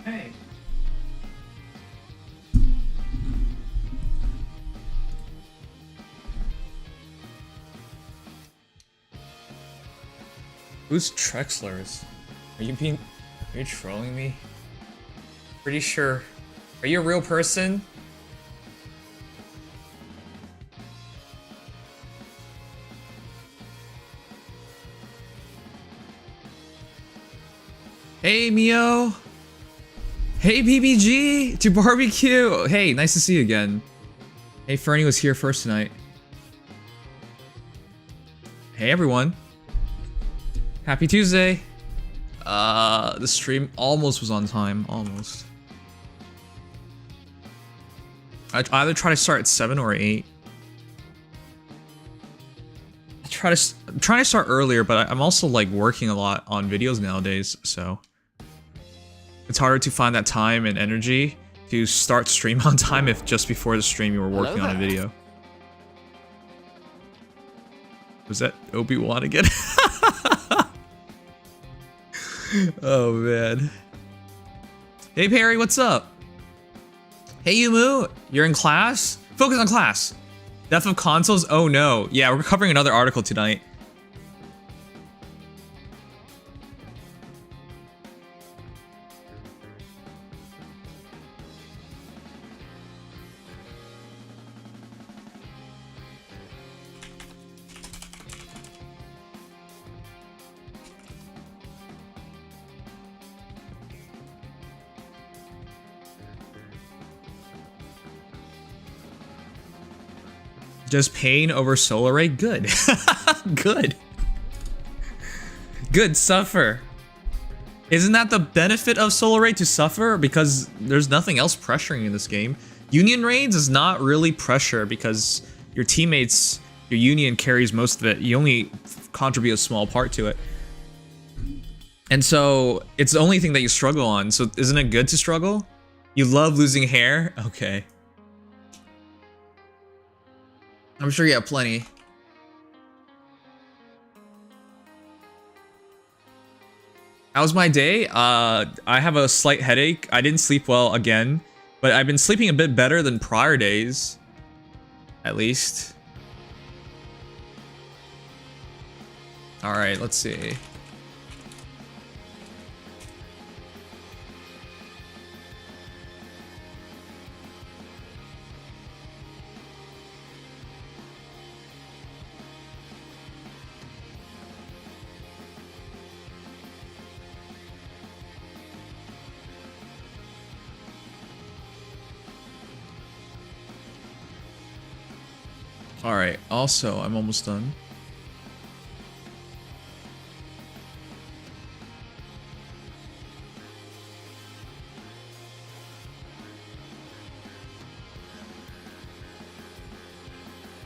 Hey. Who's Trexlers? Are you trolling me? Pretty sure. Are you a real person? Hey Mio! Hey BBG! To barbecue! Hey, nice to see you again. Hey, Fernie was here first tonight. Hey everyone. Happy Tuesday! The stream almost was on time. Almost. I either try to start at 7 or 8. I'm trying to start earlier, but I'm also like working a lot on videos nowadays, so it's harder to find that time and energy to start stream on time if just before the stream you were working on a video. Was that Obi-Wan again? Oh man. Hey Perry, what's up? Hey Yumu, you're in class? Focus on class. Death of consoles? Oh no. Yeah, we're covering another article tonight. Just pain over solar ray? Good. Good. Good, suffer. Isn't that the benefit of solar ray, to suffer? Because there's nothing else pressuring in this game. Union raids is not really pressure because your teammates, your union carries most of it. You only contribute a small part to it. And so it's the only thing that you struggle on. So isn't it good to struggle? You love losing hair? Okay. I'm sure you have plenty. How was my day? I have a slight headache. I didn't sleep well again, but I've been sleeping a bit better than prior days, at least. All right, let's see. All right, also, I'm almost done.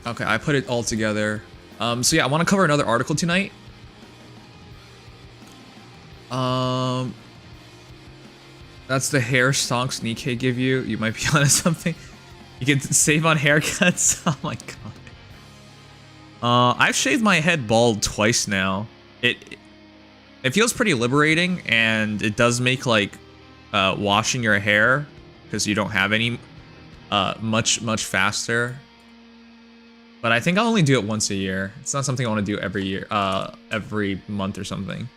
Okay, I put it all together. So yeah, I want to cover another article tonight. That's the hair stonks Nikke give you. You might be onto something. You can save on haircuts. Oh my god. I've shaved my head bald twice now. It feels pretty liberating, and it does make like washing your hair, because you don't have any, much faster. But I think I'll only do it once a year. It's not something I want to do every year, every month or something.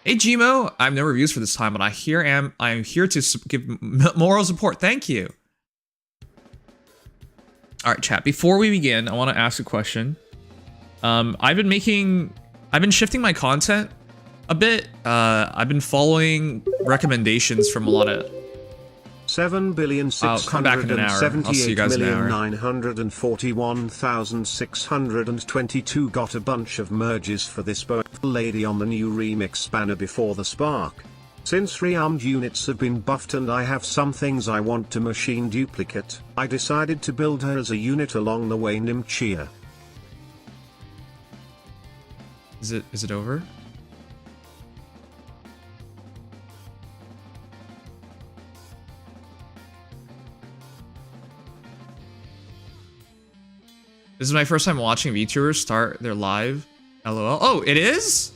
Hey Gmo, I have no reviews for this time, but I am here to give moral support. Thank you. All right, chat. Before we begin, I want to ask a question. I've been shifting my content a bit. I've been following recommendations from a lot of. 7,678,941,622 got a bunch of merges for this lady on the new remix banner before the spark. Since rearmed units have been buffed and I have some things I want to machine duplicate, I decided to build her as a unit along the way. Nimchia. Is it over? This is my first time watching VTubers start their live. LOL. Oh, it is?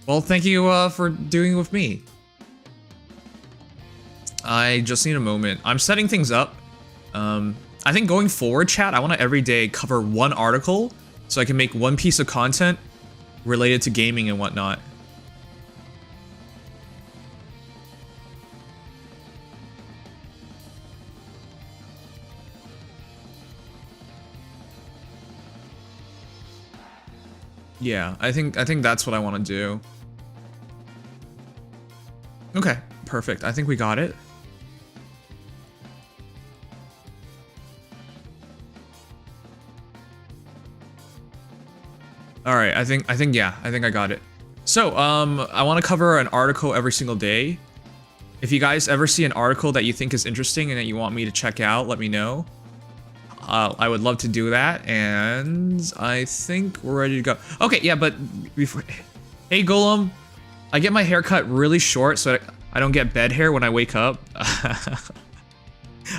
Well, thank you for doing it with me. I just need a moment. I'm setting things up. I think going forward, chat, I want to every day cover one article so I can make one piece of content related to gaming and whatnot. Yeah, I think that's what I want to do. Okay, perfect. I think we got it. All right, I think I got it. So, I want to cover an article every single day. If you guys ever see an article that you think is interesting and that you want me to check out, let me know. I would love to do that, and I think we're ready to go. Okay, yeah, but before, hey Golem, I get my hair cut really short so I don't get bed hair when I wake up.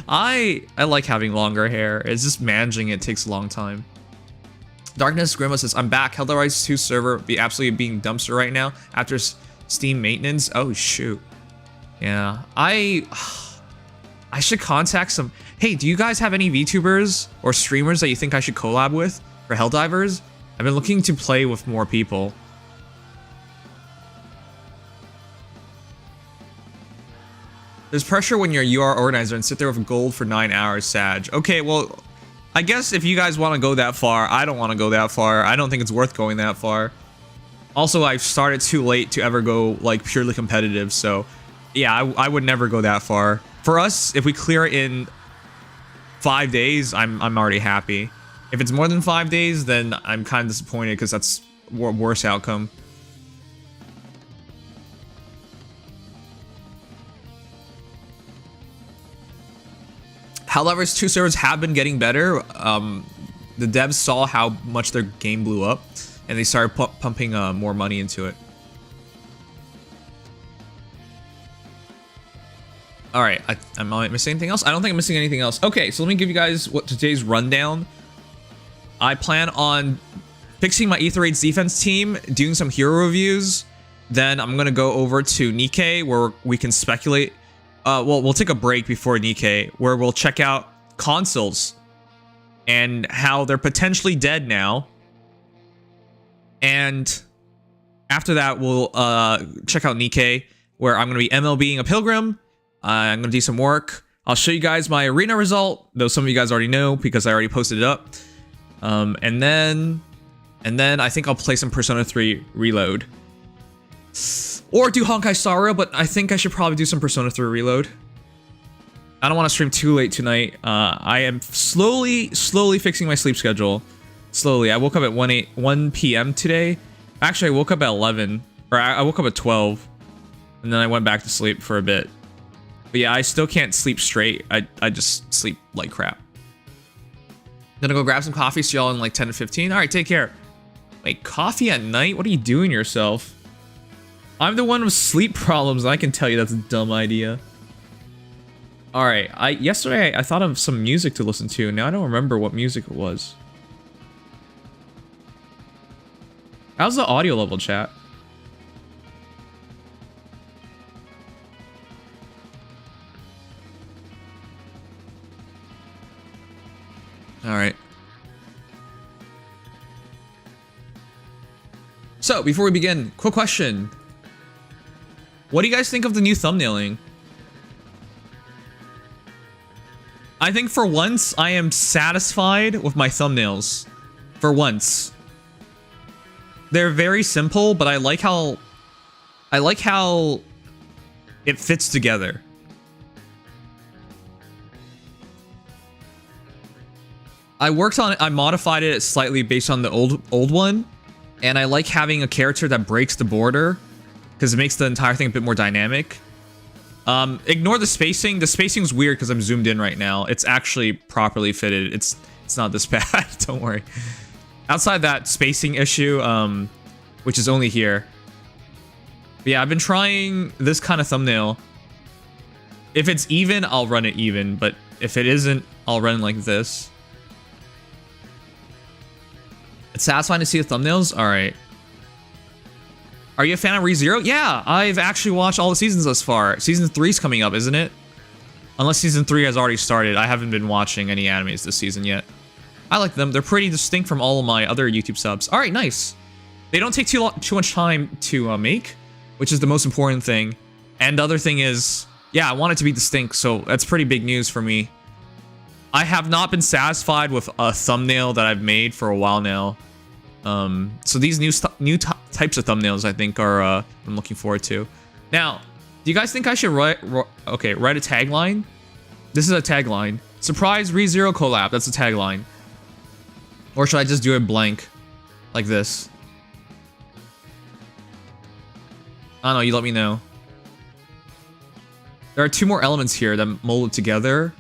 I like having longer hair. It's just managing it takes a long time. Darkness Grandma says, I'm back. Helldivers 2 server be absolutely being dumpster right now after Steam maintenance. Oh shoot. Yeah, I should contact some. Hey, do you guys have any VTubers or streamers that you think I should collab with for Helldivers? I've been looking to play with more people. There's pressure when you're a UR organizer and sit there with gold for 9 hours, Sag. Okay, well, I guess if you guys want to go that far, I don't want to go that far. I don't think it's worth going that far. Also, I've started too late to ever go, like, purely competitive, so yeah, I would never go that far. For us, if we clear it in 5 days, I'm already happy. If it's more than 5 days, then I'm kind of disappointed because that's a worse outcome. However, 2 servers have been getting better. The devs saw how much their game blew up, and they started pumping more money into it. All right, am I missing anything else? I don't think I'm missing anything else. Okay, so let me give you guys what today's rundown. I plan on fixing my Aether 8's defense team, doing some hero reviews. Then I'm gonna go over to Nikke, where we can speculate. Well, we'll take a break before Nikke, where we'll check out consoles and how they're potentially dead now. And after that, we'll check out Nikke, where I'm gonna be MLBing a Pilgrim. I'm gonna do some work. I'll show you guys my arena result, though some of you guys already know because I already posted it up. And then I think I'll play some Persona 3 Reload. Or do Honkai Star Rail, but I think I should probably do some Persona 3 Reload. I don't want to stream too late tonight. I am slowly fixing my sleep schedule. Slowly. I woke up at 1 p.m. today. Actually, I woke up at 11. Or I woke up at 12. And then I went back to sleep for a bit. But yeah, I still can't sleep straight. I just sleep like crap. Gonna go grab some coffee, see y'all in like 10 to 15. Alright, take care. Wait, coffee at night? What are you doing yourself? I'm the one with sleep problems. I can tell you that's a dumb idea. Alright, yesterday I thought of some music to listen to. Now I don't remember what music it was. How's the audio level, chat? Alright. So, before we begin, quick question. What do you guys think of the new thumbnailing? I think for once, I am satisfied with my thumbnails. For once. They're very simple, but I like how it fits together. I worked on it, I modified it slightly based on the old one, and I like having a character that breaks the border because it makes the entire thing a bit more dynamic. Ignore the spacing. The spacing's weird because I'm zoomed in right now. It's actually properly fitted. It's not this bad. Don't worry. Outside that spacing issue, which is only here. But yeah, I've been trying this kind of thumbnail. If it's even, I'll run it even, but if it isn't, I'll run like this. It's satisfying to see the thumbnails? Alright. Are you a fan of ReZero? Yeah, I've actually watched all the seasons thus far. Season 3's coming up, isn't it? Unless Season 3 has already started. I haven't been watching any animes this season yet. I like them. They're pretty distinct from all of my other YouTube subs. Alright, nice. They don't take too much time to make, which is the most important thing. And the other thing is, yeah, I want it to be distinct, so that's pretty big news for me. I have not been satisfied with a thumbnail that I've made for a while now. So these new types of thumbnails, I think, are I'm looking forward to. Now, do you guys think I should write a tagline? This is a tagline. Surprise ReZero collab. That's a tagline. Or should I just do it blank, like this? I don't know. You let me know. There are 2 more elements here that molded together.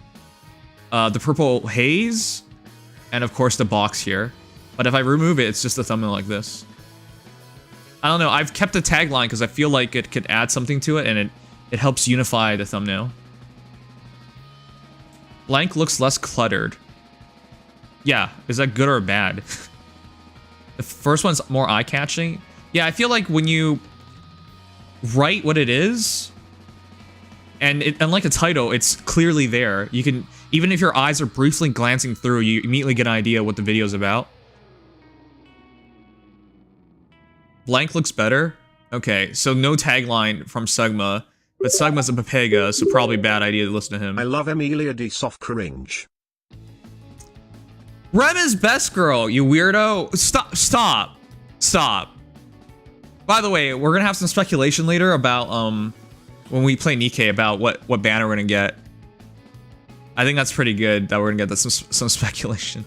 The purple haze And of course the box here. But if I remove it, it's just a thumbnail like this. I don't know, I've kept the tagline because I feel like it could add something to it, and it helps unify the thumbnail. Blank looks less cluttered. Yeah, is that good or bad? The first one's more eye-catching. Yeah, I feel like when you write what it is, and unlike a title, it's clearly there. You can, even if your eyes are briefly glancing through, you immediately get an idea what the video is about. Blank looks better. Okay, so no tagline from Sugma, but Sugma's a Pepega, so probably bad idea to listen to him. I love Emilia de Soft Cringe. Rem is best girl, you weirdo. Stop. By the way, we're gonna have some speculation later about when we play Nikke about what banner we're gonna get. I think that's pretty good that we're gonna get some speculation.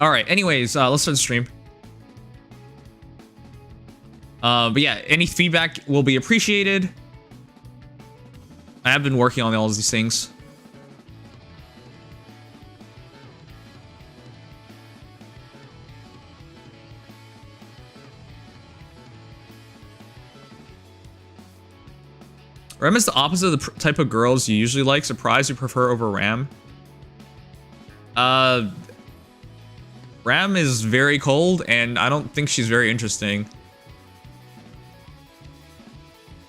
All right. Anyways, let's start the stream. But yeah, any feedback will be appreciated. I have been working on all of these things. Rem is the opposite of the type of girls you usually like. Surprised you prefer over Ram. Ram is very cold, and I don't think she's very interesting.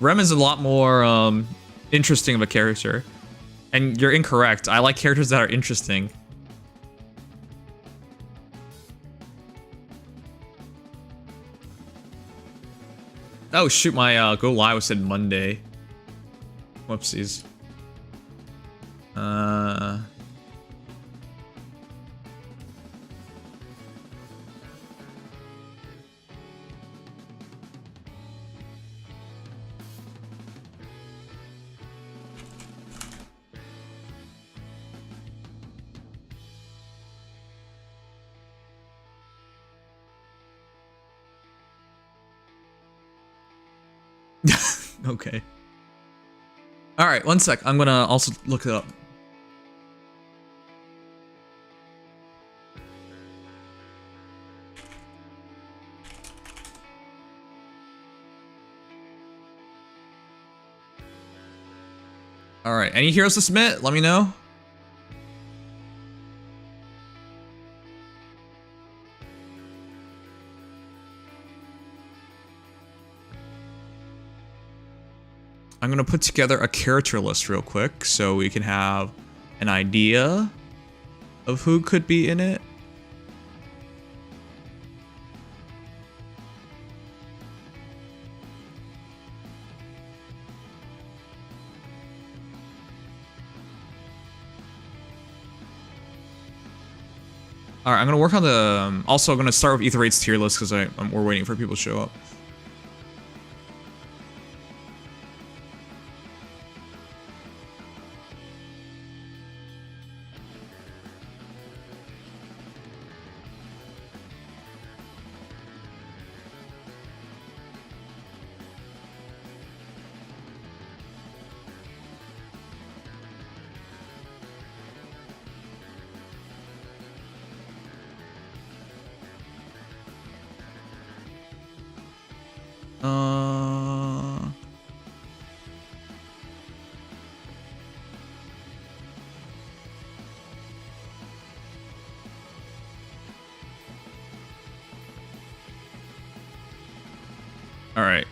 Rem is a lot more interesting of a character. And you're incorrect. I like characters that are interesting. Oh shoot, my go live said Monday. Whoopsies. Okay. All right, one sec. I'm gonna also look it up. All right, any heroes to submit? Let me know. I'm gonna put together a character list real quick so we can have an idea of who could be in it. All right, I'm gonna work on the. Also, I'm gonna start with Aether 8's tier list because we're waiting for people to show up. All right.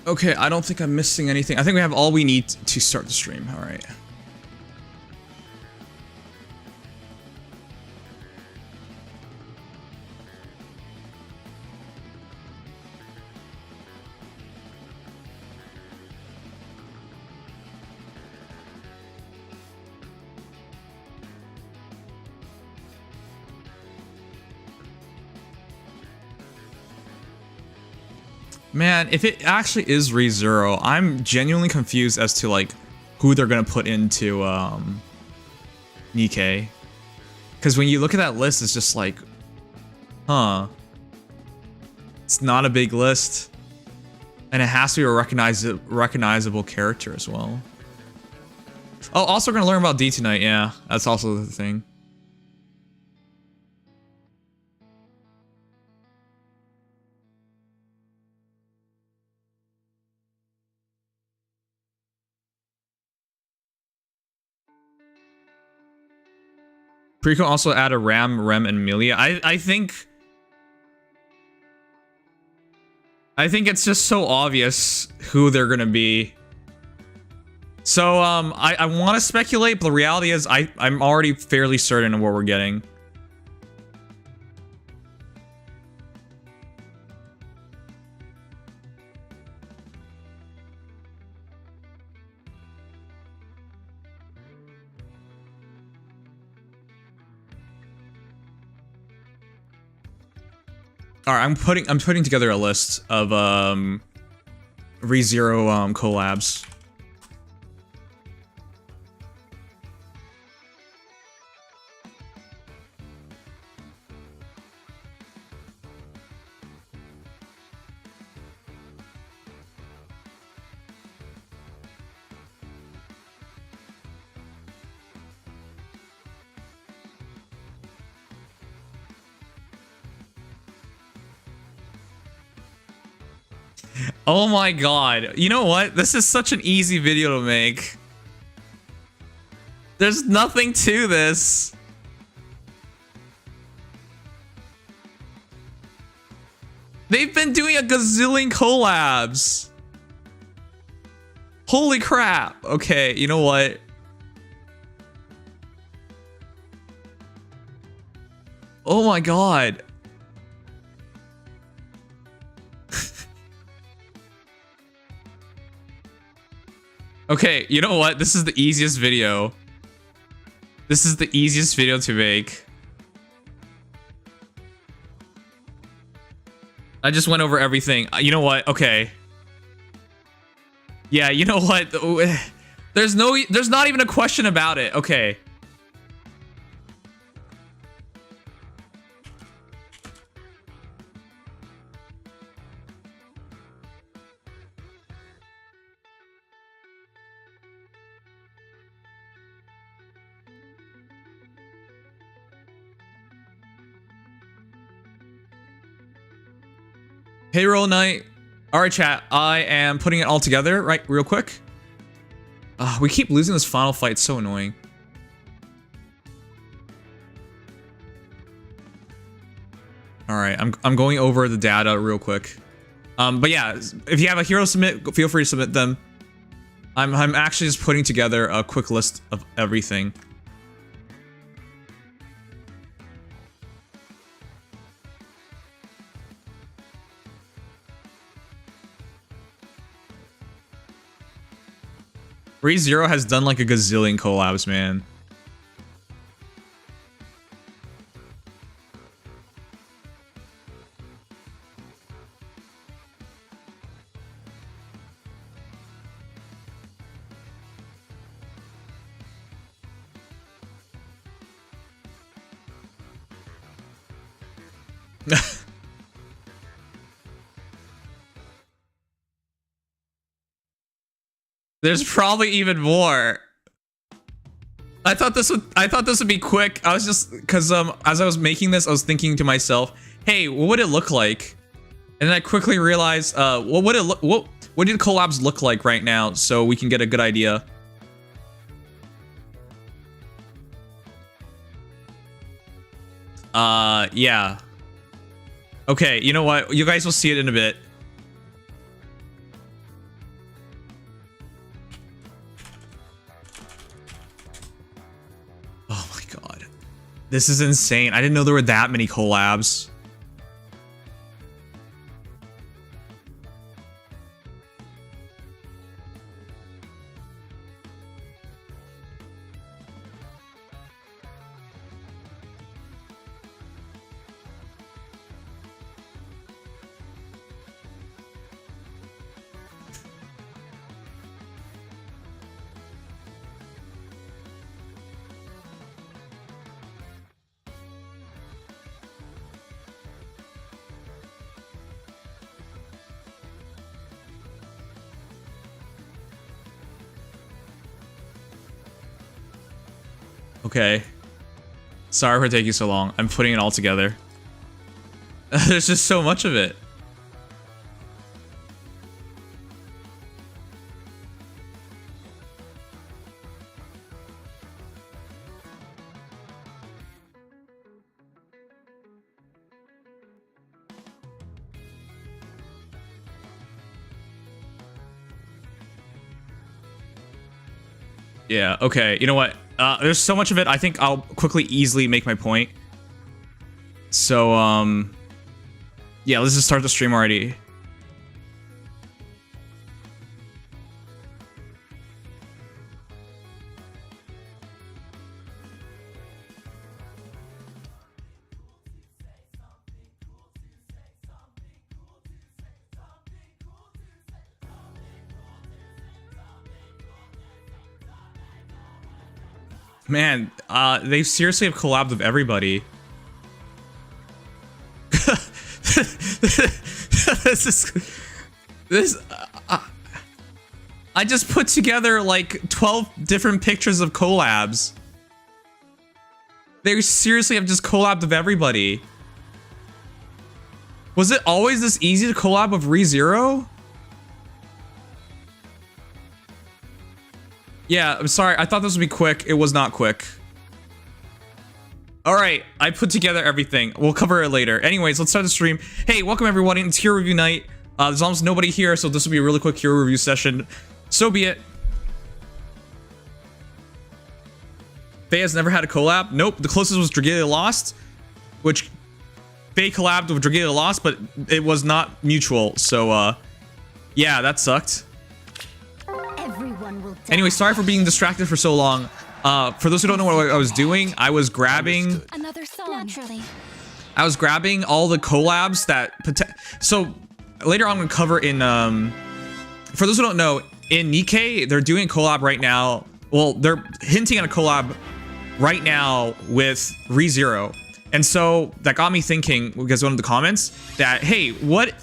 Okay, I don't think I'm missing anything. I think we have all we need to start the stream. All right. Man, if it actually is ReZero, I'm genuinely confused as to like who they're gonna put into Nikke. Because when you look at that list, it's just like, huh. It's not a big list. And it has to be a recognizable character as well. Oh, also we're gonna learn about D tonight, yeah. That's also the thing. Preco also add a Ram, Rem, and Melia. I think it's just so obvious who they're gonna be. So I want to speculate, but the reality is I'm already fairly certain of what we're getting. All right, I'm putting together a list of ReZero collabs. Oh my god. You know what? This is such an easy video to make. There's nothing to this. They've been doing a gazillion collabs. Holy crap. Okay, you know what? Oh my god. Okay, you know what? This is the easiest video. This is the easiest video to make. I just went over everything. You know what? Okay. Yeah, you know what? There's not even a question about it. Okay. Payroll night. All right, chat. I am putting it all together right real quick. We keep losing this final fight. It's so annoying. All right, I'm going over the data real quick. But yeah, if you have a hero submit, feel free to submit them. I'm actually just putting together a quick list of everything. ReZero has done like a gazillion collabs, man. There's probably even more. I thought this would be quick. I was just because as I was making this, I was thinking to myself, hey, what would it look like? And then I quickly realized, what did collabs look like right now, so we can get a good idea. Yeah. Okay, you know what? You guys will see it in a bit. Oh my god. This is insane. I didn't know there were that many collabs. Okay. Sorry for taking so long. I'm putting it all together. There's just so much of it. Yeah, okay. You know what? There's so much of it, I think I'll quickly, easily make my point. So, yeah, let's just start the stream already. Man, they seriously have collabed with everybody. I just put together like 12 different pictures of collabs. They seriously have just collabed with everybody. Was it always this easy to collab with ReZero? Yeah, I'm sorry. I thought this would be quick. It was not quick. All right, I put together everything. We'll cover it later. Anyways, let's start the stream. Hey, welcome everyone. It's Hero Review night. There's almost nobody here, so this will be a really quick Hero Review session. So be it. Faye has never had a collab. Nope, the closest was Dragalia Lost, which Faye collabed with Dragalia Lost, but it was not mutual. So, yeah, that sucked. Anyway, sorry for being distracted for so long. For those who don't know what I was doing, I was grabbing another song. Naturally. I was grabbing all the collabs that so later on I'm gonna cover in for those who don't know, in Nikke, they're doing a collab right now. Well, they're hinting at a collab right now with ReZero. And so that got me thinking, because one of the comments, that hey, what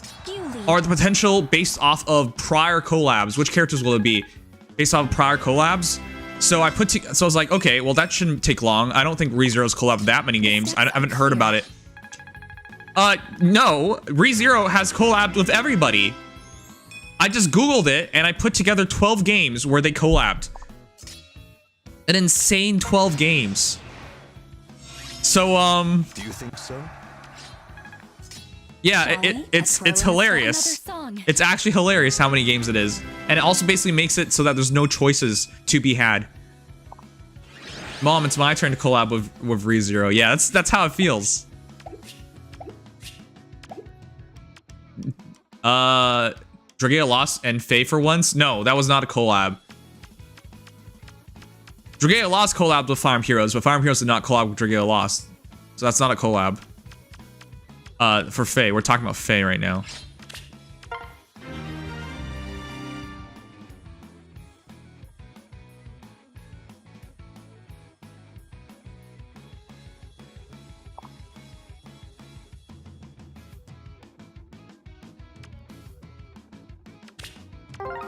are the potential based off of prior collabs? Which characters will it be? Based off of prior collabs. So I was like, okay, well that shouldn't take long. I don't think ReZero's collabed that many games. I haven't heard about it. No, ReZero has collabed with everybody. I just Googled it and I put together 12 games where they collabed. An insane 12 games. So, do you think so? Yeah, it's hilarious. It's actually hilarious how many games it is. And it also basically makes it so that there's no choices to be had. Mom, it's my turn to collab with ReZero. Yeah, that's how it feels. Dragalia Lost and Faye for once? No, that was not a collab. Dragalia Lost collabed with Fire Emblem Heroes, but Fire Emblem Heroes did not collab with Dragalia Lost. So that's not a collab. For Faye, we're talking about Faye right now.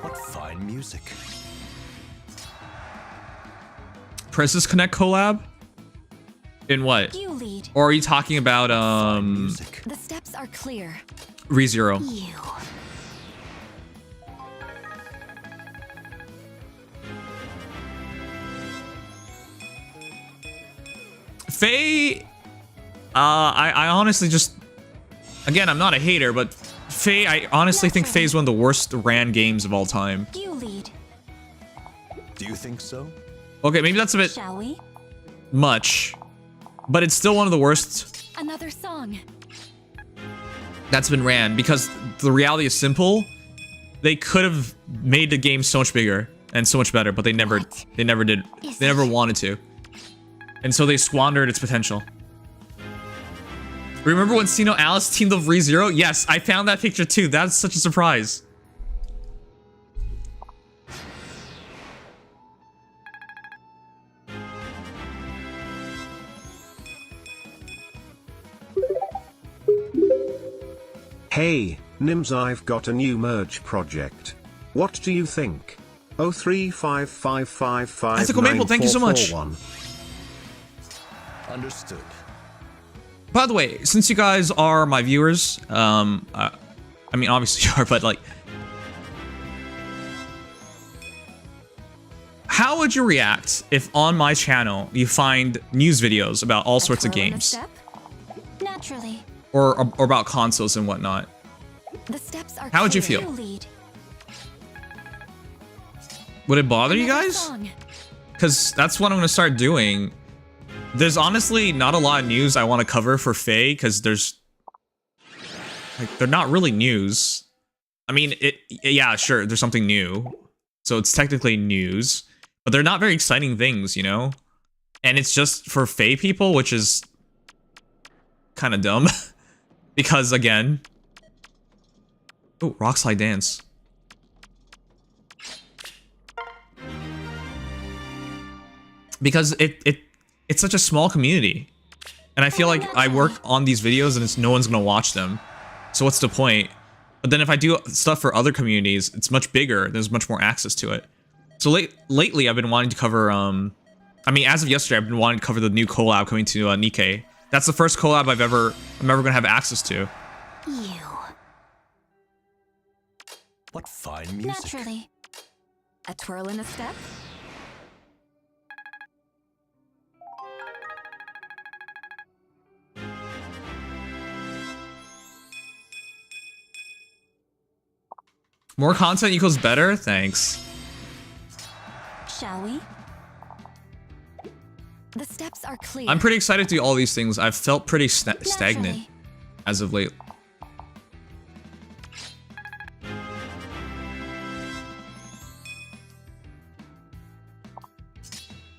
What fine music. Princess Connect collab? In what? You lead. Or are you talking about The steps are clear. ReZero? You. Faye, I honestly just, again, I'm not a hater, but Faye, I honestly think Faye is one of the worst ran games of all time. You lead. Do you think so? Okay, maybe that's a bit Shall we? much, but it's still one of the worst Another song. that's been ran, because the reality is simple. They could have made the game so much bigger and so much better, but they never did. They never wanted to. And so they squandered its potential. Remember when Sino Alice teamed up with ReZero? Yes, I found that picture too. That's such a surprise. Hey, Nims, I've got a new merge project. What do you think? 03555594441. Understood. By the way, since you guys are my viewers, I mean, obviously you are, but like, how would you react if on my channel you find news videos about all sorts of games? Naturally. Or about consoles and whatnot? The steps are How would you clear. feel? Lead. Would it bother you Another guys? song. Because that's what I'm going to start doing. There's honestly not a lot of news I want to cover for Faye, because there's... like, they're not really news. I mean, yeah, sure, there's something new. So it's technically news. But they're not very exciting things, you know? And it's just for Faye people, which is... kind of dumb. Because, again... oh, Rock Slide Dance. Because it's such a small community. And I feel like I work on these videos and no one's gonna watch them. So what's the point? But then if I do stuff for other communities, it's much bigger. There's much more access to it. So lately, I've been wanting to cover, I mean, as of yesterday, I've been wanting to cover the new collab coming to Nikke. That's the first collab I'm ever gonna have access to. You. What fine music. Naturally. A twirl in a step. More content equals better? Thanks. Shall we? The steps are clear. I'm pretty excited to do all these things. I've felt pretty stagnant Naturally. as of late.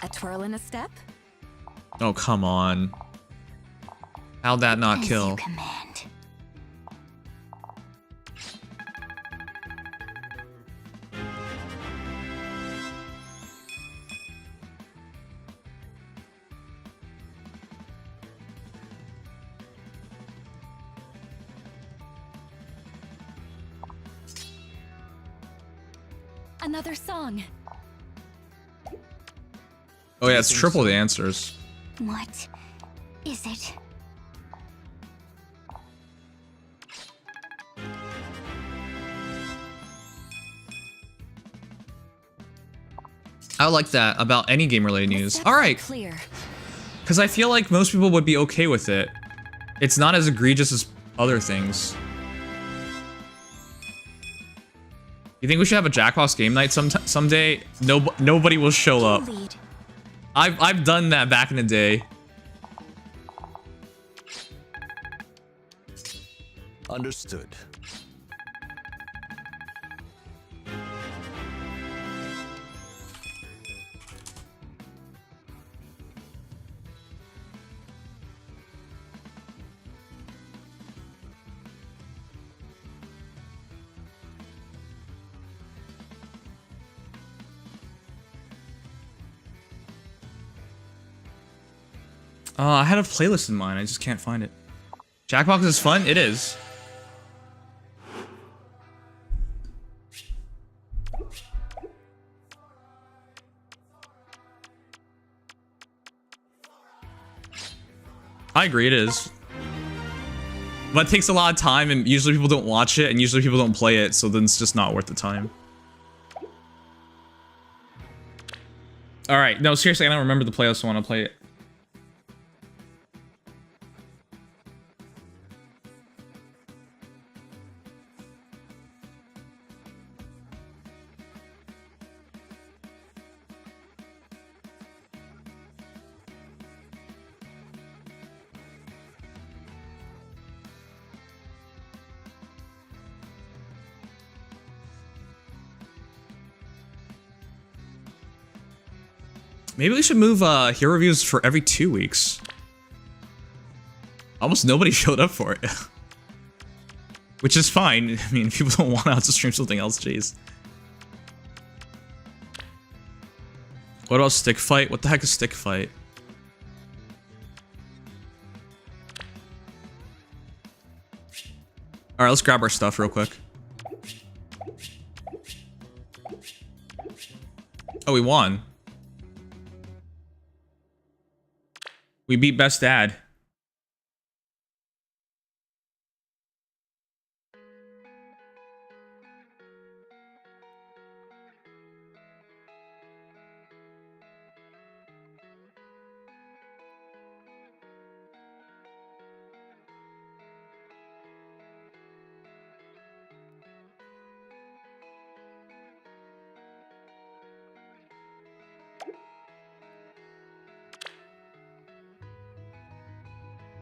A twirl in a step. Oh, come on. How'd that not As you kill? command. Another song. Oh yeah, it's triple the answers. What is it? I like that about any game-related The news. steps All are right, Clear. because I feel like most people would be okay with it. It's not as egregious as other things. You think we should have a Jackbox game night someday? Nobody will show up. Lead. I've done that back in the day. Understood. I had a playlist in mind. I just can't find it. Jackbox is fun. It is. I agree, it is. But it takes a lot of time, and usually people don't watch it, and usually people don't play it, so then it's just not worth the time. Alright, no, seriously, I don't remember the playlist, so I want to play it. Maybe we should move hero reviews for every 2 weeks. Almost nobody showed up for it. Which is fine. I mean, people don't want to stream something else, jeez. What about Stick Fight? What the heck is Stick Fight? Alright, let's grab our stuff real quick. Oh, we won. We beat Best Dad.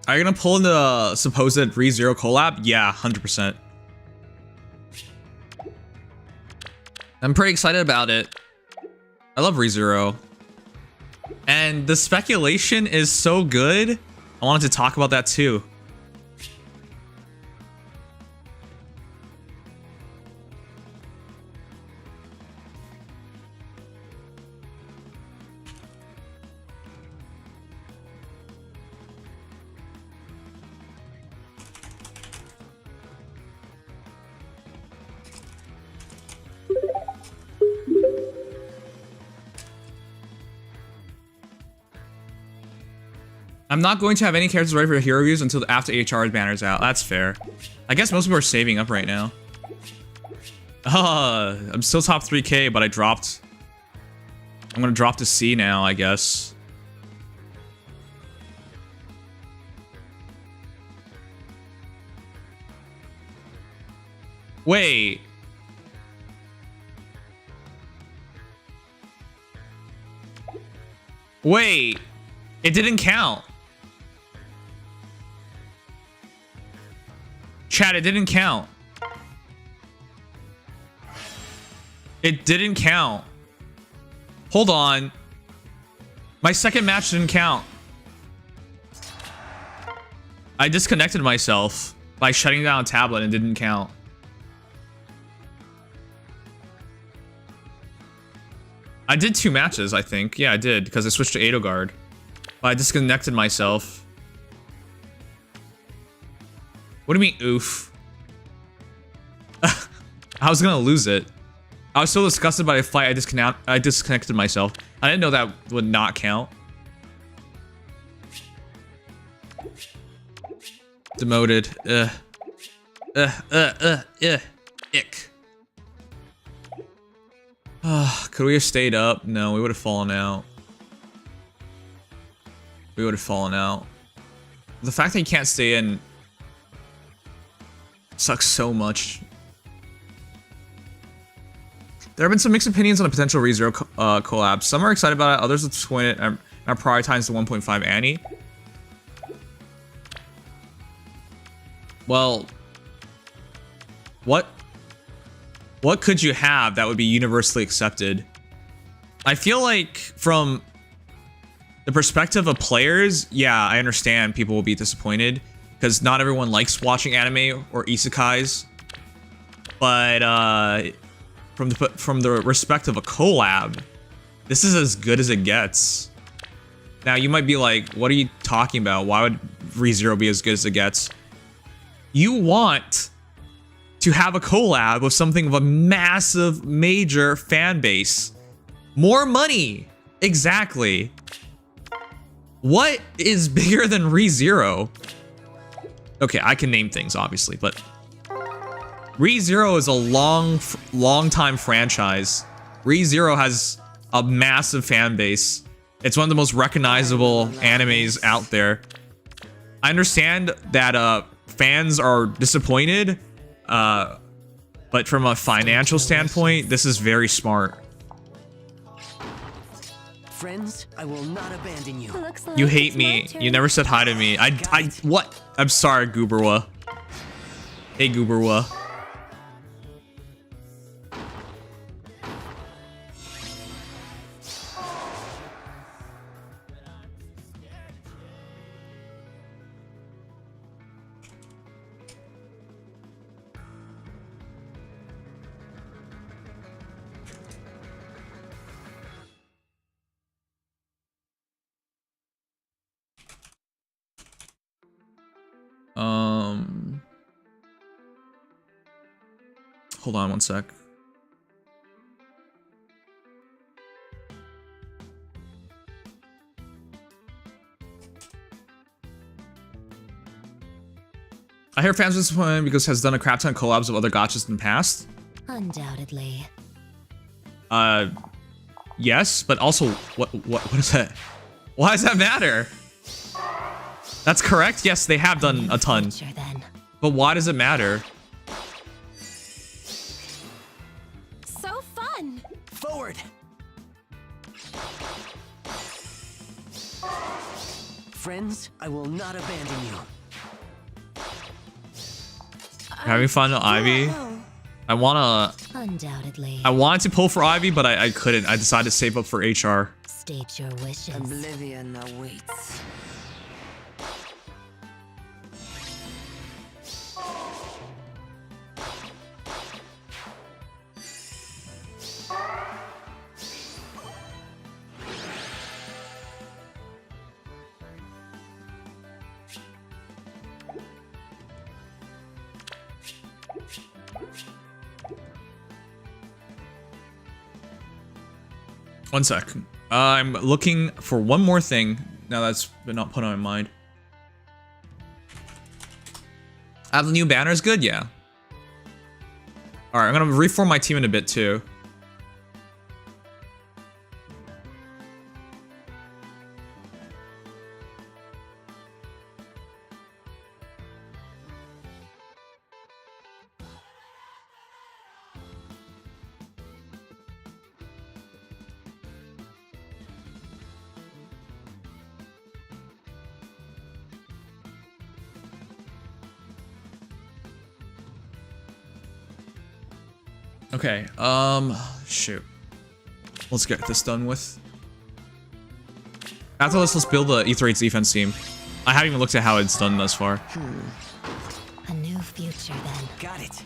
Are you gonna pull in the supposed ReZero collab? Yeah, 100%. I'm pretty excited about it. I love ReZero. And the speculation is so good. I wanted to talk about that too. I'm not going to have any characters ready for hero reviews until after HR banner's out. That's fair. I guess most people are saving up right now. I'm still top 3K, but I dropped. I'm gonna drop to C now, I guess. Wait. Wait. It didn't count. Chat, it didn't count. It didn't count. Hold on. My second match didn't count. I disconnected myself by shutting down a tablet and it didn't count. I did 2 matches, I think. Yeah, I did, because I switched to Edelgard. But I disconnected myself. What do you mean, oof? I was gonna lose it. I was so disgusted by the fight, I disconnected myself. I didn't know that would not count. Demoted. Ick. Could we have stayed up? No, we would have fallen out. We would have fallen out. The fact that you can't stay in sucks so much. There have been some mixed opinions on a potential ReZero collab. Some are excited about it, others are disappointed and are prioritizing the 1.5 Annie. Well, what could you have that would be universally accepted? I feel like from the perspective of players, yeah, I understand people will be disappointed because not everyone likes watching anime or isekais. But from the respect of a collab, this is as good as it gets. Now you might be like, what are you talking about? Why would ReZero be as good as it gets? You want to have a collab with something of a massive, major fan base. More money. Exactly. What is bigger than ReZero? Okay, I can name things, obviously, but ReZero is a long time franchise. ReZero has a massive fan base. It's one of the most recognizable animes out there. I understand that fans are disappointed, but from a financial standpoint, this is very smart. Friends, I will not abandon you. You hate me. You never said hi to me. What? I'm sorry, Gooberwa. Hey, Gooberwa. Hold on one sec. I hear fans are disappointed because it has done a crap ton of collabs of other gachas in the past. Undoubtedly. Yes, but also, what is that? Why does that matter? That's correct. Yes, they have done a ton. But why does it matter? So fun. Forward. Friends, I will not abandon you. Having fun with Ivy. I wanted to pull for Ivy, but I couldn't. I decided to save up for HR. State your wishes. Oblivion awaits. One sec. I'm looking for one more thing. Now that's been not put on my mind. Have the new banners good? Yeah. Alright, I'm gonna reform my team in a bit too. Okay, shoot. Let's get this done with. After this, let's build the Aether defense team. I haven't even looked at how it's done thus far. A new future then. Got it.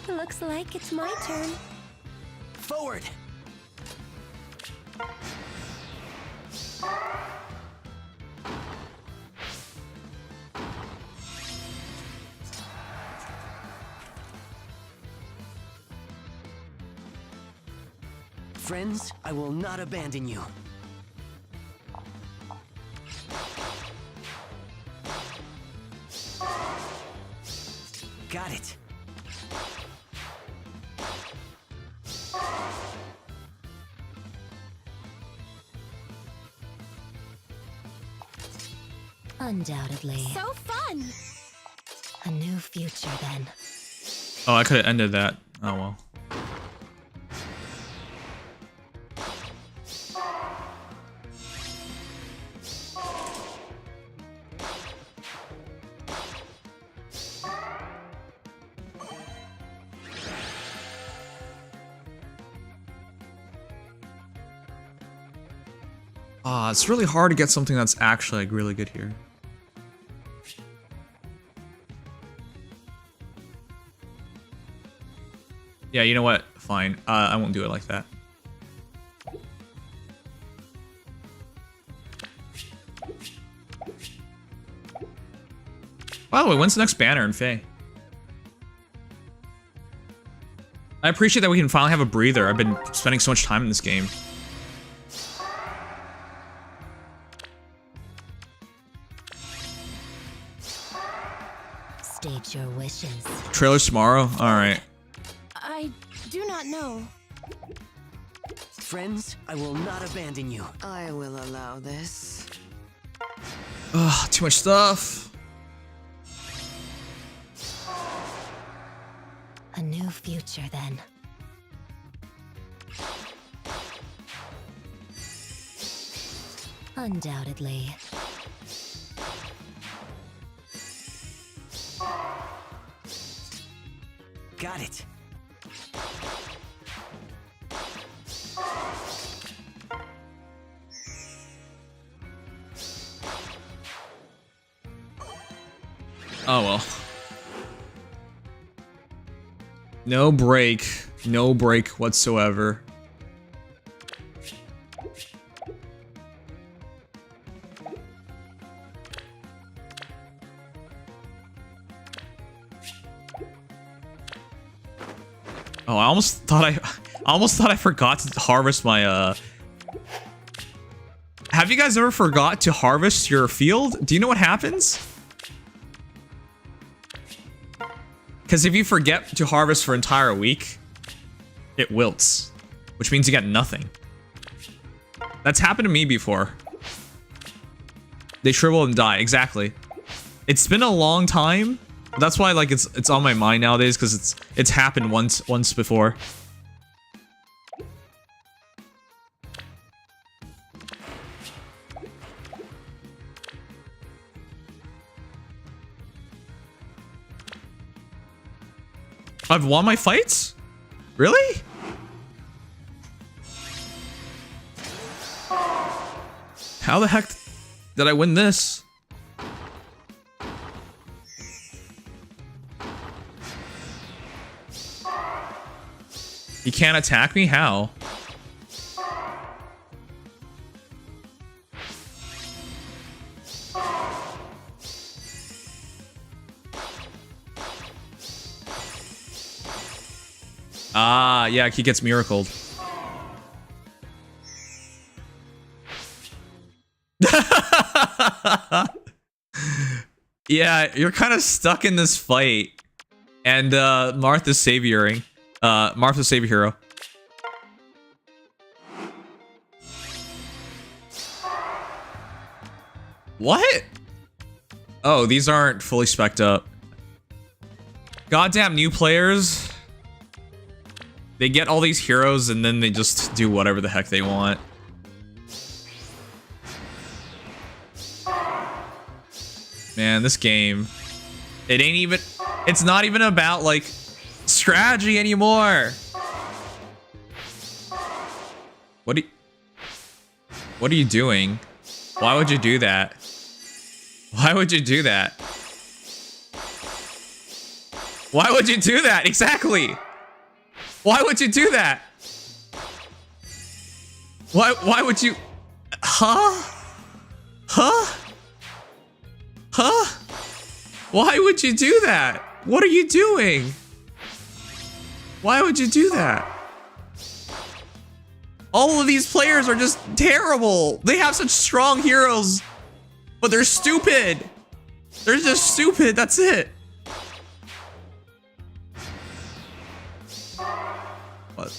Looks like it's my turn. Forward. Friends, I will not abandon you. Got it. Undoubtedly. So fun. A new future then. Oh, I could have ended that. Oh well. It's really hard to get something that's actually like really good here. Yeah, you know what? Fine. I won't do it like that. By the way, when's the next banner in Fae? I appreciate that we can finally have a breather. I've been spending so much time in this game. State your wishes. Trailers tomorrow? Alright. I do not know. Friends, I will not abandon you. I will allow this. Ugh, too much stuff. A new future then. Undoubtedly. Got it. Oh well. No break. No break whatsoever. Oh, I almost thought I forgot to harvest my Have you guys ever forgot to harvest your field? Do you know what happens? Because if you forget to harvest for an entire week, it wilts, which means you get nothing. That's happened to me before. They shrivel and die, exactly. It's been a long time. That's why like it's on my mind nowadays, because it's happened once before. I've won my fights? Really? How the heck did I win this? You can't attack me? How? Ah, yeah, he gets miracled. Yeah, you're kind of stuck in this fight. And Martha's savioring. Martha's save hero. What? Oh, these aren't fully spec'd up. Goddamn new players. They get all these heroes and then they just do whatever the heck they want. Man, this game. It ain't even... It's not even about, like, strategy anymore. What are you doing? Why would you do that? Why would you do that? Why would you do that? Exactly. Why would you do that? Why would you? Huh? Huh? Huh? Why would you do that? What are you doing? Why would you do that? All of these players are just terrible. They have such strong heroes, but they're stupid. They're just stupid. That's it. What?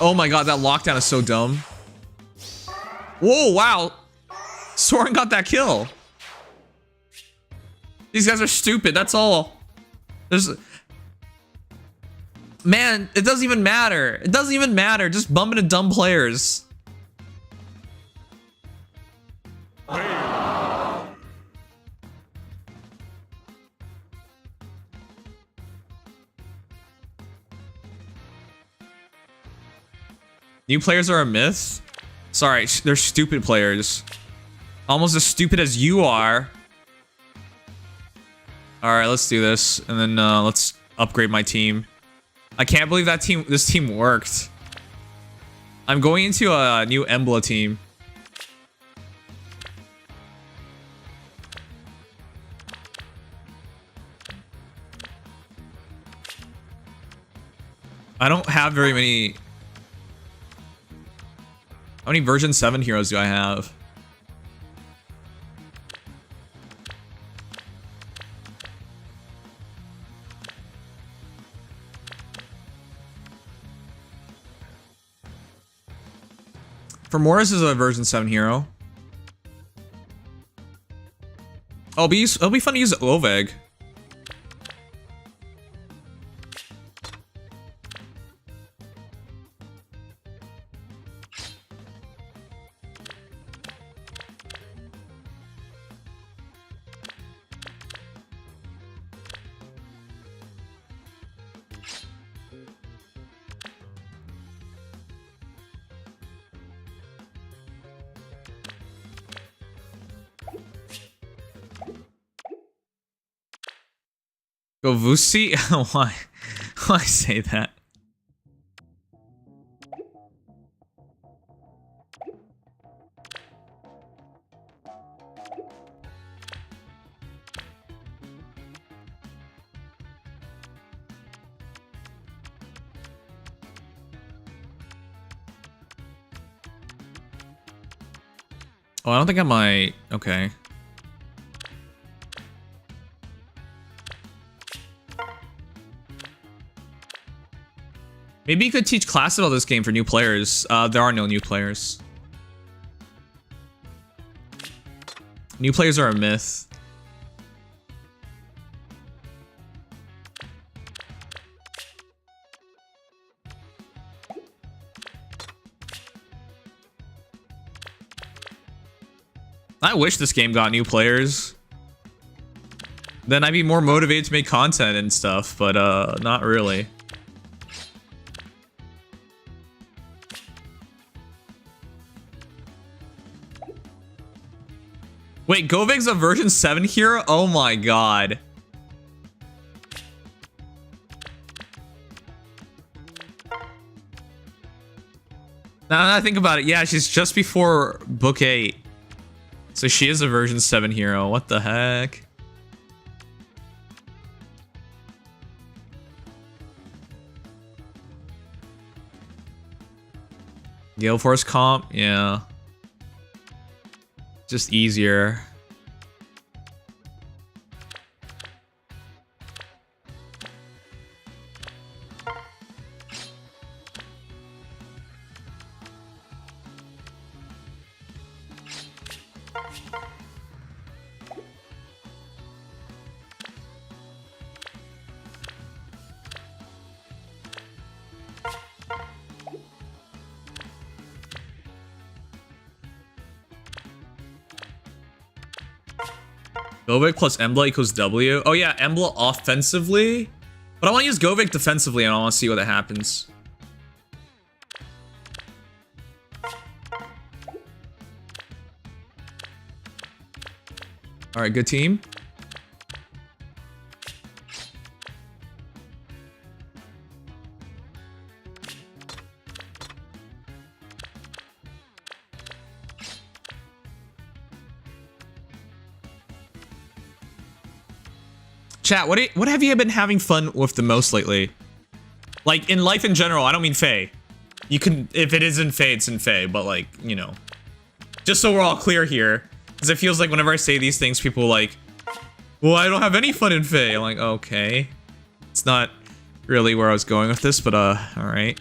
Oh my god, that lockdown is so dumb. Whoa, wow. Soren got that kill. These guys are stupid, that's all. Man, it doesn't even matter. It doesn't even matter. Just bump into dumb players. New players are a myth? Sorry, they're stupid players. Almost as stupid as you are. Alright, let's do this. And then let's upgrade my team. I can't believe that this team worked. I'm going into a new Emblem team. I don't have very many... How many version 7 heroes do I have? Morris is a version 7 hero. Oh, it'll be fun to use Oveg. Go Vusi? Why? Why say that? Oh, I don't think I might. Okay. Maybe you could teach classes about this game for new players. There are no new players. New players are a myth. I wish this game got new players. Then I'd be more motivated to make content and stuff, but not really. Wait, Govig's a version 7 hero? Oh my god. Now that I think about it, yeah, she's just before book 8. So she is a version 7 hero. What the heck? Gale Force comp? Yeah. Just easier. Govig plus Emblem equals W. Oh yeah, Emblem offensively. But I want to use Govig defensively and I want to see what happens. Alright, good team. Chat, what have you been having fun with the most lately? Like, in life in general, I don't mean Faye. You can, if it is in Faye, it's in Faye, but like, you know. Just so we're all clear here. Because it feels like whenever I say these things, people are like, well, I don't have any fun in Faye. I'm like, okay. It's not really where I was going with this, but alright.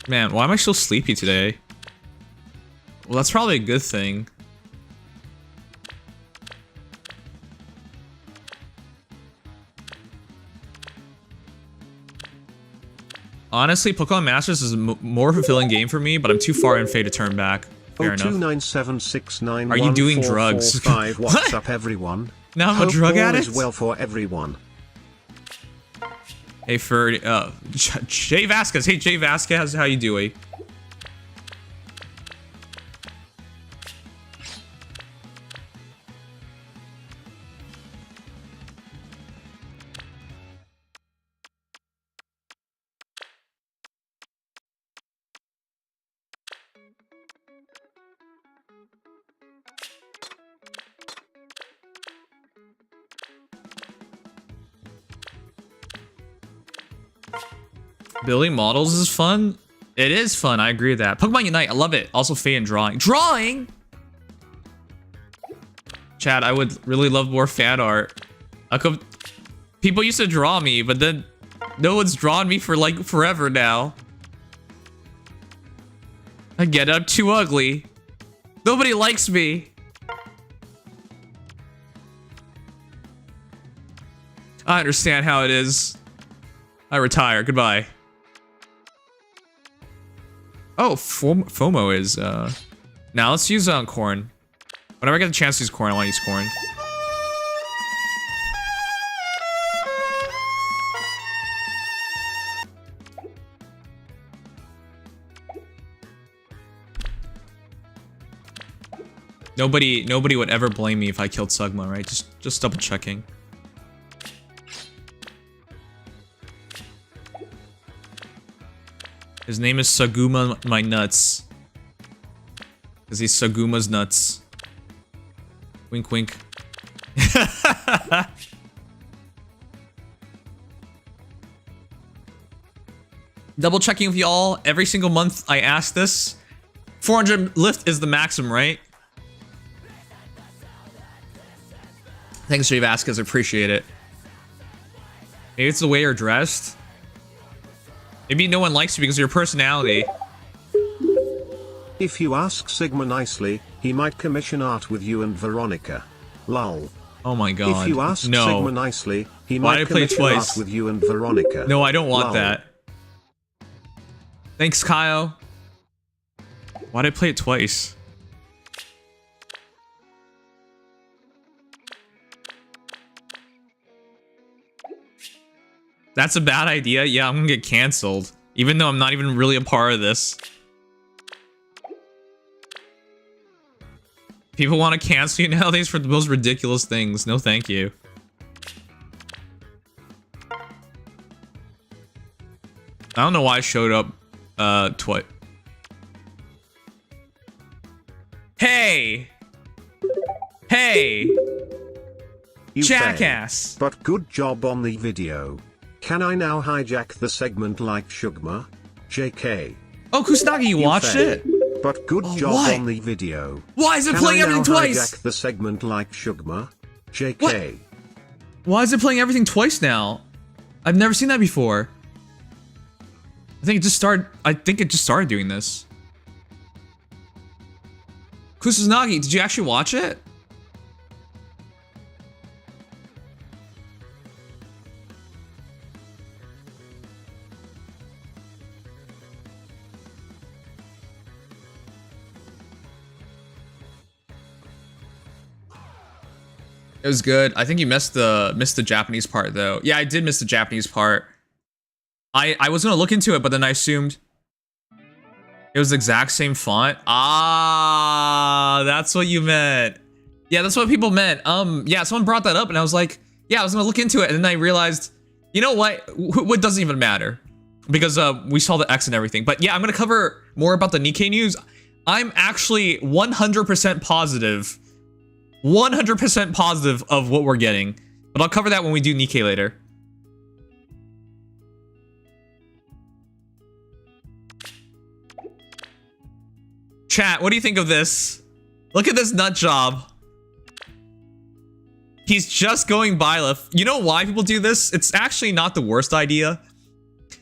Man, why am I so sleepy today? Well, that's probably a good thing. Honestly, Pokemon Masters is a more fulfilling game for me, but I'm too far in Fate to turn back. Fair enough. 02976914445. Are you doing drugs? What's up, everyone? Now I'm a drug addict? Is well for everyone. Hey, for Jay Vasquez. Hey, Jay Vasquez, how you doing? Building models is fun. It is fun. I agree with that. Pokemon Unite. I love it. Also, Faye and drawing. Drawing. Chad, I would really love more fan art. People used to draw me, but then no one's drawn me for like forever now. I get it. I'm too ugly. Nobody likes me. I understand how it is. I retire. Goodbye. Oh, FOMO is, now let's use, corn. Whenever I get the chance to use corn, I want to use corn. Nobody would ever blame me if I killed Sugma, right? Just double checking. His name is Saguma My Nuts. Because he's Saguma's nuts. Wink wink. Double checking with y'all. Every single month I ask this. 400 lift is the maximum, right? Thanks, Jay Vasquez. I appreciate it. Maybe it's the way you're dressed. Maybe no one likes you because of your personality. If you ask Sigma nicely, he might commission art with you and Veronica. Lol. Oh my god. If you ask Sigma nicely, he Why might did I play commission twice? art with you and Veronica. No, I don't want Lol. that. Thanks, Kyle. Why did I play it twice? That's a bad idea. Yeah, I'm gonna get canceled. Even though I'm not even really a part of this. People want to cancel you nowadays for the most ridiculous things. No, thank you. I don't know why I showed up twice. Hey! Hey! You Jackass! failed, but good job on the video. Can I now hijack the segment like Shugma? JK. Oh, Kusanagi, you watched failed, it? But good Oh, job why? on the video. Why is it Can playing I everything now twice? hijack the segment like Shugma? JK. What? Why is it playing everything twice now? I've never seen that before. I think it just started doing this. Kusanagi, did you actually watch it? It was good. I think you missed the Japanese part though. Yeah, I did miss the Japanese part. I was gonna look into it, but then I assumed it was the exact same font. Ah, that's what you meant. Yeah, that's what people meant. Yeah, someone brought that up, and I was like, yeah, I was gonna look into it, and then I realized, you know what? What doesn't even matter, because we saw the X and everything. But yeah, I'm gonna cover more about the Nikke news. I'm actually 100% positive. 100% positive of what we're getting. But I'll cover that when we do Nikke later. Chat, what do you think of this? Look at this nut job. He's just going Byleth. You know why people do this? It's actually not the worst idea.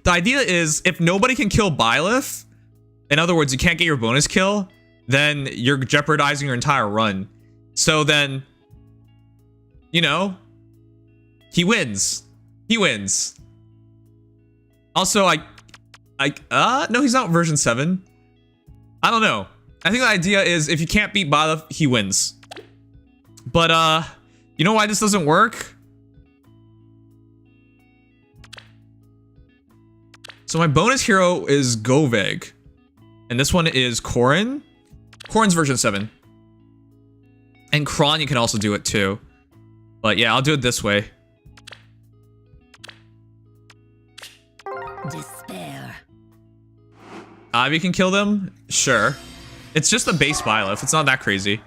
The idea is if nobody can kill Byleth, in other words, you can't get your bonus kill, then you're jeopardizing your entire run. So then, you know, he wins. He wins. Also, no, he's not version 7. I don't know. I think the idea is if you can't beat Byleth, he wins. But, you know why this doesn't work? So my bonus hero is Goveg. And this one is Corrin. Corrin's version 7. And Kron, you can also do it too. But yeah, I'll do it this way. Despair. Ivy can kill them? Sure. It's just a base Byleth. It's not that crazy.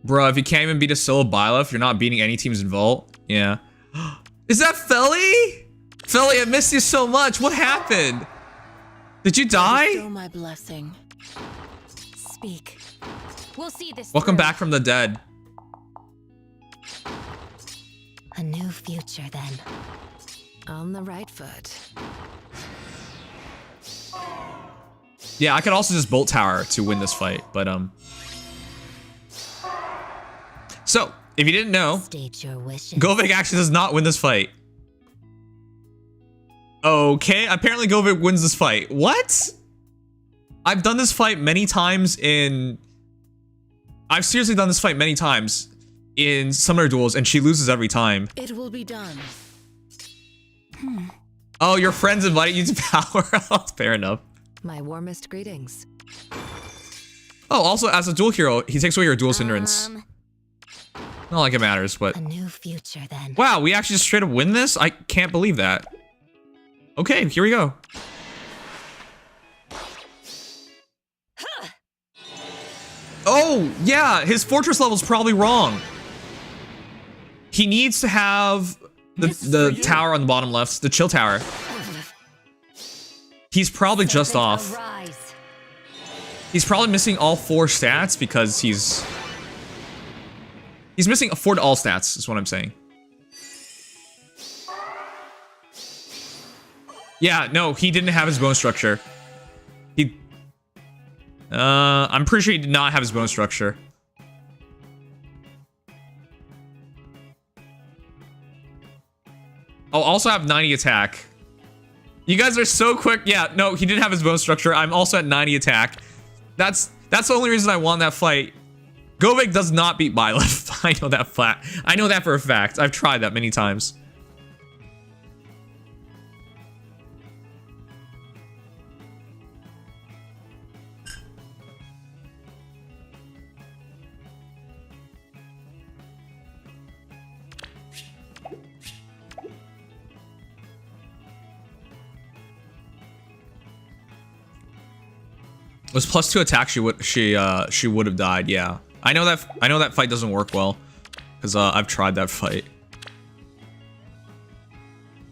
Bro, if you can't even beat a solo Byleth, you're not beating any teams in Vault. Yeah. Is that Felly? Felly, I missed you so much. What happened? Did you die? Bestow my blessing. Speak. We'll see this. Welcome through. back from the dead. A new future then. On the right foot. Yeah, I could also just Bolt Tower to win this fight, but So, if you didn't know, State your wishes. Goveg actually does not win this fight. Okay, apparently Goveg wins this fight. What? I've done this fight many times in... I've seriously done this fight many times in Summoner Duels, and she loses every time. It will be done. Oh, your friends invited you to power? Fair enough. My warmest greetings. Oh, also, as a dual hero, he takes away your dual hindrance. Not like it matters, but... A new future then. Wow, we actually just straight up win this? I can't believe that. Okay, here we go. Oh, yeah, his fortress level's probably wrong. He needs to have the tower on the bottom left, the chill tower. He's probably just off. He's probably missing all 4 stats because he's missing 4 to all stats, is what I'm saying. Yeah, no, he didn't have his bone structure. I'm pretty sure he did not have his bone structure. I'll also have 90 attack. You guys are so quick. Yeah, no, he didn't have his bone structure. I'm also at 90 attack. That's the only reason I won that fight. Govik does not beat Byleth. I know that flat. I know that for a fact. I've tried that many times. It was +2 attack. She would have died. Yeah, I know that fight doesn't work well because I've tried that fight.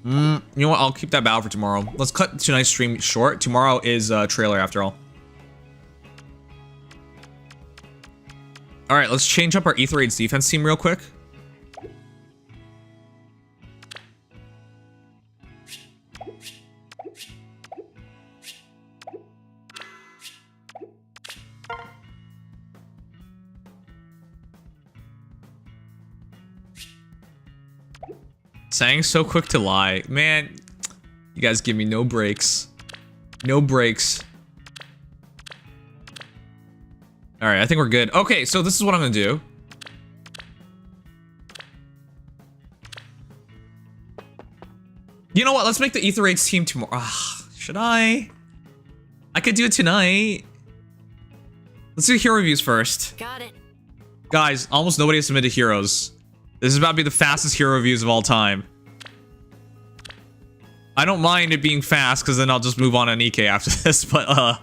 You know what? I'll keep that battle for tomorrow. Let's cut tonight's stream short. Tomorrow is trailer after all. All right, let's change up our Aether Raid's defense team real quick. Saying so quick to lie. Man, you guys give me no breaks. No breaks. Alright, I think we're good. Okay, so this is what I'm gonna do. You know what? Let's make the Aether Raid's team tomorrow. Should I? I could do it tonight. Let's do hero reviews first. Got it. Guys, almost nobody has submitted heroes. This is about to be the fastest hero reviews of all time. I don't mind it being fast, because then I'll just move on to Nikke after this, but,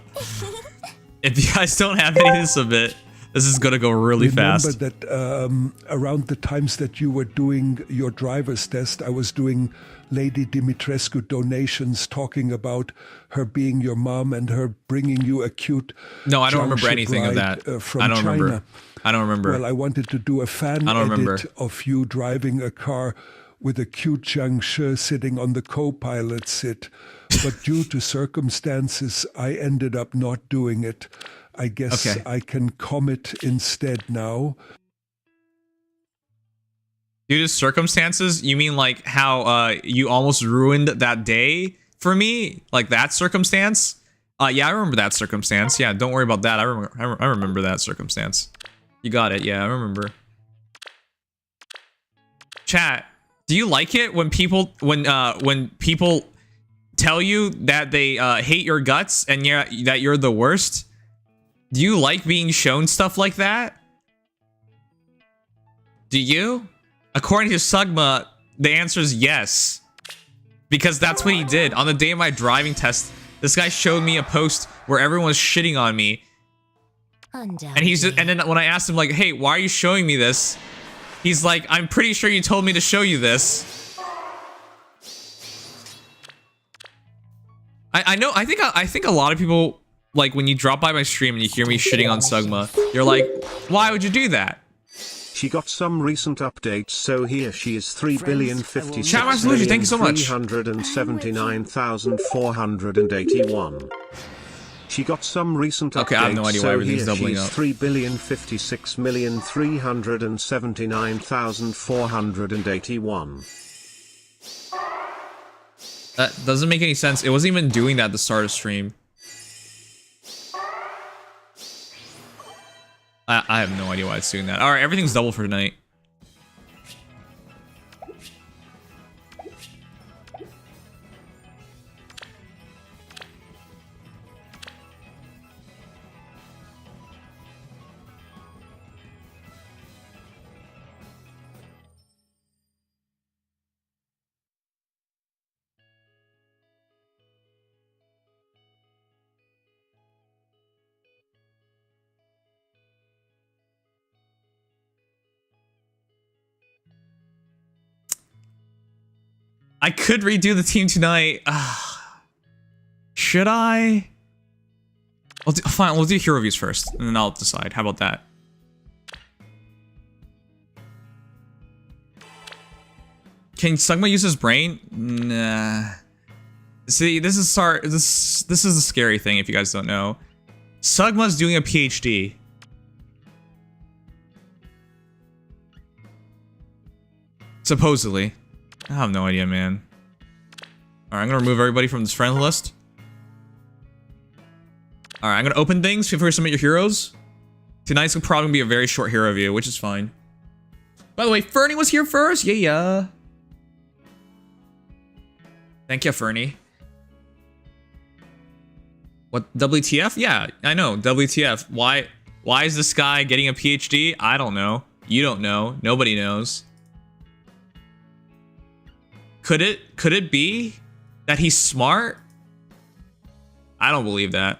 if you guys don't have anything to submit, this is gonna go really fast. Remember that around the times that you were doing your driver's test, I was doing Lady Dimitrescu donations, talking about her being your mom and her bringing you a cute. No, I don't remember anything of that. From I don't China. remember. I don't remember. Well, I wanted to do a fan edit of you driving a car with a cute Jiangshi sitting on the co-pilot seat. But due to circumstances, I ended up not doing it. I guess I can comment instead now. Due to circumstances? You mean like how you almost ruined that day for me? Like that circumstance? Yeah, I remember that circumstance. Yeah, don't worry about that. I remember that circumstance. You got it. Yeah, I remember. Chat, do you like it when people people tell you that they hate your guts and that you're the worst? Do you like being shown stuff like that? Do you? According to Sugma, the answer is yes. Because that's what he did. On the day of my driving test, this guy showed me a post where everyone was shitting on me. And then when I asked him like, hey, why are you showing me this? He's like, I'm pretty sure you told me to show you this. I think a lot of people, like, when you drop by my stream and you hear me shitting on Sugma, you're like, why would you do that? She got some recent updates, so here she is: 3,056,379,481. She got some recent updates. Okay, I have no idea why everything's doubling up. 3,056,379,481. That doesn't make any sense. It wasn't even doing that at the start of stream. I have no idea why it's doing that. Alright, everything's double for tonight. I could redo the team tonight. Should I? Fine, we'll do hero reviews first, and then I'll decide. How about that? Can Sugma use his brain? Nah. See, this is a scary thing if you guys don't know. Sugma's doing a PhD. Supposedly. I have no idea, man. Alright, I'm gonna remove everybody from this friend list. Alright, I'm gonna open things. Feel free to submit your heroes. Tonight's will probably be a very short hero review, which is fine. By the way, Fernie was here first. Yeah. Thank you, Fernie. What, WTF? Yeah, I know, WTF. Why is this guy getting a PhD? I don't know. You don't know. Nobody knows. Could it be that he's smart? I don't believe that.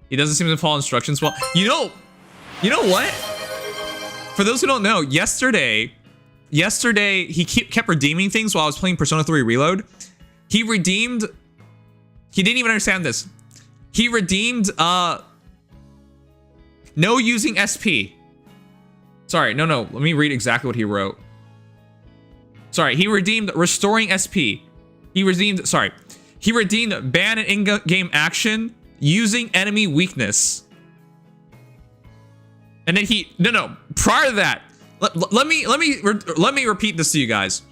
He doesn't seem to follow instructions well. You know what? For those who don't know, yesterday he kept redeeming things while I was playing Persona 3 Reload. He didn't even understand this. He redeemed no using SP. Sorry, no, let me read exactly what he wrote. Sorry, he redeemed restoring SP. He redeemed ban an in-game action using enemy weakness. And then prior to that, let me repeat this to you guys.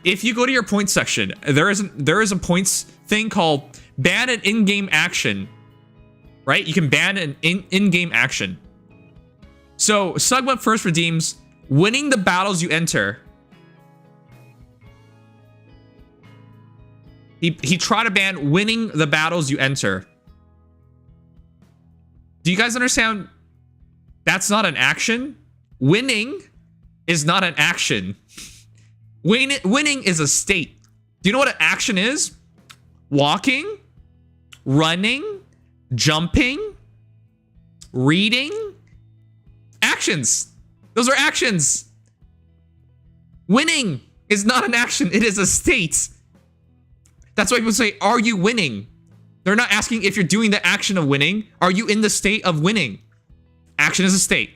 If you go to your points section, there is a points thing called ban an in-game action. Right? You can ban an in-game action. So Sugma first redeems winning the battles you enter. He tried to ban winning the battles you enter. Do you guys understand? That's not an action. Winning is not an action. Winning is a state. Do you know what an action is? Walking, running, jumping, reading. Actions. Those are actions. Winning is not an action. It is a state. That's why people say, are you winning? They're not asking if you're doing the action of winning. Are you in the state of winning? Action is a state.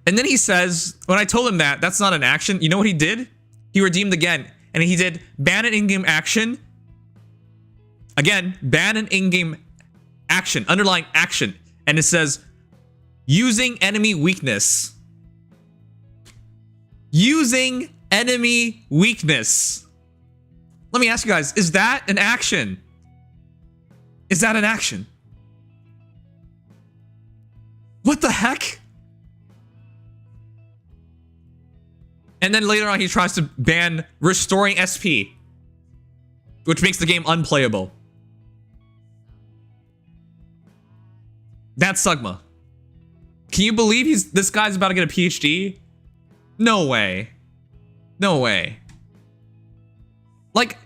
And then he says, when I told him that, that's not an action, you know what he did? He redeemed again. And he did ban an in-game action. Again, ban an in-game action, underlying action. And it says, using enemy weakness. Using enemy weakness. Let me ask you guys, is that an action? Is that an action? What the heck? And then later on he tries to ban restoring SP, which makes the game unplayable. That's Sugma. Can you believe this guy's about to get a PhD? No way. No way. Like,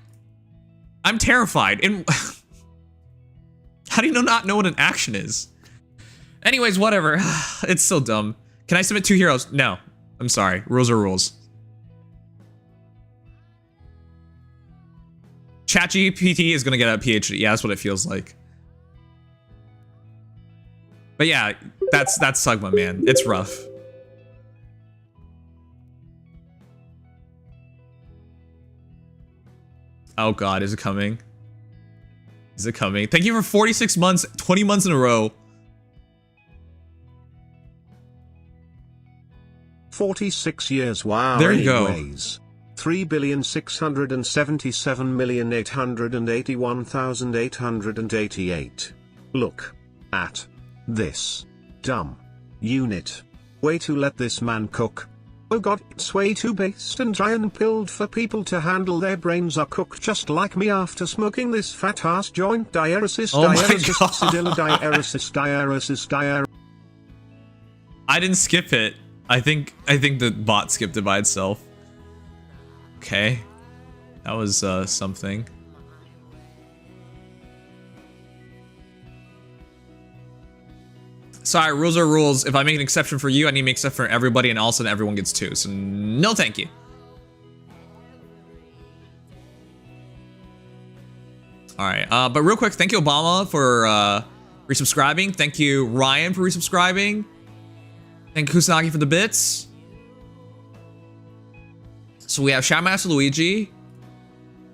I'm terrified. And how do you not know what an action is? Anyways, whatever. It's so dumb. Can I submit 2 heroes? No. I'm sorry. Rules are rules. ChatGPT is gonna get a PhD. Yeah, that's what it feels like. But yeah, that's Sugma, man. It's rough. Oh god, is it coming? Is it coming? Thank you for 46 months, 20 months in a row. 46 years, wow. There you go. 3,677,881,888. Look at this dumb unit. Way to let this man cook. Oh god, it's way too based and dry and pilled for people to handle. Their brains are cooked just like me after smoking this fat ass joint. Diaresis, diaresis. I didn't skip it. I think the bot skipped it by itself. Okay. That was something. sorry, rules are rules. If I make an exception for you, I need to make an exception for everybody, and all of a sudden everyone gets 2. So no thank you. All right, but real quick, thank you Obama for resubscribing. Thank you Ryan for resubscribing. Thank you Kusanagi for the bits. So we have Shamaster Luigi.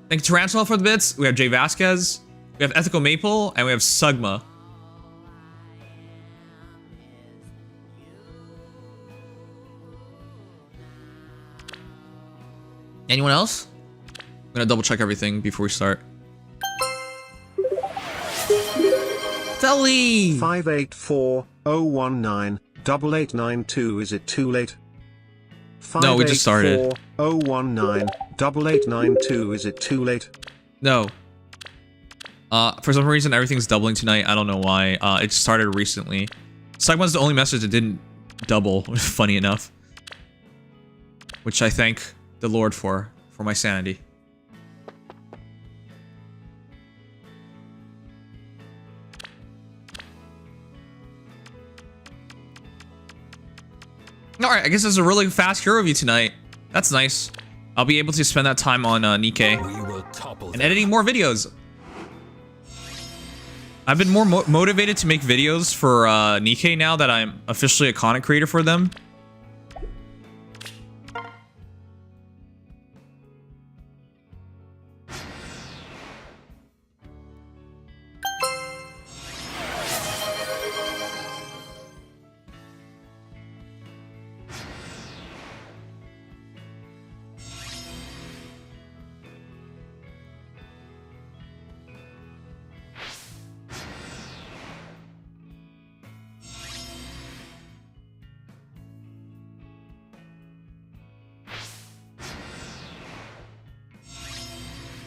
Thank you Tarantula for the bits. We have Jay Vasquez. We have Ethical Maple, and we have Sugma. Anyone else? I'm gonna double check everything before we start. Felly! 584-019-8892. Is it too late? No, we just started. 584-019-8892. Is it too late? No. For some reason, everything's doubling tonight. I don't know why. It started recently. Sugma's the only message that didn't double, funny enough. Which I thank the Lord for my sanity. Alright, I guess there's a really fast hero review tonight. That's nice. I'll be able to spend that time on Nikke and editing more videos. I've been more motivated to make videos for Nikke now that I'm officially a content creator for them.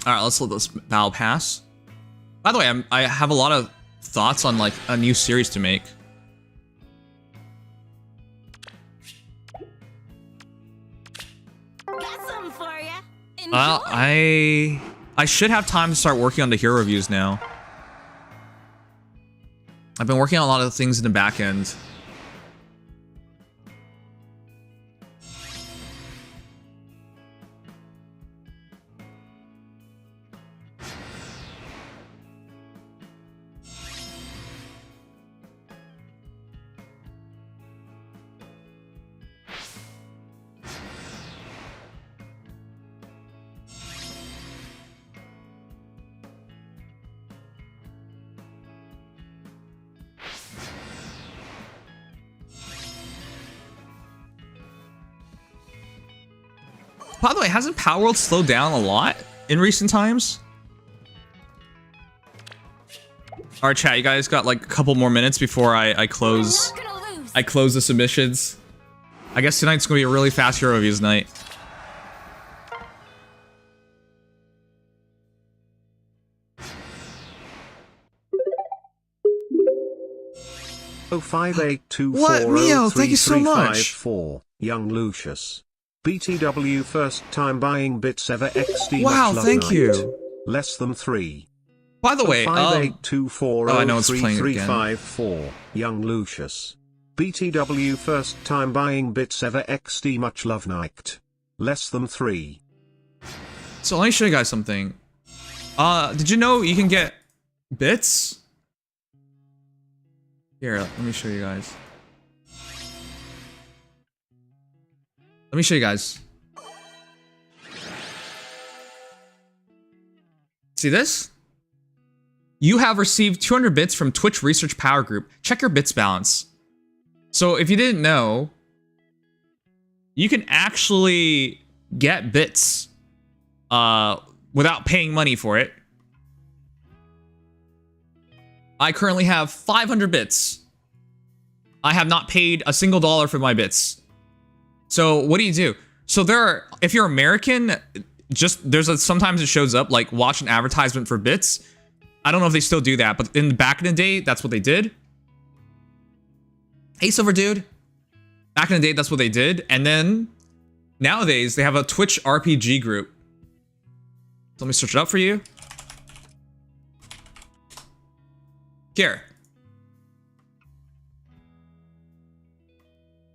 All right, let's let this battle pass. By the way, I have a lot of thoughts on like a new series to make. Got something for ya. Enjoy. Well, I should have time to start working on the hero reviews now. I've been working on a lot of things in the back end. By the way, hasn't Power World slowed down a lot in recent times? Alright, chat, you guys got like a couple more minutes before I close the submissions. I guess tonight's gonna be a really fast hero reviews night. Oh, 5824 What? Mio, thank you so much. Young Lucius. BTW first time buying bits ever XD. Wow, much love thank night. you. Less than 3. By the way, 5824 I know it's playing again. Young Lucius. BTW first time buying bits ever XD. Much love night. Less than 3. So let me show you guys something. Did you know you can get bits? Here, let me show you guys. Let me show you guys. See this? You have received 200 bits from Twitch Research Power Group. Check your bits balance. So if you didn't know, you can actually get bits without paying money for it. I currently have 500 bits. I have not paid a single dollar for my bits. So what do? So if you're American, sometimes it shows up like watch an advertisement for bits. I don't know if they still do that, but back in the day, that's what they did. Hey, Silver Dude. Back in the day, that's what they did. And then nowadays, they have a Twitch RPG group. So let me search it up for you. Here.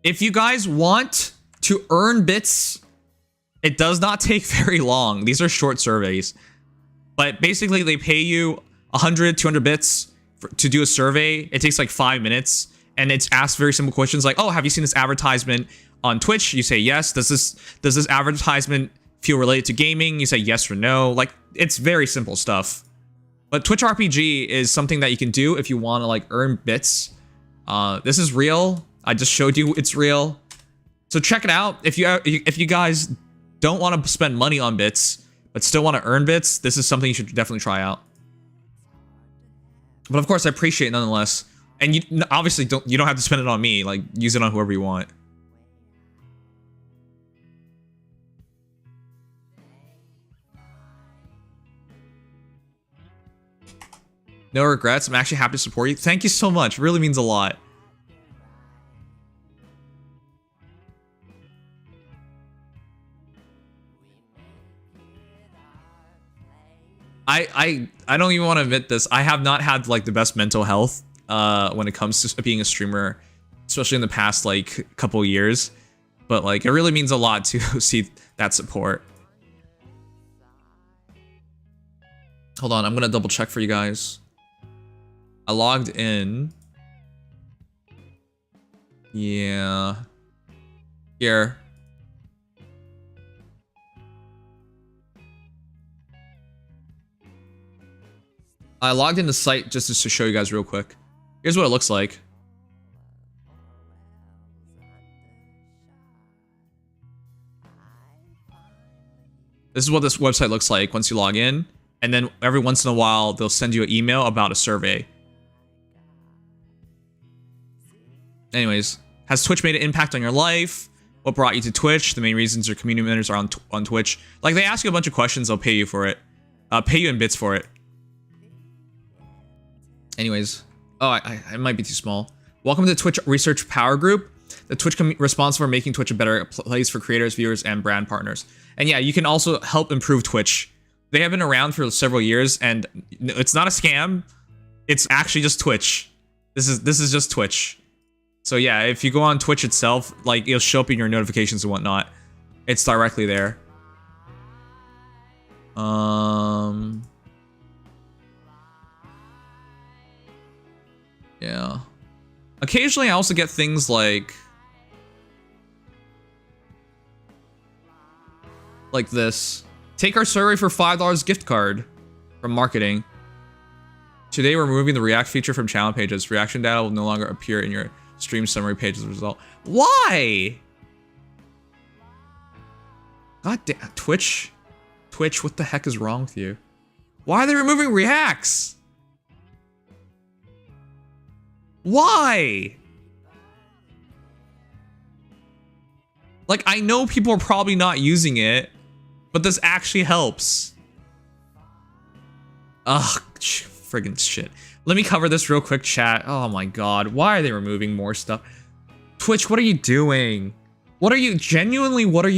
If you guys want to earn bits, it does not take very long. These are short surveys. But basically, they pay you 100, 200 bits to do a survey. It takes like 5 minutes. And it's asked very simple questions like, oh, have you seen this advertisement on Twitch? You say yes. Does this advertisement feel related to gaming? You say yes or no. Like, it's very simple stuff. But Twitch RPG is something that you can do if you want to like earn bits. This is real. I just showed you it's real. So check it out. If you guys don't want to spend money on bits, but still want to earn bits, this is something you should definitely try out. But of course, I appreciate it nonetheless. And you obviously don't have to spend it on me. Like, use it on whoever you want. No regrets. I'm actually happy to support you. Thank you so much. It really means a lot. I don't even want to admit this. I have not had like the best mental health when it comes to being a streamer, especially in the past like couple years. But like, it really means a lot to see that support. Hold on, I'm gonna double check for you guys. I logged in. Yeah. Here. I logged into the site just to show you guys real quick. Here's what it looks like. This is what this website looks like once you log in. And then every once in a while, they'll send you an email about a survey. Anyways, has Twitch made an impact on your life? What brought you to Twitch? The main reasons your community members are on Twitch. Like, they ask you a bunch of questions, they'll pay you for it. Pay you in bits for it. Anyways, oh, I might be too small. Welcome to the Twitch Research Power Group. The Twitch responsible for making Twitch a better place for creators, viewers, and brand partners. And yeah, you can also help improve Twitch. They have been around for several years, and it's not a scam. It's actually just Twitch. This is just Twitch. So yeah, if you go on Twitch itself, like, it'll show up in your notifications and whatnot. It's directly there. Yeah. Occasionally I also get things like this. Take our survey for $5 gift card from marketing. Today we're removing the React feature from channel pages. Reaction data will no longer appear in your stream summary page as a result. Why? God damn, Twitch, what the heck is wrong with you? Why are they removing reacts? Why? Like, I know people are probably not using it, but this actually helps. Ugh, friggin' shit. Let me cover this real quick, chat. Oh my god, why are they removing more stuff? Twitch, what are you doing? What are you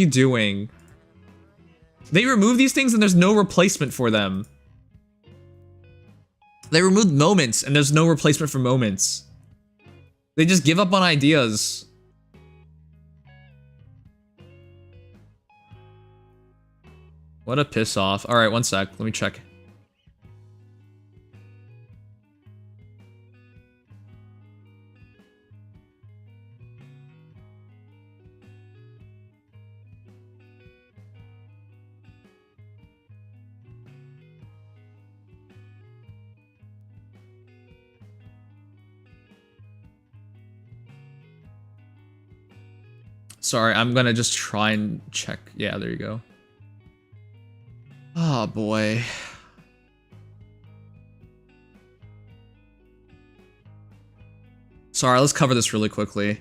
doing? They remove these things and there's no replacement for them. They removed moments and there's no replacement for moments. They just give up on ideas. What a piss off. All right, one sec. Let me check. Sorry, I'm gonna just try and check. Yeah, there you go. Oh boy. Sorry, let's cover this really quickly.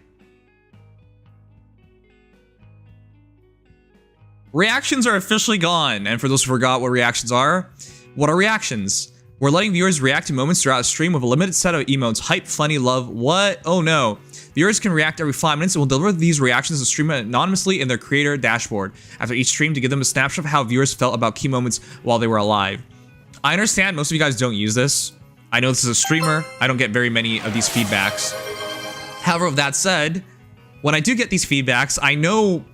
Reactions are officially gone. And for those who forgot what reactions are, what are reactions? We're letting viewers react to moments throughout a stream with a limited set of emotes. Hype, funny, love, what? Oh no. Viewers can react every 5 minutes and will deliver these reactions to stream anonymously in their creator dashboard after each stream to give them a snapshot of how viewers felt about key moments while they were alive. I understand most of you guys don't use this. I know this is a streamer. I don't get very many of these feedbacks. However, with that said, when I do get these feedbacks, I know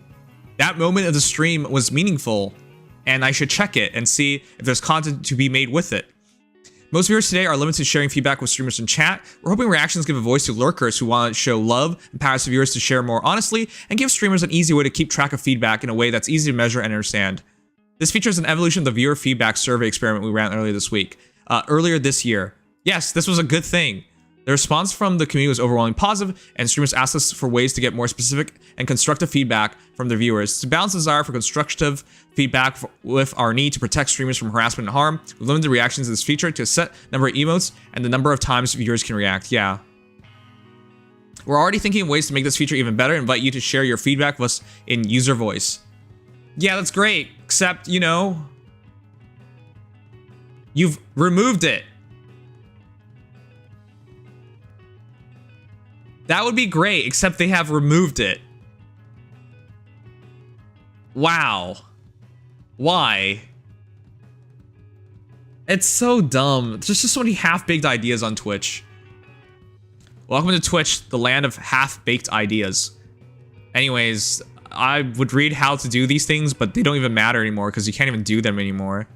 that moment of the stream was meaningful, and I should check it and see if there's content to be made with it. Most viewers today are limited to sharing feedback with streamers in chat. We're hoping reactions give a voice to lurkers who want to show love, and passive viewers to share more honestly, and give streamers an easy way to keep track of feedback in a way that's easy to measure and understand. This features an evolution of the viewer feedback survey experiment we ran earlier this year. Yes, this was a good thing. The response from the community was overwhelmingly positive, and streamers asked us for ways to get more specific and constructive feedback from their viewers. To balance the desire for constructive feedback with our need to protect streamers from harassment and harm, we limited reactions to this feature to a set number of emotes and the number of times viewers can react. Yeah. We're already thinking of ways to make this feature even better and invite you to share your feedback with us in user voice. Yeah, that's great, except, you know, you've removed it. That would be great, except they have removed it. Wow. Why? It's so dumb. There's just so many half-baked ideas on Twitch. Welcome to Twitch, the land of half-baked ideas. Anyways, I would read how to do these things, but they don't even matter anymore because you can't even do them anymore.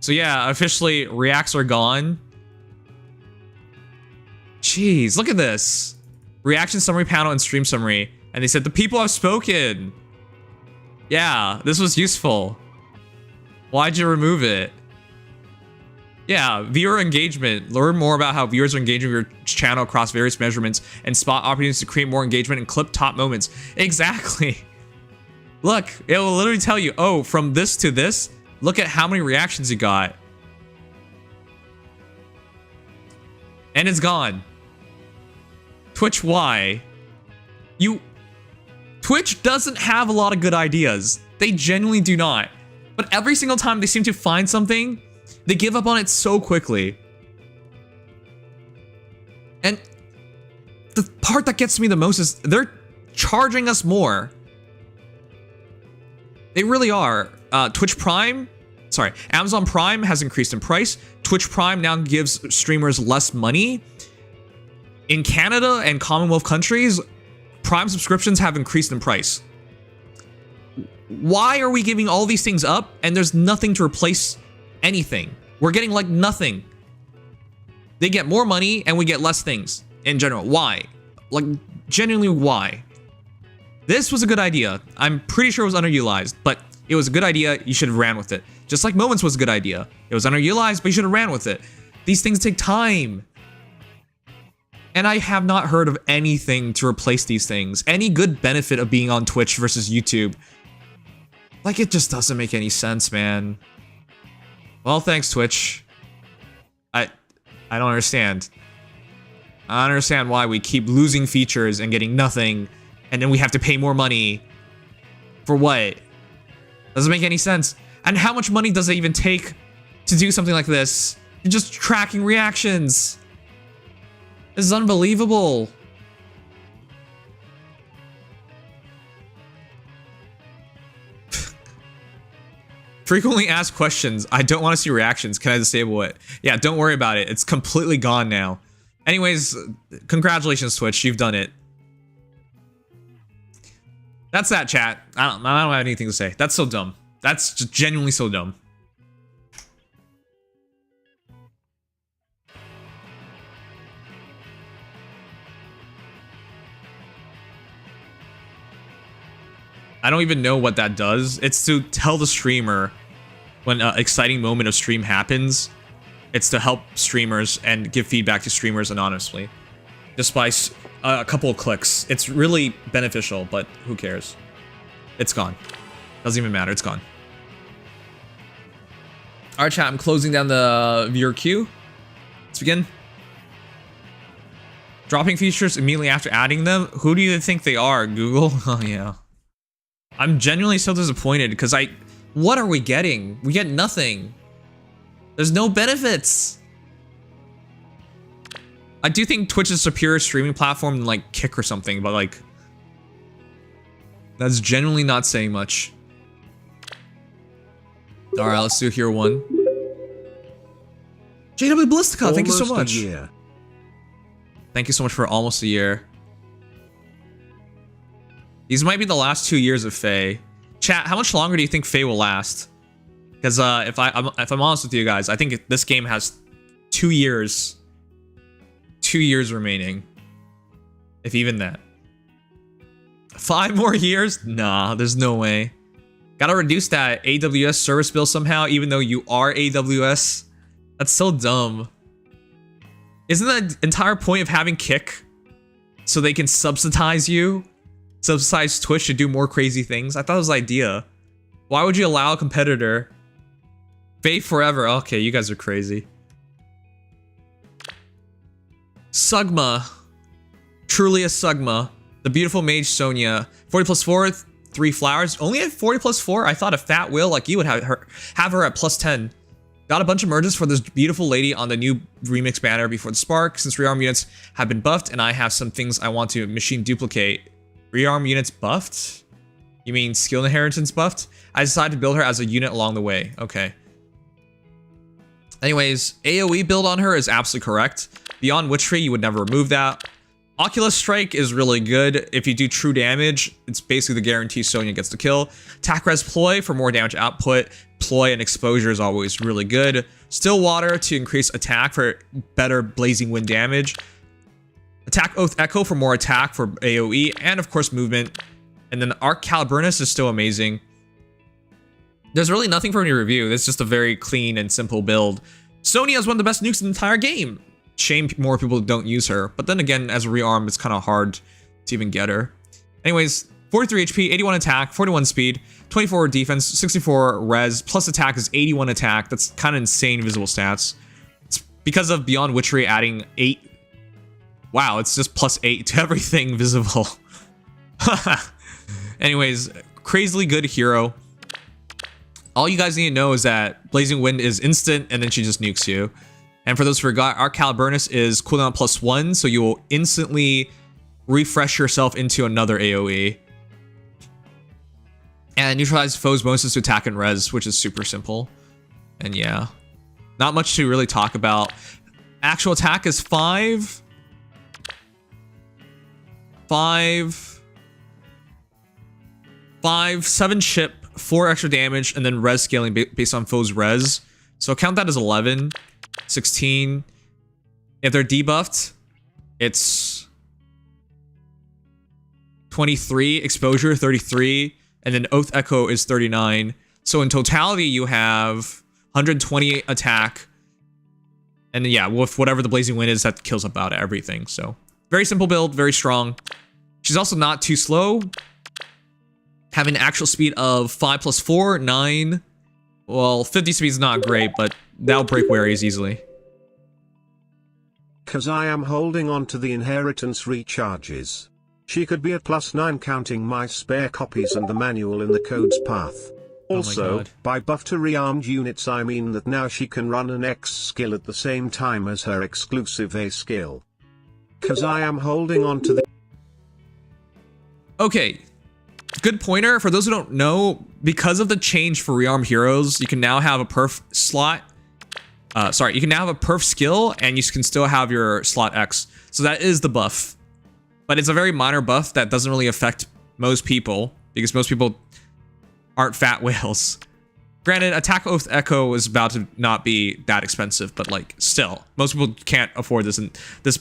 So yeah, officially, reacts are gone. Jeez, look at this. Reaction summary panel and stream summary. And they said, the people have spoken. Yeah, this was useful. Why'd you remove it? Yeah, viewer engagement. Learn more about how viewers are engaging with your channel across various measurements and spot opportunities to create more engagement and clip top moments. Exactly. Look, it will literally tell you, oh, from this to this, look at how many reactions you got. And it's gone. Twitch, why? Twitch doesn't have a lot of good ideas. They genuinely do not. But every single time they seem to find something, they give up on it so quickly. And the part that gets me the most is they're charging us more. They really are. Amazon Prime has increased in price. Twitch Prime now gives streamers less money. In Canada and Commonwealth countries, Prime subscriptions have increased in price. Why are we giving all these things up and there's nothing to replace anything? We're getting like nothing. They get more money and we get less things in general. Why? Like, genuinely, why? This was a good idea. I'm pretty sure it was underutilized, but it was a good idea. You should have ran with it. Just like Moments was a good idea. It was underutilized, but you should have ran with it. These things take time. And I have not heard of anything to replace these things. Any good benefit of being on Twitch versus YouTube. Like, it just doesn't make any sense, man. Well, thanks, Twitch. I don't understand. I don't understand why we keep losing features and getting nothing, and then we have to pay more money. For what? Doesn't make any sense. And how much money does it even take to do something like this? You're just tracking reactions. This is unbelievable. Frequently asked questions. I don't want to see reactions. Can I disable it? Yeah, don't worry about it. It's completely gone now. Anyways, congratulations, Twitch. You've done it. That's that, chat. I don't have anything to say. That's so dumb. That's just genuinely so dumb. I don't even know what that does. It's to tell the streamer when an exciting moment of stream happens. It's to help streamers and give feedback to streamers anonymously. Just by a couple of clicks. It's really beneficial, but who cares? It's gone. Doesn't even matter. It's gone. Alright, chat. I'm closing down the viewer queue. Let's begin. Dropping features immediately after adding them. Who do you think they are? Google? Oh, yeah. I'm genuinely so disappointed because what are we getting? We get nothing. There's no benefits. I do think Twitch is a superior streaming platform than like Kick or something, but like, that's genuinely not saying much. All right, let's do Hero 1. JW Ballistica, thank you so much. Thank you so much for almost a year. These might be the last 2 years of Faye. Chat, how much longer do you think Faye will last? Because if I'm honest with you guys, I think this game has 2 years. 2 years remaining. If even that. 5 more years? Nah, there's no way. Gotta reduce that AWS service bill somehow, even though you are AWS. That's so dumb. Isn't the entire point of having Kick so they can subsidize you? Subsidize Twitch to do more crazy things? I thought it was the idea. Why would you allow a competitor? Faye forever. Okay, you guys are crazy. Sugma. Truly a Sugma. The beautiful mage Sonia. 40 plus 4, 3 flowers. Only at 40 plus 4? I thought a fat whale like you would have her at plus 10. Got a bunch of merges for this beautiful lady on the new remix banner before the spark. Since rearm units have been buffed and I have some things I want to machine duplicate. Rearm units buffed? You mean skill inheritance buffed? I decided to build her as a unit along the way. Okay. Anyways, AoE build on her is absolutely correct. Beyond Witchery, you would never remove that. Oculus Strike is really good. If you do true damage, it's basically the guarantee Sonya gets the kill. Attack Res Ploy for more damage output. Ploy and Exposure is always really good. Still Water to increase attack for better Blazing Wind damage. Attack Oath Echo for more attack for AoE. And of course movement. And then Arc Caliburnus is still amazing. There's really nothing for me to review. It's just a very clean and simple build. Sonya is one of the best nukes in the entire game. Shame more people don't use her. But then again, as a rearm, it's kind of hard to even get her. Anyways, 43 HP, 81 attack, 41 speed, 24 defense, 64 res, plus attack is 81 attack. That's kind of insane visible stats. It's because of Beyond Witchery adding 8. Wow, it's just plus 8 to everything visible. Anyways, crazily good hero. All you guys need to know is that Blazing Wind is instant and then she just nukes you. And for those who forgot, Arc Caliburnus is cooldown +1, so you will instantly refresh yourself into another AoE. And neutralize foes' bonuses to attack and res, which is super simple. And yeah, not much to really talk about. Actual attack is 5. 7 chip, 4 extra damage, and then res scaling based on foes' res. So count that as 11. 16. If they're debuffed, it's 23, exposure 33, and then Oath Echo is 39. So in totality, you have 120 attack, and yeah, with whatever the Blazing Wind is, that kills about everything. So very simple build, very strong. She's also not too slow, having an actual speed of 5 plus 4, 9. Well, 50 speed is not great, but that'll break Waries easily. Cause I am holding on to the inheritance recharges. She could be at +9 counting my spare copies and the manual in the code's path. Also, by buff to rearmed units I mean that now she can run an X skill at the same time as her exclusive A skill. Cause I am holding on to the... Okay. Good pointer. For those who don't know, because of the change for rearmed heroes, you can now have a perf slot. You can now have a perf skill, and you can still have your slot X. So that is the buff. But it's a very minor buff that doesn't really affect most people, because most people aren't fat whales. Granted, Attack Oath Echo is about to not be that expensive, but like, still, most people can't afford this. And this,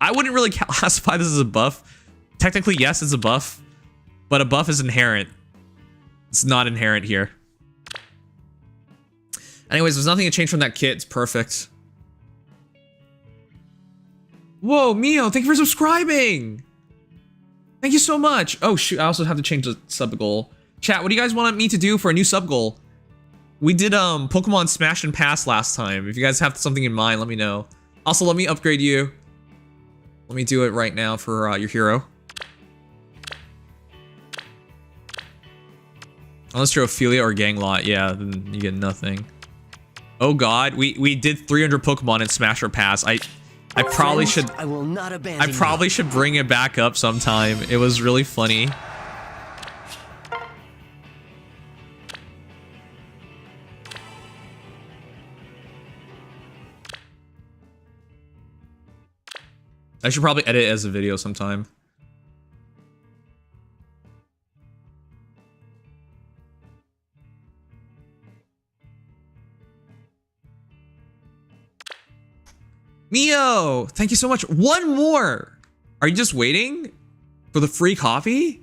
I wouldn't really classify this as a buff. Technically, yes, it's a buff. But a buff is inherent. It's not inherent here. Anyways, there's nothing to change from that kit. It's perfect. Whoa, Mio, thank you for subscribing. Thank you so much. Oh, shoot, I also have to change the sub goal. Chat, what do you guys want me to do for a new sub goal? We did Pokemon Smash and Pass last time. If you guys have something in mind, let me know. Also, let me upgrade you. Let me do it right now for your hero. Unless you're Ophelia or Ganglot, yeah, then you get nothing. Oh god, we did 300 Pokemon in Smash or Pass. I probably should. I will not abandon I probably should bring it back up sometime. It was really funny. I should probably edit it as a video sometime. Mio, thank you so much. One more. Are you just waiting for the free coffee?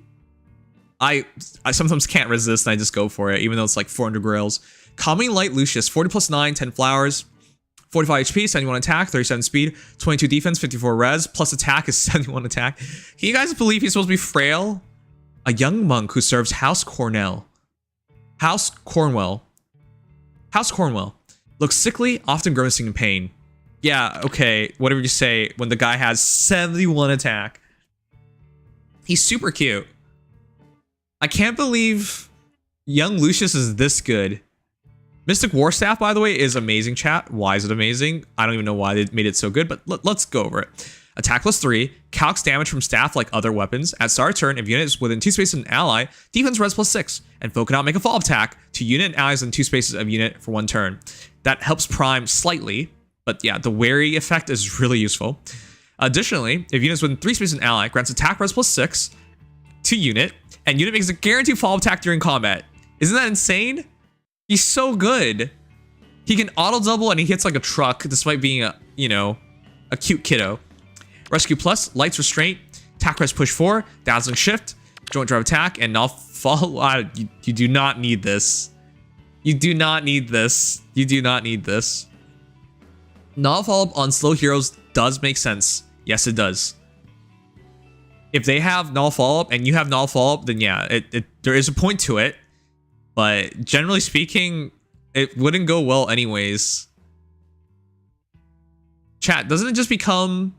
I sometimes can't resist and I just go for it, even though it's like 400 grails. Calming Light Lucius, 40 plus 9, 10 flowers, 45 HP, 71 attack, 37 speed, 22 defense, 54 res, plus attack is 71 attack. Can you guys believe he's supposed to be frail? A young monk who serves House Cornwell. House Cornwell. Looks sickly, often grimacing in pain. Yeah, okay, whatever you say, when the guy has 71 attack. He's super cute. I can't believe young Lucius is this good. Mystic Warstaff, by the way, is amazing, chat. Why is it amazing? I don't even know why they made it so good, but let's go over it. Attack plus 3, calcs damage from staff like other weapons. At start of turn, if unit is within 2 spaces of an ally, defense res plus 6, and foe cannot make a follow-up attack to unit and allies in 2 spaces of unit for 1 turn. That helps prime slightly, but yeah, the wary effect is really useful. Additionally, if unit is within 3 spaces of an ally, grants attack res plus 6 to unit, and unit makes a guaranteed follow-up attack during combat. Isn't that insane? He's so good. He can auto double and he hits like a truck despite being a, you know, a cute kiddo. Rescue plus, Lights Restraint, attack res push 4, dazzling shift, joint drive attack, and null follow. You do not need this. You do not need this. You do not need this. Null follow up on slow heroes does make sense. Yes, it does. If they have null follow up and you have null follow up, then yeah, there is a point to it. But generally speaking, it wouldn't go well anyways. Chat, doesn't it just become...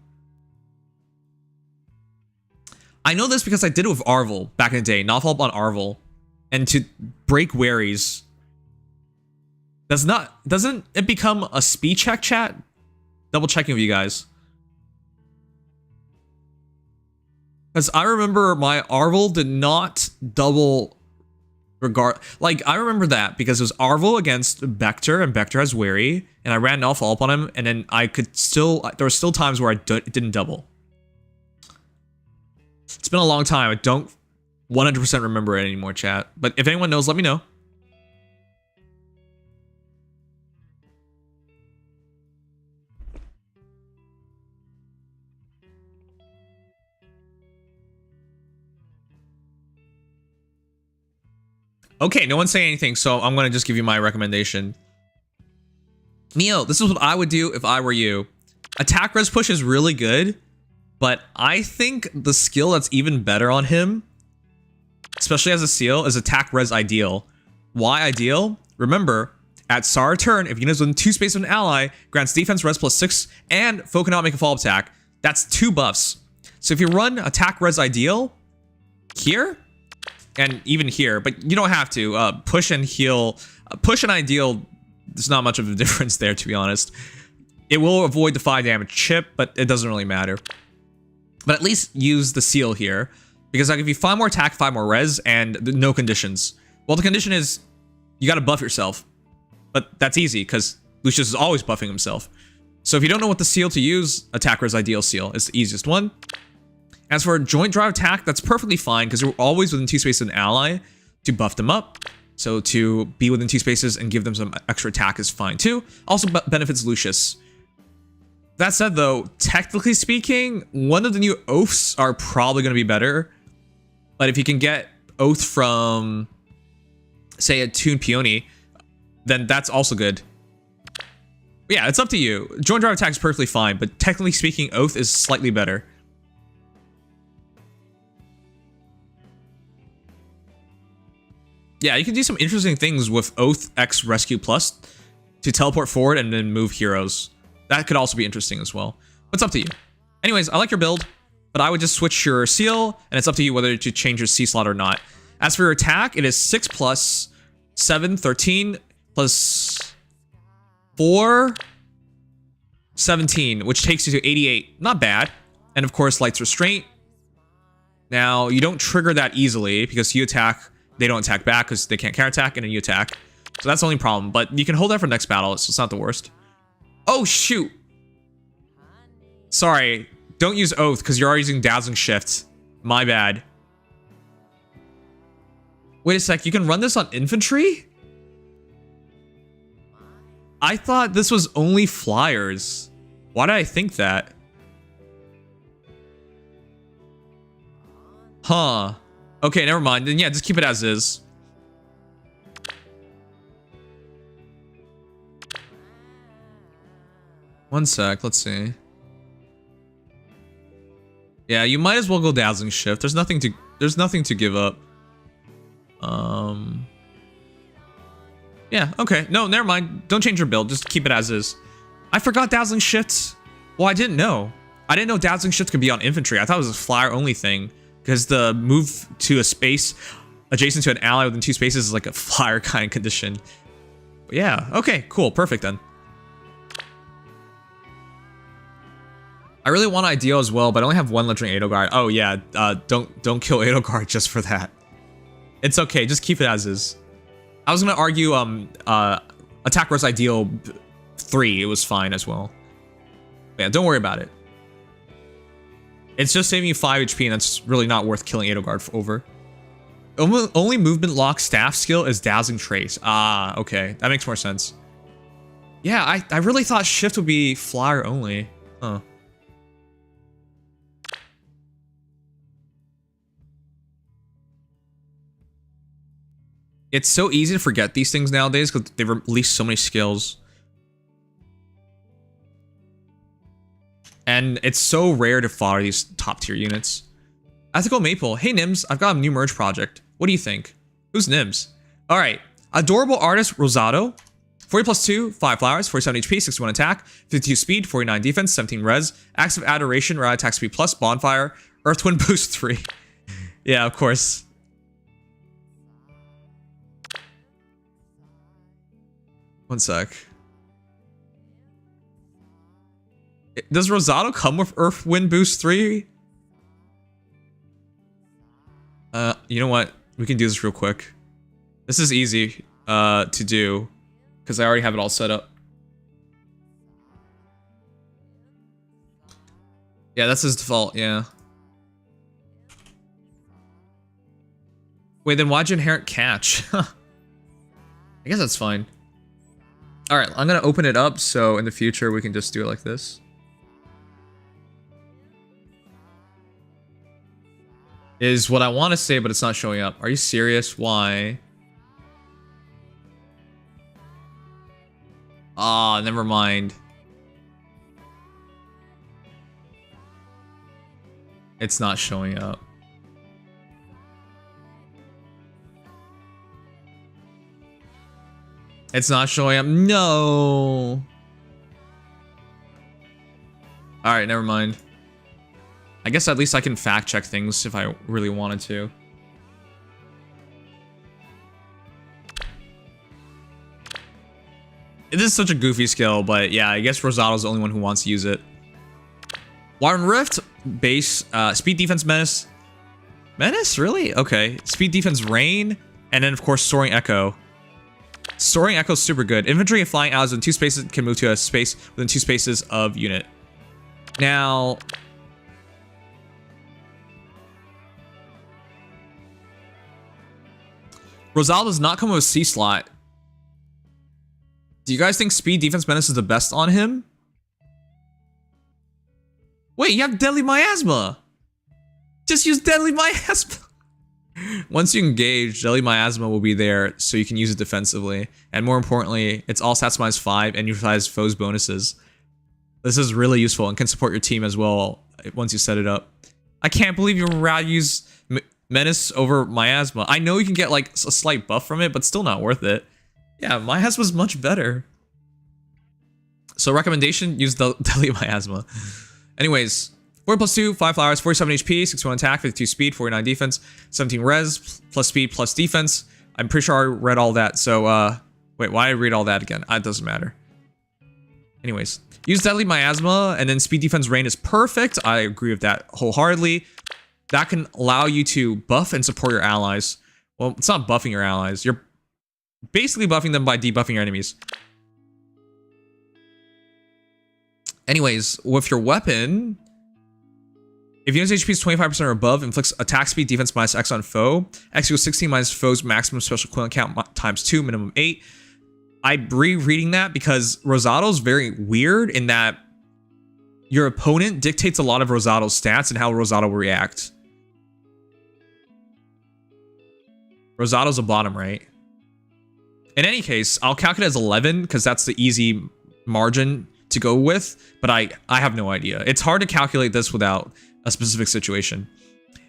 I know this because I did it with Arvel back in the day. Null follow up on Arvel. And to break Waries. Doesn't it become a speed check, chat? Double checking with you guys. Because I remember my Arvel did not double regard. Like, I remember that because it was Arvel against Vector, and Vector has Wary, and I ran null follow up on him, and then I could still, there were still times where it didn't double. It's been a long time. I don't 100% remember it anymore, chat. But if anyone knows, let me know. Okay, no one's saying anything, so I'm going to just give you my recommendation. Mio, this is what I would do if I were you. Attack res push is really good, but I think the skill that's even better on him, especially as a seal, is attack res ideal. Why ideal? Remember, at start of turn, if units within 2 spaces of an ally, grants defense res plus 6, and foe cannot make a follow-up attack. That's 2 buffs. So if you run attack res ideal here, and even here, but you don't have to. Push and heal. Push and ideal, there's not much of a difference there, to be honest. It will avoid the 5 damage chip, but it doesn't really matter. But at least use the seal here, because I'll give you 5 more attack, 5 more res, and no conditions. Well, the condition is you gotta buff yourself. But that's easy, because Lucius is always buffing himself. So if you don't know what the seal to use, attack res ideal seal is the easiest one. As for joint drive attack, that's perfectly fine because you're always within 2 spaces of an ally to buff them up. So to be within 2 spaces and give them some extra attack is fine too. Also benefits Lucius. That said though, technically speaking, one of the new oaths are probably going to be better. But if you can get oath from, say, a Toon Peony, then that's also good. But yeah, it's up to you. Joint drive attack is perfectly fine, but technically speaking, oath is slightly better. Yeah, you can do some interesting things with Oath X Rescue Plus to teleport forward and then move heroes. That could also be interesting as well. But it's up to you. Anyways, I like your build, but I would just switch your seal, and it's up to you whether to change your C slot or not. As for your attack, it is 6 plus 7, 13, plus 4, 17, which takes you to 88. Not bad. And of course, Lights Restraint. Now, you don't trigger that easily because you attack... They don't attack back because they can't counterattack, and then you attack. So that's the only problem. But you can hold that for next battle, so it's not the worst. Oh, shoot. Sorry. Don't use Oath because you're already using Dazzling Shift. My bad. Wait a sec. You can run this on infantry? I thought this was only flyers. Why did I think that? Huh. Okay, never mind. Then yeah, just keep it as is. One sec, let's see. Yeah, you might as well go Dazzling Shift. There's nothing to give up. Yeah, okay. No, never mind. Don't change your build. Just keep it as is. I forgot Dazzling Shift. Well, I didn't know. I didn't know Dazzling Shift could be on infantry. I thought it was a flyer only thing. Because the move to a space adjacent to an ally within 2 spaces is like a flyer kind of condition. But yeah, okay, cool, perfect then. I really want Ideal as well, but I only have 1 legendary Edelgard. Oh yeah, don't kill Edelgard just for that. It's okay, just keep it as is. I was gonna argue Attack Rose Ideal 3, it was fine as well. But yeah, don't worry about it. It's just saving you 5 HP, and that's really not worth killing Edelgard over. Only movement lock staff skill is Dazzling Trace. Ah, okay. That makes more sense. Yeah, I really thought Shift would be flyer only. Huh. It's so easy to forget these things nowadays because they've released so many skills. And it's so rare to fodder these top tier units. Ethical Maple. Hey Nims, I've got a new merge project. What do you think? Who's Nims? Alright. Adorable Artist Rosado. 40+2, 5 flowers, 47 HP, 61 attack, 52 speed, 49 defense, 17 res. Acts of Adoration, Ride attack speed plus, Bonfire, Earth Wind boost 3. Yeah, of course. One sec. Does Rosado come with Earth Wind Boost 3? You know what? We can do this real quick. This is easy to do because I already have it all set up. Yeah, that's his default, yeah. Wait, then why'd you inherit Catch? I guess that's fine. Alright, I'm gonna open it up so in the future we can just do it like this. Is what I want to say, but it's not showing up. Are you serious? Why? Ah, never mind. It's not showing up. It's not showing up. No. Alright, never mind. I guess at least I can fact check things if I really wanted to. It is such a goofy skill, but yeah, I guess Rosado's the only one who wants to use it. Wyvern Rift, base, speed defense menace. Menace? Really? Okay. Speed defense rain, and then of course Soaring Echo. Soaring Echo is super good. Infantry and flying allies within 2 spaces can move to a space within 2 spaces of unit. Now, Rosal does not come with a C slot. Do you guys think Speed Defense Menace is the best on him? Wait, you have Deadly Miasma! Just use Deadly Miasma! Once you engage, Deadly Miasma will be there so you can use it defensively. And more importantly, it's all stats minus 5 and utilize foes bonuses. This is really useful and can support your team as well once you set it up. I can't believe you would rather use Menace over Miasma. I know you can get like a slight buff from it, but still not worth it. Yeah, Miasma's much better. So recommendation, use the Deadly Miasma. Anyways, 4+2, 5 flowers, 47 HP, 61 attack, 52 speed, 49 defense, 17 res, plus speed, plus defense. I'm pretty sure I read all that, so wait, why did I read all that again? It doesn't matter. Anyways, use Deadly Miasma, and then speed defense rain is perfect. I agree with that wholeheartedly. That can allow you to buff and support your allies. Well, it's not buffing your allies. You're basically buffing them by debuffing your enemies. Anyways, with your weapon, if unit's HP is 25% or above, inflicts attack speed, defense minus X on foe. X equals 16 minus foe's maximum special equivalent count times 2, minimum 8. I'm rereading that because Rosado's very weird in that your opponent dictates a lot of Rosato's stats and how Rosato will react. Rosato's a bottom, right? In any case, I'll calculate as 11 because that's the easy margin to go with, but I have no idea. It's hard to calculate this without a specific situation.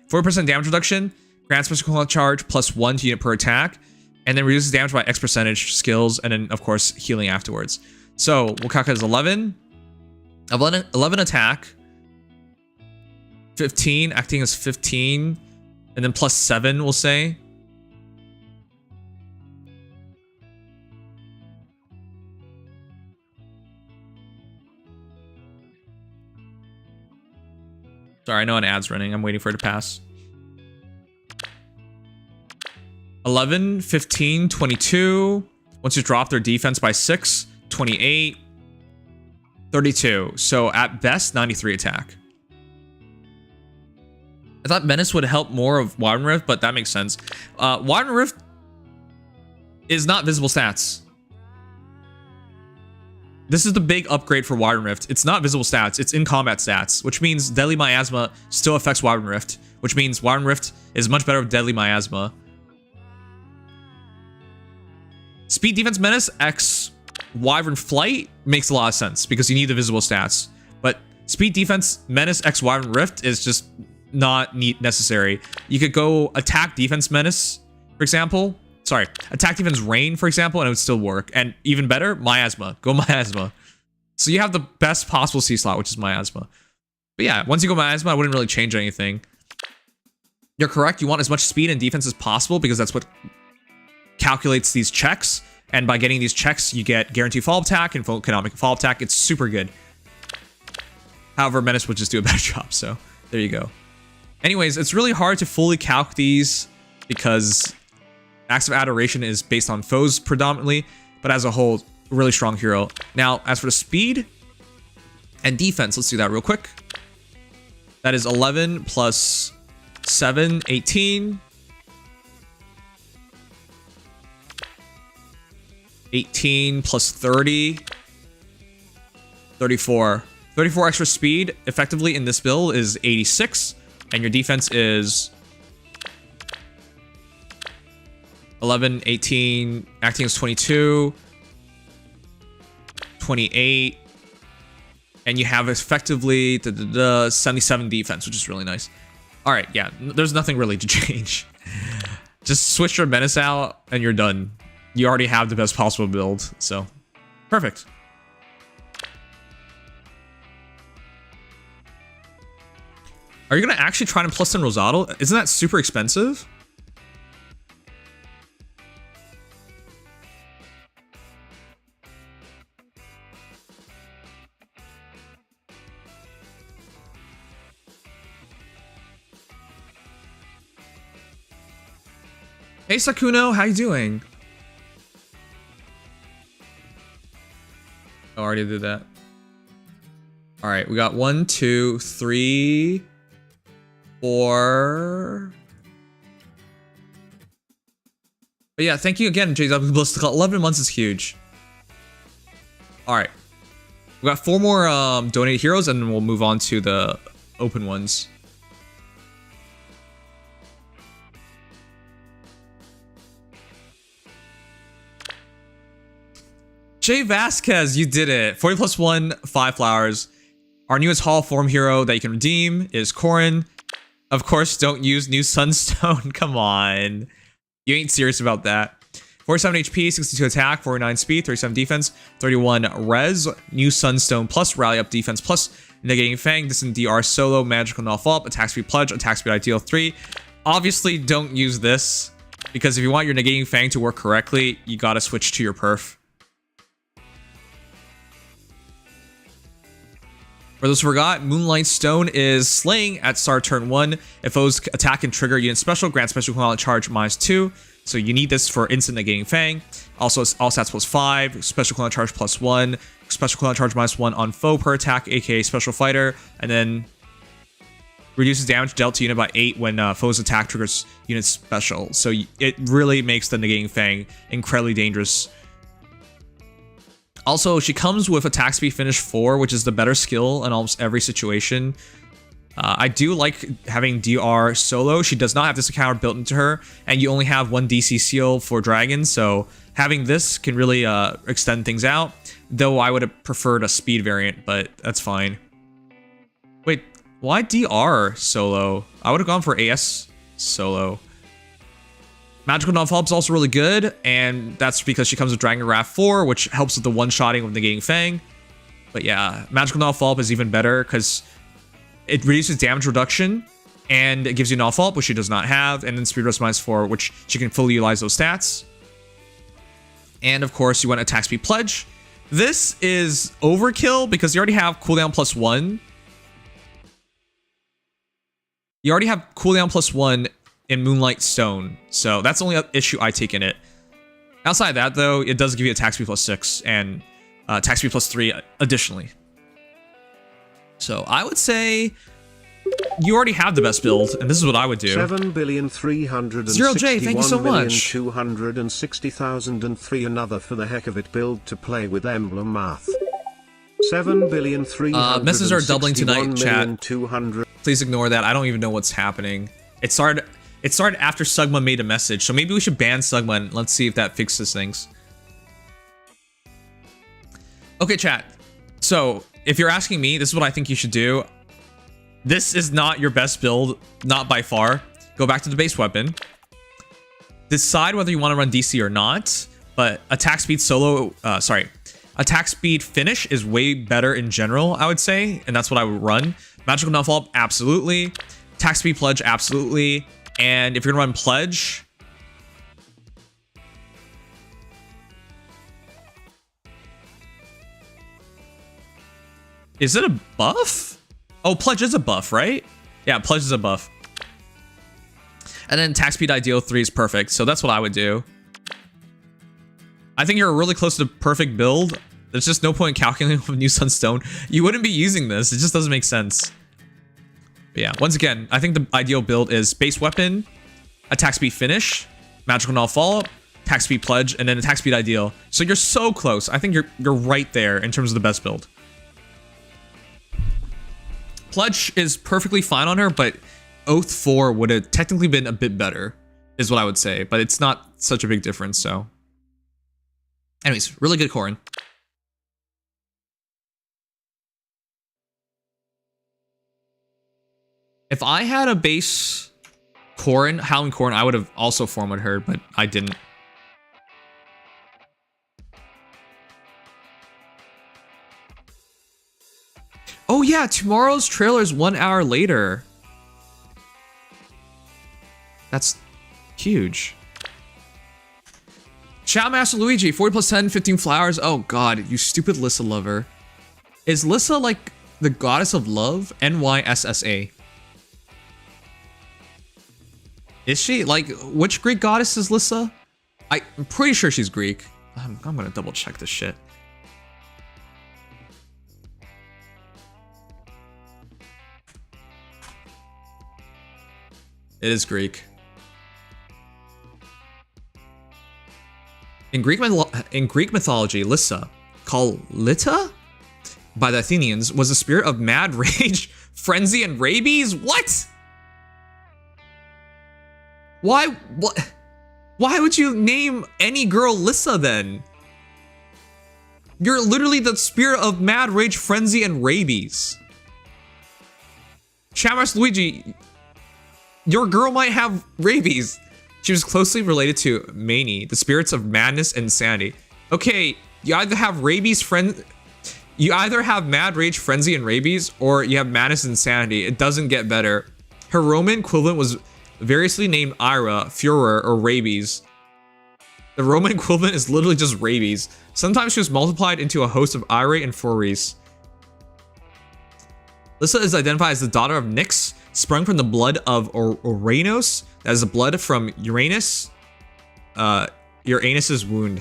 4% damage reduction, grants special cooldown charge plus 1 to unit per attack, and then reduces damage by X percentage skills, and then of course healing afterwards. So we'll calculate as 11 attack, 15 acting as 15, and then plus 7 we'll say. Sorry, I know an ad's running. I'm waiting for it to pass. 11, 15, 22. Once you drop their defense by 6, 28, 32. So at best, 93 attack. I thought Menace would help more of Wyvern Rift, but that makes sense. Wyvern Rift is not visible stats. This is the big upgrade for Wyvern Rift. It's not visible stats, it's in combat stats, which means Deadly Miasma still affects Wyvern Rift, which means Wyvern Rift is much better with Deadly Miasma. Speed Defense Menace X Wyvern Flight makes a lot of sense because you need the visible stats. But Speed Defense Menace X Wyvern Rift is just not necessary. You could go Attack Defense Menace, for example. Sorry, Attack Defense Rain, for example, and it would still work. And even better, Miasma. Go Miasma. So you have the best possible C slot, which is Miasma. But yeah, once you go Miasma, I wouldn't really change anything. You're correct. You want as much speed and defense as possible because that's what calculates these checks. And by getting these checks, you get guaranteed fall attack and full economic fall attack. It's super good. However, Menace would just do a better job. So there you go. Anyways, it's really hard to fully calc these because Acts of Adoration is based on foes predominantly, but as a whole, really strong hero. Now, as for the speed and defense, let's do that real quick. That is 11 plus 7, 18. 18 plus 30, 34. 34 extra speed effectively in this build is 86, and your defense is 11, 18, acting as 22, 28, and you have effectively 77 defense, which is really nice. All right, yeah, there's nothing really to change. Just switch your Menace out and you're done. You already have the best possible build, so perfect. Are you gonna actually try and plus in Rosato? Isn't that super expensive? Hey Sakuno, how you doing? Oh, I already did that. All right, we got 1, 2, 3, 4. But yeah, thank you again, JW Ballistica. 11 months is huge. All right, we got 4 more donated heroes, and then we'll move on to the open ones. Jay Vasquez, you did it. 40 plus 1, 5 flowers. Our newest Hall of Form hero that you can redeem is Corrin. Of course, don't use new Sunstone. Come on. You ain't serious about that. 47 HP, 62 attack, 49 speed, 37 defense, 31 res. New Sunstone plus rally up defense plus negating Fang. This is DR solo, magical null fault, attack speed pledge, attack speed ideal 3. Obviously, don't use this because if you want your negating Fang to work correctly, you gotta switch to your perf. For those who forgot, Moonlight Stone is slaying at start turn 1. If foes attack and trigger unit special, grant special cooldown charge -2. So you need this for instant negating Fang. Also, it's all stats +5, special cooldown charge +1, special cooldown charge -1 on foe per attack, aka special fighter, and then reduces damage dealt to unit by 8 when foes attack triggers unit special. So it really makes the negating Fang incredibly dangerous. Also, she comes with attack speed finish 4, which is the better skill in almost every situation. I do like having DR solo. She does not have this encounter built into her, and you only have 1 DC seal for dragons, so having this can really extend things out. Though I would have preferred a speed variant, but that's fine. Wait, why DR solo? I would have gone for AS solo. Magical Non-Follow is also really good, and that's because she comes with Dragon Wrath 4, which helps with the one-shotting of negating Fang. But yeah, Magical Non-Follow is even better because it reduces damage reduction, and it gives you Non-Follow, which she does not have, and then Speed Rest -4, which she can fully utilize those stats. And of course, you want Attack Speed Pledge. This is overkill because you already have cooldown +1. You already have cooldown +1 in Moonlight Stone, so that's the only issue I take in it. Outside of that, though, it does give you attack speed +6 and attack speed +3 additionally. So I would say you already have the best build, and this is what I would do. 7,361,260,003 thank you so much. Another for the heck of it build to play with Emblem math. 7,361,200,000. Messages are doubling tonight, chat. Please ignore that. I don't even know what's happening. It started after Sugma made a message, so maybe we should ban Sugma and let's see if that fixes things. Okay, chat. So, if you're asking me, this is what I think you should do. This is not your best build, not by far. Go back to the base weapon. Decide whether you want to run DC or not, but attack speed solo, attack speed finish is way better in general, I would say, and that's what I would run. Magical Non-Follow, absolutely. Attack speed pledge, absolutely. And if you're gonna run pledge, is it a buff? Oh, pledge is a buff, right? Yeah, pledge is a buff. And then attack speed ideal 3 is perfect, so that's what I would do. I think you're really close to perfect build. There's just no point in calculating with New Sunstone. You wouldn't be using this. It just doesn't make sense. But yeah, once again, I think the ideal build is base weapon, attack speed finish, magical null follow-up, attack speed pledge, and then attack speed ideal. So you're so close. I think you're right there in terms of the best build. Pledge is perfectly fine on her, but Oath 4 would have technically been a bit better, is what I would say. But it's not such a big difference, so. Anyways, really good Corrin. If I had a base Corrin, Howling Corrin, I would have also formed her, but I didn't. Oh yeah, tomorrow's trailer is 1 hour later. That's huge. Shout Master Luigi, 40 plus 10, 15 flowers. Oh god, you stupid Lissa lover. Is Lissa like the goddess of love? NYSSA. Is she? Like, which Greek goddess is Lissa? I'm pretty sure she's Greek. I'm gonna double check this shit. It is Greek. In Greek mythology, Lissa, called Lita by the Athenians, was the spirit of mad rage, frenzy, and rabies. What? Why? What? Why would you name any girl Lissa then? You're literally the spirit of mad rage, frenzy, and rabies. Chamas Luigi, your girl might have rabies. She was closely related to Mani, the spirits of madness and insanity. Okay, you either have you either have mad rage, frenzy, and rabies, or you have madness and insanity. It doesn't get better. Her Roman equivalent was variously named Ira, Furor, or Rabies. The Roman equivalent is literally just rabies. Sometimes she was multiplied into a host of Irae and Furies. Lissa is identified as the daughter of Nyx, sprung from the blood of Uranus. That is the blood from Uranus. Uranus's wound.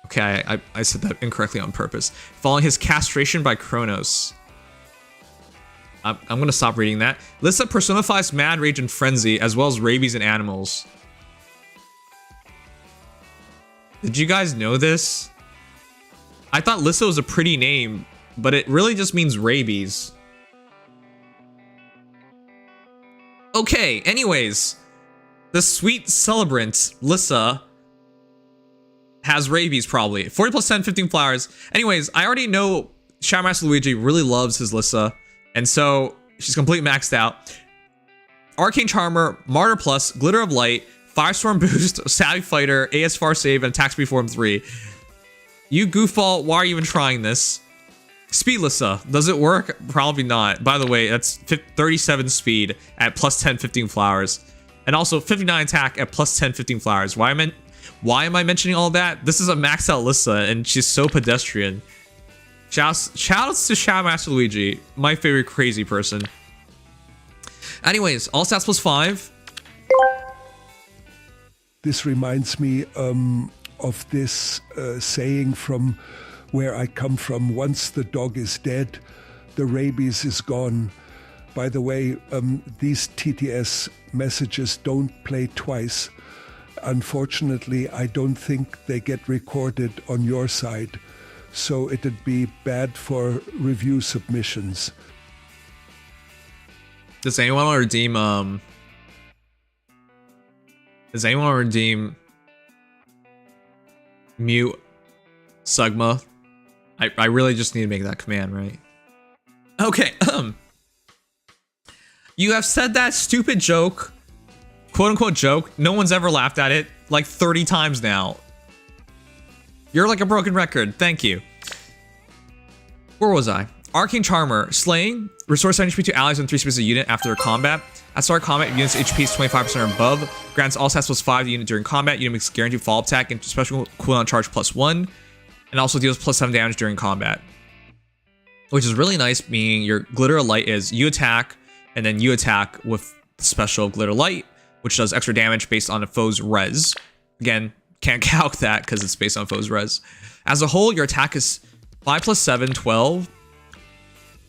Okay, I said that incorrectly on purpose. Following his castration by Kronos. I'm gonna stop reading that. Lissa personifies mad rage and frenzy, as well as rabies in animals. Did you guys know this? I thought Lissa was a pretty name, but it really just means rabies. Okay, anyways. The sweet celebrant, Lissa, has rabies probably. 40 plus 10, 15 flowers. Anyways, I already know Shadow Master Luigi really loves his Lissa, and so she's completely maxed out. Arcane Charmer, Martyr Plus, Glitter of Light, Firestorm Boost, Savvy Fighter, ASFR Save, and Attack Speed Form 3. You goofball, why are you even trying this? Speed Lissa, does it work? Probably not. By the way, that's 37 speed at plus 10, 15 flowers. And also 59 attack at plus 10, 15 flowers. Why am I mentioning all that? This is a maxed out Lissa, and she's so pedestrian. Shoutouts to Shadow Master Luigi, my favorite crazy person. Anyways, all stats plus 5. This reminds me of this saying from where I come from. Once the dog is dead, the rabies is gone. By the way, these TTS messages don't play twice. Unfortunately, I don't think they get recorded on your side, so it'd be bad for review submissions. Does anyone want to redeem, Does anyone want to redeem Mute Sugma? I really just need to make that command, right? Okay, you have said that stupid joke, quote-unquote joke. No one's ever laughed at it like 30 times now. You're like a broken record. Thank you. Where was I? Arcane Charmer. Slaying. Restores 7 HP to allies in 3 spaces of unit after their combat. At start combat, unit's HP is 25% or above. Grants all stats plus 5 to the unit during combat. Unit makes guaranteed follow-up attack and special cooldown charge plus 1. And also deals plus 7 damage during combat. Which is really nice, meaning your Glitter of Light is you attack, and then you attack with special Glitter Light, which does extra damage based on a foe's res. Again, can't calc that because it's based on foe's res. As a whole, your attack is 5 plus 7, 12.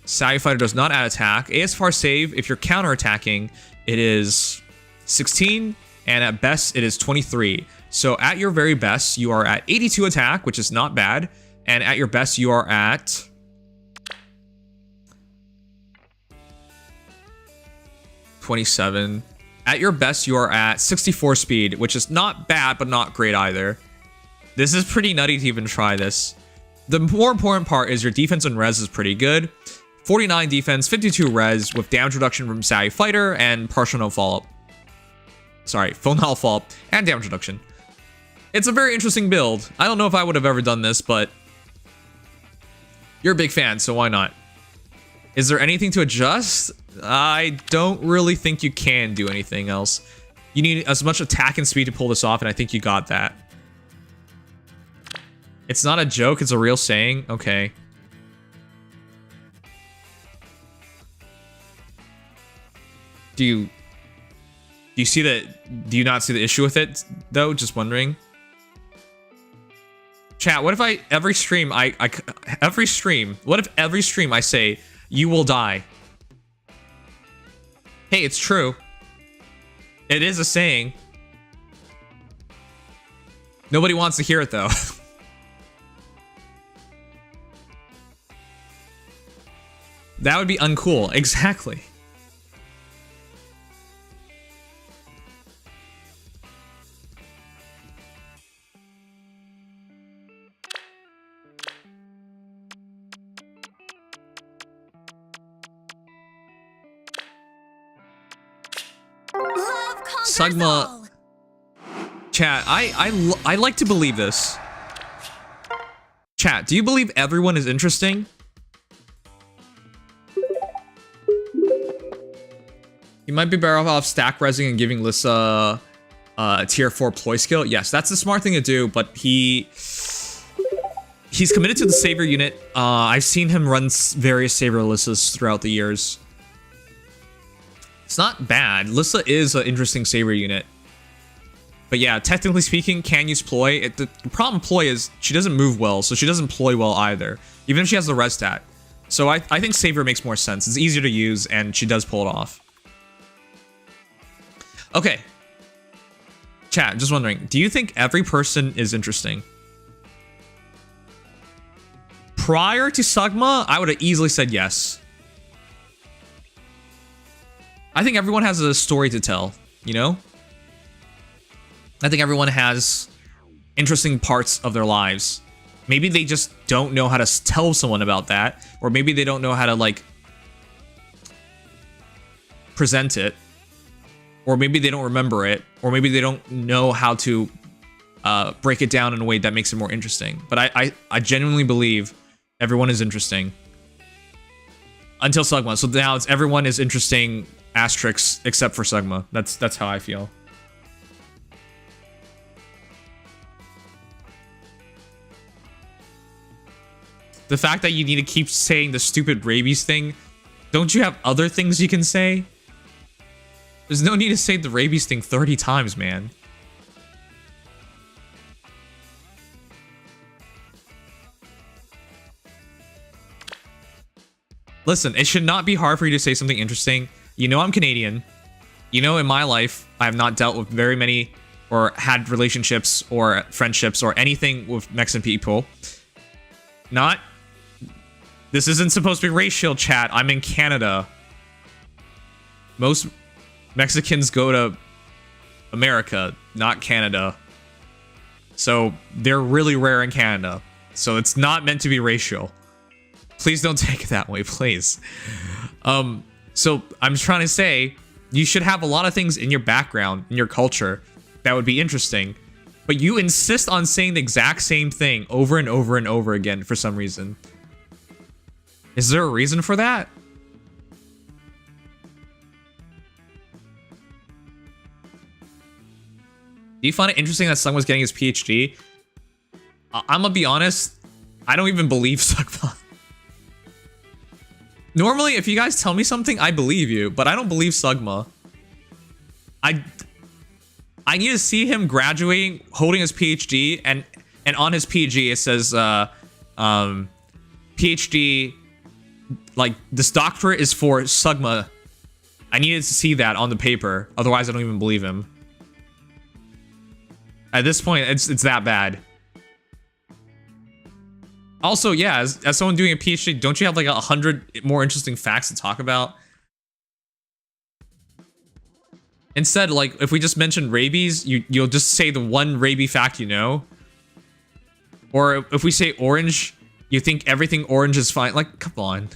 Savvy Fighter does not add attack. ASFR save, if you're counter-attacking, it is 16, and at best, it is 23. So at your very best, you are at 82 attack, which is not bad, and at your best, you are at 27. At your best, you are at 64 speed, which is not bad, but not great either. This is pretty nutty to even try this. The more important part is your defense and res is pretty good. 49 defense, 52 res with damage reduction from Savvy Fighter and partial no follow-up. Sorry, full null follow-up and damage reduction. It's a very interesting build. I don't know if I would have ever done this, but you're a big fan, so why not? Is there anything to adjust? I don't really think you can do anything else. You need as much attack and speed to pull this off, and I think you got that. It's not a joke, it's a real saying. Okay. Do you see that? Do you not see the issue with it, though? Just wondering. Chat, what if what if every stream I say, you will die? Hey, it's true. It is a saying. Nobody wants to hear it, though. That would be uncool. Exactly. Sugma, chat, I like to believe this. Chat, do you believe everyone is interesting? You might be better off stack resing and giving Lissa a tier 4 ploy skill. Yes, that's the smart thing to do, but he's committed to the Savior unit. I've seen him run various Savior Lissas throughout the years. It's not bad. Lissa is an interesting Savior unit. But yeah, technically speaking, can use ploy. The problem with ploy is she doesn't move well, so she doesn't ploy well either, even if she has the res stat. So I think Savior makes more sense. It's easier to use, and she does pull it off. Okay. Chat, just wondering, do you think every person is interesting? prior to Sugma, I would have easily said yes. I think everyone has a story to tell, you know? I think everyone has interesting parts of their lives. Maybe they just don't know how to tell someone about that, or maybe they don't know how to, like, present it, or maybe they don't remember it, or maybe they don't know how to break it down in a way that makes it more interesting. But I genuinely believe everyone is interesting until Sugma. So now it's everyone is interesting asterisks except for Sugma. That's how I feel. The fact that you need to keep saying the stupid rabies thing, don't you have other things you can say? There's no need to say the rabies thing 30 times, man. Listen, it should not be hard for you to say something interesting. You know I'm Canadian. You know in my life, I have not dealt with very many or had relationships or friendships or anything with Mexican people. This isn't supposed to be racial, chat. I'm in Canada. Most Mexicans go to America, not Canada. So they're really rare in Canada. So it's not meant to be racial. Please don't take it that way, please. So I'm trying to say, you should have a lot of things in your background, in your culture, that would be interesting. But you insist on saying the exact same thing over and over and over again for some reason. Is there a reason for that? Do you find it interesting that Sung was getting his PhD? I'm gonna be honest, I don't even believe Sugma. Normally, if you guys tell me something, I believe you, but I don't believe Sugma. I need to see him graduating, holding his PhD, and on his PhD it says, PhD, like, this doctorate is for Sugma. I needed to see that on the paper, otherwise I don't even believe him. At this point, it's that bad. Also, yeah, as someone doing a PhD, don't you have like 100 more interesting facts to talk about? Instead, like, if we just mention rabies, you'll just say the one rabies fact you know. Or if we say orange, you think everything orange is fine. Like, come on.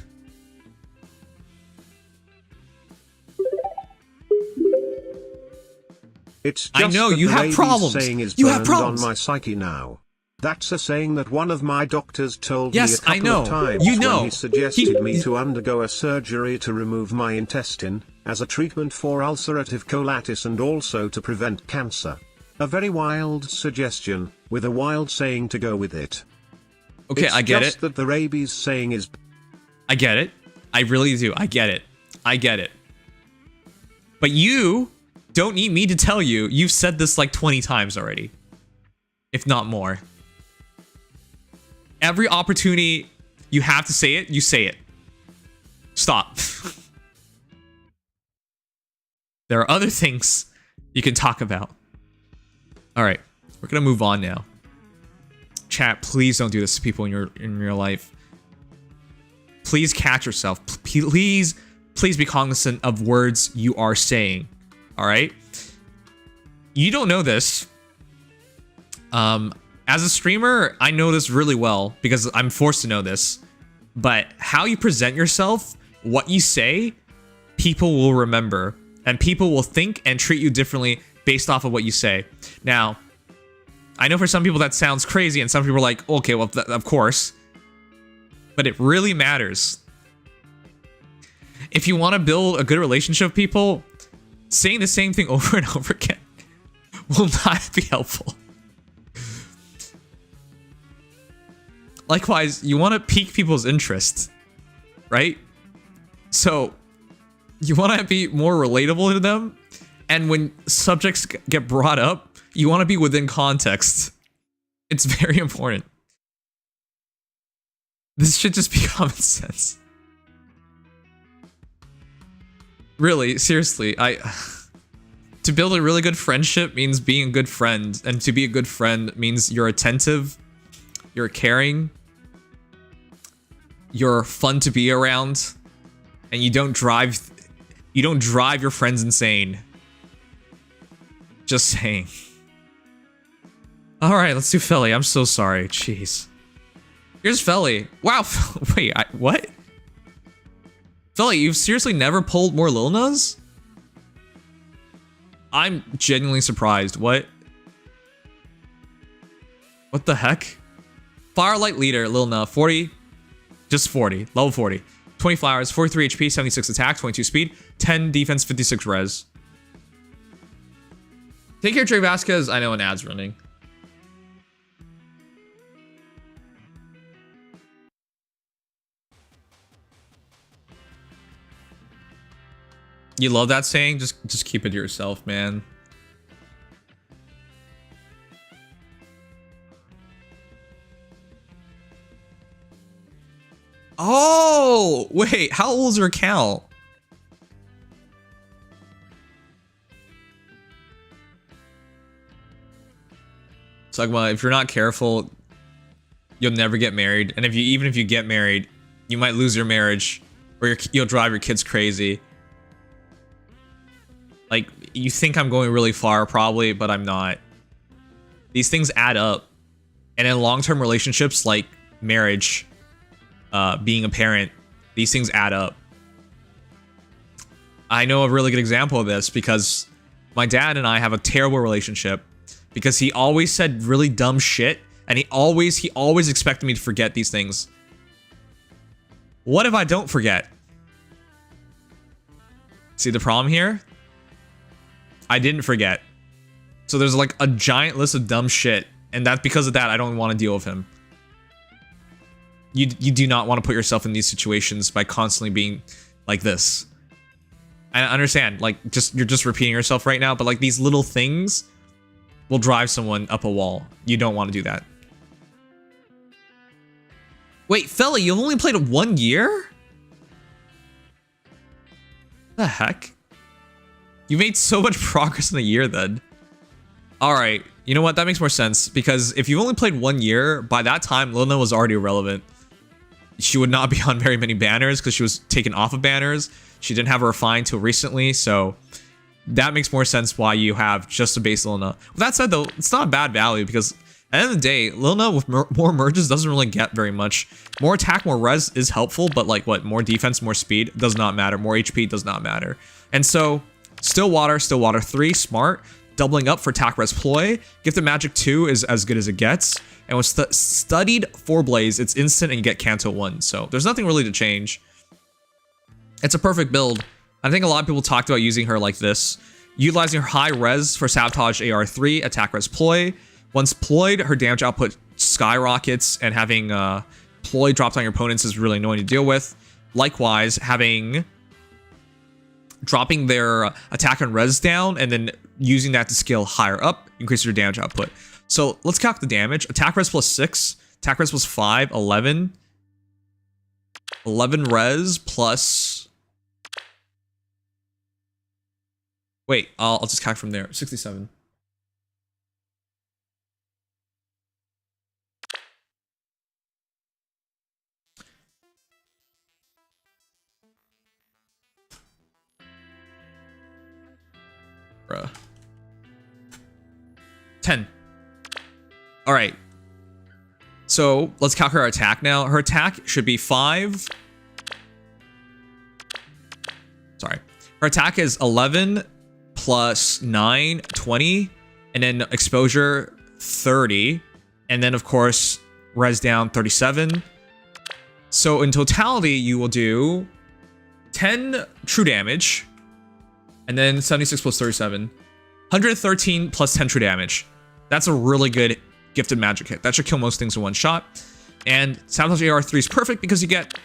It's just I know, that you the have rabies problems. saying is You have burned problems. on my psyche now. That's a saying that one of my doctors told me a Yes, I couple know. of times You know. when he suggested me to undergo a surgery to remove my intestine, as a treatment for ulcerative colitis and also to prevent cancer. A very wild suggestion, with a wild saying to go with it. Okay, It's I get just it. that the rabies saying is... I get it. I really do. I get it. I get it. But you don't need me to tell you. You've said this like 20 times already. If not more. Every opportunity you have to say it, you say it. Stop. There are other things you can talk about. Alright, we're gonna move on now. Chat, please don't do this to people in your life. Please catch yourself. Please be cognizant of words you are saying. Alright? You don't know this. As a streamer, I know this really well because I'm forced to know this. But how you present yourself, what you say, people will remember. And people will think and treat you differently based off of what you say. Now, I know for some people that sounds crazy and some people are like, okay, well, of course. But it really matters. If you want to build a good relationship with people, saying the same thing over and over again will not be helpful. Likewise, you want to pique people's interest, right? So, you want to be more relatable to them, and when subjects get brought up, you want to be within context. It's very important. This should just be common sense. Really, seriously, to build a really good friendship means being a good friend, and to be a good friend means you're attentive, you're caring, you're fun to be around, and you don't drive your friends insane. Just saying. All right, let's do Felly. I'm so sorry. Jeez. Here's Felly. Wow. Wait, what? Felly, you've seriously never pulled more Lil Nas? I'm genuinely surprised. What? What the heck? Firelight Leader, Lil Nas, 40. Just 40. Level 40. 20 flowers, 43 HP, 76 attack, 22 speed, 10 defense, 56 res. Take care, Trey Vasquez. I know an ad's running. You love that saying? Just keep it to yourself, man. Oh, wait, how old is her account? Sagma, if you're not careful, you'll never get married. And even if you get married, you might lose your marriage, or you'll drive your kids crazy. Like, you think I'm going really far, probably, but I'm not. These things add up. And in long-term relationships, like marriage, being a parent, these things add up. I know a really good example of this because my dad and I have a terrible relationship because he always said really dumb shit, and he always expected me to forget these things. What if I don't forget? See the problem here? I didn't forget. So there's like a giant list of dumb shit, and that's because of that I don't want to deal with him. You do not want to put yourself in these situations by constantly being like this. I understand, like, you're just repeating yourself right now, but like these little things will drive someone up a wall. You don't want to do that. Wait, fella, you've only played it 1 year? The heck? You made so much progress in a year then. Alright, you know what? That makes more sense, because if you've only played 1 year, by that time, Lil Nas was already irrelevant. She would not be on very many banners because she was taken off of banners. She didn't have a refine till recently, so that makes more sense why you have just a base Lil Nas. With that said though, it's not a bad value because at the end of the day, Lil Nas with more merges doesn't really get very much. More attack, more res is helpful, but like what, more defense, more speed does not matter. More HP does not matter. And so, Stillwater 3, smart. Doubling up for attack, res, ploy. Gifted Magic 2 is as good as it gets. And with Studied 4 Blaze, it's instant and you get Canto 1. So there's nothing really to change. It's a perfect build. I think a lot of people talked about using her like this. Utilizing her high res for Sabotage AR3, attack, res, ploy. Once ployed, her damage output skyrockets, and having ploy dropped on your opponents is really annoying to deal with. Likewise, dropping their attack and res down, and then using that to scale higher up, increases your damage output. So let's calc the damage. Attack res plus 6, attack res plus 5, 11. 11 res plus... Wait, I'll just calc from there. 67. Bruh. 10. All right. So let's calculate her attack now. Her attack should be 5. Sorry. Her attack is 11 plus 9, 20. And then exposure, 30. And then, of course, res down, 37. So in totality, you will do 10 true damage. And then 76 plus 37. 113 plus 10 true damage. That's a really good gifted magic hit. That should kill most things in one shot. And Sabotage AR3 is perfect because you get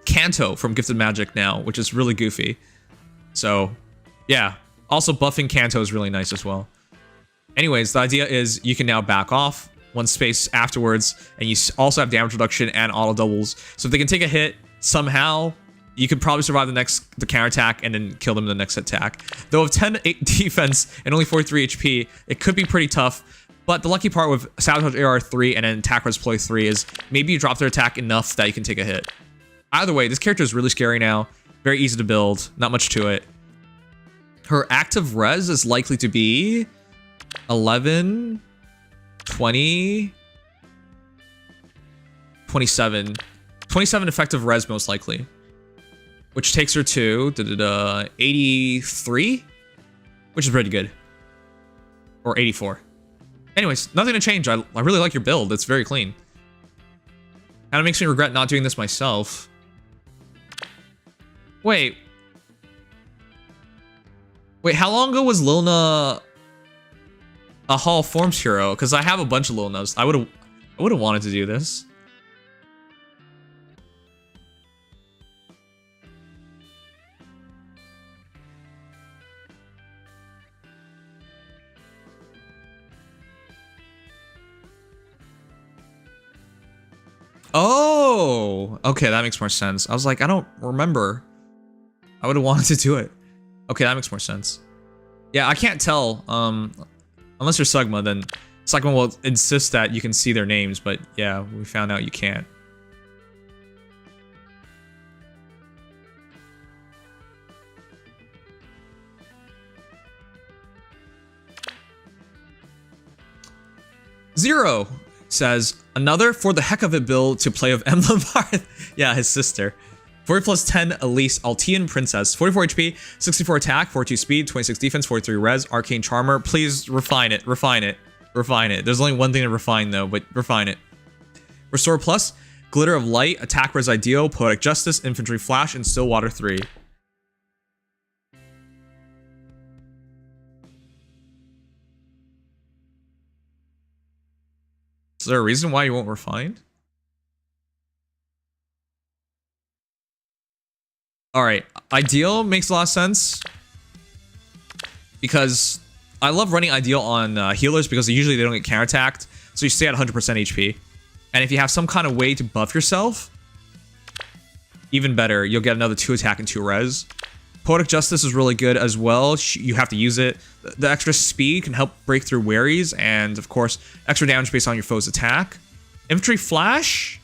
Canto from gifted magic now, which is really goofy. So, yeah. Also, buffing Canto is really nice as well. Anyways, the idea is you can now back off one space afterwards, and you also have damage reduction and auto doubles. So if they can take a hit somehow, you could probably survive the counterattack and then kill them in the next attack. Though with 10 defense and only 43 HP, it could be pretty tough. But the lucky part with Sabotage AR 3 and then Attack Res Ploy 3 is maybe you drop their attack enough that you can take a hit. Either way, this character is really scary now. Very easy to build. Not much to it. Her active res is likely to be 11, 20, 27. 27 effective res most likely. Which takes her to 83, which is pretty good. Or 84. Anyways, nothing to change. I really like your build. It's very clean. Kind of makes me regret not doing this myself. Wait, how long ago was Lilna a Hall of Forms hero? Because I have a bunch of Lilnas. I would have wanted to do this. Oh, okay, that makes more sense. I was like, I don't remember. I would have wanted to do it. Okay, that makes more sense. Yeah, I can't tell. Unless you're Sugma, then Sugma will insist that you can see their names, but yeah, we found out you can't. Zero says, another for the heck of it build to play with Emblem. Yeah, his sister. 40 plus 10 Elise, Altian Princess. 44 HP, 64 attack, 42 speed, 26 defense, 43 res, Arcane Charmer. Please refine it, refine it, refine it. There's only one thing to refine though, but refine it. Restore plus, Glitter of Light, Attack Res Ideal, Poetic Justice, Infantry Flash, and Stillwater 3. Is there a reason why you won't refine? Alright, Ideal makes a lot of sense. Because I love running Ideal on healers because usually they don't get counterattacked. So you stay at 100% HP. And if you have some kind of way to buff yourself, even better, you'll get another 2 attack and 2 res. Poetic Justice is really good as well. You have to use it. The extra speed can help break through Wherries, and of course, extra damage based on your foe's attack. Infantry Flash?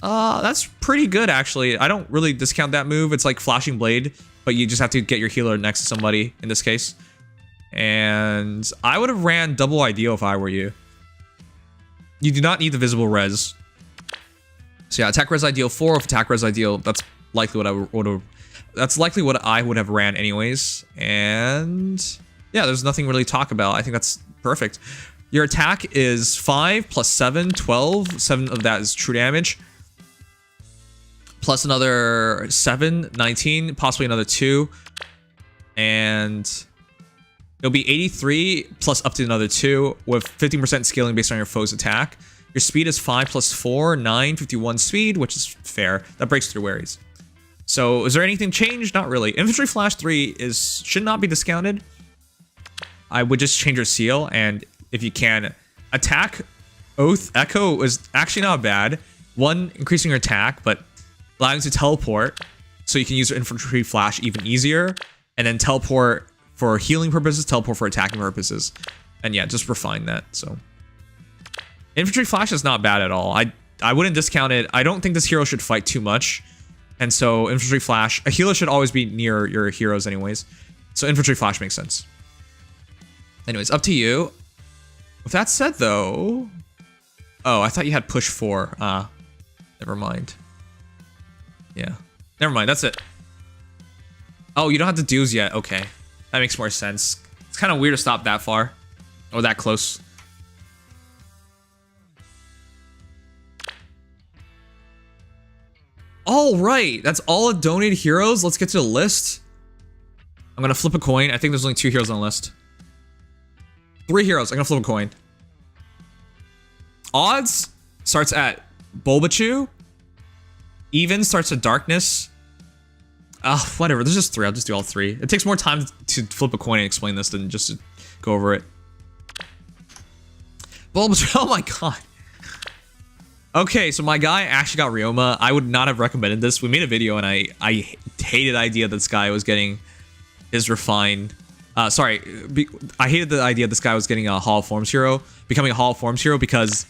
That's pretty good actually. I don't really discount that move. It's like Flashing Blade, but you just have to get your healer next to somebody in this case. And I would have ran double Ideal if I were you. You do not need the visible res. So yeah, Attack Res Ideal 4 with Attack Res Ideal, that's likely what I would have. That's likely what I would have ran anyways. And yeah, there's nothing really to talk about. I think that's perfect. Your attack is 5 plus 7, 12. 7 of that is true damage. Plus another 7, 19, possibly another 2. And it'll be 83 plus up to another 2 with 15% scaling based on your foe's attack. Your speed is 5 plus 4, 9, 51 speed, which is fair. That breaks through Wherries. So is there anything changed? Not really. Infantry Flash 3 should not be discounted. I would just change your seal, and if you can, attack Oath Echo is actually not bad. 1, increasing your attack, but allowing you to teleport, so you can use your Infantry Flash even easier, and then teleport for healing purposes, teleport for attacking purposes. And yeah, just refine that. So Infantry Flash is not bad at all. I wouldn't discount it. I don't think this hero should fight too much. And so Infantry Flash, a healer should always be near your heroes anyways. So Infantry Flash makes sense. Anyways, up to you. With that said though... Oh, I thought you had push 4. Never mind. Yeah. Never mind, that's it. Oh, you don't have the dues yet. Okay. That makes more sense. It's kind of weird to stop that far. Or that close. All right, that's all the donated heroes. Let's get to the list. I'm gonna flip a coin. I think there's only 2 heroes on the list. 3 heroes. I'm gonna flip a coin. Odds starts at Bulbachu. Even starts at Darkness. Whatever. There's just 3. I'll just do all 3. It takes more time to flip a coin and explain this than just to go over it. Bulbachu. Oh my god. Okay, so my guy actually got Ryoma. I would not have recommended this. We made a video and I hated the idea that this guy was getting his refine Sorry, I hated the idea this guy was getting a Hall of Forms hero, becoming a Hall of Forms hero because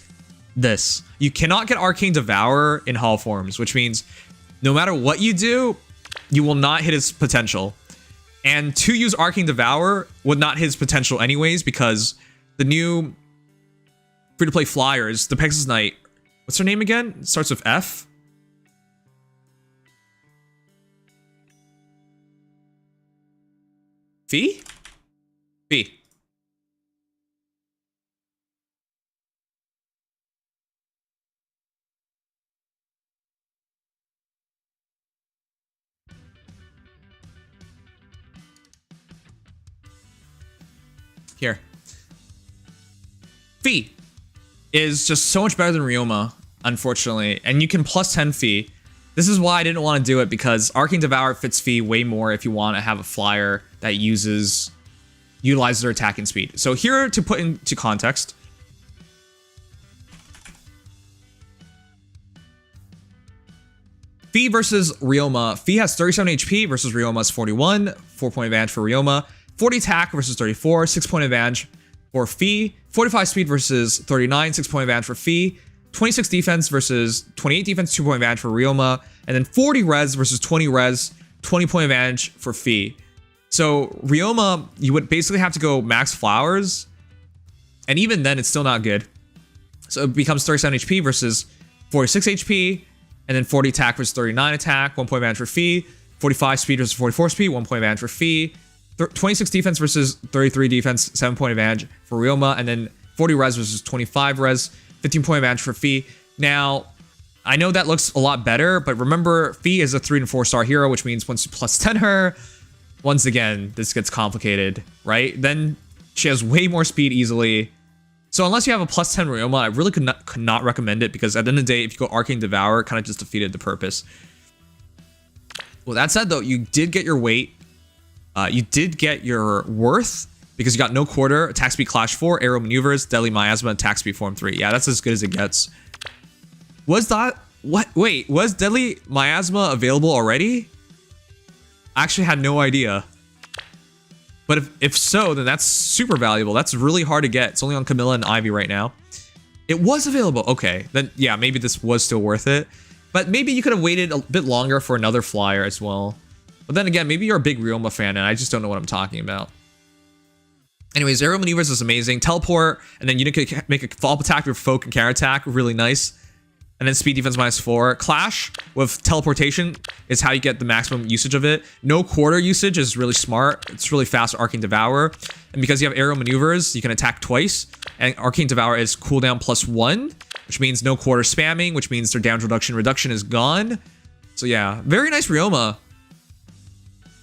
this. You cannot get Arcane Devour in Hall of Forms, which means no matter what you do, you will not hit his potential. And to use Arcane Devour would not hit his potential anyways because the new free-to-play flyers, the Pegasus Knight, what's her name again? It starts with F. Fee? Fee. Here. Fee is just so much better than Ryoma, unfortunately. And you can plus 10 Fee. This is why I didn't want to do it, because Arcane Devour fits Fee way more if you want to have a flyer that utilizes their attacking speed. So here, to put into context, Fee versus Ryoma. Fee has 37 HP versus Ryoma's 41, 4-point advantage for Ryoma. 40 attack versus 34, 6-point advantage for Fee. 45 speed versus 39, 6-point advantage for Fee. 26 defense versus 28 defense, 2-point advantage for Ryoma. And then 40 res versus 20 res, 20-point advantage for Fee. So Ryoma, you would basically have to go max flowers. And even then, it's still not good. So it becomes 37 HP versus 46 HP. And then 40 attack versus 39 attack, 1-point advantage for Fee. 45 speed versus 44 speed, 1-point advantage for Fee. 26 defense versus 33 defense, 7-point advantage for Ryoma. And then 40 res versus 25 res, 15-point advantage for Fee. Now, I know that looks a lot better, but remember, Fee is a 3- and 4-star hero, which means once you plus 10 her, once again, this gets complicated, right? Then she has way more speed easily. So unless you have a plus 10 Ryoma, I really could not recommend it, because at the end of the day, if you go Arcane Devour, it kind of just defeated the purpose. Well, that said, though, you did get your weight. You did get your worth, because you got no quarter, attack speed clash 4, aero maneuvers, deadly miasma, attack speed form 3. Yeah, that's as good as it gets. Was that... What? Wait, was deadly miasma available already? I actually had no idea. But if so, then that's super valuable. That's really hard to get. It's only on Camilla and Ivy right now. It was available. Okay, then yeah, maybe this was still worth it. But maybe you could have waited a bit longer for another flyer as well. But then again, maybe you're a big Ryoma fan and I just don't know what I'm talking about. Anyways, aero maneuvers is amazing. Teleport, and then you can make a follow-up attack with folk and counter attack. Really nice. And then speed defense -4. Clash with teleportation is how you get the maximum usage of it. No quarter usage is really smart. It's really fast with Arcane Devour. And because you have aero maneuvers, you can attack twice. And Arcane Devour is cooldown +1, which means no quarter spamming, which means their damage reduction is gone. So yeah, very nice Ryoma.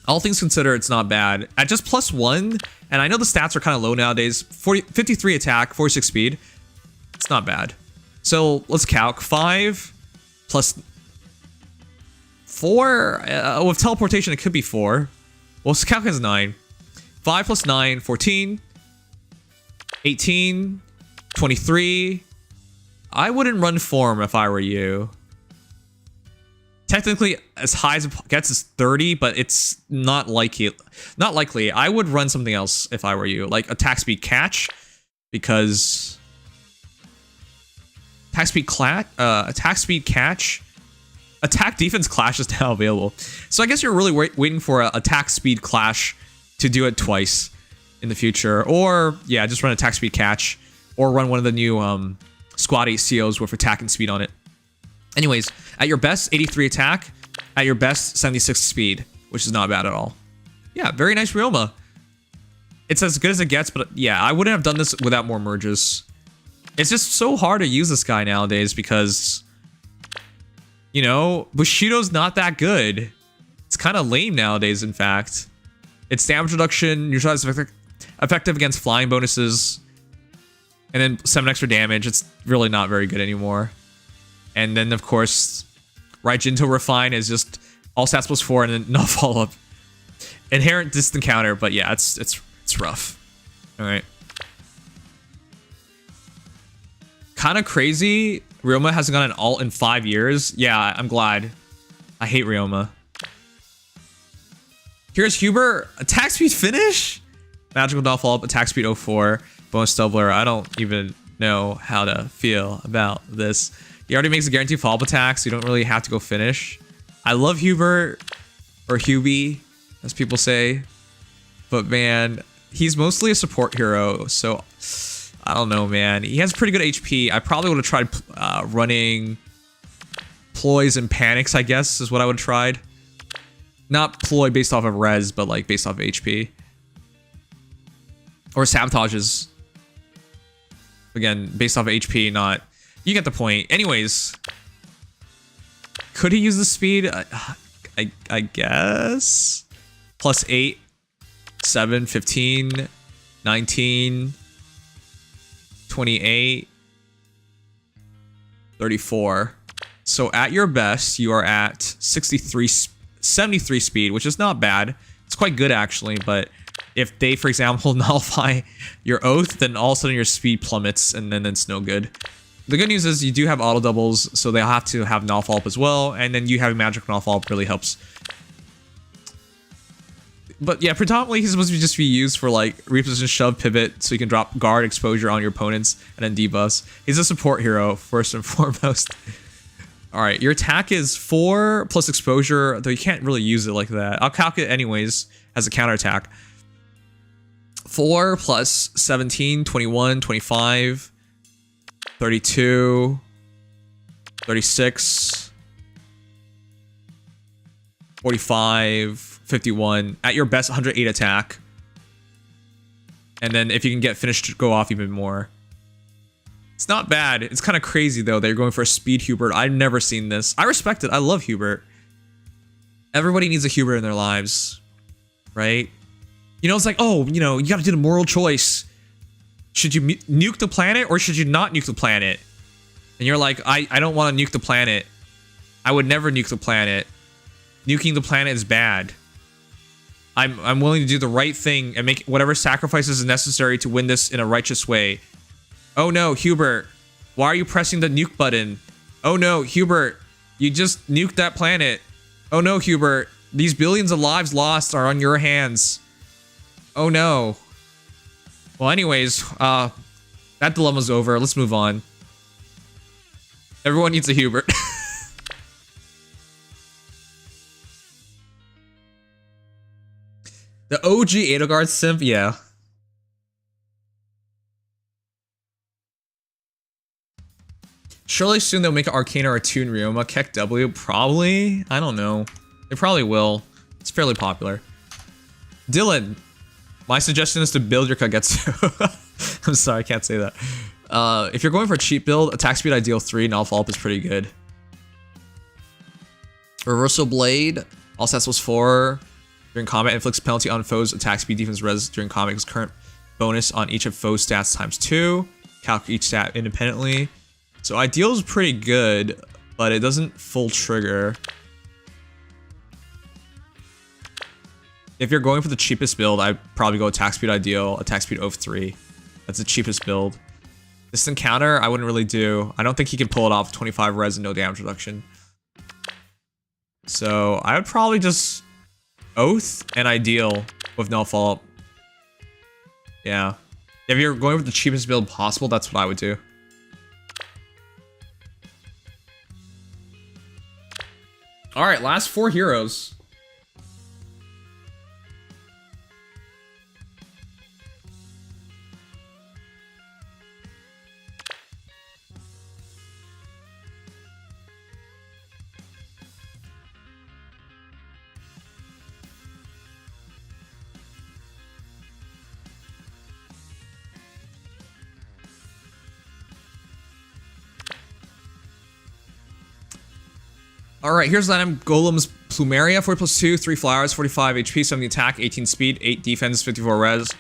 All things considered, it's not bad. At just +1, and I know the stats are kind of low nowadays, 53 attack, 46 speed. It's not bad. So let's calc. 5 plus 4. With teleportation, it could be 4. Well, let's calc as 9. 5 plus 9, 14. 18. 23. I wouldn't run form if I were you. Technically, as high as it gets is 30, but it's not likely. Not likely. I would run something else if I were you, like attack speed catch, because attack speed catch, attack defense clash is now available. So I guess you're really waiting for an attack speed clash to do it twice in the future, or yeah, just run attack speed catch, or run one of the new Squad 8 COs with attack and speed on it. Anyways, at your best, 83 attack. At your best, 76 speed, which is not bad at all. Yeah, very nice Ryoma. It's as good as it gets, but yeah, I wouldn't have done this without more merges. It's just so hard to use this guy nowadays because, you know, Bushido's not that good. It's kind of lame nowadays, in fact. It's damage reduction, neutralize effective against flying bonuses, and then 7 extra damage. It's really not very good anymore. And then, of course, Raijinto Refine is just all stats +4 and then no follow-up. Inherent distant counter, but yeah, it's rough. All right. Kind of crazy. Ryoma hasn't got an alt in 5 years. Yeah, I'm glad. I hate Ryoma. Here's Huber. Attack speed finish? Magical Downfall up, attack speed 04, bonus doubler. I don't even know how to feel about this. He already makes a guaranteed follow-up attack, so you don't really have to go finish. I love Hubert, or Hubie, as people say. But man, he's mostly a support hero, so I don't know, man. He has pretty good HP. I probably would have tried running ploys and panics, I guess, is what I would have tried. Not ploy based off of res, but like based off of HP. Or sabotages. Again, based off of HP, not... You get the point. Anyways. Could he use the speed? I guess. Plus 8, 7, 15, 19, 28, 34. So at your best, you are at 73 speed, which is not bad. It's quite good actually, but if they, for example, nullify your oath, then all of a sudden your speed plummets, and then it's no good. The good news is you do have auto doubles, so they'll have to have null follow up as well, and then you having magic null follow up really helps. But yeah, predominantly he's supposed to just be used for like reposition, shove, pivot, so you can drop guard exposure on your opponents and then debuffs. He's a support hero first and foremost. All right, your attack is 4 plus exposure, though you can't really use it like that. I'll calculate it anyways as a counterattack. 4 plus 17, 21, 25, 32, 36, 45, 51. At your best, 108 attack. And then if you can get finished, go off even more. It's not bad. It's kind of crazy, though, that you're going for a speed Hubert. I've never seen this. I respect it. I love Hubert. Everybody needs a Hubert in their lives, right? You know, it's like, oh, you know, you got to do the moral choice. Should you nuke the planet or should you not nuke the planet? And you're like, I don't want to nuke the planet. I would never nuke the planet. Nuking the planet is bad. I'm willing to do the right thing and make whatever sacrifices is necessary to win this in a righteous way. Oh no, Hubert, why are you pressing the nuke button? Oh no, Hubert, you just nuked that planet. Oh no, Hubert, these billions of lives lost are on your hands. Oh no. Well, anyways, that dilemma's over. Let's move on. Everyone needs a Hubert. The OG Edelgard simp, yeah. Surely soon they'll make an Arcana or Toon Ryoma. Keck W, probably? I don't know. They probably will. It's fairly popular. Dylan, my suggestion is to build your Kagetsu. I'm sorry, I can't say that. If you're going for a cheap build, attack speed ideal 3, null follow up is pretty good. Reversal Blade, all stats was 4. During combat, inflicts penalty on foes, attack speed, defense, res during combat, is current bonus on each of foes' stats times 2. Calculate each stat independently. So ideal is pretty good, but it doesn't full trigger. If you're going for the cheapest build, I'd probably go attack speed ideal, attack speed of 3. That's the cheapest build. Distant counter, I wouldn't really do. I don't think he can pull it off 25 res and no damage reduction. So I would probably just oath and ideal with no follow-up. Yeah. If you're going with the cheapest build possible, that's what I would do. Alright, last 4 heroes. Alright, here's that. Golem's Plumeria, 40 plus 2, 3 flowers, 45 HP, 70 attack, 18 speed, 8 defense, 54 res.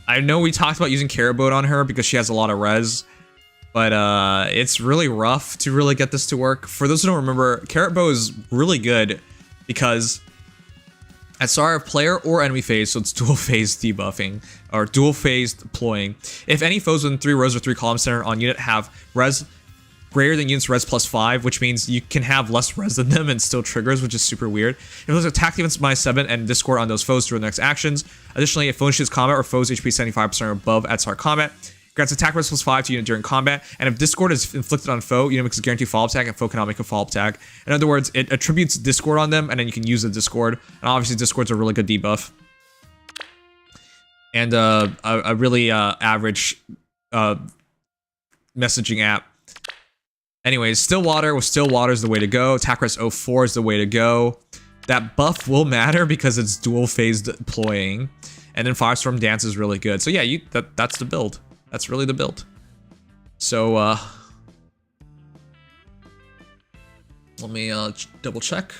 I know we talked about using Caribou on her because she has a lot of res, but it's really rough to really get this to work. For those who don't remember, Caribou is really good because at start of player or enemy phase, so it's dual phase debuffing, or dual phase deploying. If any foes within 3 rows or 3 columns center on unit have res greater than units res +5, which means you can have less res than them and still triggers, which is super weird. If those attack defense -7 and discord on those foes during the next actions. Additionally, if foe initiates combat or foes HP 75% or above at start combat, grants attack res +5 to unit during combat, and if discord is inflicted on foe, unit makes a guaranteed follow-up attack and foe cannot make a follow-up attack. In other words, it attributes discord on them, and then you can use the discord. And obviously, discord's a really good debuff. And a really average messaging app. Anyways, Stillwater with Stillwater is the way to go. Attack res 04 is the way to go. That buff will matter because it's dual phase deploying. And then Firestorm Dance is really good. So yeah, that's the build. That's really the build. So let me double check.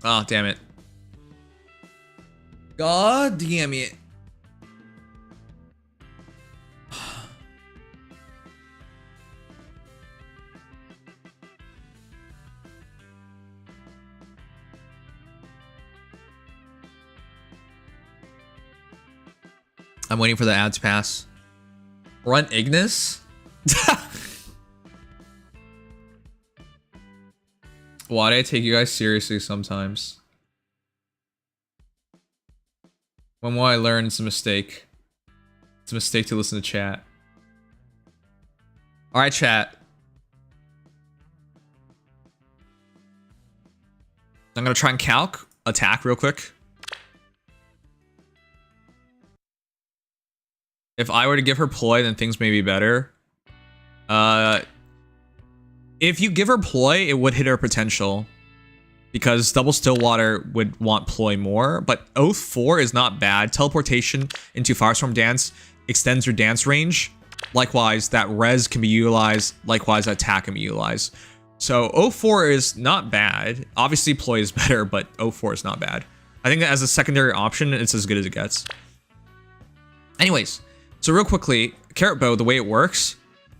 Oh, damn it. God damn it. I'm waiting for the ad to pass. Run Ignis? Why do I take you guys seriously sometimes? When will I learn it's a mistake? It's a mistake to listen to chat. Alright, chat. I'm gonna try and calc attack real quick. If I were to give her ploy, then things may be better. If you give her ploy, it would hit her potential. Because double Stillwater would want ploy more. But Oath 4 is not bad. Teleportation into Firestorm Dance extends your dance range. Likewise, that res can be utilized. Likewise, attack can be utilized. So Oath 4 is not bad. Obviously, ploy is better, but Oath 4 is not bad. I think that as a secondary option, it's as good as it gets. Anyways. So real quickly, Carrot Bow, the way it works,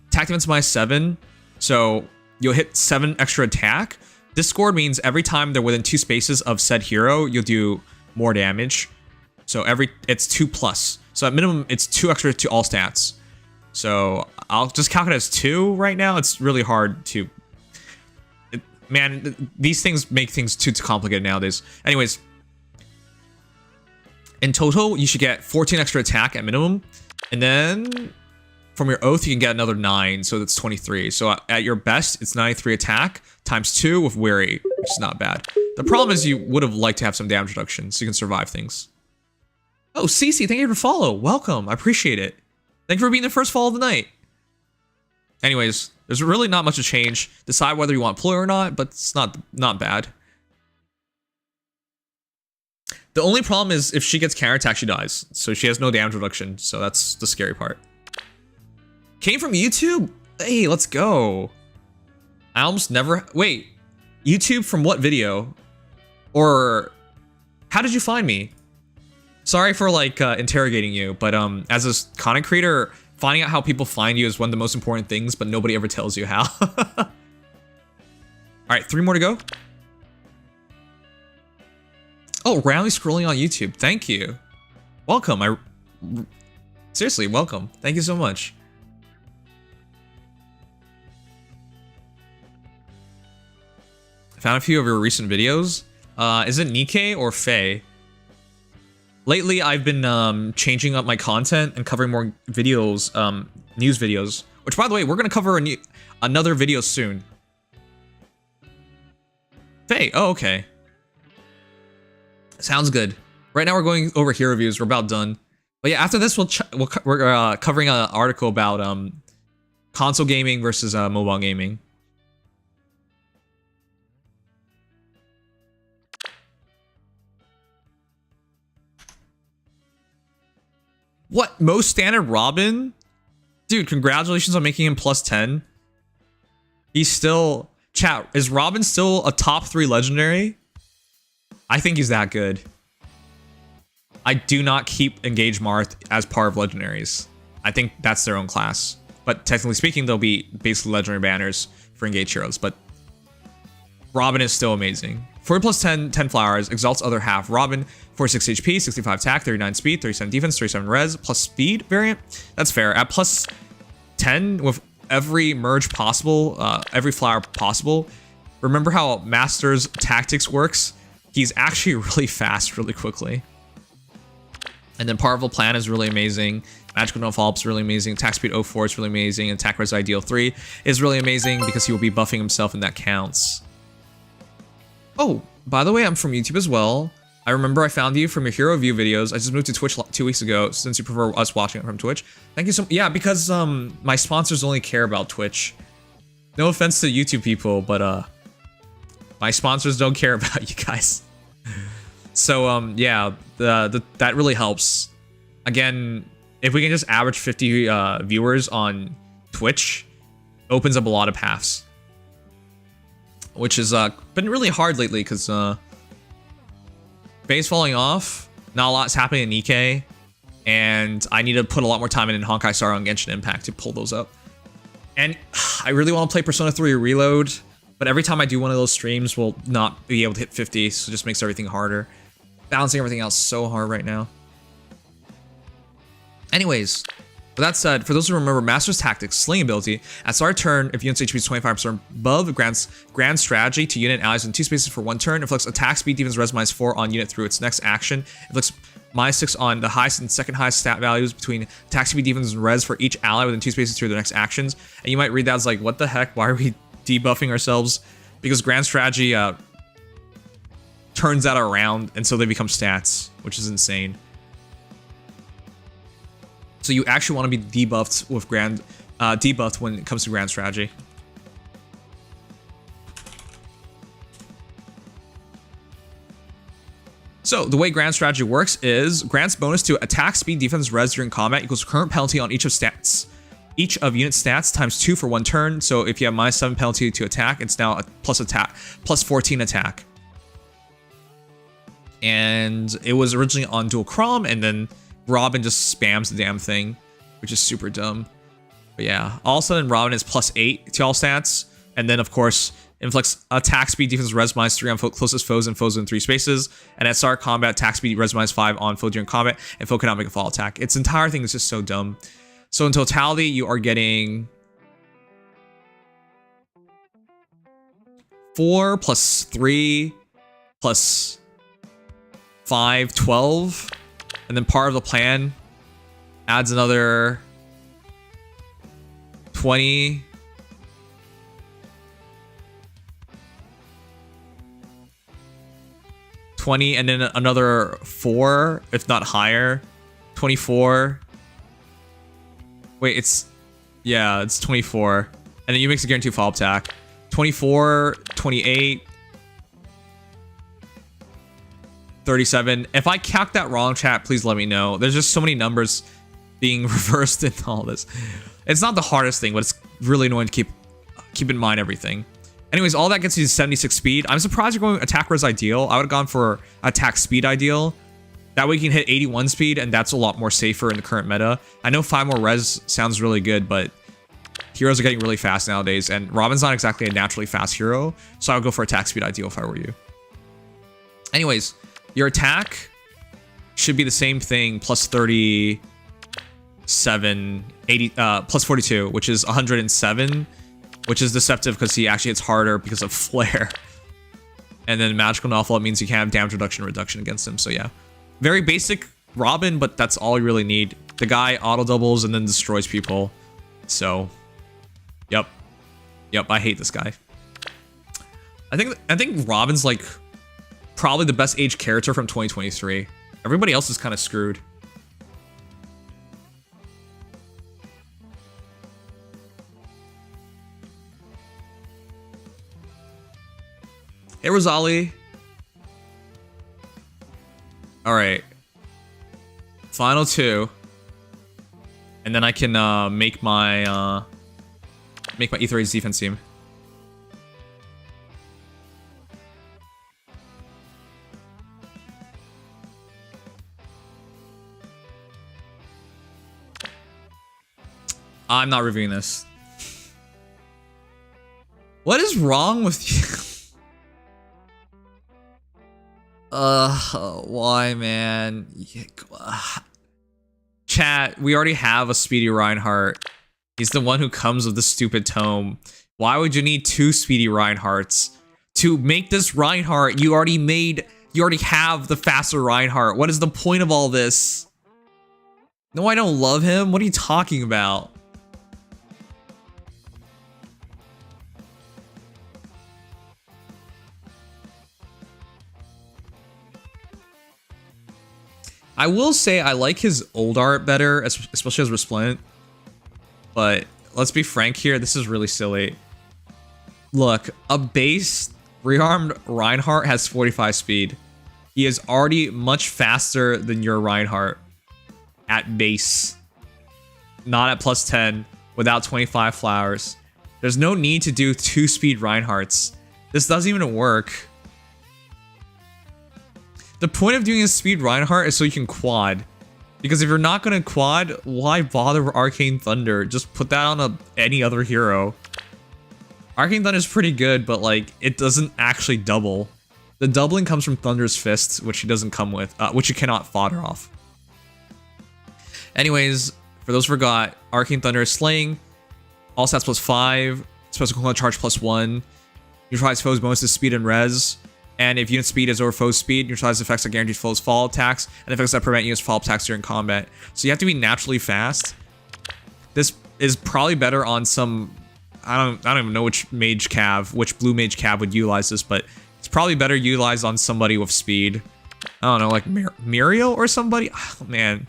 attack defense -7, so you'll hit 7 extra attack. Discord means every time they're within 2 spaces of said hero, you'll do more damage. So it's 2+. So at minimum, it's 2 extra to all stats. So I'll just calculate as 2 right now. It's really hard to... man, these things make things too complicated nowadays. Anyways, in total, you should get 14 extra attack at minimum. And then from your Oath, you can get another 9, so that's 23. So at your best, it's 93 attack times 2 with Weary, which is not bad. The problem is you would have liked to have some damage reduction so you can survive things. Oh, Cece, thank you for the follow. Welcome. I appreciate it. Thank you for being the first follow of the night. Anyways, there's really not much to change. Decide whether you want ploy or not, but it's not bad. The only problem is if she gets counterattack, she dies. So she has no damage reduction. So that's the scary part. Came from YouTube? Hey, let's go. I almost never... wait. YouTube from what video? Or how did you find me? Sorry for like interrogating you, but as a content creator, finding out how people find you is one of the most important things, but nobody ever tells you how. All right, 3 more to go. Oh, randomly scrolling on YouTube. Thank you. Welcome. Seriously, welcome. Thank you so much. I found a few of your recent videos. Is it Nikke or Faye? Lately, I've been changing up my content and covering more videos, news videos. Which, by the way, we're going to cover another video soon. Faye. Oh, okay. Sounds good. Right now we're going over hero reviews. We're about done. But yeah, after this we're covering an article about console gaming versus mobile gaming. What? Most standard Robin? Dude, congratulations on making him +10. He's still... chat, is Robin still a top 3 legendary? I think he's that good. I do not keep Engage Marth as part of legendaries. I think that's their own class. But technically speaking, they'll be basically legendary banners for Engage heroes. But Robin is still amazing. 40 plus 10, 10 flowers, exalts other half. Robin, 46 HP, 65 attack, 39 speed, 37 defense, 37 res, plus speed variant. That's fair. At plus 10 with every merge possible, every flower possible. Remember how Master's tactics works? He's actually really fast, really quickly. And then Powerful Plan is really amazing. Magical No Follow-up is really amazing. Attack Speed 04 is really amazing. And Attack Res Ideal 3 is really amazing because he will be buffing himself and that counts. Oh, by the way, I'm from YouTube as well. I remember I found you from your hero review videos. I just moved to Twitch 2 weeks ago since you prefer us watching it from Twitch. Thank you so much. Yeah, because my sponsors only care about Twitch. No offense to YouTube people, but my sponsors don't care about you guys. So yeah, that really helps. Again, if we can just average 50 viewers on Twitch, opens up a lot of paths. Which has been really hard lately because base falling off, not a lot's happening in Nikke, and I need to put a lot more time in Honkai Star on Genshin Impact to pull those up. And I really want to play Persona 3 Reload, but every time I do one of those streams, we'll not be able to hit 50, so it just makes everything harder. Balancing everything else so hard right now. Anyways, with that said, for those who remember Master's Tactics, Sling Ability, at start of turn, if unit's HP is 25% above grand strategy to unit allies in 2 spaces for 1 turn, inflicts attack speed, defense, res -4 on unit through its next action. Inflicts -6 on the highest and second highest stat values between attack speed, defense, and res for each ally within 2 spaces through the next actions. And you might read that as like, what the heck? Why are we debuffing ourselves? Because grand strategy turns that around, and so they become stats, which is insane. So you actually want to be debuffed with debuffed when it comes to grand strategy. So the way grand strategy works is grants bonus to attack, speed, defense, res during combat equals current penalty on each of unit stats times 2 for 1 turn. So if you have -7 penalty to attack, it's now a plus 14 attack. And it was originally on dual Chrom, and then Robin just spams the damn thing, which is super dumb. But yeah, all of a sudden Robin is +8 to all stats, and then of course inflicts attack speed, defense, res -3 on closest foes and foes in 3 spaces, and at start combat, attack speed, res -5 on foe during combat, and foe cannot make a fall attack. Its entire thing is just so dumb. So in totality, you are getting 4 + 3 + 5, 12. And then part of the plan adds another 20. And then another 4, if not higher. 24. Wait, it's 24. And then you make a guaranteed follow-up attack. 24, 28. 37. If I calc that wrong, chat, please let me know. There's just so many numbers being reversed in all this. It's not the hardest thing, but it's really annoying to keep in mind everything. Anyways, all that gets you to 76 speed. I'm surprised you're going attack res ideal. I would have gone for attack speed ideal. That way you can hit 81 speed, and that's a lot more safer in the current meta. I know 5 more res sounds really good, but heroes are getting really fast nowadays, and Robin's not exactly a naturally fast hero, so I would go for attack speed ideal if I were you. Anyways, your attack should be the same thing, plus 37, 80, plus 42, which is 107, which is deceptive because he actually hits harder because of flare. And then magical novel means you can have damage reduction against him. So yeah, very basic Robin, but that's all you really need. The guy auto doubles and then destroys people. So, yep, I hate this guy. I think Robin's like probably the best aged character from 2023. Everybody else is kind of screwed. Hey, Rosali. All right. Final 2. And then I can make my Aether Age defense team. I'm not reviewing this. What is wrong with you? Why, man? Chat, we already have a Speedy Reinhardt. He's the one who comes with the stupid tome. Why would you need 2 Speedy Reinhardts? To make this Reinhardt, you already have the faster Reinhardt. What is the point of all this? No, I don't love him. What are you talking about? I will say I like his old art better, especially as Resplendent. But let's be frank here, this is really silly. Look, a base rearmed Reinhardt has 45 speed. He is already much faster than your Reinhardt at base. Not at plus 10, without 25 flowers. There's no need to do 2 speed Reinhardts. This doesn't even work. The point of doing a speed Reinhardt is so you can quad. Because if you're not going to quad, why bother with Arcane Thunder? Just put that on any other hero. Arcane Thunder is pretty good, but like, it doesn't actually double. The doubling comes from Thunder's Fists, which he doesn't come with, which you cannot fodder off. Anyways, for those who forgot, Arcane Thunder is Slaying, all stats plus 5, special cooldown charge plus 1, neutralize foes bonuses speed and res, and if unit speed is over foe's speed, neutralize effects that guarantee foes fall attacks, and effects that prevent units fall attacks during combat. So you have to be naturally fast. This is probably better on some, I don't even know which blue mage cav would utilize this, but it's probably better utilized on somebody with speed. I don't know, like Muriel or somebody? Oh, man.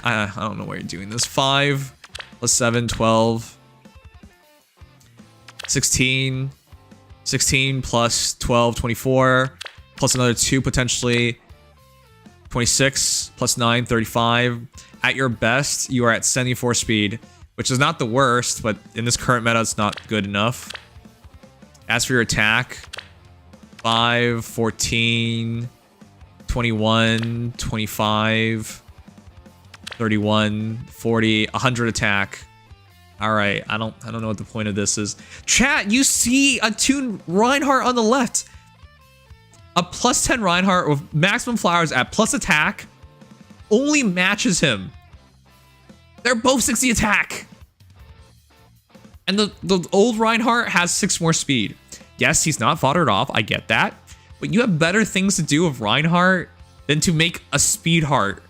I don't know why you're doing this. 5 plus 7, 12. 16. 16 plus 12, 24. Plus another 2 potentially. 26 plus 9, 35. At your best, you are at 74 speed, which is not the worst, but in this current meta, it's not good enough. As for your attack, 5, 14, 21, 25, 31, 40, 100 attack. All right, I don't know what the point of this is. Chat, you see a tuned Reinhardt on the left. A plus 10 Reinhardt with maximum flowers at plus attack only matches him. They're both 60 attack. And the old Reinhardt has 6 more speed. Yes, he's not foddered off, I get that. But you have better things to do with Reinhardt than to make a speed heart.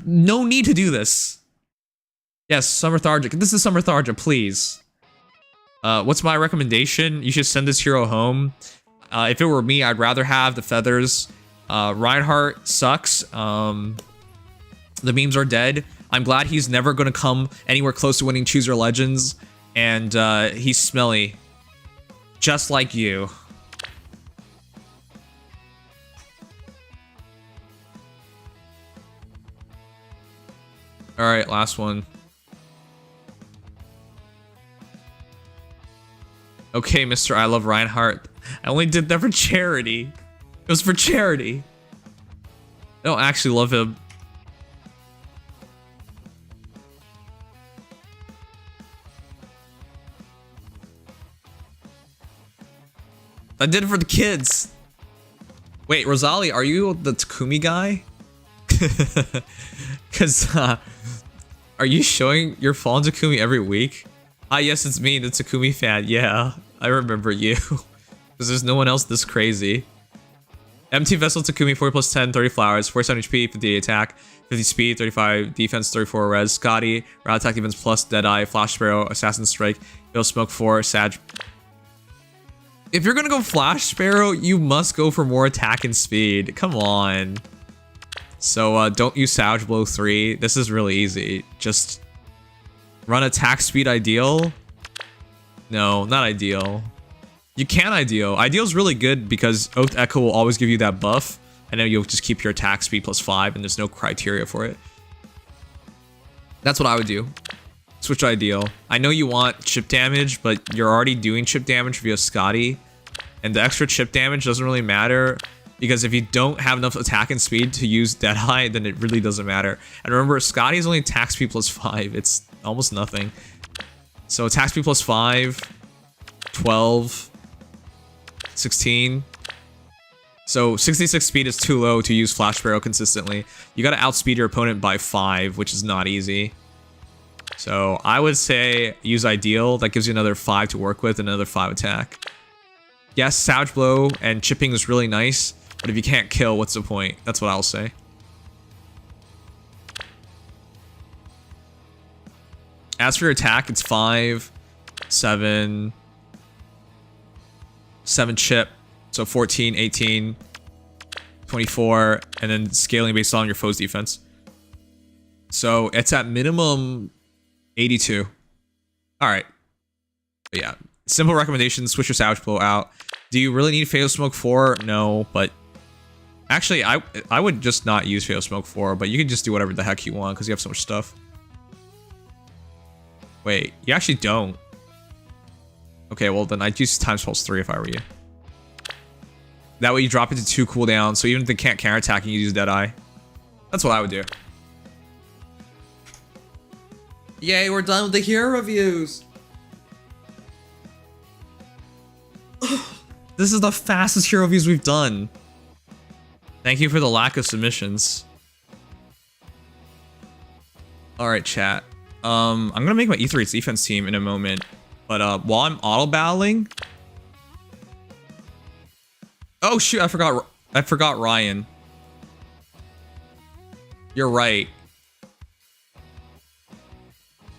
No need to do this. Yes, Summer Tharja. This is Summer Tharja, please. What's my recommendation? You should send this hero home. If it were me, I'd rather have the feathers. Reinhardt sucks. The memes are dead. I'm glad he's never going to come anywhere close to winning Choose Your Legends. And he's smelly. Just like you. Alright, last one. Okay, Mr. I Love Reinhardt. I only did that for charity. It was for charity. I don't actually love him. I did it for the kids. Wait, Rosali, are you the Takumi guy? Because, are you showing your Fallen Takumi every week? Ah, yes, it's me, the Takumi fan. Yeah, I remember you. Because there's no one else this crazy. Empty Vessel Takumi, 40 plus 10, 30 flowers, 47 HP, 50 attack, 50 speed, 35 defense, 34 res. Scotty, round attack defense plus Deadeye, Flash Sparrow, Assassin Strike, Bill Smoke 4, Sag. If you're gonna go Flash Sparrow, you must go for more attack and speed. Come on. So don't use Savage Blow 3. This is really easy. Just run attack speed ideal. No, not ideal. You can ideal. Ideal's really good because Oath Echo will always give you that buff. And then you'll just keep your attack speed plus 5 and there's no criteria for it. That's what I would do. Switch ideal. I know you want chip damage, but you're already doing chip damage via Scotty. And the extra chip damage doesn't really matter. Because if you don't have enough attack and speed to use Deadeye, then it really doesn't matter. And remember, Scotty is only attack speed plus 5. It's almost nothing. So attack speed plus 5, 12, 16, So 66 speed is too low to use Flash Sparrow consistently. You gotta outspeed your opponent by 5, which is not easy. So I would say use Ideal. That gives you another 5 to work with and another 5 attack. Yes, Savage Blow and chipping is really nice, but if you can't kill, what's the point? That's what I'll say. As for your attack, it's 5, 7 chip, so 14, 18, 24, and then scaling based on your foe's defense. So it's at minimum 82. All right. But yeah, simple recommendation, switch your Savage Blow out. Do you really need Fatal Smoke 4? No, but actually I would just not use Fatal Smoke 4, but you can just do whatever the heck you want because you have so much stuff. Wait, you actually don't. Okay, well then I'd use Times Pulse 3 if I were you. That way you drop it to 2 cooldown, so even if they can't counterattack, you use Deadeye. That's what I would do. Yay, we're done with the hero reviews! This is the fastest hero reviews we've done. Thank you for the lack of submissions. Alright, chat. I'm gonna make my E3's defense team in a moment, but while I'm auto battling. Oh shoot! I forgot Ryan. You're right.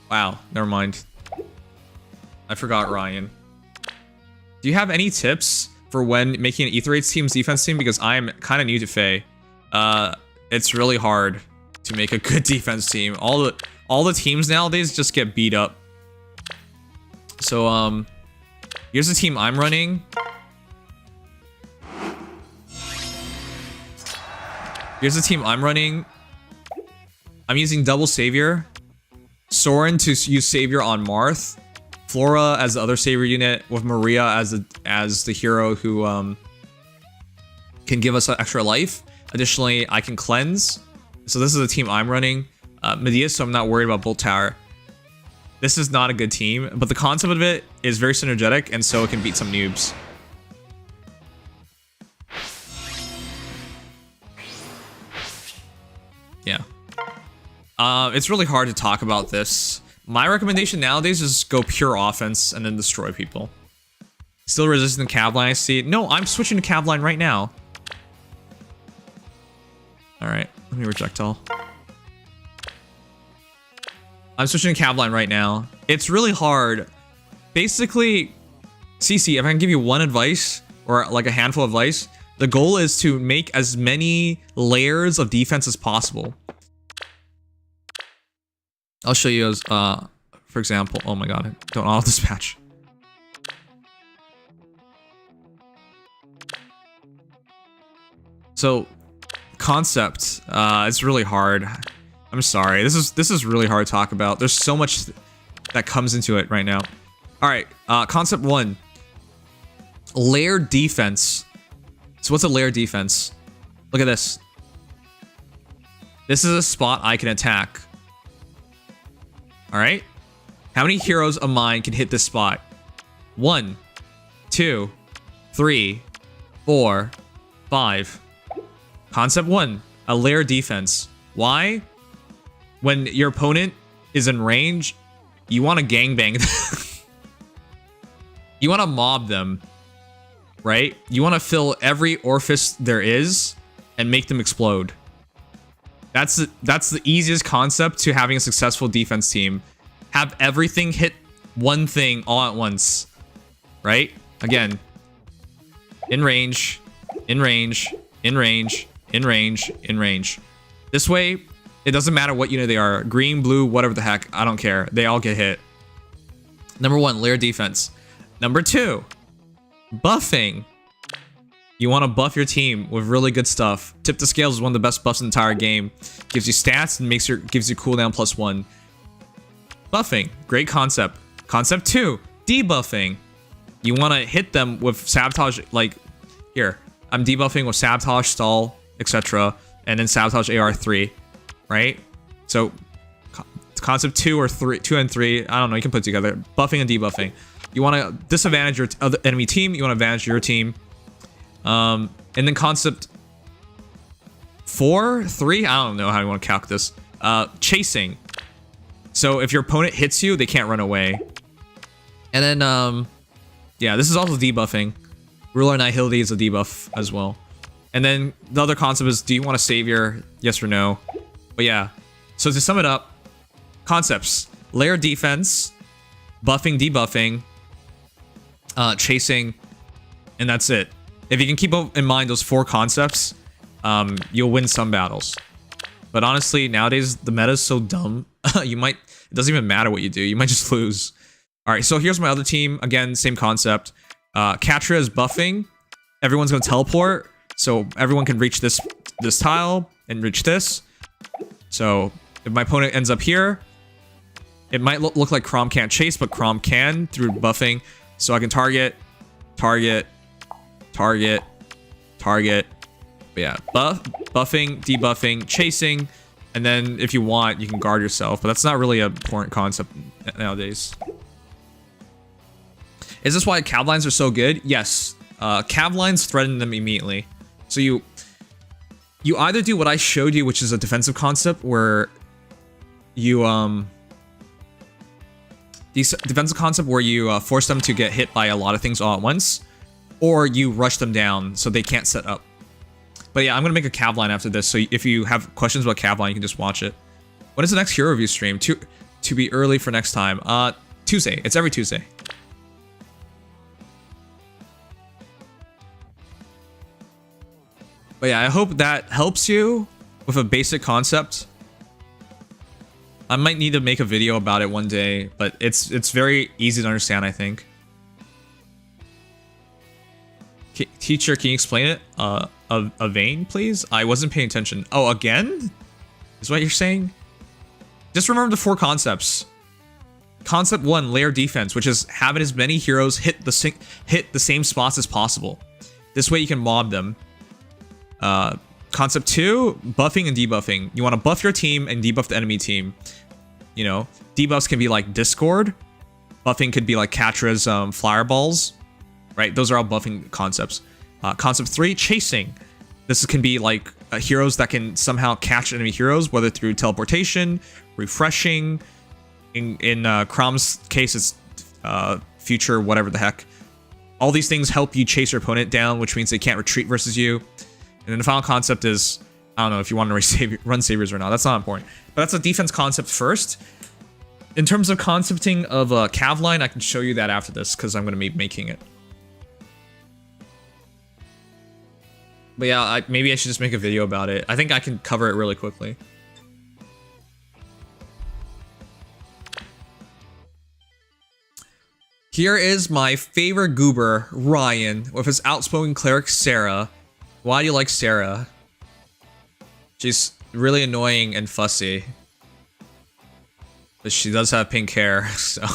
Wow, never mind. I forgot Ryan. Do you have any tips for when making an E3's team's defense team? Because I'm kind of new to Fae. It's really hard to make a good defense team. All the teams nowadays just get beat up. So, here's the team I'm running. Here's the team I'm running. I'm using double Savior. Soren to use Savior on Marth. Flora as the other Savior unit, with Maria as the hero who can give us extra life. Additionally, I can cleanse. So this is the team I'm running. Medea, so I'm not worried about Bolt Tower. This is not a good team, but the concept of it is very synergetic, and so it can beat some noobs. Yeah. It's really hard to talk about this. My recommendation nowadays is go pure offense and then destroy people. Still resistant to Cavline, I see. No, I'm switching to Cavline right now. Alright, let me reject all. I'm switching to Cavline right now. It's really hard. Basically, CC, if I can give you one advice, or like a handful of advice, the goal is to make as many layers of defense as possible. I'll show you as, for example, oh my god, don't auto-dispatch. So, concept, it's really hard. I'm sorry, this is really hard to talk about. There's so much that comes into it right now. Alright, concept 1. Layered defense. So what's a layered defense? Look at this. This is a spot I can attack. Alright? How many heroes of mine can hit this spot? 1, 2, 3, 4, 5. Concept 1. A layered defense. Why? When your opponent is in range, you want to gangbang them. You want to mob them. Right? You want to fill every orifice there is and make them explode. That's the easiest concept to having a successful defense team. Have everything hit one thing all at once. Right? Again. In range. In range. In range. In range. In range. This way, it doesn't matter what unit they are. Green, blue, whatever the heck. I don't care. They all get hit. Number 1, layer defense. Number 2, buffing. You want to buff your team with really good stuff. Tip the Scales is one of the best buffs in the entire game. Gives you stats and gives you cooldown +1. Buffing, great concept. Concept 2, debuffing. You want to hit them with sabotage, like here. I'm debuffing with sabotage, stall, etc. And then sabotage AR3, right? So concept 2 or 3, 2 and 3, I don't know, you can put it together. Buffing and debuffing. You want to disadvantage your other enemy team, you want to advantage your team. And then concept 4, 3, I don't know how you want to calc this. Chasing. So if your opponent hits you, they can't run away. And then, yeah, this is also debuffing. Ruler Nihility is a debuff as well. And then the other concept is, do you want a savior? Yes or no? But yeah. So to sum it up, concepts: layer defense, buffing, debuffing, chasing, and that's it. If you can keep in mind those 4 concepts, you'll win some battles. But honestly, nowadays the meta is so dumb. It doesn't even matter what you do. You might just lose. All right, so here's my other team. Again, same concept. Catra is buffing. Everyone's gonna teleport, so everyone can reach this tile and reach this. So if my opponent ends up here, it might look like Chrom can't chase, but Chrom can through buffing. So I can target. But yeah, buffing, debuffing, chasing, and then if you want, you can guard yourself. But that's not really an important concept nowadays. Is this why cav lines are so good? Yes. Cav lines threaten them immediately. So you either do what I showed you, which is a defensive concept where you defensive concept where you force them to get hit by a lot of things all at once, or you rush them down so they can't set up. But yeah, I'm gonna make a cav line after this, so if you have questions about cav line, you can just watch it. When is the next hero review stream? To be early for next time. Tuesday. It's every Tuesday. But yeah, I hope that helps you with a basic concept. I might need to make a video about it one day, but it's very easy to understand, I think. Teacher, can you explain it? A vein, please? I wasn't paying attention. Oh, again? Is what you're saying? Just remember the 4 concepts. Concept 1, layer defense, which is having as many heroes hit the same spots as possible. This way you can mob them. Concept 2, buffing and debuffing. You want to buff your team and debuff the enemy team. You know, debuffs can be like Discord. Buffing could be like Catra's Flower Balls. Right? Those are all buffing concepts. Concept 3, chasing. This can be like heroes that can somehow catch enemy heroes, whether through teleportation, refreshing. In Chrom's case, it's future, whatever the heck. All these things help you chase your opponent down, which means they can't retreat versus you. And then the final concept is, I don't know if you want to run saviors or not. That's not important. But that's a defense concept first. In terms of concepting of a cav line, I can show you that after this because I'm going to be making it. But yeah, maybe I should just make a video about it. I think I can cover it really quickly. Here is my favorite goober, Ryan, with his outspoken cleric, Sarah. Why do you like Sarah? She's really annoying and fussy. But she does have pink hair, so...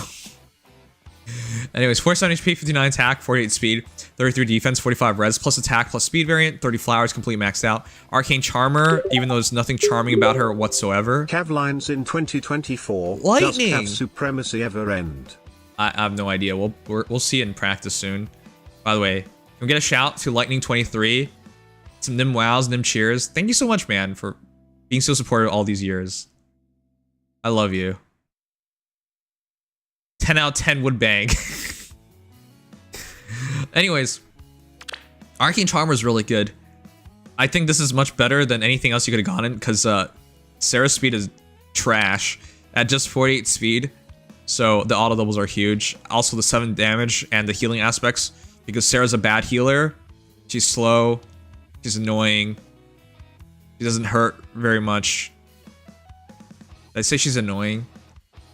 Anyways, 47 HP, 59 attack, 48 speed, 33 defense, 45 res, plus attack, plus speed variant, 30 flowers, completely maxed out. Arcane Charmer, even though there's nothing charming about her whatsoever. Cav lines in 2024. Lightning! Does Cav supremacy ever end? I have no idea. We'll see it in practice soon. By the way, can we get a shout to Lightning23? Some Nim wows, Nim cheers. Thank you so much, man, for being so supportive all these years. I love you. 10 out of 10 would bang. Anyways, Arcane Charmer is really good. I think this is much better than anything else you could have gotten because Sarah's speed is trash at just 48 speed. So the auto doubles are huge. Also the 7 damage and the healing aspects because Sarah's a bad healer. She's slow. She's annoying. She doesn't hurt very much. Did I say she's annoying?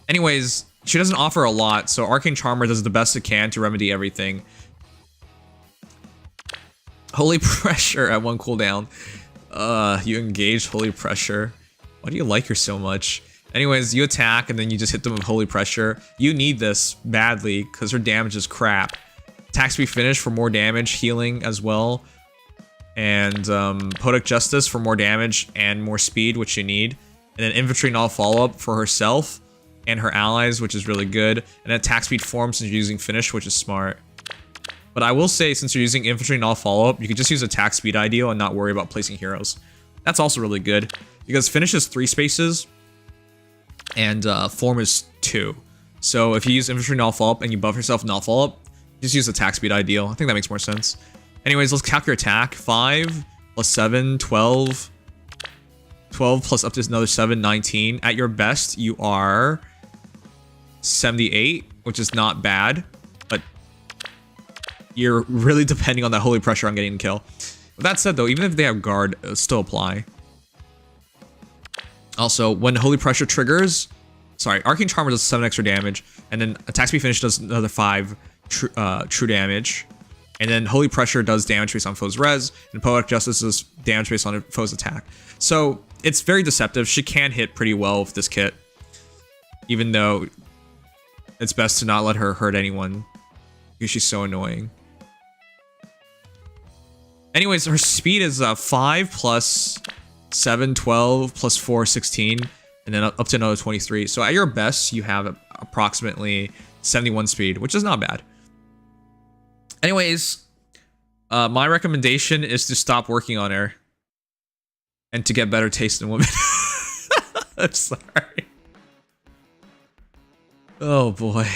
Anyways, she doesn't offer a lot, so Arcane Charmer does the best it can to remedy everything. Holy Pressure at 1 cooldown. You engaged Holy Pressure. Why do you like her so much? Anyways, you attack and then you just hit them with Holy Pressure. You need this badly because her damage is crap. Attack speed finish for more damage, healing as well. And Poetic Justice for more damage and more speed, which you need. And then Infantry Null follow-up for herself and her allies, which is really good. And attack speed form since you're using finish, which is smart. But I will say, since you're using infantry and all follow-up, you can just use attack speed ideal and not worry about placing heroes. That's also really good, because finish is 3 spaces, and form is 2. So if you use infantry and all follow-up and you buff yourself and all follow-up, just use attack speed ideal. I think that makes more sense. Anyways, let's calc your attack. 5 plus 7, 12. 12 plus up to another 7, 19. At your best, you are 78, which is not bad, but you're really depending on that holy pressure on getting a kill. With that said, though, even if they have guard, it'll still apply. Also, when holy pressure triggers, sorry, arcane charmer does 7 extra damage, and then attack speed finish does another 5 true damage, and then holy pressure does damage based on foe's res, and poetic justice does damage based on a foe's attack. So it's very deceptive. She can hit pretty well with this kit, even though it's best to not let her hurt anyone because she's so annoying. Anyways, her speed is 5 plus 7, 12 plus 4, 16, and then up to another 23. So at your best, you have approximately 71 speed, which is not bad. Anyways, my recommendation is to stop working on her and to get better taste in women. I'm sorry. Oh boy.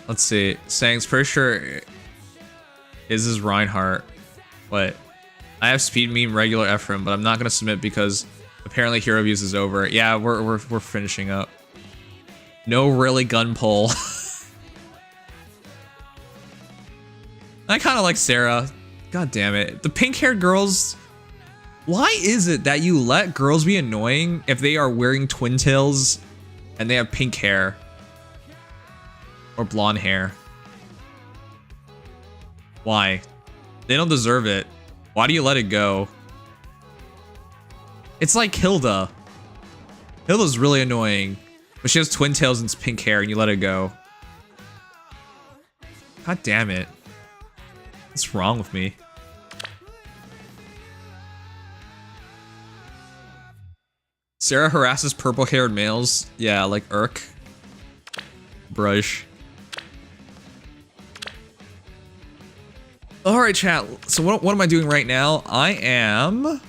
Let's see. Sang's pretty sure is Reinhardt, but I have speed meme regular Ephraim, but I'm not gonna submit because apparently hero views is over. Yeah, we're finishing up. No really gun pull. I kind of like Sarah. God damn it. The pink-haired girls. Why is it that you let girls be annoying if they are wearing twin tails and they have pink hair? Or blonde hair? Why? They don't deserve it. Why do you let it go? It's like Hilda. Hilda's really annoying, but she has twin tails and pink hair and you let it go. God damn it. What's wrong with me? Sarah harasses purple-haired males. Yeah, like Urk. Brush. Alright, chat. So what am I doing right now? I'm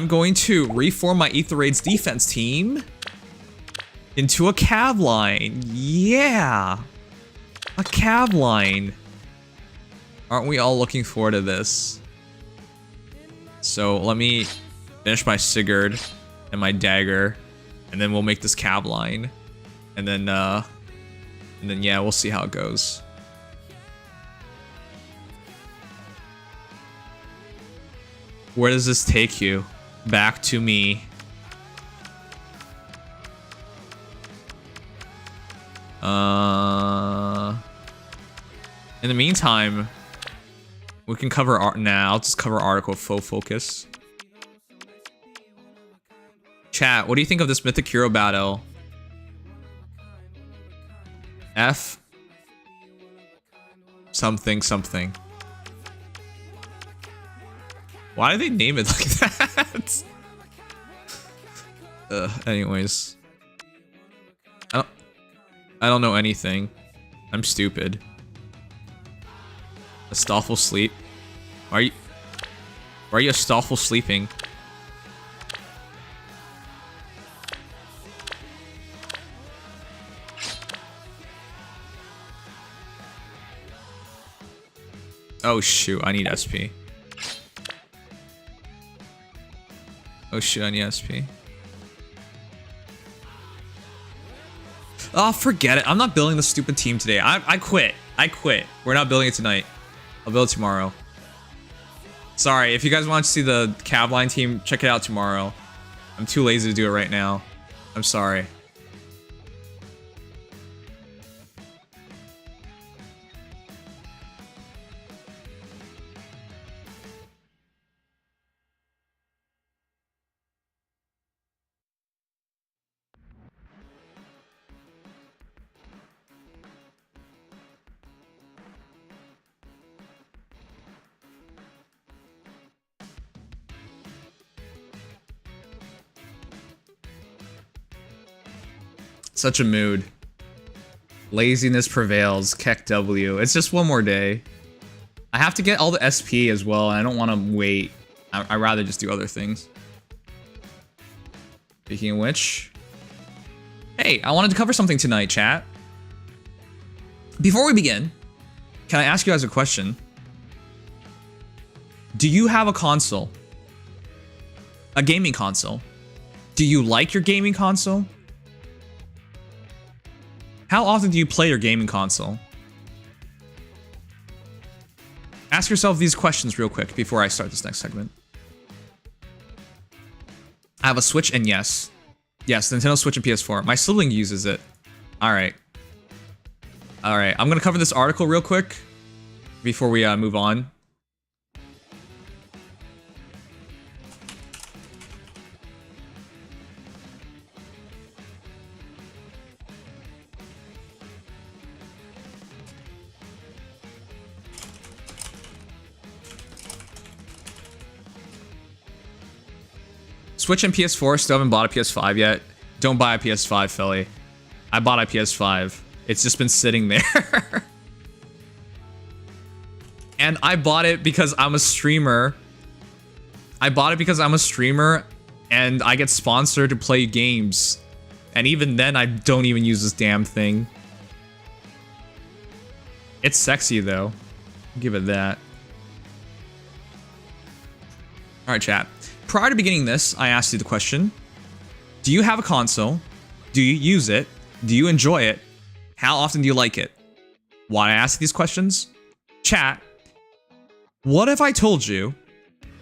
going to reform my Aether Raids defense team into a cav line. Yeah! A cav line. Aren't we all looking forward to this? So let me finish my Sigurd and my dagger, and then we'll make this cav line. And then yeah, we'll see how it goes. Where does this take you? Back to me. In the meantime, we can cover art now. I'll just cover article faux focus. Chat, what do you think of this Mythic Hero battle? F something something. Why do they name it like that? Anyways. I don't know anything. I'm stupid. Astolfo sleep. Why are you Astolfo sleeping? Oh shoot, I need SP. Oh shit, I need SP. Oh, forget it. I'm not building the stupid team today. I quit. I quit. We're not building it tonight. I'll build it tomorrow. Sorry, if you guys want to see the cav line team, check it out tomorrow. I'm too lazy to do it right now. I'm sorry. Such a mood. Laziness prevails. Keck W. It's just one more day. I have to get all the SP as well, and I don't want to wait. I'd rather just do other things. Speaking of which... Hey, I wanted to cover something tonight, chat. Before we begin, can I ask you guys a question? Do you have a console? A gaming console? Do you like your gaming console? How often do you play your gaming console? Ask yourself these questions real quick before I start this next segment. I have a Switch and yes. Yes, Nintendo Switch and PS4. My sibling uses it. Alright. Alright, I'm gonna cover this article real quick before we move on. Switch and PS4, still haven't bought a PS5 yet. Don't buy a PS5, Philly. I bought a PS5. It's just been sitting there. And I bought it because I'm a streamer. I bought it because I'm a streamer and I get sponsored to play games. And even then, I don't even use this damn thing. It's sexy, though. I'll give it that. Alright, chat. Prior to beginning this, I asked you the question, do you have a console? Do you use it? Do you enjoy it? How often do you like it? Why I ask these questions? Chat, what if I told you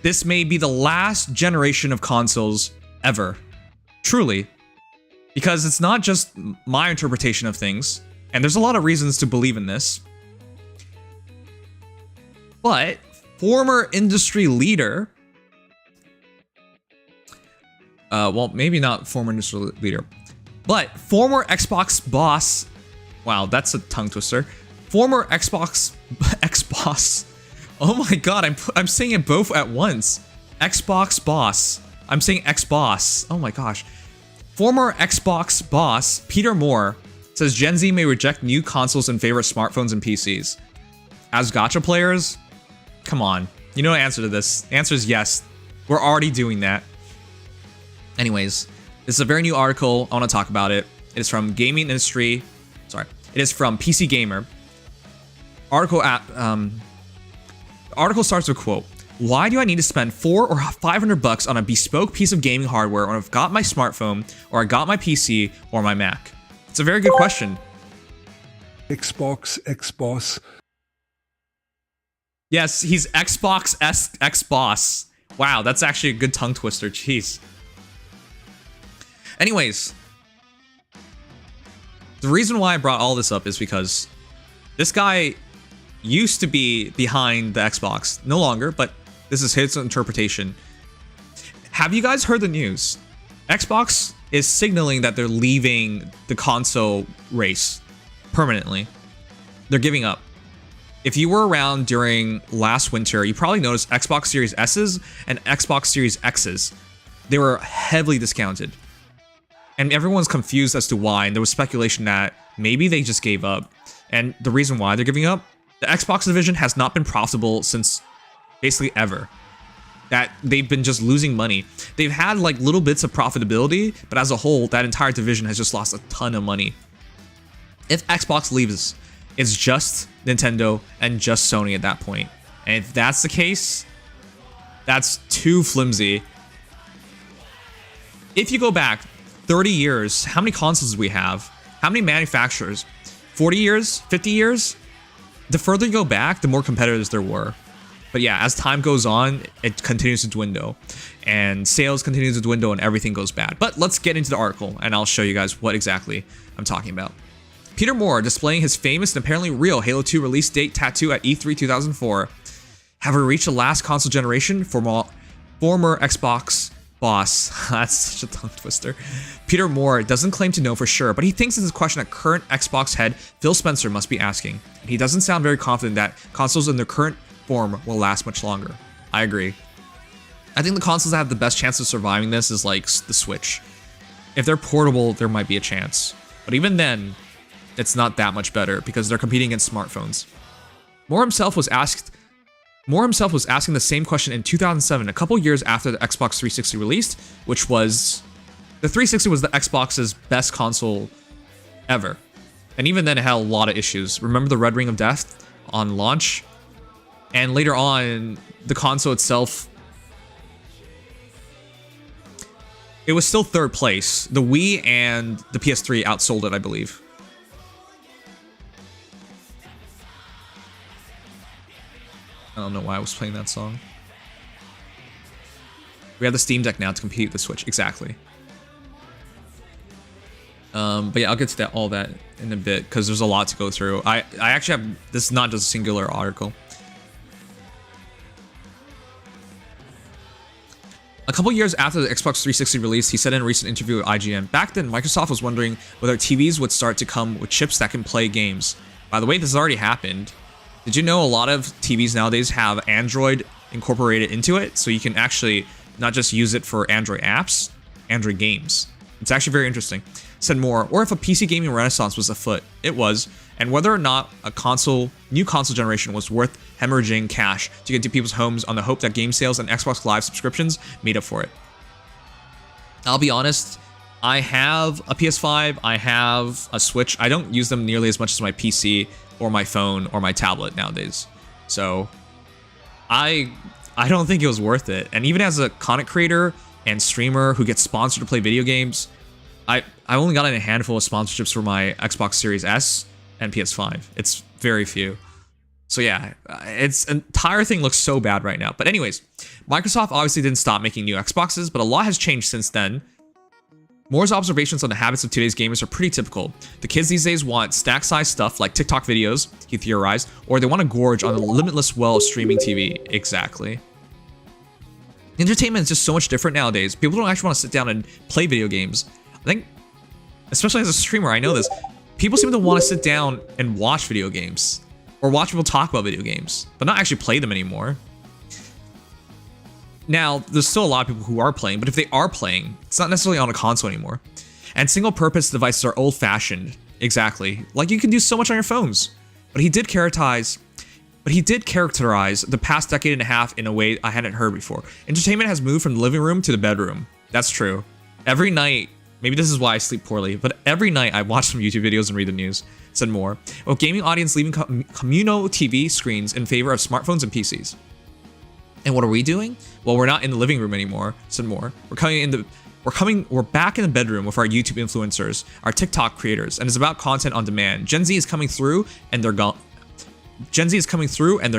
this may be the last generation of consoles ever? Truly. Because it's not just my interpretation of things, and there's a lot of reasons to believe in this, but former industry leader... well, maybe not former industry leader, but former Xbox boss. Wow, that's a tongue twister. Former Xbox boss. Oh my god, I'm saying it both at once. Xbox boss. I'm saying X-boss. Oh my gosh. Former Xbox boss Peter Moore says Gen Z may reject new consoles in favor of smartphones and PCs. As gacha players, come on. You know the answer to this. The answer is yes. We're already doing that. Anyways, this is a very new article. I want to talk about it. It is from Gaming Industry. Sorry. It is from PC Gamer. Article starts with a quote. Why do I need to spend $400 or $500 on a bespoke piece of gaming hardware when I've got my smartphone, or I got my PC, or my Mac? It's a very good question. Xbox, X-boss. Yes, he's Xbox X-boss. Wow, that's actually a good tongue twister. Jeez. Anyways, the reason why I brought all this up is because this guy used to be behind the Xbox. No longer, but this is his interpretation. Have you guys heard the news? Xbox is signaling that they're leaving the console race permanently. They're giving up. If you were around during last winter, you probably noticed Xbox Series S's and Xbox Series X's. They were heavily discounted. And everyone's confused as to why, and there was speculation that maybe they just gave up. And the reason why they're giving up, the Xbox division has not been profitable since basically ever. That they've been just losing money. They've had like little bits of profitability, but as a whole, that entire division has just lost a ton of money. If Xbox leaves, it's just Nintendo and just Sony at that point. And if that's the case, that's too flimsy. If you go back 30 years, how many consoles do we have? How many manufacturers? 40 years? 50 years? The further you go back, the more competitors there were. But yeah, as time goes on, it continues to dwindle. And sales continue to dwindle and everything goes bad. But let's get into the article and I'll show you guys what exactly I'm talking about. Peter Moore displaying his famous and apparently real Halo 2 release date tattoo at E3 2004. Have we reached the last console generation? Former Xbox boss. That's such a tongue twister. Peter Moore doesn't claim to know for sure, but he thinks it's a question that current Xbox head Phil Spencer must be asking. And he doesn't sound very confident that consoles in their current form will last much longer. I agree. I think the consoles that have the best chance of surviving this is like the Switch. If they're portable, there might be a chance. But even then, it's not that much better because they're competing against smartphones. Moore himself was asking the same question in 2007, a couple years after the Xbox 360 released, which was... The 360 was the Xbox's best console ever. And even then it had a lot of issues. Remember the Red Ring of Death on launch? And later on, the console itself... It was still third place. The Wii and the PS3 outsold it, I believe. I don't know why I was playing that song. We have the Steam Deck now to compete with the Switch. Exactly. But yeah, I'll get to all that in a bit because there's a lot to go through. I actually have... This is not just a singular article. A couple years after the Xbox 360 release, he said in a recent interview with IGN, back then Microsoft was wondering whether TVs would start to come with chips that can play games. By the way, this has already happened. Did you know a lot of TVs nowadays have Android incorporated into it? So you can actually not just use it for Android apps, Android games. It's actually very interesting. Said more, or if a PC gaming renaissance was afoot, it was, and whether or not a new console generation was worth hemorrhaging cash to get into people's homes on the hope that game sales and Xbox Live subscriptions made up for it. I'll be honest, I have a PS5, I have a Switch. I don't use them nearly as much as my PC or my phone or my tablet nowadays. So I don't think it was worth it. And even as a content creator and streamer who gets sponsored to play video games, I only got in a handful of sponsorships for my Xbox Series S and PS5. It's very few. So yeah, it's entire thing looks so bad right now. But anyways, Microsoft obviously didn't stop making new Xboxes, but a lot has changed since then. Moore's observations on the habits of today's gamers are pretty typical. The kids these days want stack-sized stuff like TikTok videos, he theorized, or they want to gorge on the limitless well of streaming TV. Exactly. Entertainment is just so much different nowadays. People don't actually want to sit down and play video games. I think, especially as a streamer, I know this. People seem to want to sit down and watch video games. Or watch people talk about video games, but not actually play them anymore. Now, there's still a lot of people who are playing, but if they are playing, it's not necessarily on a console anymore. And single-purpose devices are old-fashioned. Exactly. Like, you can do so much on your phones. But he did characterize the past decade and a half in a way I hadn't heard before. Entertainment has moved from the living room to the bedroom. That's true. Every night, maybe this is why I sleep poorly, but every night I watch some YouTube videos and read the news. Said more. With gaming audience leaving communal TV screens in favor of smartphones and PCs. And what are we doing? Well, we're not in the living room anymore. Said more. We're back in the bedroom with our YouTube influencers, our TikTok creators, and it's about content on demand. Gen Z is coming through and they're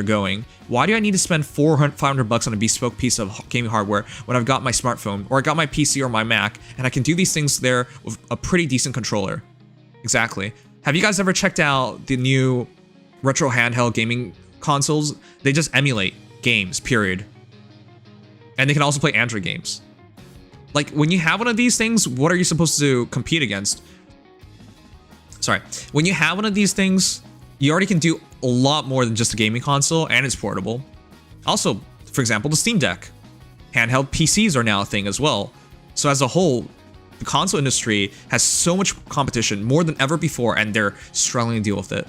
going. Why do I need to spend $500 on a bespoke piece of gaming hardware when I've got my smartphone, or I got my PC or my Mac, and I can do these things there with a pretty decent controller? Exactly. Have you guys ever checked out the new retro handheld gaming consoles? They just emulate games, period. And they can also play Android games. Like, when you have one of these things, what are you supposed to compete against? Sorry. When you have one of these things, you already can do a lot more than just a gaming console, and it's portable. Also, for example, the Steam Deck. Handheld PCs are now a thing as well. So as a whole, the console industry has so much competition, more than ever before, and they're struggling to deal with it.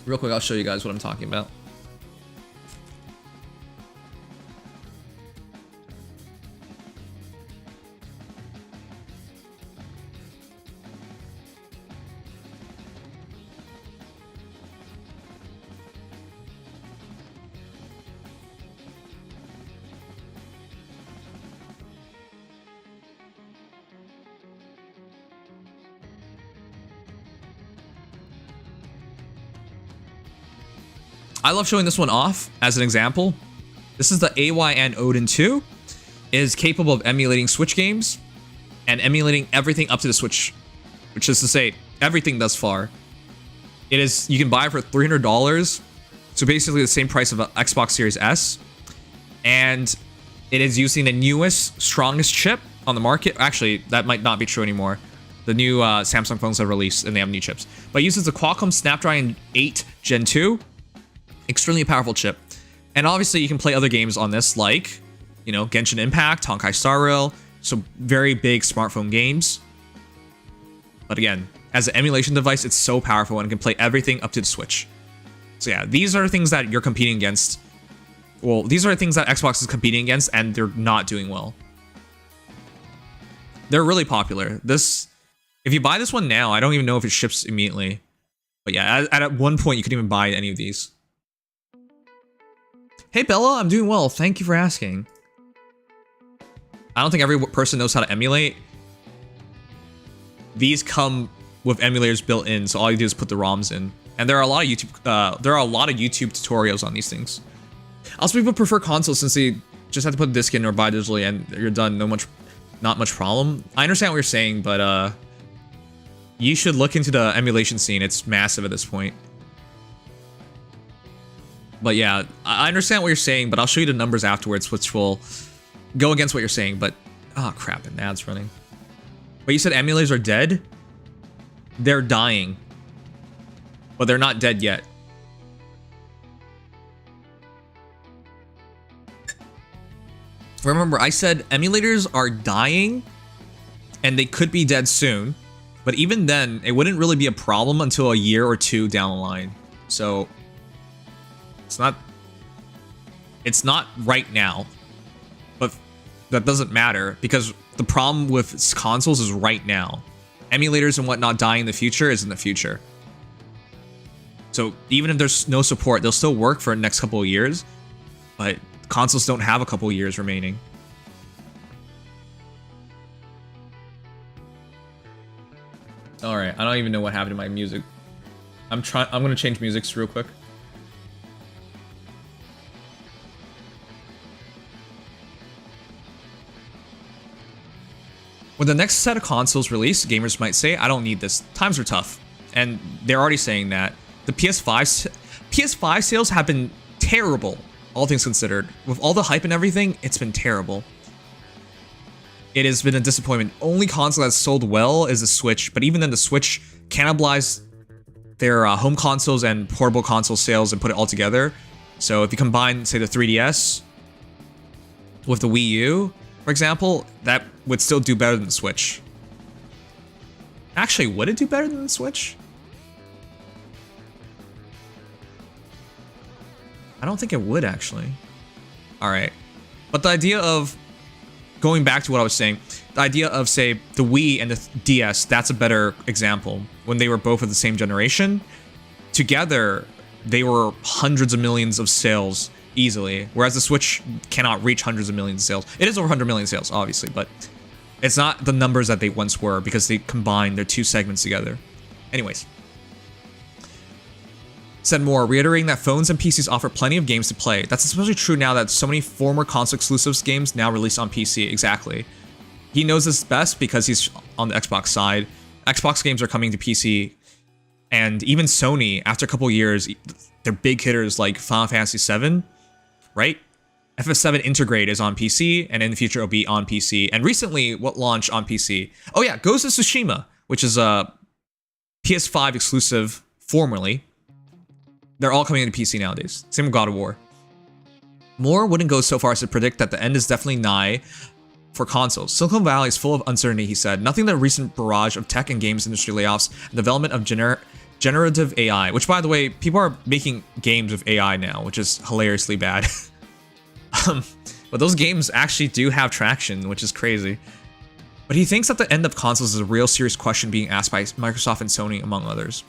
Real quick, I'll show you guys what I'm talking about. I love showing this one off as an example. This is the AYN Odin 2. It is capable of emulating Switch games and emulating everything up to the Switch, which is to say everything thus far. You can buy it for $300, so basically the same price of an Xbox Series S, and it is using the newest, strongest chip on the market. Actually, that might not be true anymore. The new Samsung phones have released and they have new chips, but it uses the Qualcomm Snapdragon 8 Gen 2. Extremely powerful chip. And obviously you can play other games on this, like, you know, Genshin Impact, Honkai Star Rail, so very big smartphone games. But again, as an emulation device, it's so powerful and it can play everything up to the Switch. So yeah, these are things that you're competing against. Well, these are things that Xbox is competing against, and they're not doing well. They're really popular. If you buy this one now, I don't even know if it ships immediately. But yeah, at one point, you could even buy any of these. Hey Bella, I'm doing well. Thank you for asking. I don't think every person knows how to emulate. These come with emulators built in, so all you do is put the ROMs in. And there are a lot of YouTube tutorials on these things. Also, people prefer consoles since they just have to put a disc in or buy digitally and you're done. Not much problem. I understand what you're saying, but you should look into the emulation scene. It's massive at this point. But yeah, I understand what you're saying, but I'll show you the numbers afterwards, which will go against what you're saying. But oh crap, an ad's running. But you said emulators are dead? They're dying. But they're not dead yet. Remember, I said emulators are dying and they could be dead soon. But even then, it wouldn't really be a problem until a year or two down the line. So it's not right now. But that doesn't matter because the problem with consoles is right now. Emulators and whatnot dying in the future is in the future. So even if there's no support, they'll still work for the next couple of years. But consoles don't have a couple of years remaining. All right, I don't even know what happened to my music. I'm gonna change musics real quick. When the next set of consoles release, gamers might say, I don't need this. Times are tough. And they're already saying that. The PS5 sales have been terrible, all things considered. With all the hype and everything, it's been terrible. It has been a disappointment. Only console that's sold well is the Switch, but even then the Switch cannibalized their home consoles and portable console sales and put it all together. So if you combine, say, the 3DS with the Wii U, for example, that would still do better than the Switch. Actually, would it do better than the Switch? I don't think it would, actually. Alright. But the idea of, going back to what I was saying, the idea of, say, the Wii and the DS, that's a better example. When they were both of the same generation, together, they were hundreds of millions of sales easily, whereas the Switch cannot reach hundreds of millions of sales. It is over 100 million sales, obviously, but it's not the numbers that they once were because they combined their two segments together. Anyways. Said more, reiterating that phones and PCs offer plenty of games to play. That's especially true now that so many former console exclusives games now release on PC. Exactly. He knows this best because he's on the Xbox side. Xbox games are coming to PC, and even Sony, after a couple years, their big hitters like Final Fantasy VII, right? FF7 Integrate is on PC, and in the future it'll be on PC. And recently, what launched on PC? Oh yeah, Ghost of Tsushima, which is a PS5 exclusive formerly. They're all coming into PC nowadays. Same with God of War. Moore wouldn't go so far as to predict that the end is definitely nigh for consoles. Silicon Valley is full of uncertainty, he said. Nothing the recent barrage of tech and games industry layoffs and development of generative AI, which, by the way, people are making games with AI now, which is hilariously bad. But those games actually do have traction, which is crazy. But he thinks that the end of consoles is a real serious question being asked by Microsoft and Sony, among others.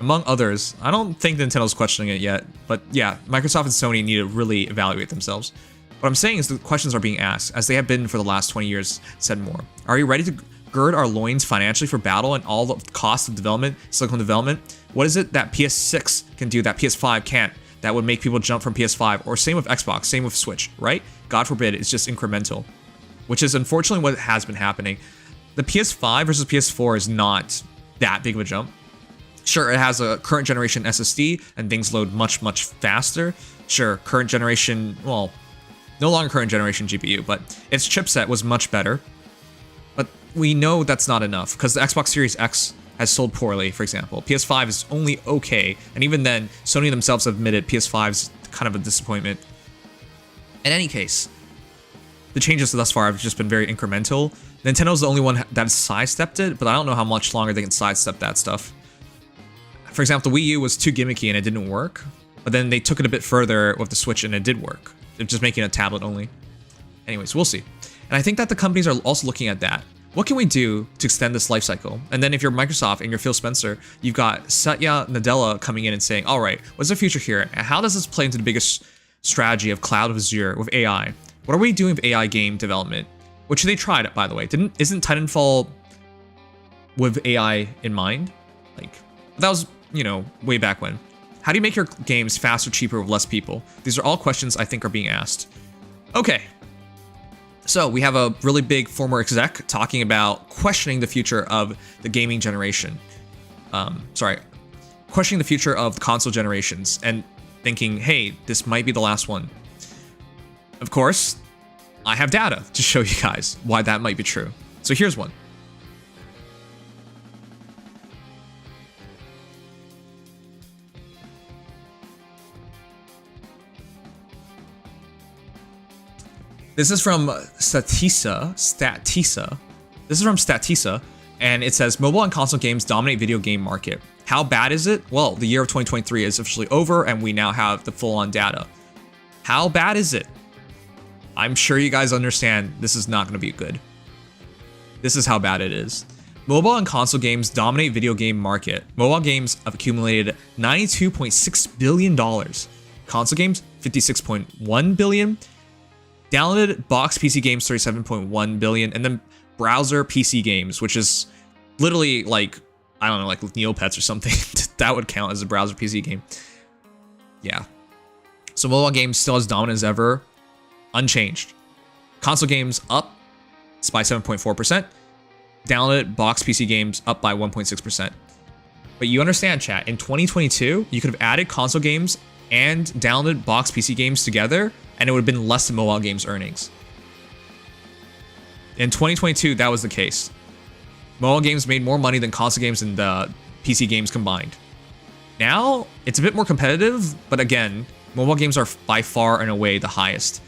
Among others, I don't think Nintendo's questioning it yet, but yeah, Microsoft and Sony need to really evaluate themselves. What I'm saying is the questions are being asked, as they have been for the last 20 years, said Moore. Are you ready to gird our loins financially for battle and all the costs of development, silicon development? What is it that PS6 can do that PS5 can't, that would make people jump from PS5? Or same with Xbox, same with Switch, right? God forbid, it's just incremental. Which is unfortunately what has been happening. The PS5 versus PS4 is not that big of a jump. Sure, it has a current generation SSD and things load much, much faster. Sure, current generation, well, no longer current generation GPU, but its chipset was much better. But we know that's not enough because the Xbox Series X has sold poorly, for example. PS5 is only okay, and even then, Sony themselves admitted PS5's kind of a disappointment. In any case, the changes thus far have just been very incremental. Nintendo's the only one that sidestepped it, but I don't know how much longer they can sidestep that stuff. For example, the Wii U was too gimmicky and it didn't work, but then they took it a bit further with the Switch and it did work. They're just making a tablet only. Anyways, we'll see. And I think that the companies are also looking at that. What can we do to extend this life cycle? And then if you're Microsoft and you're Phil Spencer, you've got Satya Nadella coming in and saying, all right, what's the future here? And how does this play into the biggest strategy of Cloud of Azure with AI? What are we doing with AI game development? Which they tried, by the way. Isn't Titanfall with AI in mind? Like, that was, you know, way back when. How do you make your games faster, cheaper, with less people? These are all questions I think are being asked. Okay. So we have a really big former exec talking about questioning the future of the gaming generation. Questioning the future of the console generations and thinking, hey, this might be the last one. Of course, I have data to show you guys why that might be true. So here's one. This is from Statista. This is from Statista, and it says, mobile and console games dominate video game market. How bad is it? Well, the year of 2023 is officially over, and we now have the full-on data. How bad is it? I'm sure you guys understand this is not going to be good. This is how bad it is. Mobile and console games dominate video game market. Mobile games have accumulated $92.6 billion. Console games, $56.1 billion. Downloaded box PC games, $37.1 billion. And then browser PC games, which is literally like, I don't know, like Neopets or something. That would count as a browser PC game. Yeah. So mobile games still as dominant as ever. Unchanged. Console games up by 7.4%. Downloaded box PC games up by 1.6%. But you understand, chat, in 2022, you could have added console games and downloaded box PC games together, and it would have been less than mobile games earnings. In 2022, that was the case. Mobile games made more money than console games and PC games combined. Now, it's a bit more competitive, but again, mobile games are by far and away the highest.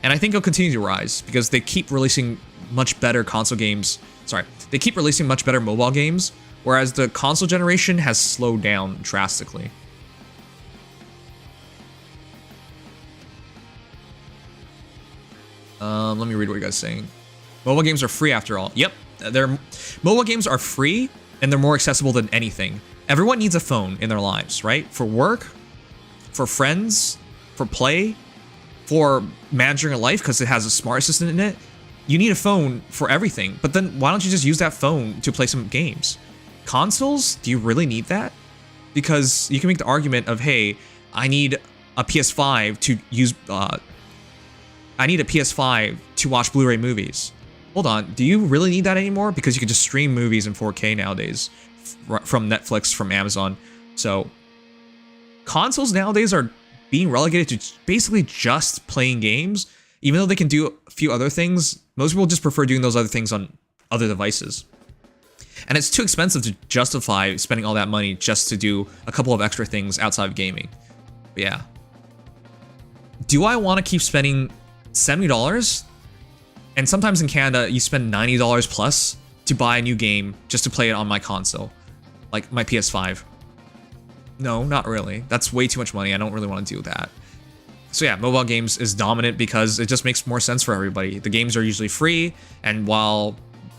And I think it'll continue to rise because they keep releasing much better console games. Sorry, they keep releasing much better mobile games, whereas the console generation has slowed down drastically. Let me read what you guys are saying. Mobile games are free after all. Yep, mobile games are free and they're more accessible than anything. Everyone needs a phone in their lives, right? For work, for friends, for play, for managing your life because it has a smart assistant in it. You need a phone for everything, but then why don't you just use that phone to play some games? Consoles, do you really need that? Because you can make the argument of, hey, I need a PS5 to use, I need a PS5 to watch Blu-ray movies. Hold on, do you really need that anymore? Because you can just stream movies in 4K nowadays from Netflix, from Amazon. So consoles nowadays are being relegated to basically just playing games. Even though they can do a few other things, most people just prefer doing those other things on other devices. And it's too expensive to justify spending all that money just to do a couple of extra things outside of gaming. But yeah. Do I want to keep spending $70? And sometimes in Canada, you spend $90 plus to buy a new game just to play it on my console, like my PS5. No, not really. That's way too much money. I don't really want to do that. So yeah, mobile games is dominant because it just makes more sense for everybody. The games are usually free, and while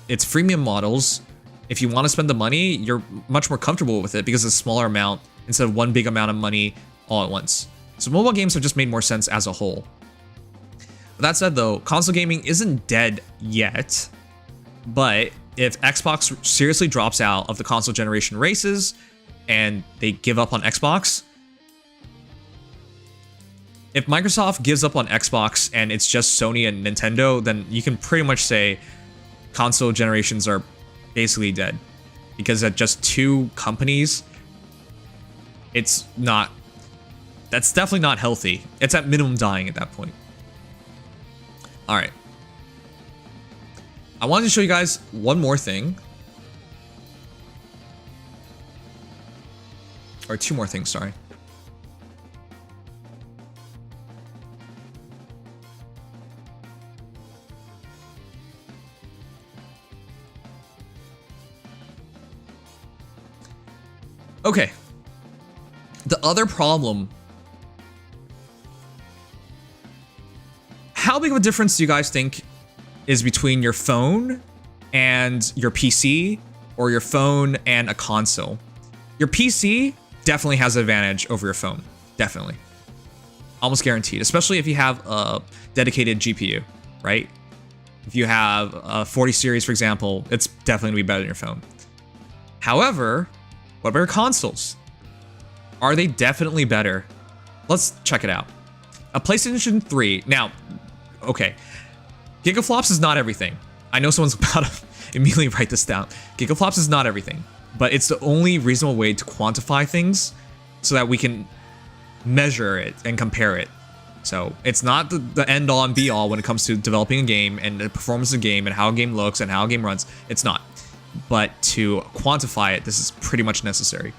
it's freemium models, if you want to spend the money, you're much more comfortable with it because it's a smaller amount instead of one big amount of money all at once. So mobile games have just made more sense as a whole. But that said though, console gaming isn't dead yet, but if Xbox seriously drops out of the console generation races and they give up on Xbox, if Microsoft gives up on Xbox and it's just Sony and Nintendo, then you can pretty much say console generations are basically dead. Because at just two companies, it's not... That's definitely not healthy. It's at minimum dying at that point. Alright. I wanted to show you guys one more thing. Or two more things, sorry. The other problem, how big of a difference do you guys think is between your phone and your PC, or your phone and a console? Your PC definitely has an advantage over your phone. Definitely. Almost guaranteed, especially if you have a dedicated GPU, right? If you have a 40 series, for example, it's definitely gonna be better than your phone. However, what about your consoles? Are they definitely better? Let's check it out. A PlayStation 3. Now, okay, gigaflops is not everything. I know someone's about to immediately write this down. Gigaflops is not everything, but it's the only reasonable way to quantify things so that we can measure it and compare it. So it's not the end all and be all when it comes to developing a game and the performance of a game and how a game looks and how a game runs. It's not. But to quantify it, this is pretty much necessary.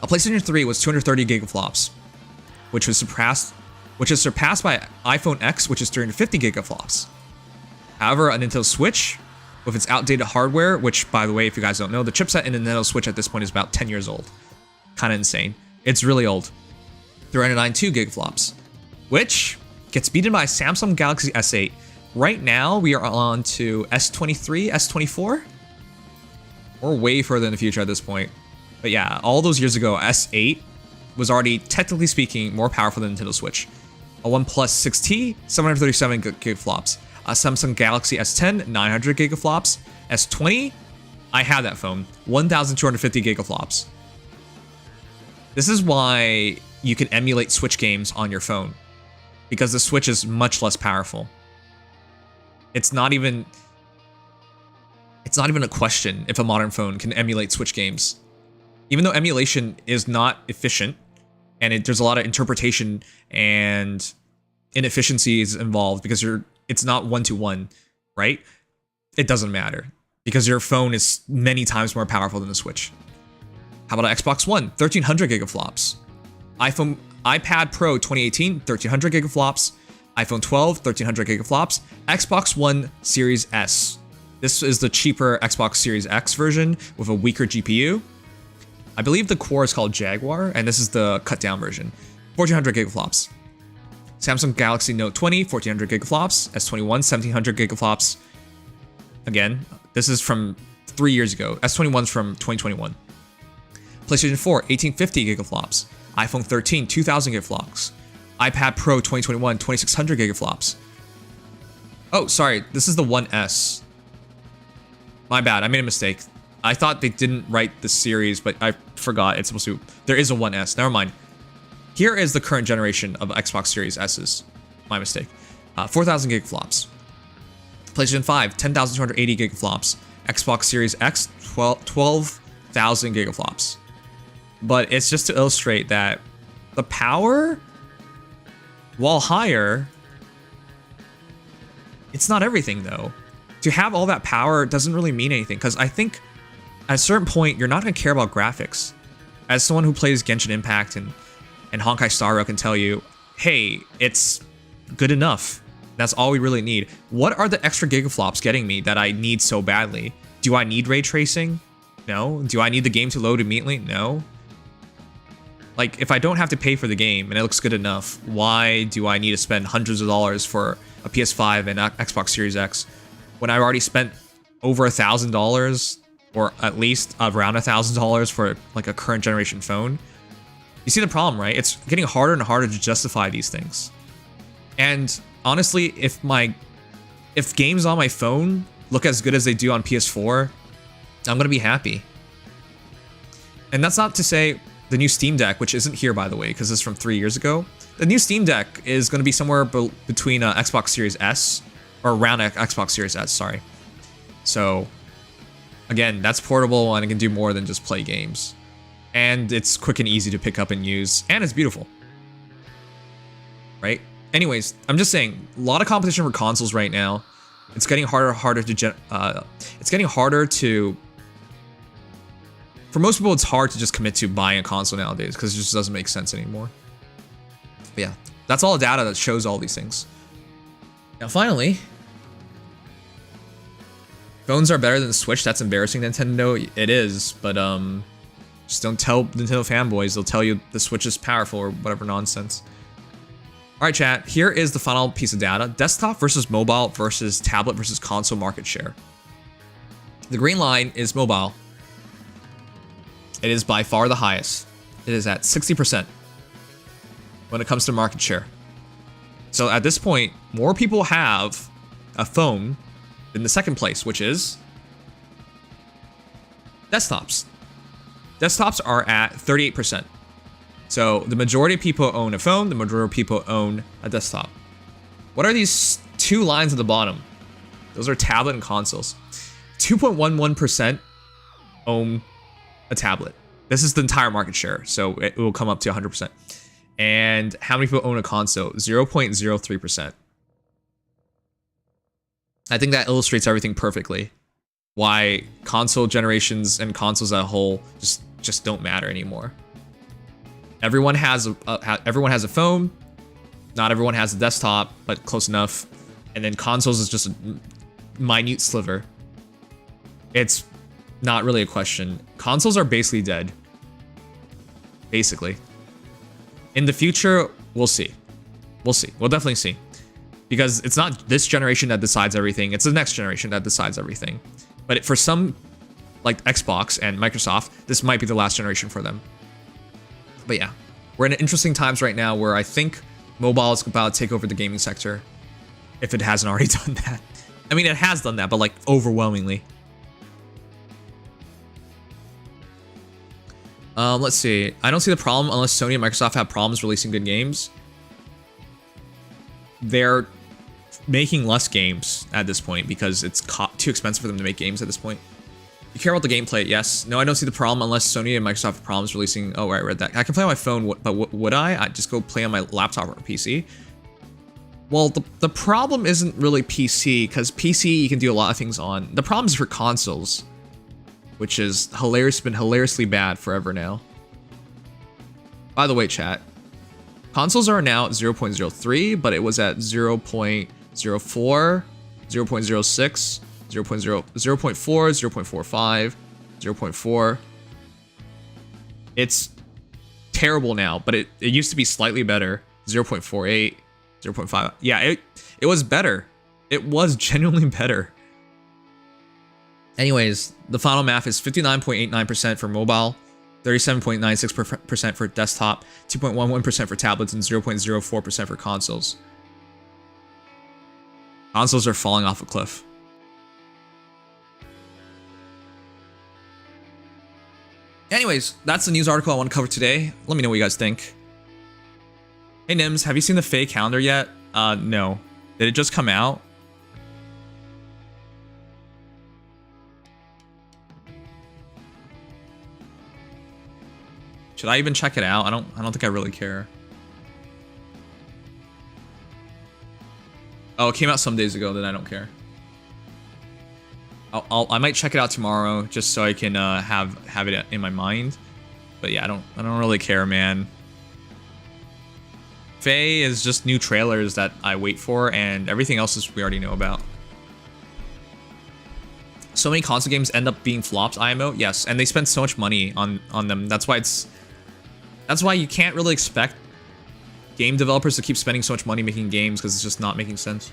A PlayStation 3 was 230 gigaflops, which is surpassed by iPhone X, which is 350 gigaflops. However, a Nintendo Switch, with its outdated hardware, which, by the way, if you guys don't know, the chipset in the Nintendo Switch at this point is about 10 years old. Kind of insane. It's really old. 392 gigaflops, which gets beaten by Samsung Galaxy S8. Right now, we are on to S23, S24. We're way further in the future at this point. But yeah, all those years ago, S8 was already, technically speaking, more powerful than Nintendo Switch. A OnePlus 6T, 737 gigaflops. A Samsung Galaxy S10, 900 gigaflops. S20, I have that phone, 1,250 gigaflops. This is why you can emulate Switch games on your phone, because the Switch is much less powerful. It's not even a question if a modern phone can emulate Switch games. Even though emulation is not efficient, and there's a lot of interpretation and inefficiencies involved because it's not one-to-one, right? It doesn't matter because your phone is many times more powerful than the Switch. How about an Xbox One? 1,300 gigaflops. iPad Pro 2018, 1,300 gigaflops. iPhone 12, 1,300 gigaflops. Xbox One Series S. This is the cheaper Xbox Series X version with a weaker GPU. I believe the core is called Jaguar, and this is the cut-down version. 1,400 gigaflops. Samsung Galaxy Note 20, 1,400 gigaflops. S21, 1,700 gigaflops. Again, this is from 3 years ago. S21's from 2021. PlayStation 4, 1,850 gigaflops. iPhone 13, 2,000 gigaflops. iPad Pro 2021, 2,600 gigaflops. Oh, sorry, this is the 1S. My bad, I made a mistake. I thought they didn't write the series, but I forgot it's supposed to. There is a 1S, never mind. Here is the current generation of Xbox Series S's. My mistake. 4,000 gigaflops. PlayStation 5, 10,280 gigaflops. Xbox Series X, 12,000 gigaflops. But it's just to illustrate that the power, while higher, it's not everything though. To have all that power doesn't really mean anything, because I think at a certain point, you're not going to care about graphics. As someone who plays Genshin Impact and Honkai Star Rail can tell you, hey, it's good enough. That's all we really need. What are the extra gigaflops getting me that I need so badly? Do I need ray tracing? No. Do I need the game to load immediately? No. Like, if I don't have to pay for the game and it looks good enough, why do I need to spend hundreds of dollars for a PS5 and Xbox Series X when I already spent over $1,000 or at least around $1,000 for like a current generation phone? You see the problem, right? It's getting harder and harder to justify these things. And honestly, if games on my phone look as good as they do on PS4, I'm gonna be happy. And that's not to say the new Steam Deck, which isn't here by the way, because it's from 3 years ago. The new Steam Deck is gonna be somewhere between Xbox Series S, or around Xbox Series S, sorry. So, again, that's portable and it can do more than just play games. And it's quick and easy to pick up and use, and it's beautiful. Right? Anyways, I'm just saying, a lot of competition for consoles right now. It's getting harder to for most people, it's hard to just commit to buying a console nowadays because it just doesn't make sense anymore. But yeah, that's all the data that shows all these things. Now, finally, phones are better than the Switch. That's embarrassing, Nintendo. It is, but Just don't tell Nintendo fanboys. They'll tell you the Switch is powerful or whatever nonsense. All right, chat. Here is the final piece of data. Desktop versus mobile versus tablet versus console market share. The green line is mobile. It is by far the highest. It is at 60% when it comes to market share. So at this point, more people have a phone than the second place, which is desktops. Desktops are at 38%. So the majority of people own a phone, the majority of people own a desktop. What are these two lines at the bottom? Those are tablet and consoles. 2.11% own a tablet. This is the entire market share, so it will come up to 100%. And how many people own a console? 0.03%. I think that illustrates everything perfectly. Why console generations and consoles as a whole just don't matter anymore. Everyone has a phone. Not everyone has a desktop, but close enough. And then consoles is just a minute sliver. It's not really a question. Consoles are basically dead. Basically. In the future, we'll see. We'll see. We'll definitely see. Because it's not this generation that decides everything. It's the next generation that decides everything. But for some, like Xbox and Microsoft, this might be the last generation for them. But yeah, we're in interesting times right now where I think mobile is about to take over the gaming sector. If it hasn't already done that. I mean, it has done that, but like overwhelmingly. Let's see. I don't see the problem unless Sony and Microsoft have problems releasing good games. They're making less games at this point because it's too expensive for them to make games at this point. You care about the gameplay? Yes. No, I don't see the problem unless Sony and Microsoft have problems releasing... Oh, I read that. I can play on my phone, but would I? I'd just go play on my laptop or PC. Well, the problem isn't really PC, because PC you can do a lot of things on. The problem is for consoles, which is been hilariously bad forever now. By the way, chat, consoles are now at 0.03, but it was at 0.04, 0.06, 0.0, 0.4, 0.45, 0.4. It's terrible now, but it used to be slightly better. 0.48, 0.5. Yeah, it was better. It was genuinely better. Anyways, the final math is 59.89% for mobile, 37.96% for desktop, 2.11% for tablets, and 0.04% for consoles. Consoles are falling off a cliff. Anyways, that's the news article I want to cover today. Let me know what you guys think. Hey Nims, have you seen the Faye calendar yet? No. Did it just come out? Should I even check it out? I don't think I really care. Oh, it came out some days ago, then I don't care. I might check it out tomorrow just so I can have it in my mind. But yeah, I don't really care, man. Faye is just new trailers that I wait for, and everything else is we already know about. So many console games end up being flops, IMO. Yes, and they spend so much money on them. That's why you can't really expect game developers to keep spending so much money making games, because it's just not making sense.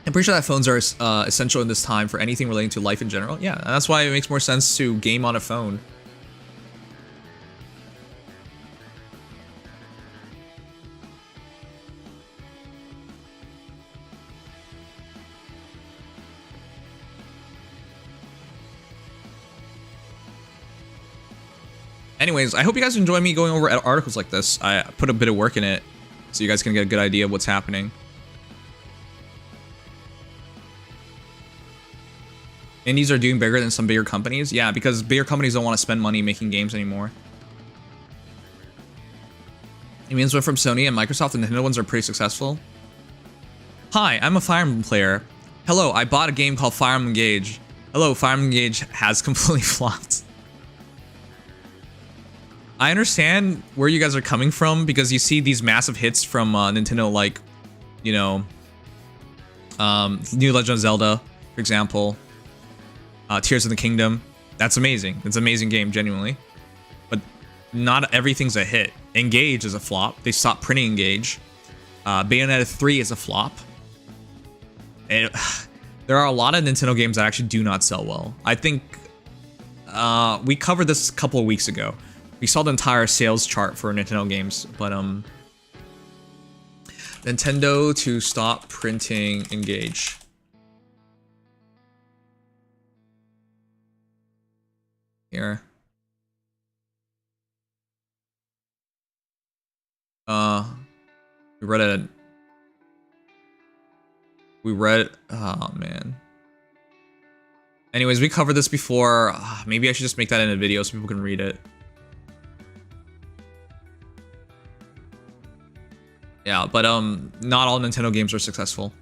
I'm pretty sure that phones are essential in this time for anything relating to life in general. Yeah, and that's why it makes more sense to game on a phone. Anyways, I hope you guys enjoy me going over articles like this. I put a bit of work in it, so you guys can get a good idea of what's happening. Indies are doing bigger than some bigger companies. Yeah, because bigger companies don't want to spend money making games anymore. It means one from Sony and Microsoft and the Nintendo ones are pretty successful. Hi, I'm a Fire Emblem player. Hello, I bought a game called Fire Emblem Engage. Hello, Fire Emblem Engage has completely flopped. I understand where you guys are coming from, because you see these massive hits from Nintendo, like, you know, New Legend of Zelda, for example. Tears of the Kingdom. That's amazing. It's an amazing game, genuinely. But not everything's a hit. Engage is a flop. They stopped printing Engage. Bayonetta 3 is a flop. There are a lot of Nintendo games that actually do not sell well. I think we covered this a couple of weeks ago. We saw the entire sales chart for Nintendo games, but Nintendo to stop printing Engage. Here. We read it. Oh man. Anyways, we covered this before. Maybe I should just make that in a video so people can read it. Yeah, but not all Nintendo games are successful.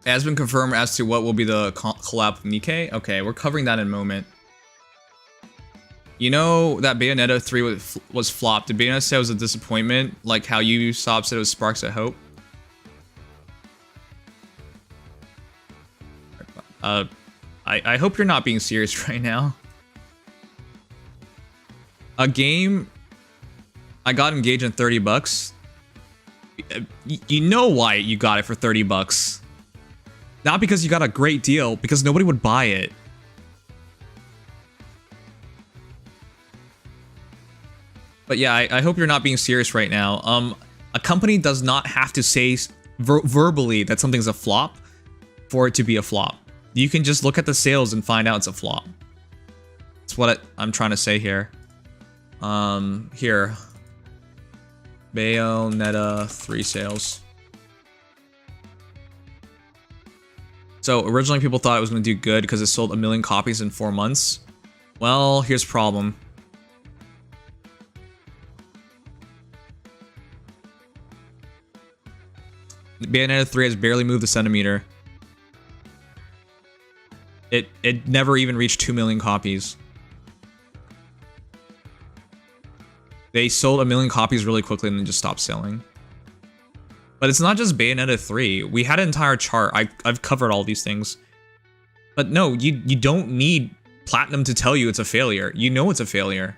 It has been confirmed as to what will be the collab with Nikke. Okay, we're covering that in a moment. You know that Bayonetta 3 was flopped. Did Bayonetta say it was a disappointment? Like how Ubisoft said it was Sparks of Hope? I hope you're not being serious right now. A game I got engaged in 30 bucks. You know why you got it for 30 bucks. Not because you got a great deal, because nobody would buy it. But yeah, I hope you're not being serious right now. A company does not have to say verbally that something's a flop for it to be a flop. You can just look at the sales and find out it's a flop. That's what I'm trying to say here. Here. Bayonetta 3 sales. So originally people thought it was going to do good because it sold 1 million copies in 4 months. Well, here's the problem. Bayonetta 3 has barely moved a centimeter. It never even reached 2 million copies. They sold 1 million copies really quickly and then just stopped selling. But it's not just Bayonetta 3. We had an entire chart. I've covered all these things. But no, you don't need Platinum to tell you it's a failure. You know it's a failure.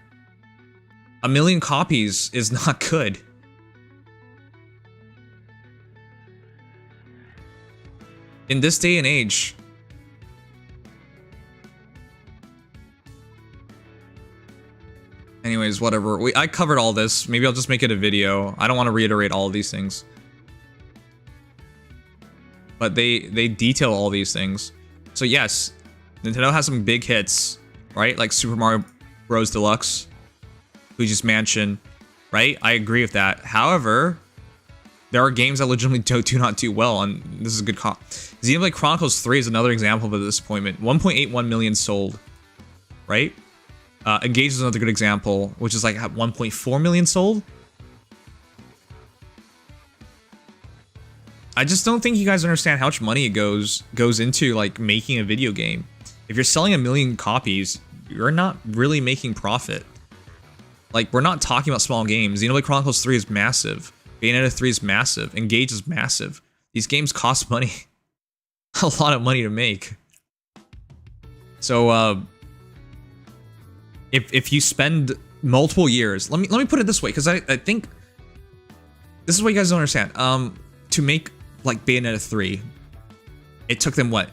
1 million copies is not good. In this day and age. Anyways, whatever. I covered all this. Maybe I'll just make it a video. I don't want to reiterate all of these things. But they detail all these things. So yes, Nintendo has some big hits, right? Like Super Mario Bros. Deluxe, Luigi's Mansion, right? I agree with that. However, there are games that legitimately do not do well, and this is a good call. Xenoblade Chronicles 3 is another example of a disappointment. 1.81 million sold, right? Engage is another good example, which is like 1.4 million sold. I just don't think you guys understand how much money it goes into like making a video game. If you're selling 1 million copies, you're not really making profit. Like, we're not talking about small games. Xenoblade Chronicles 3 is massive. Bayonetta 3 is massive. Engage is massive. These games cost money. A lot of money to make. So, if you spend multiple years, let me put it this way, because I think this is what you guys don't understand. To make like Bayonetta 3, it took them what?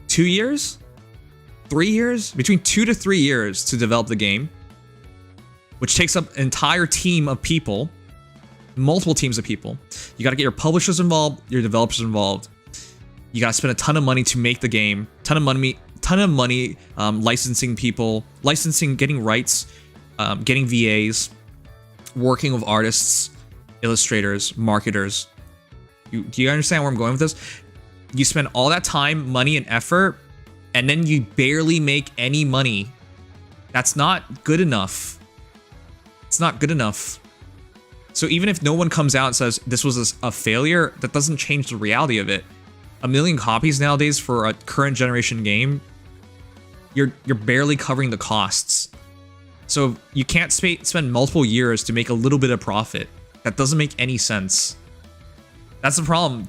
2 years? 3 years? Between 2 to 3 years to develop the game, which takes up an entire team of people, multiple teams of people. You got to get your publishers involved, your developers involved. You got to spend a ton of money to make the game, ton of money licensing people, getting rights, getting VAs, working with artists, illustrators, marketers. Do you understand where I'm going with this? You spend all that time, money, and effort, and then you barely make any money. That's not good enough. It's not good enough. So even if no one comes out and says this was a failure, that doesn't change the reality of it. 1 million copies nowadays for a current generation game, you're barely covering the costs. So you can't spend multiple years to make a little bit of profit. That doesn't make any sense. That's the problem.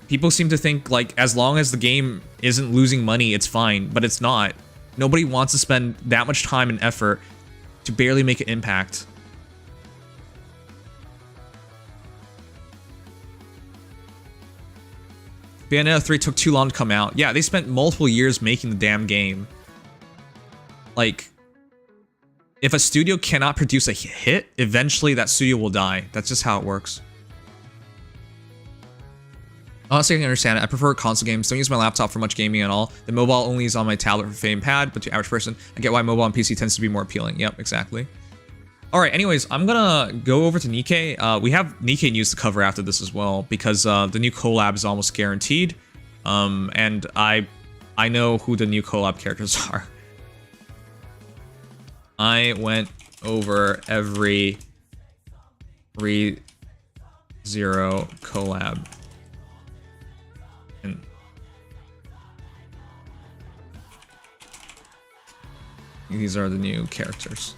People seem to think like as long as the game isn't losing money, it's fine, but it's not. Nobody wants to spend that much time and effort to barely make an impact. Bayonetta 3 took too long to come out. Yeah, they spent multiple years making the damn game. Like, if a studio cannot produce a hit, eventually that studio will die. That's just how it works. Honestly, I can understand it. I prefer console games. Don't use my laptop for much gaming at all. The mobile only is on my tablet for fame pad, but to average person, I get why mobile on PC tends to be more appealing. Yep, exactly. All right, anyways, I'm gonna go over to Nikke. We have Nikke news to cover after this as well, because the new collab is almost guaranteed. And I know who the new collab characters are. I went over every Re:Zero collab. And these are the new characters.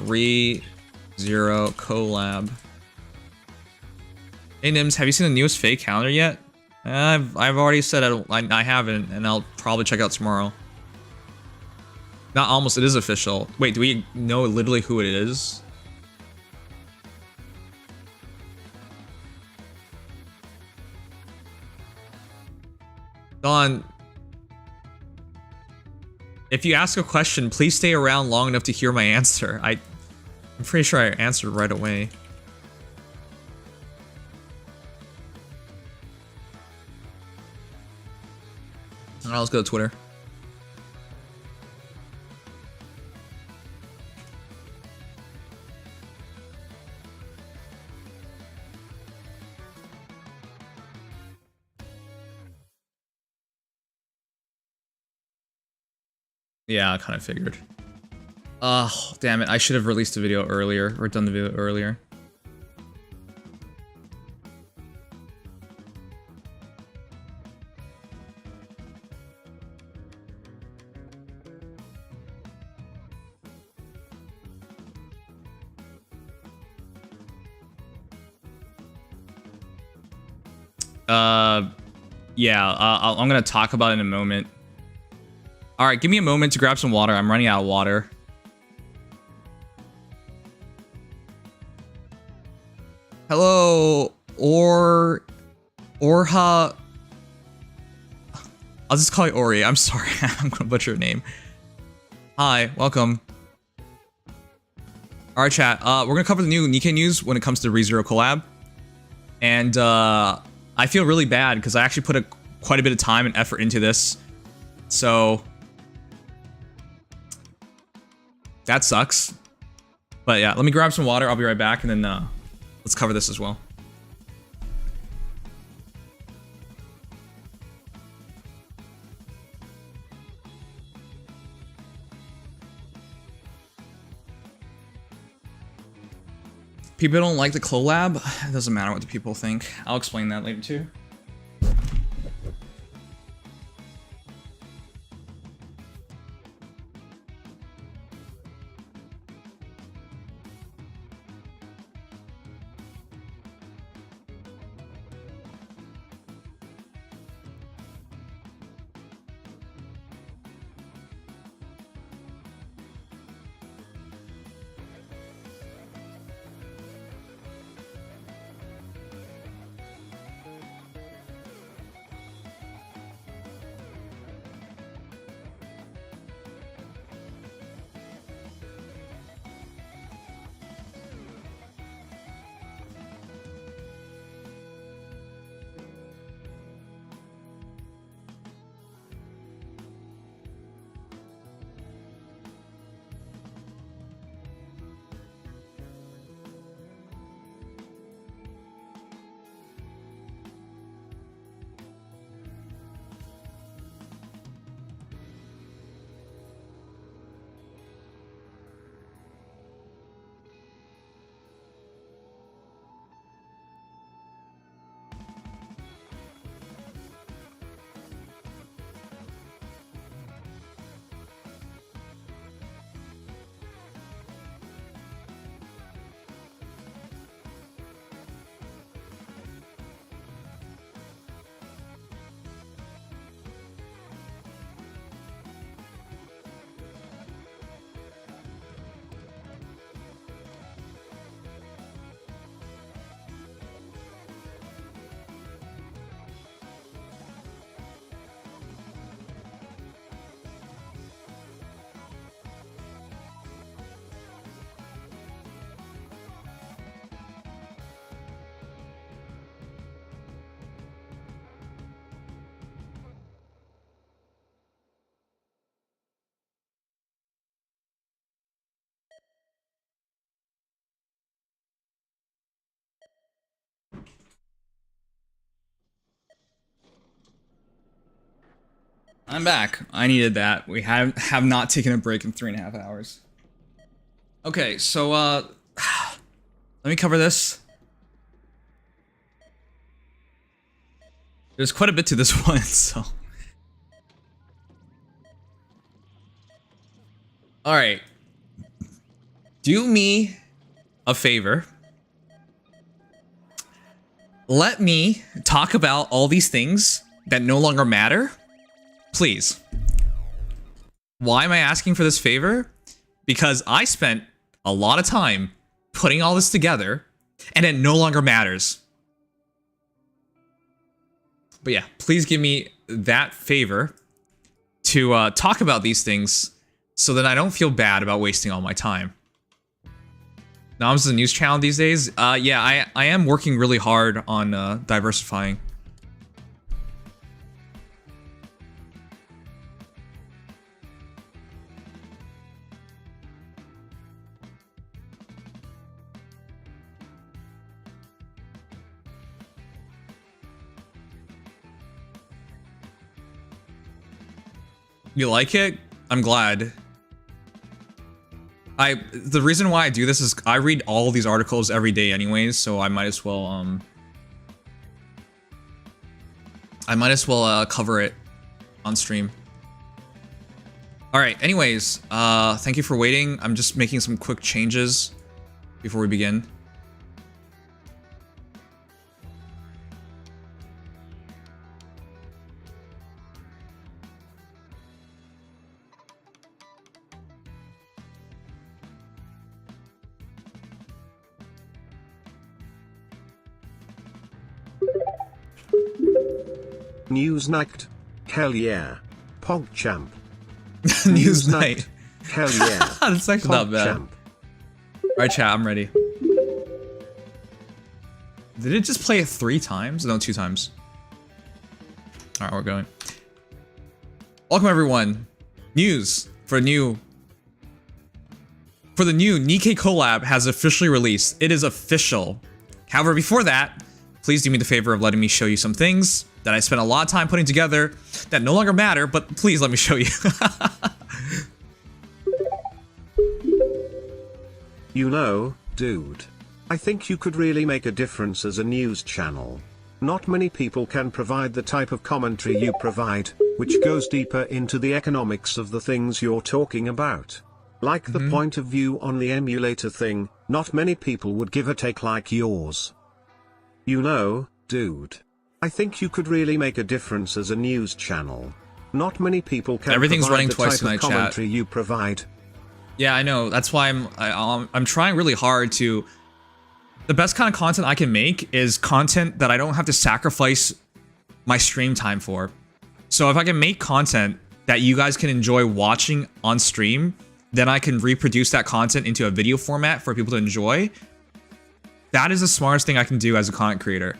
Re:Zero collab. Hey Nims, have you seen the newest fake calendar yet? I've already said I haven't, and I'll probably check out tomorrow. Not almost, it is official. Wait, do we know literally who it is? Don, if you ask a question, please stay around long enough to hear my answer. I'm pretty sure I answered right away. Alright, let's go to Twitter. Yeah, I kind of figured. Oh, damn it. I should have released the video earlier, or done the video earlier. Yeah, I'm gonna talk about it in a moment. All right, give me a moment to grab some water. I'm running out of water. Hello, Orha. I'll just call you Ori. I'm sorry. I'm gonna butcher your name. Hi, welcome. All right, chat. We're gonna cover the new Nikke news when it comes to Re:Zero collab, and I feel really bad because I actually put quite a bit of time and effort into this, so that sucks. But yeah, let me grab some water. I'll be right back, and then let's cover this as well. People don't like the collab. It doesn't matter what the people think. I'll explain that later too. I'm back. I needed that. We have not taken a break in 3.5 hours. Okay, so let me cover this. There's quite a bit to this one, so. Alright. Do me a favor. Let me talk about all these things that no longer matter. Please. Why am I asking for this favor? Because I spent a lot of time putting all this together, and it no longer matters. But yeah, please give me that favor to talk about these things so that I don't feel bad about wasting all my time. Noms is a news channel these days. Yeah, I am working really hard on diversifying. You like it? I'm glad. The reason why I do this is I read all these articles every day anyways, so I might as well cover it on stream. Alright, anyways, thank you for waiting. I'm just making some quick changes before we begin. Newsnight. Hell yeah. PogChamp. Newsnight. Hell yeah. That's actually not bad. Alright, chat, I'm ready. Did it just play it 3 times? No, 2 times. Alright, we're going. Welcome, everyone. News for the new Nikke Collab has officially released. It is official. However, before that, please do me the favor of letting me show you some things that I spent a lot of time putting together that no longer matter, but please let me show you. You know, dude, I think you could really make a difference as a news channel. Not many people can provide the type of commentary you provide, which goes deeper into the economics of the things you're talking about. Like the point of view on the emulator thing, not many people would give a take like yours. You know, dude, I think you could really make a difference as a news channel. Not many people can Everything's provide running the twice type of tonight, commentary chat. you provide. Yeah, I know. That's why I'm trying really hard to. The best kind of content I can make is content that I don't have to sacrifice my stream time for. So if I can make content that you guys can enjoy watching on stream, then I can reproduce that content into a video format for people to enjoy. That is the smartest thing I can do as a content creator.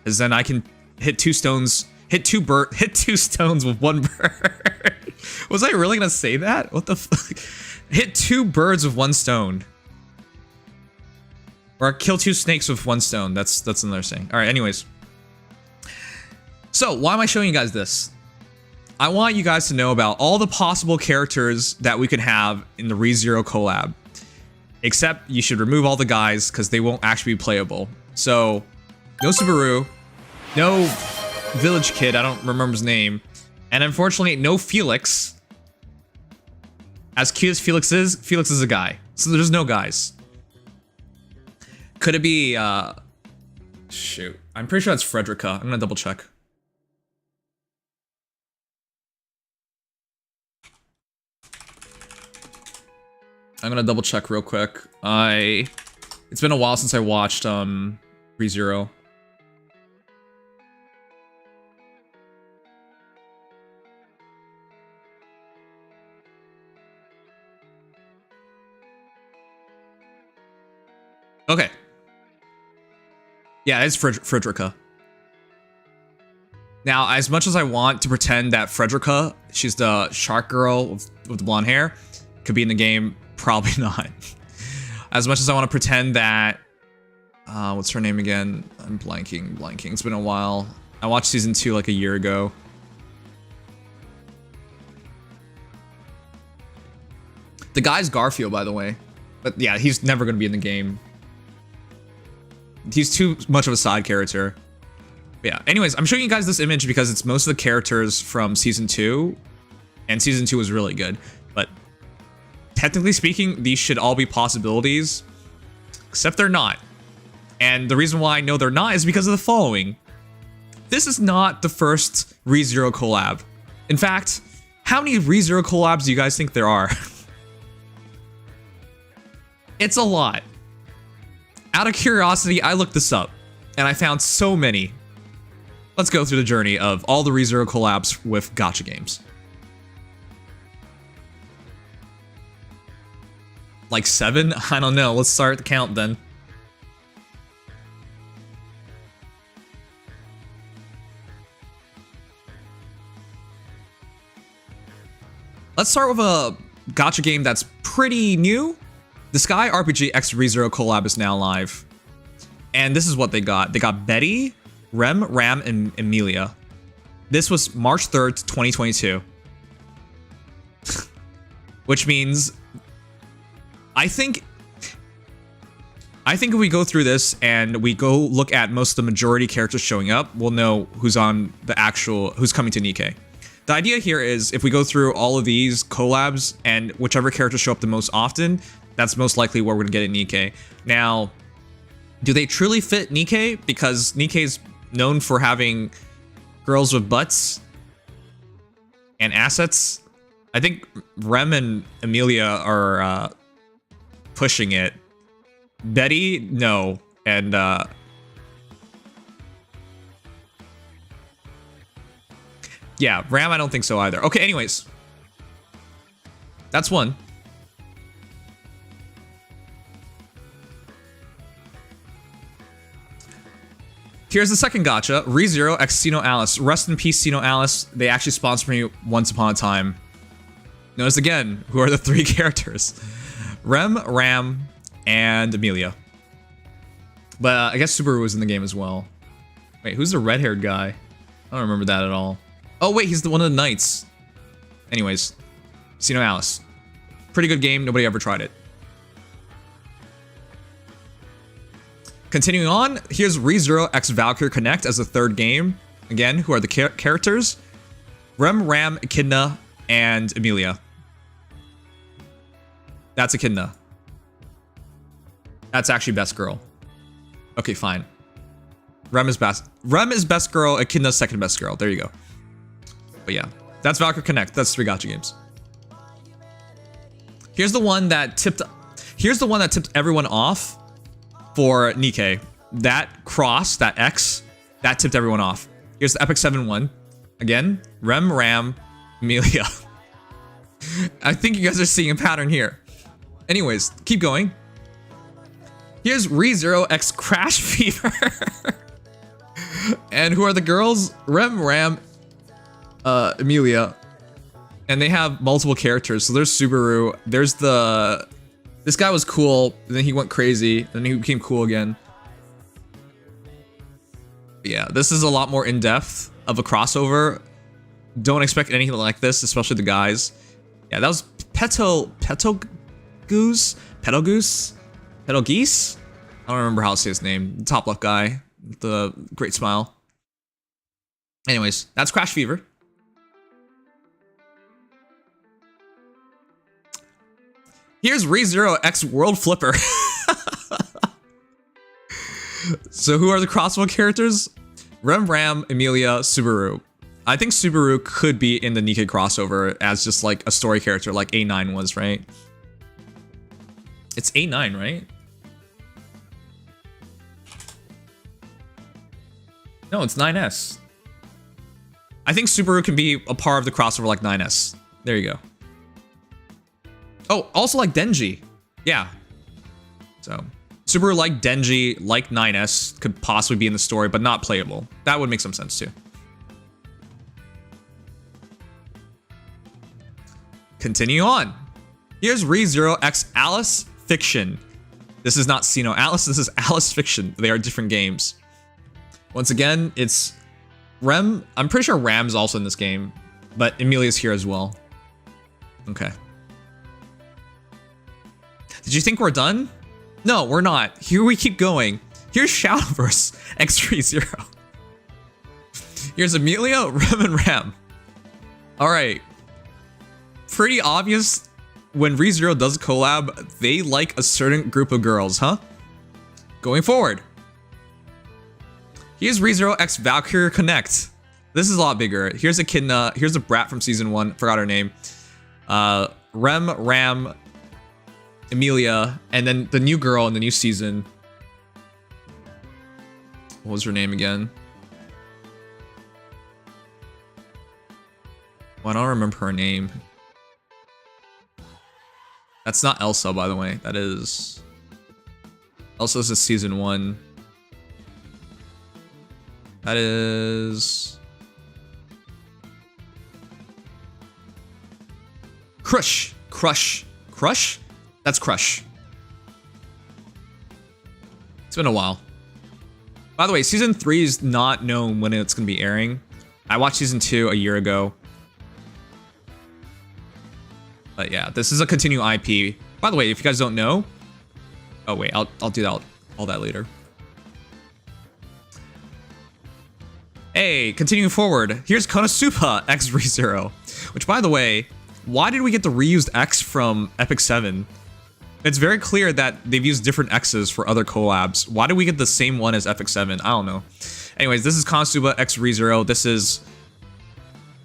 Is then I can hit two stones with one bird. Was I really gonna say that? What the fuck? Hit 2 birds with 1 stone. Or kill 2 snakes with 1 stone. That's another saying. Alright, anyways. So, why am I showing you guys this? I want you guys to know about all the possible characters that we could have in the ReZero collab. Except you should remove all the guys because they won't actually be playable. So, no Subaru, no village kid, I don't remember his name, and unfortunately no Felix. As cute as Felix is a guy. So there's no guys. Could it be, shoot. I'm pretty sure that's Frederica. I'm gonna double check. I'm gonna double check real quick. It's been a while since I watched, ReZero. Okay. Yeah, it's Frederica. Now, as much as I want to pretend that Frederica, she's the shark girl with the blonde hair, could be in the game, probably not. As much as I want to pretend that, what's her name again? I'm blanking. It's been a while. I watched season 2 like a year ago. The guy's Garfield, by the way. But yeah, he's never going to be in the game. He's too much of a side character. But yeah, anyways, I'm showing you guys this image because it's most of the characters from Season 2. And Season 2 was really good. But technically speaking, these should all be possibilities. Except they're not. And the reason why I know they're not is because of the following. This is not the first ReZero collab. In fact, how many ReZero collabs do you guys think there are? It's a lot. Out of curiosity, I looked this up, and I found so many. Let's go through the journey of all the ReZero collabs with gacha games. Like 7? I don't know. Let's start the count then. Let's start with a gacha game that's pretty new. The Sky RPG X ReZero collab is now live. And this is what they got. They got Betty, Rem, Ram, and Emilia. This was March 3rd, 2022. Which means... I think if we go through this and we go look at most of the majority characters showing up, we'll know who's on the actual... who's coming to Nikke. The idea here is if we go through all of these collabs and whichever characters show up the most often, that's most likely where we're going to get at Nikke. Now, do they truly fit Nikke? Because Nikke is known for having girls with butts and assets. I think Rem and Emilia are pushing it. Betty, no. And yeah, Ram, I don't think so either. Okay, anyways. That's one. Here's the second gacha, ReZero X Sino Alice. Rest in peace, Sino Alice. They actually sponsored me once upon a time. Notice again, who are the 3 characters? Rem, Ram, and Emilia. But I guess Subaru was in the game as well. Wait, who's the red-haired guy? I don't remember that at all. Oh wait, he's one of the knights. Anyways, Sino Alice. Pretty good game, nobody ever tried it. Continuing on, here's ReZero X Valkyrie Connect as the 3rd game. Again, who are the characters? Rem, Ram, Echidna, and Emilia. That's Echidna. That's actually best girl. Okay, fine. Rem is best. Rem is best girl, Echidna's second best girl. There you go. But yeah, that's Valkyrie Connect. That's 3 gacha games. Here's the one that tipped everyone off for Nikke. That cross, that X, that tipped everyone off. Here's the Epic 7 one. Again, Rem, Ram, Emilia. I think you guys are seeing a pattern here. Anyways, keep going. Here's ReZero X Crash Fever. And who are the girls? Rem, Ram, Emilia. And they have multiple characters. So there's Subaru. There's the... This guy was cool, then he went crazy, then he became cool again. But yeah, this is a lot more in-depth of a crossover. Don't expect anything like this, especially the guys. Yeah, that was Petelgeuse? I don't remember how to say his name. The top left guy with the great smile. Anyways, that's Crash Fever. Here's ReZero X World Flipper. So who are the crossover characters? Rem, Ram, Emilia, Subaru. I think Subaru could be in the Nikke crossover as just like a story character like A9 was, right? It's A9, right? No, it's 9S. I think Subaru can be a part of the crossover like 9S. There you go. Oh, also like Denji. Yeah. So, Subaru like Denji, like 9S, could possibly be in the story, but not playable. That would make some sense too. Continue on. Here's ReZero X Alice Fiction. This is not Sino Alice, this is Alice Fiction. They are different games. Once again, it's Rem. I'm pretty sure Ram's also in this game, but Emilia's here as well. Okay. Did you think we're done? No, we're not. Here we keep going. Here's Shadowverse X30. Here's Amelia, Rem, and Ram. Alright. Pretty obvious when ReZero does collab, they like a certain group of girls, huh? Going forward. Here's ReZero X Valkyrie Connect. This is a lot bigger. Here's Echidna. Here's a brat from season 1. Forgot her name. Rem, Ram, Amelia, and then the new girl in the new season. What was her name again? Well, I don't remember her name. That's not Elsa, by the way. That is... Elsa's a season 1. That is... Crush. Crush. Crush? That's Crush. It's been a while. By the way, season 3 is not known when it's going to be airing. I watched season 2 a year ago. But yeah, this is a continuing IP. By the way, if you guys don't know... Oh wait, I'll do that, all that later. Hey, continuing forward. Here's Konosuba X ReZero. Which, by the way, why did we get the reused X from Epic 7? It's very clear that they've used different X's for other collabs. Why did we get the same one as Epic 7? I don't know. Anyways, this is Konosuba X ReZero. This is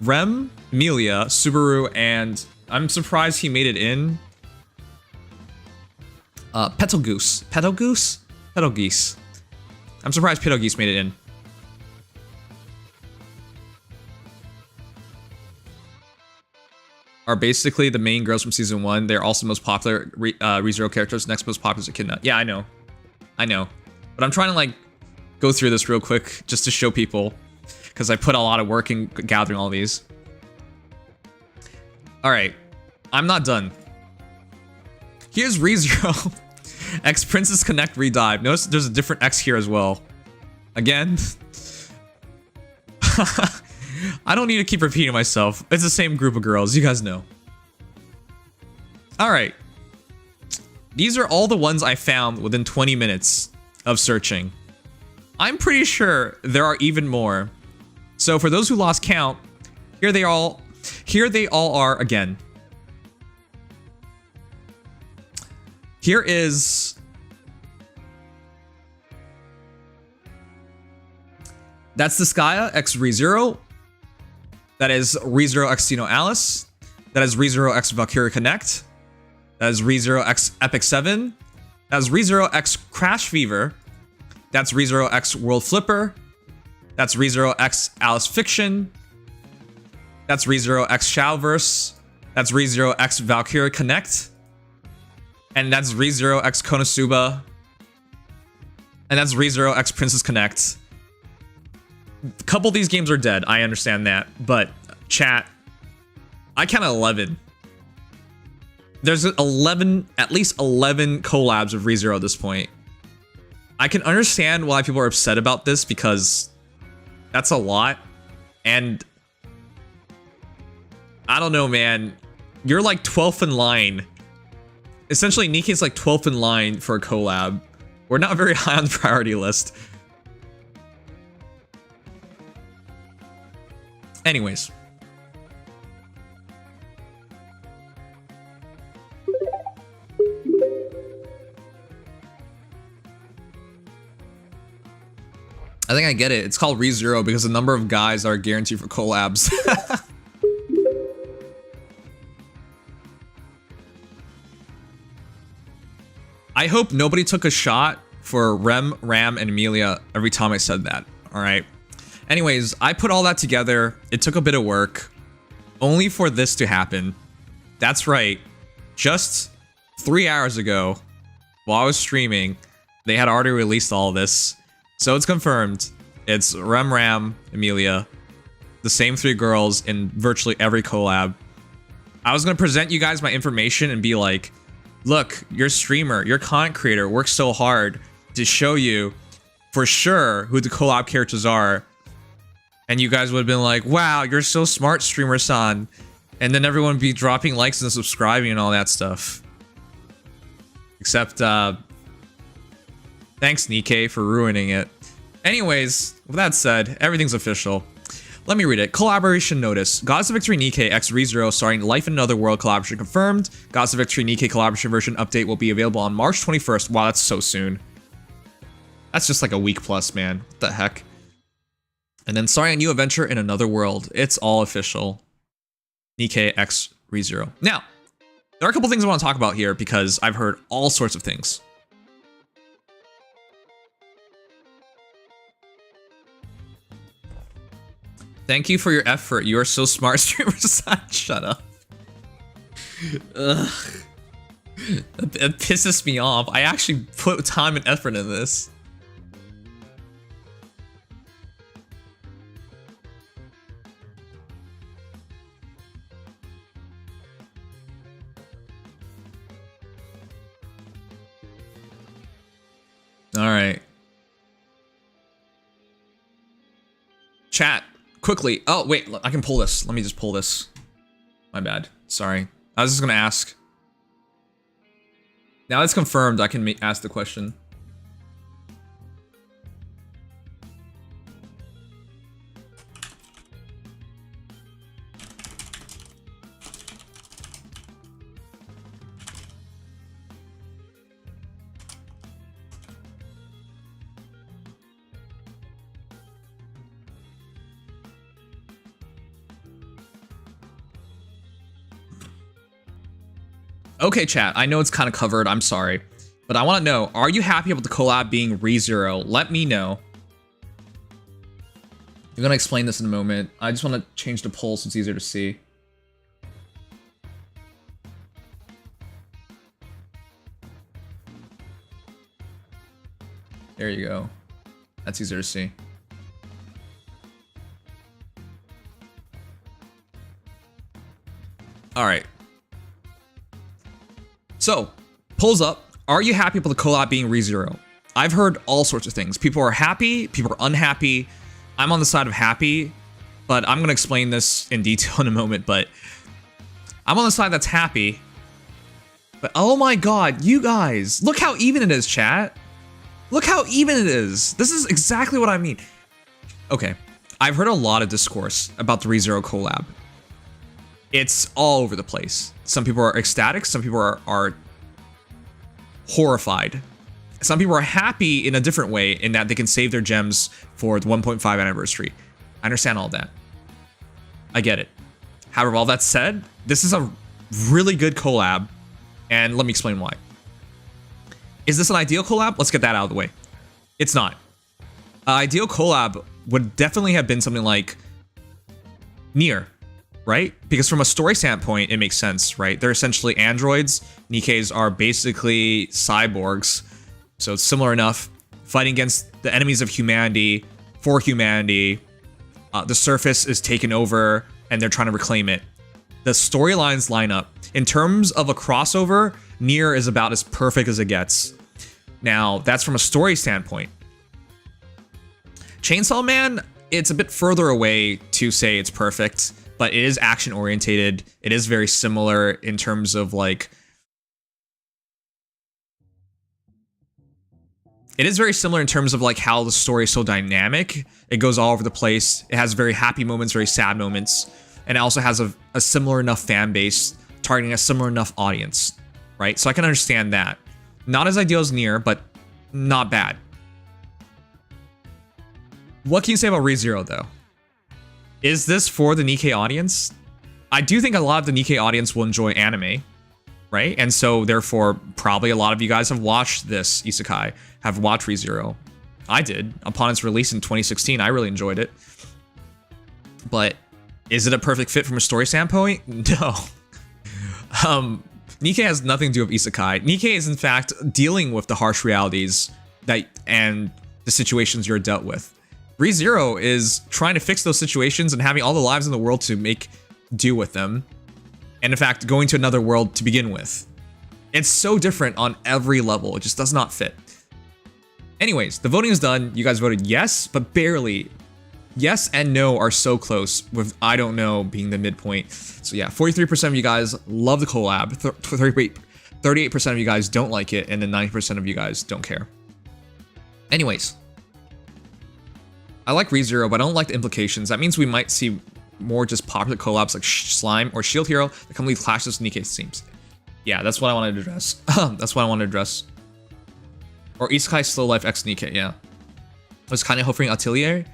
Rem, Amelia, Subaru, and I'm surprised he made it in. Petalgoose. Petalgoose? Petalgeese. I'm surprised Petalgeese made it in. Are basically the main girls from season 1. They're also the most popular ReZero characters. Next most popular is Echidna. Yeah, I know. I know. But I'm trying to like go through this real quick just to show people, because I put a lot of work in gathering all these. Alright. I'm not done. Here's ReZero X Princess Connect Redive. Notice there's a different X here as well. Again. I don't need to keep repeating myself. It's the same group of girls. You guys know. Alright. These are all the ones I found within 20 minutes of searching. I'm pretty sure there are even more. So for those who lost count, here they all are again. Here is... That's the Skya X ReZero. That is ReZero X Xeno Alice. That is ReZero X Valkyrie Connect. That is ReZero X Epic 7. That is ReZero X Crash Fever. That's ReZero X World Flipper. That's ReZero X Alice Fiction. That's ReZero X Shadowverse. That's ReZero X Valkyrie Connect. And that's ReZero X Konosuba. And that's ReZero X Princess Connect. A couple of these games are dead, I understand that, but chat, I count 11. There's 11, at least 11 collabs of ReZero at this point. I can understand why people are upset about this, because that's a lot, and I don't know, man. You're like 12th in line. Essentially, Nikke's like 12th in line for a collab. We're not very high on the priority list. Anyways. I think I get it. It's called ReZero because the number of guys are guaranteed for collabs. I hope nobody took a shot for Rem, Ram, and Amelia every time I said that. Alright. Anyways, I put all that together. It took a bit of work. Only for this to happen. That's right. Just 3 hours ago, while I was streaming, they had already released all this. So it's confirmed. It's Rem, Ram, Amelia. The same 3 girls in virtually every collab. I was going to present you guys my information and be like, look, you're a streamer, you're a content creator, works so hard to show you for sure who the collab characters are. And you guys would have been like, wow, you're so smart, streamer-san. And then everyone would be dropping likes and subscribing and all that stuff. Except, thanks Nikke for ruining it. Anyways, with that said, everything's official. Let me read it. Collaboration notice. Gods of Victory Nikke X ReZero starring Life in Another World collaboration confirmed. Gods of Victory Nikke collaboration version update will be available on March 21st. Wow, that's so soon. That's just like a week plus, man. What the heck? And then starring a new adventure in Another World. It's all official. Nikke X ReZero. Now, there are a couple things I want to talk about here because I've heard all sorts of things. Thank you for your effort. You are so smart, streamer. Shut up. Ugh. It pisses me off. I actually put time and effort in this. All right. Chat, quickly. Oh, wait, I can pull this. Let me just pull this. My bad. Sorry. I was just gonna ask. Now it's confirmed, I can ask the question. Okay, chat, I know it's kind of covered, I'm sorry. But I want to know, are you happy about the collab being ReZero? Let me know. I'm going to explain this in a moment. I just want to change the poll so it's easier to see. There you go. That's easier to see. All right. So, polls up. Are you happy about the collab being ReZero? I've heard all sorts of things. People are happy, people are unhappy. I'm on the side of happy, but I'm gonna explain this in detail in a moment, but I'm on the side that's happy. But oh my god, you guys, look how even it is, chat. Look how even it is. This is exactly what I mean. Okay, I've heard a lot of discourse about the ReZero collab. It's all over the place. Some people are ecstatic, some people are horrified. Some people are happy in a different way in that they can save their gems for the 1.5 anniversary. I understand all that. I get it. However, all that said, this is a really good collab, and let me explain why. Is this an ideal collab? Let's get that out of the way. It's not. Ideal collab would definitely have been something like Nier. Right? Because from a story standpoint, it makes sense, right? They're essentially androids. Nikkes are basically cyborgs. So it's similar enough. Fighting against the enemies of humanity, for humanity. The surface is taken over, and they're trying to reclaim it. The storylines line up. In terms of a crossover, Nier is about as perfect as it gets. Now, that's from a story standpoint. Chainsaw Man, it's a bit further away to say it's perfect. But it is action orientated. It is very similar in terms of like. It is very similar in terms of like how the story is so dynamic. It goes all over the place. It has very happy moments, very sad moments. And it also has a similar enough fan base, targeting a similar enough audience, right? So I can understand that. Not as ideal as Nier, but not bad. What can you say about ReZero though? Is this for the Nikke audience? I do think a lot of the Nikke audience will enjoy anime, right? And so therefore, probably a lot of you guys have watched this isekai, have watched ReZero. I did. Upon its release in 2016, I really enjoyed it. But is it a perfect fit from a story standpoint? No. Nikke has nothing to do with isekai. Nikke is in fact dealing with the harsh realities and the situations you're dealt with. ReZero is trying to fix those situations and having all the lives in the world to make do with them. And in fact, going to another world to begin with. It's so different on every level. It just does not fit. Anyways, the voting is done. You guys voted yes, but barely. Yes and no are so close, with I don't know being the midpoint. So yeah, 43% of you guys love the collab. 38% of you guys don't like it, and then 90% of you guys don't care. Anyways, I like ReZero, but I don't like the implications. That means we might see more just popular collabs like Slime or Shield Hero that come leave clashes with Nikke themes. Yeah, that's what I wanted to address. That's what I wanted to address. Or Isekai Slow Life X Nikke, yeah. I was kind of hoping Atelier.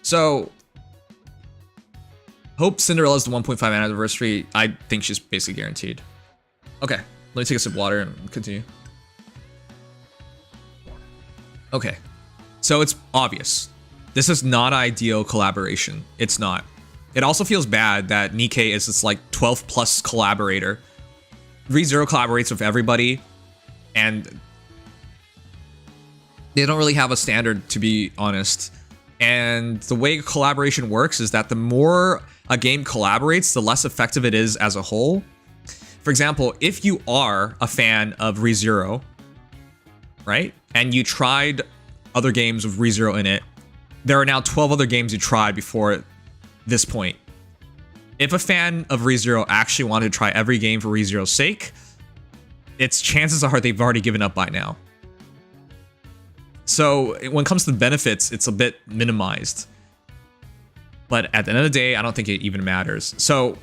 So, hope Cinderella's the 1.5 anniversary. I think she's basically guaranteed. Okay, let me take a sip of water and continue. Okay, so it's obvious. This is not ideal collaboration. It's not. It also feels bad that Nikke is this like 12 plus collaborator. ReZero collaborates with everybody, and they don't really have a standard, to be honest. And the way collaboration works is that the more a game collaborates, the less effective it is as a whole. For example, if you are a fan of ReZero, right, and you tried other games with ReZero in it, there are now 12 other games you tried before this point. If a fan of ReZero actually wanted to try every game for ReZero's sake, its chances are they've already given up by now. So when it comes to the benefits, it's a bit minimized. But at the end of the day, I don't think it even matters. So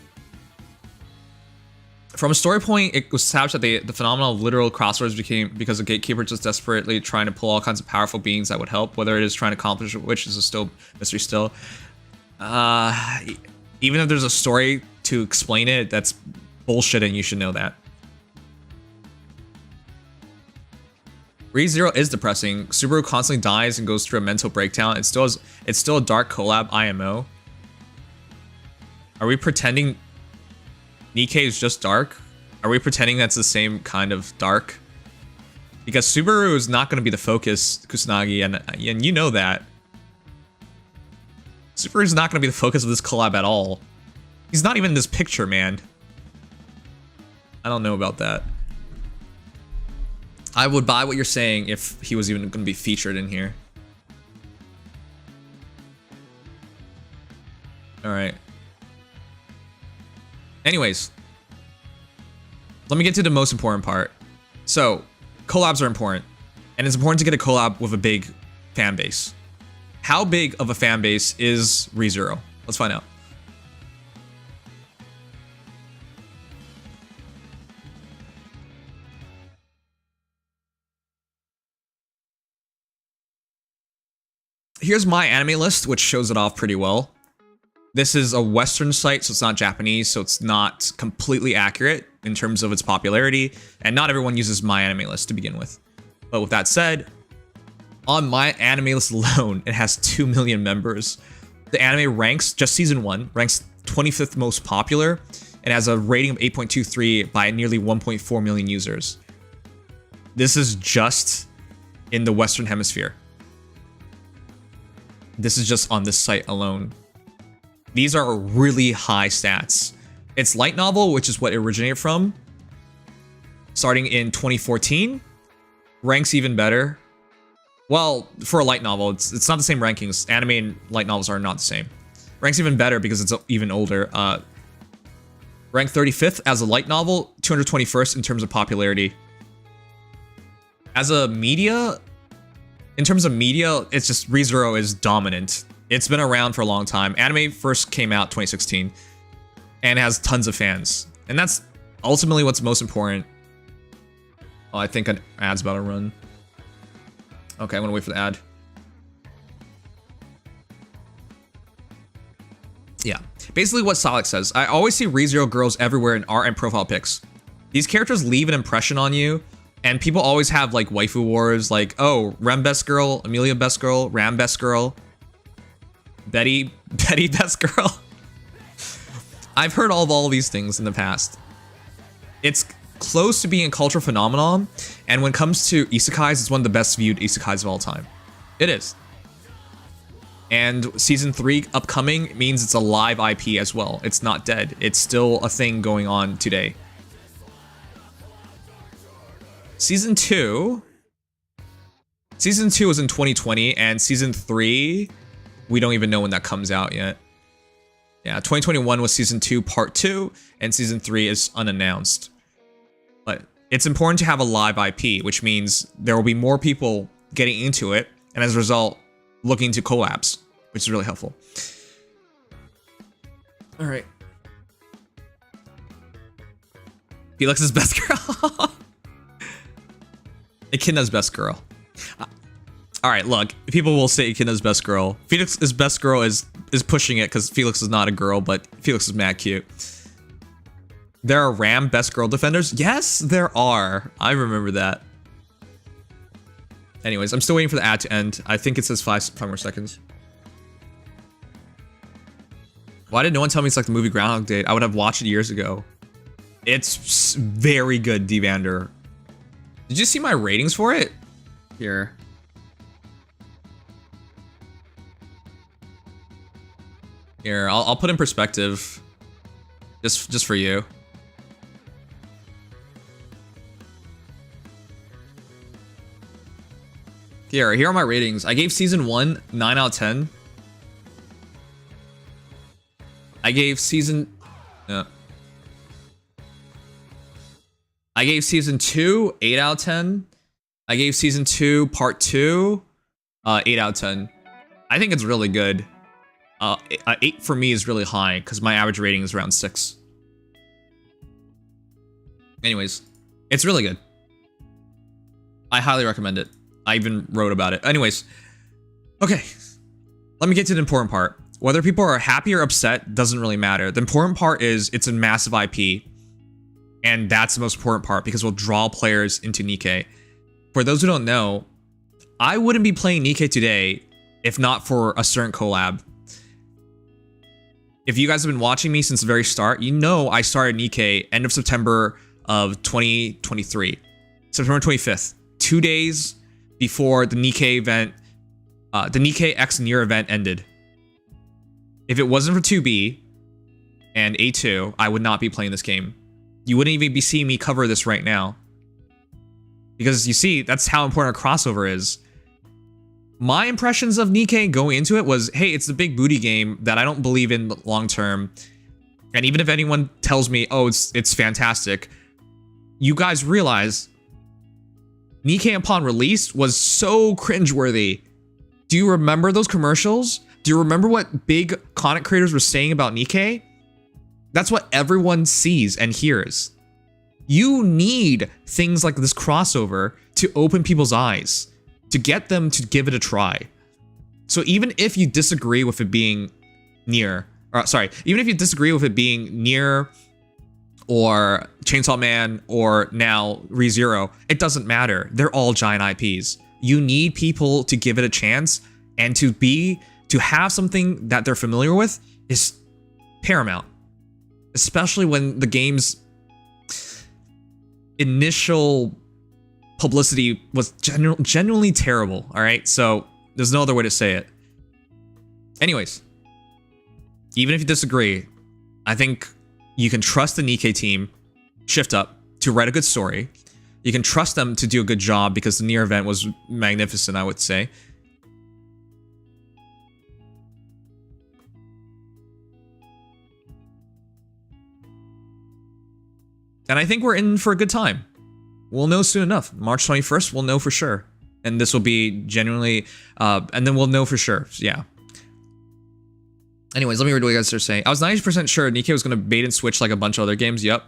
from a story point, it was established that the phenomenon of literal crosswords became because the gatekeeper just desperately trying to pull all kinds of powerful beings that would help, whether it is trying to accomplish which is a still mystery still. Even if there's a story to explain it, that's bullshit and you should know that. ReZero is depressing. Subaru constantly dies and goes through a mental breakdown. It's still a dark collab IMO. Are we pretending Nikke is just dark? Are we pretending that's the same kind of dark? Because Subaru is not going to be the focus, Kusanagi, and you know that. Subaru is not going to be the focus of this collab at all. He's not even in this picture, man. I don't know about that. I would buy what you're saying if he was even going to be featured in here. Alright. Anyways. Let me get to the most important part. So, collabs are important. And it's important to get a collab with a big fan base. How big of a fan base is ReZero? Let's find out. Here's my anime list, which shows it off pretty well. This is a Western site, so it's not Japanese, so it's not completely accurate in terms of its popularity, and not everyone uses my anime list to begin with. But with that said, on my anime list alone, it has 2 million members. The anime ranks, just season 1, ranks 25th most popular, and has a rating of 8.23 by nearly 1.4 million users. This is just in the Western Hemisphere. This is just on this site alone. These are really high stats. It's light novel, which is what it originated from, starting in 2014, ranks even better. Well, for a light novel, it's not the same rankings. Anime and light novels are not the same. Ranks even better because it's even older. Ranked 35th as a light novel, 221st in terms of popularity. As a media, in terms of media, it's just ReZero is dominant. It's been around for a long time. Anime first came out 2016 and has tons of fans. And that's ultimately what's most important. Oh, I think an ad's about to run. Okay, I'm gonna wait for the ad. Yeah, basically what Solix says. I always see ReZero girls everywhere in art and profile pics. These characters leave an impression on you, and people always have like waifu wars, like, oh, Rem best girl, Amelia best girl, Ram best girl, Betty best girl. I've heard all these things in the past. It's close to being a cultural phenomenon, and when it comes to isekais, it's one of the best viewed isekais of all time. It is. And season 3 upcoming means it's a live IP as well. It's not dead. It's still a thing going on today. Season 2 was in 2020, and season 3, we don't even know when that comes out yet. Yeah, 2021 was season 2 part 2, and season 3 is unannounced. But it's important to have a live IP, which means there will be more people getting into it, and as a result, looking to collabs, which is really helpful. All right. Felix's best girl. Echidna's best girl. All right, look, people will say Echidna's best girl. Felix's best girl is pushing it because Felix is not a girl, but Felix is mad cute. There are Ram best girl defenders? Yes, there are. I remember that. Anyways, I'm still waiting for the ad to end. I think it says five more seconds. Why did no one tell me it's like the movie Groundhog Day? I would have watched it years ago. It's very good, Devander. Did you see my ratings for it? Here. Here, I'll put in perspective. Just for you. Here are my ratings. I gave season 1 9 out of 10. I gave season 2 8 out of 10. I gave season 2 part 2 8 out of 10. I think it's really good. 8 for me is really high because my average rating is around 6. Anyways, it's really good. I highly recommend it. I even wrote about it. Anyways, okay. Let me get to the important part. Whether people are happy or upset doesn't really matter. The important part is it's a massive IP. And that's the most important part because we'll draw players into Nikke. For those who don't know, I wouldn't be playing Nikke today if not for a certain collab. If you guys have been watching me since the very start, you know I started Nikke end of September of 2023. September 25th. 2 days before the Nikke event, the Nikke X Nier event ended. If it wasn't for 2B and A2, I would not be playing this game. You wouldn't even be seeing me cover this right now. Because you see, that's how important a crossover is. My impressions of Nikke going into it was, hey, it's a big booty game that I don't believe in long term. And even if anyone tells me, oh, it's fantastic, you guys realize Nikke upon release was so cringeworthy. Do you remember those commercials? Do you remember what big content creators were saying about Nikke? That's what everyone sees and hears. You need things like this crossover to open people's eyes, to get them to give it a try. So even if you disagree with it being Nier, even if you disagree with it being Nier or Chainsaw Man or now ReZero, it doesn't matter. They're all giant IPs. You need people to give it a chance, and to have something that they're familiar with is paramount. Especially when the game's initial publicity was genuinely terrible, all right? So there's no other way to say it. Anyways, even if you disagree, I think you can trust the Nikke team, Shift Up, to write a good story. You can trust them to do a good job because the Nier event was magnificent, I would say. And I think we're in for a good time. We'll know soon enough. March 21st, we'll know for sure. And this will be genuinely, and then we'll know for sure. Yeah. Anyways, let me read what you guys are saying. I was 90% sure Nikke was going to bait and switch like a bunch of other games. Yep.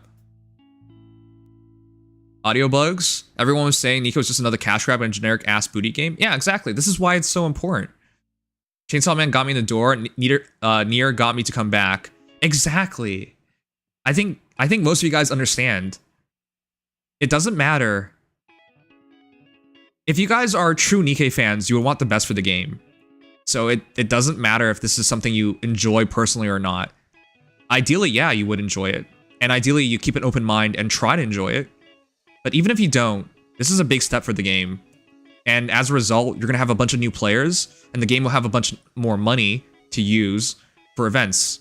Audio bugs. Everyone was saying Nikke was just another cash grab and a generic ass booty game. Yeah, exactly. This is why it's so important. Chainsaw Man got me in the door. Nier got me to come back. Exactly. I think most of you guys understand. It doesn't matter. If you guys are true Nikke fans, you would want the best for the game. So it doesn't matter if this is something you enjoy personally or not. Ideally, yeah, you would enjoy it. And ideally, you keep an open mind and try to enjoy it. But even if you don't, this is a big step for the game. And as a result, you're going to have a bunch of new players, and the game will have a bunch more money to use for events.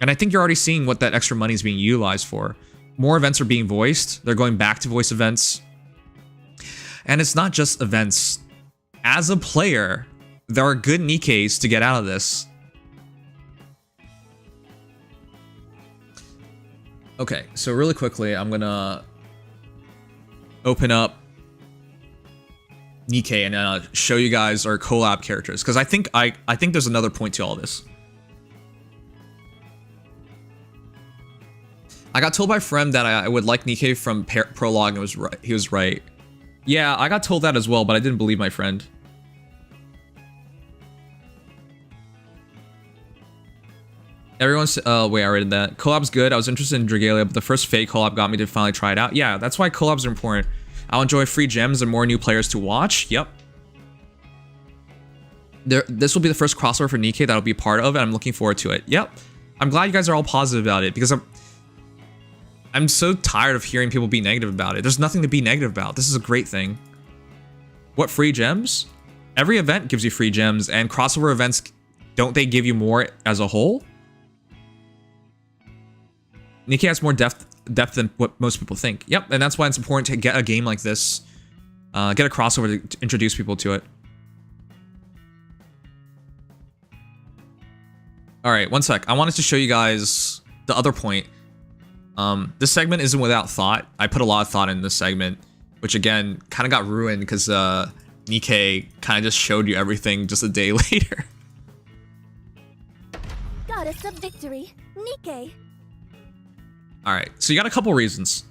And I think you're already seeing what that extra money is being utilized for. More events are being voiced. They're going back to voice events. And it's not just events. As a player, there are good Nikkes to get out of this. Okay, so really quickly, I'm gonna open up Nikke and show you guys our collab characters, because I think there's another point to all this. I got told by a friend that I would like Nikke from Prologue, and he was right. Yeah, I got told that as well, but I didn't believe my friend. Everyone's wait, I read that. Collab's good. I was interested in Dragalia, but the first fake collab got me to finally try it out. Yeah, that's why collabs are important. I'll enjoy free gems and more new players to watch. Yep. This will be the first crossover for Nikke that I'll be a part of, and I'm looking forward to it. Yep. I'm glad you guys are all positive about it, because I'm so tired of hearing people be negative about it. There's nothing to be negative about. This is a great thing. What, free gems? Every event gives you free gems, and crossover events, don't they give you more as a whole? Nikke has more depth than what most people think. Yep, and that's why it's important to get a game like this, get a crossover to introduce people to it. All right, one sec. I wanted to show you guys the other point. This segment isn't without thought. I put a lot of thought in this segment, which again kind of got ruined because Nikke kind of just showed you everything just a day later. Goddess of victory, Nikke. All right, so you got a couple reasons.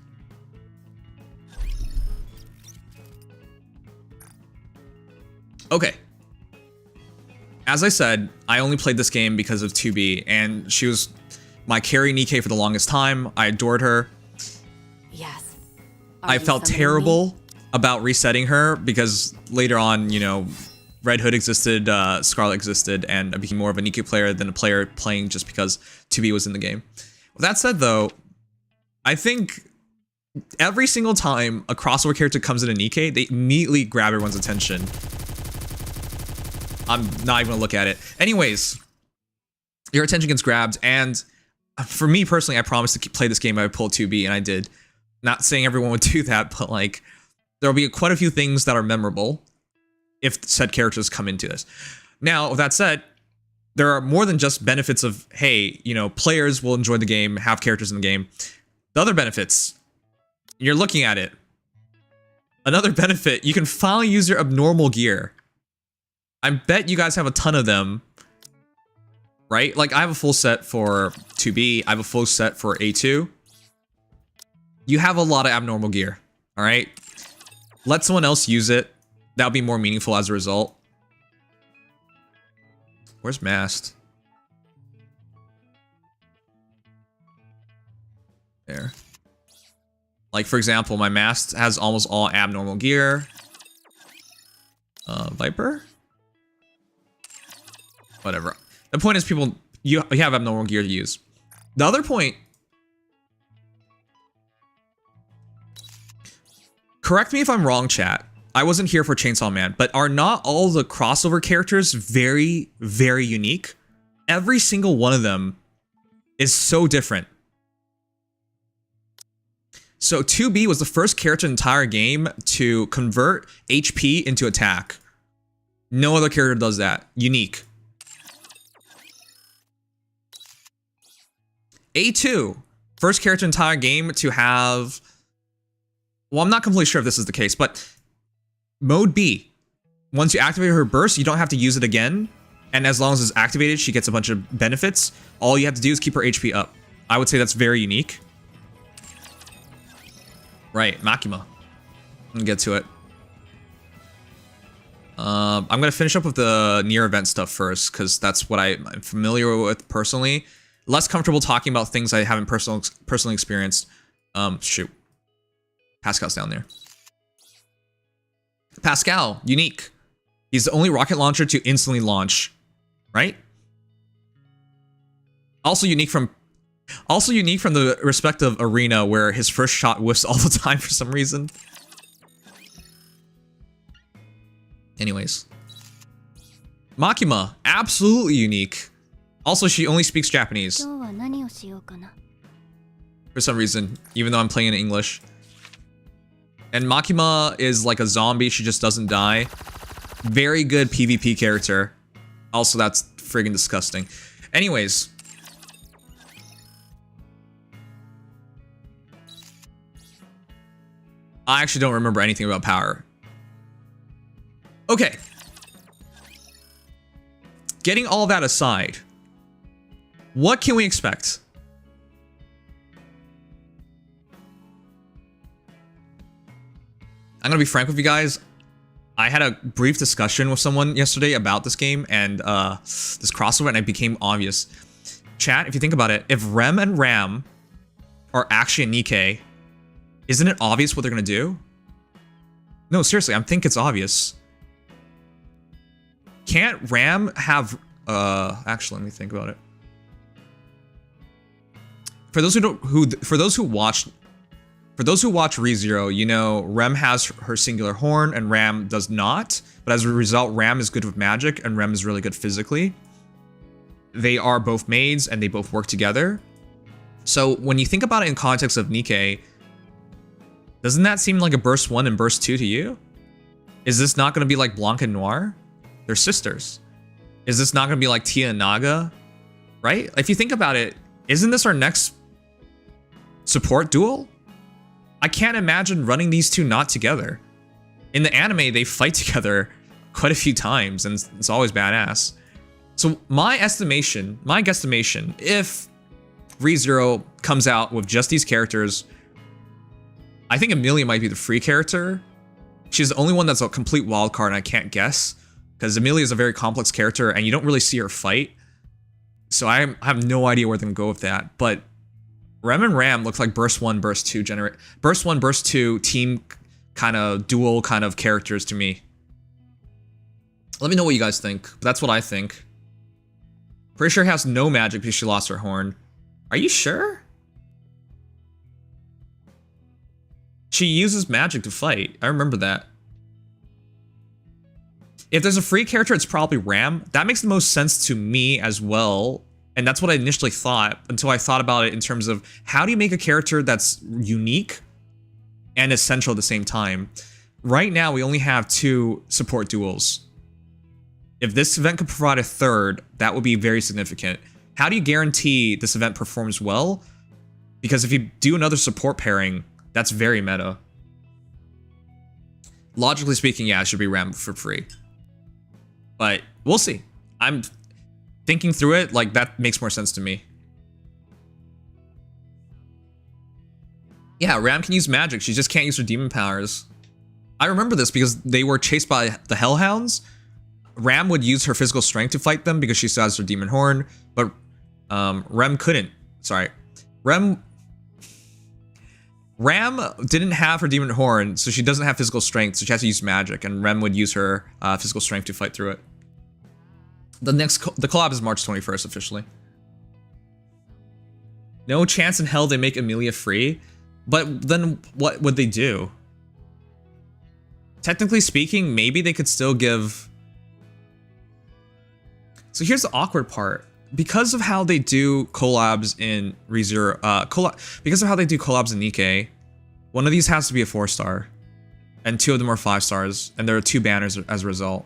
Okay. As I said, I only played this game because of 2B, and she was my carry Nikke for the longest time. I adored her. Yes. I felt terrible about resetting her because later on, you know, Red Hood existed, Scarlet existed, and I became more of a Nikke player than a player playing just because 2B was in the game. With that said, though, I think every single time a crossover character comes into Nikke, they immediately grab everyone's attention. I'm not even gonna look at it. Anyways, your attention gets grabbed, and for me personally, I promised to play this game. I would pull 2B, and I did. Not saying everyone would do that, but like, there'll be quite a few things that are memorable if said characters come into this. Now, with that said, there are more than just benefits of, hey, you know, players will enjoy the game, have characters in the game. The other benefits, you're looking at it. Another benefit, you can finally use your abnormal gear. I bet you guys have a ton of them, right? Like, I have a full set for 2B. I have a full set for A2. You have a lot of abnormal gear, all right? Let someone else use it. That'll be more meaningful as a result. Where's Mast? There. Like, for example, my Mast has almost all abnormal gear. Viper? Whatever. The point is, people, you have abnormal gear to use. The other point, correct me if I'm wrong, chat. I wasn't here for Chainsaw Man, but are not all the crossover characters very, very unique? Every single one of them is so different. So 2B was the first character in the entire game to convert HP into attack. No other character does that. Unique. A2, first character in the entire game to have... Well, I'm not completely sure if this is the case, but Mode B. Once you activate her burst, you don't have to use it again. And as long as it's activated, she gets a bunch of benefits. All you have to do is keep her HP up. I would say that's very unique. Right, Makima. I'm gonna get to it. I'm gonna finish up with the near event stuff first, because that's what I'm familiar with personally. Less comfortable talking about things I haven't personally experienced. Shoot. Pascal's down there. Pascal, unique. He's the only rocket launcher to instantly launch, right? Also unique from the respective arena where his first shot whiffs all the time for some reason. Anyways. Makima, absolutely unique. Also, she only speaks Japanese. For some reason, even though I'm playing in English. And Makima is like a zombie, she just doesn't die. Very good PvP character. Also, that's friggin' disgusting. Anyways. I actually don't remember anything about power. Okay. Getting all that aside, what can we expect? I'm gonna be frank with you guys. I had a brief discussion with someone yesterday about this game and this crossover, and it became obvious. Chat, if you think about it, if Rem and Ram are actually a Nikke, isn't it obvious what they're gonna do? No, seriously, I think it's obvious. Can't Ram have actually, let me think about it. For those who watch ReZero, you know Rem has her singular horn and Ram does not, but as a result, Ram is good with magic and Rem is really good physically. They are both maids and they both work together. So when you think about it in context of Nikke, doesn't that seem like a burst 1 and burst 2 to you? Is this not going to be like Blanc and Noir? They're sisters. Is this not going to be like Tia and Naga? Right? If you think about it, isn't this our next support duel? I can't imagine running these two not together. In the anime, they fight together quite a few times, and it's always badass. So my guesstimation, if ReZero comes out with just these characters, I think Emilia might be the free character. She's the only one that's a complete wild card, and I can't guess, because Emilia is a very complex character, and you don't really see her fight. So I have no idea where they're gonna go with that, but Rem and Ram looks like burst 1, burst 2 burst 1, burst 2 team kind of dual kind of characters to me. Let me know what you guys think. But that's what I think. Pretty sure has no magic because she lost her horn. Are you sure? She uses magic to fight. I remember that. If there's a free character, it's probably Ram. That makes the most sense to me as well. And that's what I initially thought until I thought about it in terms of how do you make a character that's unique and essential at the same time. Right now, we only have 2 support duels. If this event could provide a third, that would be very significant. How do you guarantee this event performs well? Because if you do another support pairing, that's very meta. Logically speaking, yeah, it should be Ram for free. But we'll see. I'm thinking through it, like, that makes more sense to me. Yeah, Ram can use magic. She just can't use her demon powers. I remember this because they were chased by the Hellhounds. Ram would use her physical strength to fight them because she still has her demon horn, but Ram couldn't. Sorry. Ram didn't have her demon horn, so she doesn't have physical strength, so she has to use magic, and Rem would use her physical strength to fight through it. The collab is March 21st officially. No chance in hell they make Emilia free, but then what would they do? Technically speaking, maybe they could still give... So here's the awkward part. Because of how they do collabs in ReZero, because of how they do collabs in Nikke, one of these has to be a 4-star, and 2 of them are 5 stars, and there are 2 banners as a result.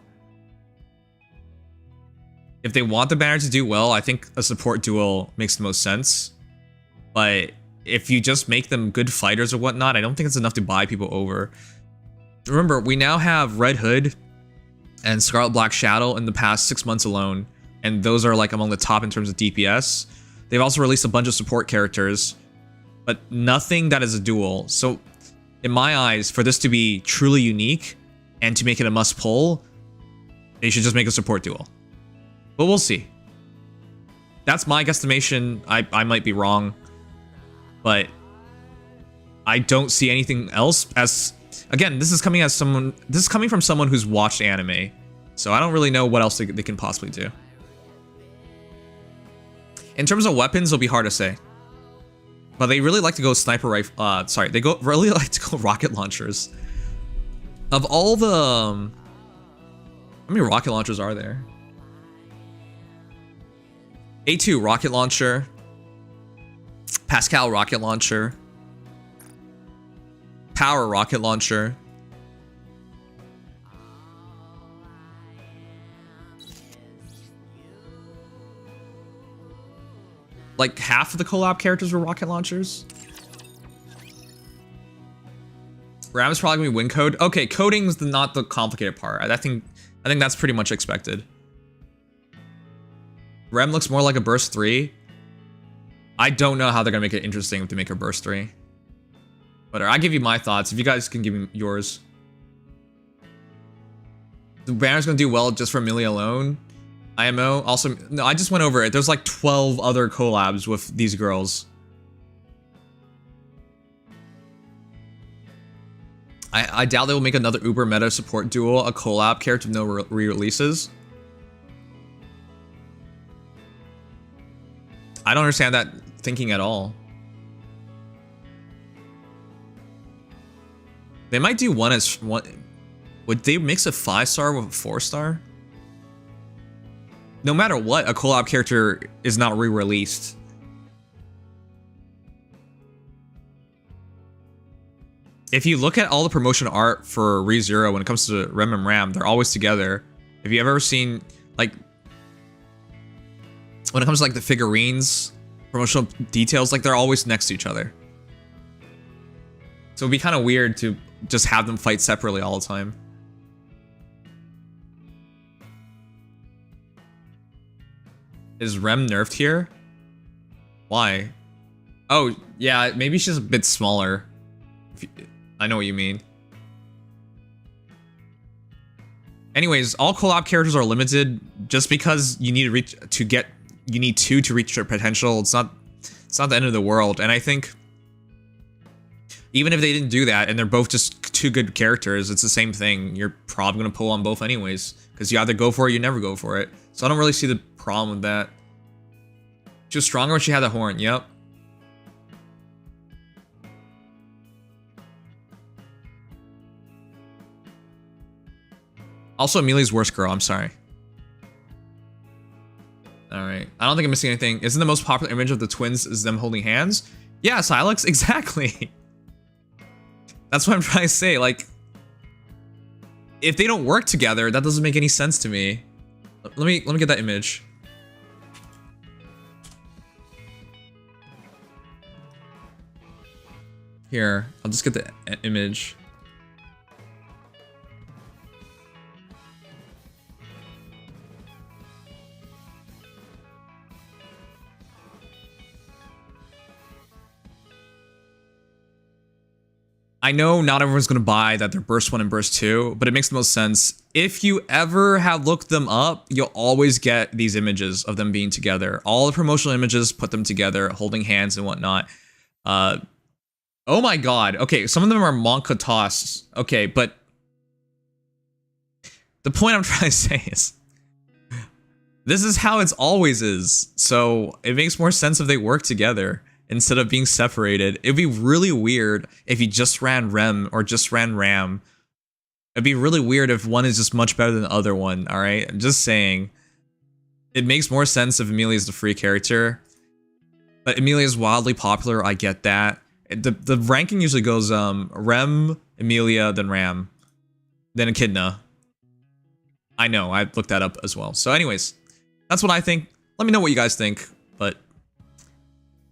If they want the banner to do well, I think a support duel makes the most sense. But if you just make them good fighters or whatnot, I don't think it's enough to buy people over. Remember, we now have Red Hood and Scarlet Black Shadow in the past 6 months alone, and those are like among the top in terms of DPS. They've also released a bunch of support characters, but nothing that is a duel. So in my eyes, for this to be truly unique and to make it a must pull, they should just make a support duel. But we'll see. That's my guesstimation. I might be wrong, but I don't see anything else. As again, this is coming from someone who's watched anime, so I don't really know what else they can possibly do. In terms of weapons, it'll be hard to say, but they really like to go sniper rifle. They really like to go rocket launchers. Of all the, how many rocket launchers are there? A2 rocket launcher, Pascal rocket launcher, Power rocket launcher, like half of the collab characters were rocket launchers. Ram's probably gonna be win code. Okay, coding's not the complicated part. I think that's pretty much expected. Rem looks more like a burst 3. I don't know how they're gonna make it interesting if they make her burst 3. But I'll give you my thoughts. If you guys can give me yours. The banner's gonna do well just for Amelia alone. IMO. Also, no, I just went over it. There's like 12 other collabs with these girls. I doubt they will make another Uber meta support duo, a collab character with no re-releases. I don't understand that thinking at all. They might do one as one. Would they mix a 5-star with a 4-star? No matter what, a collab character is not re-released. If you look at all the promotion art for ReZero when it comes to Rem and Ram, they're always together. Have you ever seen, like, when it comes to like the figurines, promotional details, like they're always next to each other. So it'd be kind of weird to just have them fight separately all the time. Is Rem nerfed here? Why? Oh, yeah, maybe she's a bit smaller. I know what you mean. Anyways, all collab characters are limited just because you need you need two to reach their potential. It's not the end of the world. And I think even if they didn't do that and they're both just two good characters, it's the same thing. You're probably gonna pull on both anyways, because you either go for it or you never go for it. So I don't really see the problem with that. She was stronger when she had the horn. Yep. Also, Amelia's worst girl. I'm sorry. Alright. I don't think I'm missing anything. Isn't the most popular image of the twins is them holding hands? Yeah, Silex, exactly. That's what I'm trying to say. Like, if they don't work together, that doesn't make any sense to me. Let me get that image. Here, I'll just get the image. I know not everyone's going to buy that they're burst 1 and burst 2, but it makes the most sense. If you ever have looked them up, you'll always get these images of them being together. All the promotional images put them together, holding hands and whatnot. Oh my god. Okay, some of them are Monka tossed. Okay, but the point I'm trying to say is this is how it's always is. So it makes more sense if they work together instead of being separated. It'd be really weird if you just ran Rem or just ran Ram. It'd be really weird if one is just much better than the other one, alright? I'm just saying. It makes more sense if Amelia's the free character. But Amelia's wildly popular, I get that. The ranking usually goes Rem, Amelia, then Ram, then Echidna. I know, I looked that up as well. So anyways, that's what I think. Let me know what you guys think, but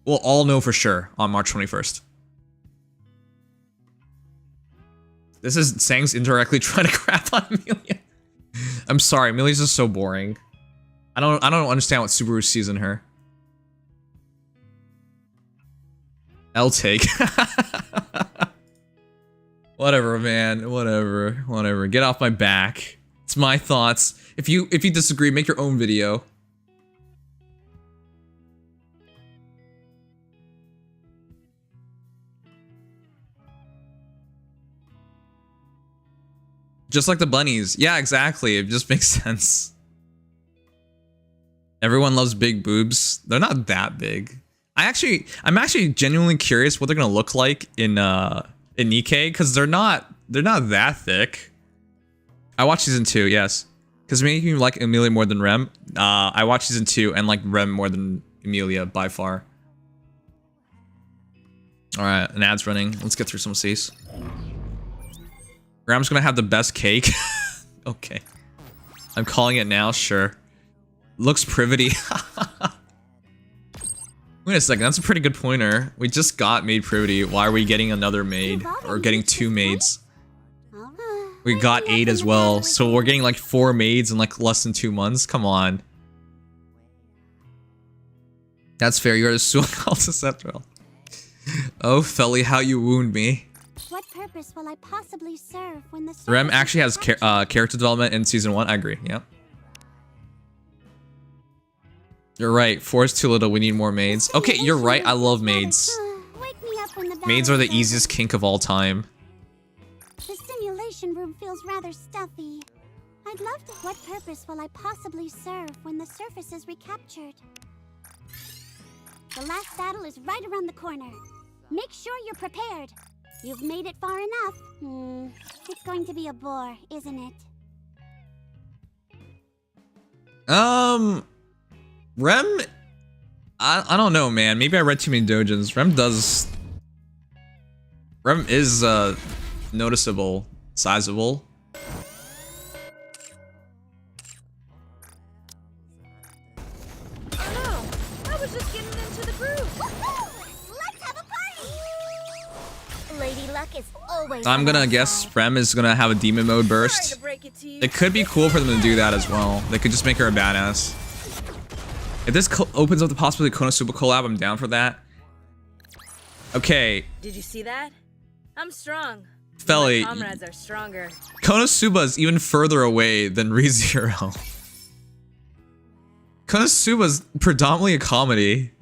we'll all know for sure on March 21st. This is Sang's indirectly trying to crap on Amelia. I'm sorry, Amelia's just so boring. I don't understand what Subaru sees in her. I'll take. Whatever, man. Whatever. Get off my back. It's my thoughts. If you disagree, make your own video. Just like the bunnies. Yeah, exactly. It just makes sense. Everyone loves big boobs. They're not that big. I'm actually genuinely curious what they're gonna look like in Nikke, because they're not that thick. I watched season 2, yes. Because making you like Amelia more than Rem. I watched season 2 and like Rem more than Amelia by far. Alright, an ad's running. Let's get through some of these. Ram's gonna have the best cake. Okay. I'm calling it now, sure. Looks privity. Wait a second, that's a pretty good pointer. We just got maid pretty. Why are we getting another maid? Or getting 2 maids? We got 8 as well, so we're getting like 4 maids in like less than 2 months? Come on. That's fair, you're a Suacal. Oh, Felly, how you wound me. What purpose will I possibly serve when the Rem actually has character development in season 1. I agree. Yep. You're right. 4 is too little. We need more maids. Okay, you're right. I love maids. Wake me up when the Maids are the easiest kink of all time. The simulation room feels rather stuffy. I'd love to. What purpose will I possibly serve when the surface is recaptured? The last battle is right around the corner. Make sure you're prepared. You've made it far enough. It's going to be a bore, isn't it? Rem, I don't know, man. Maybe I read too many dojins. Rem is noticeable, sizable. I'm gonna guess Rem is gonna have a demon mode burst. It could be cool for them to do that as well. They could just make her a badass. If this opens up the possibility of Konosuba collab, I'm down for that. Okay. Did you see that? I'm strong. Felly, my comrades are stronger. Konosuba is even further away than ReZero. Konosuba is predominantly a comedy.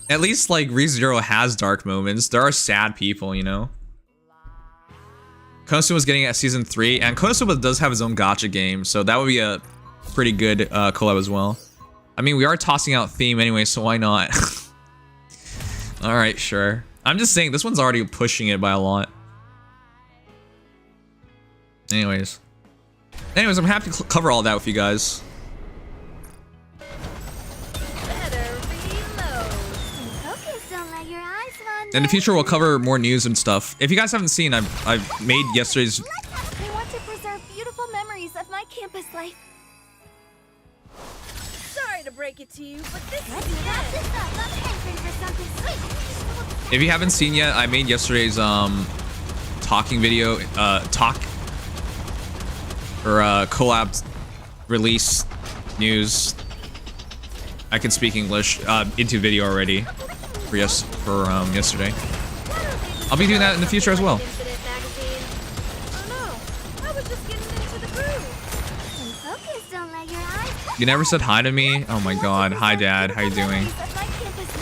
At least, like, ReZero has dark moments. There are sad people, you know? Konosuba's getting it at season 3, and Konosuba does have his own gacha game, so that would be a pretty good collab as well. I mean, we are tossing out theme anyway, so why not? Alright, sure. I'm just saying, this one's already pushing it by a lot. Anyways, I'm happy to cover all that with you guys. In the future, we'll cover more news and stuff. If you guys haven't seen, I've made yesterday's. I want to preserve beautiful memories of my campus life. Sorry to break it to you, but this is If you haven't seen yet, I made yesterday's talking video, collab release news. I can speak English into video already. For yesterday. I'll be doing that in the future as well. You never said hi to me? Oh my god. Hi dad, how you doing?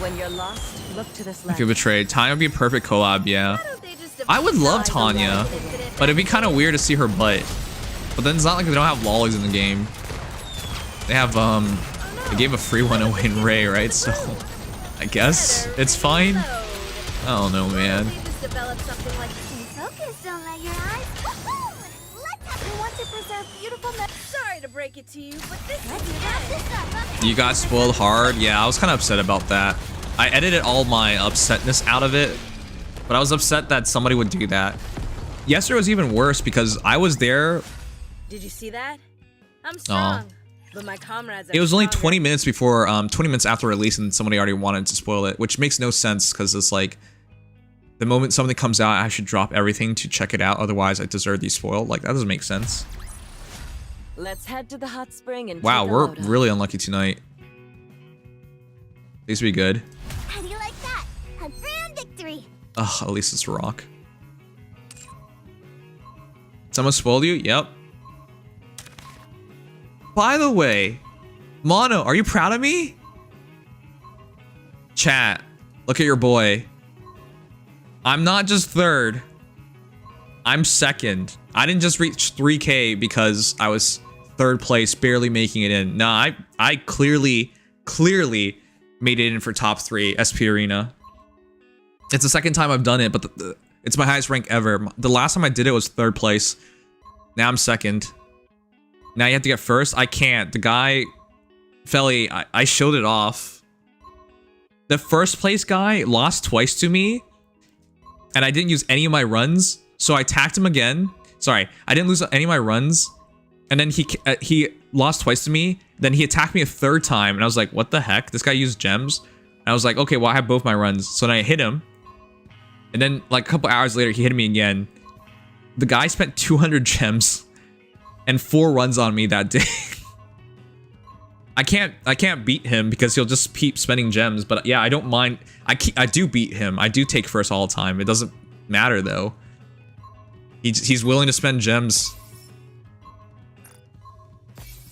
When you're lost, look to this I feel betrayed. Tanya would be a perfect collab, yeah. I would love Tanya, but it'd be kind of weird to see her butt. But then it's not like they don't have lollies in the game. They have, they gave a free one away in Ray, right? So I guess it's fine. I don't know, man. Sorry to break it to you, but this is You got spoiled hard? Yeah, I was kind of upset about that. I edited all my upsetness out of it, but I was upset that somebody would do that. Yesterday was even worse because I was there. Did you see that? I'm strong. But my comrades are it was only stronger. 20 minutes before, 20 minutes after release, and somebody already wanted to spoil it, which makes no sense because it's like the moment something comes out, I should drop everything to check it out. Otherwise, I deserve to be spoiled. Like that doesn't make sense. Let's head to the hot spring and wow, take a we're load off. really unlucky tonight. Please be good. How do you like that? A grand victory. Ugh, at least it's rock. Someone spoiled you? Yep. By the way, Mono, are you proud of me? Chat, look at your boy. I'm not just third. I'm second. I didn't just reach 3K because I was third place, barely making it in. Nah, I clearly made it in for top 3 SP Arena. It's the second time I've done it, but it's my highest rank ever. The last time I did it was third place. Now I'm second. Now you have to get first? I can't. The guy, Felly, I showed it off. The first place guy lost twice to me, and I didn't use any of my runs, so I attacked him again. Sorry, I didn't lose any of my runs, and then he lost twice to me. Then he attacked me a third time, and I was like, what the heck? This guy used gems. And I was like, okay, well, I have both my runs. So then I hit him, and then like a couple hours later, he hit me again. The guy spent 200 gems and 4 runs on me that day. I can't beat him because he'll just keep spending gems. But yeah, I don't mind. I do beat him. I do take first all the time. It doesn't matter though. He's willing to spend gems.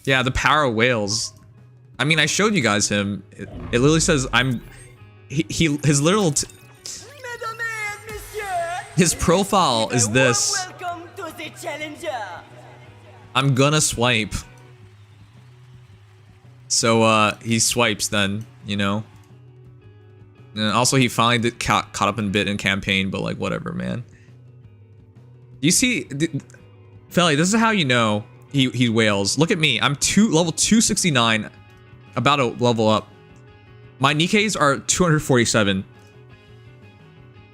Yeah, the power of whales. I mean, I showed you guys him. It literally says his little his profile is this. I'm gonna swipe. So he swipes then, you know. And also he finally did caught up in bit in campaign, but like whatever, man. You see, Felly, this is how you know he whales. Look at me. I'm level 269, about to level up. My Nikkes are 247.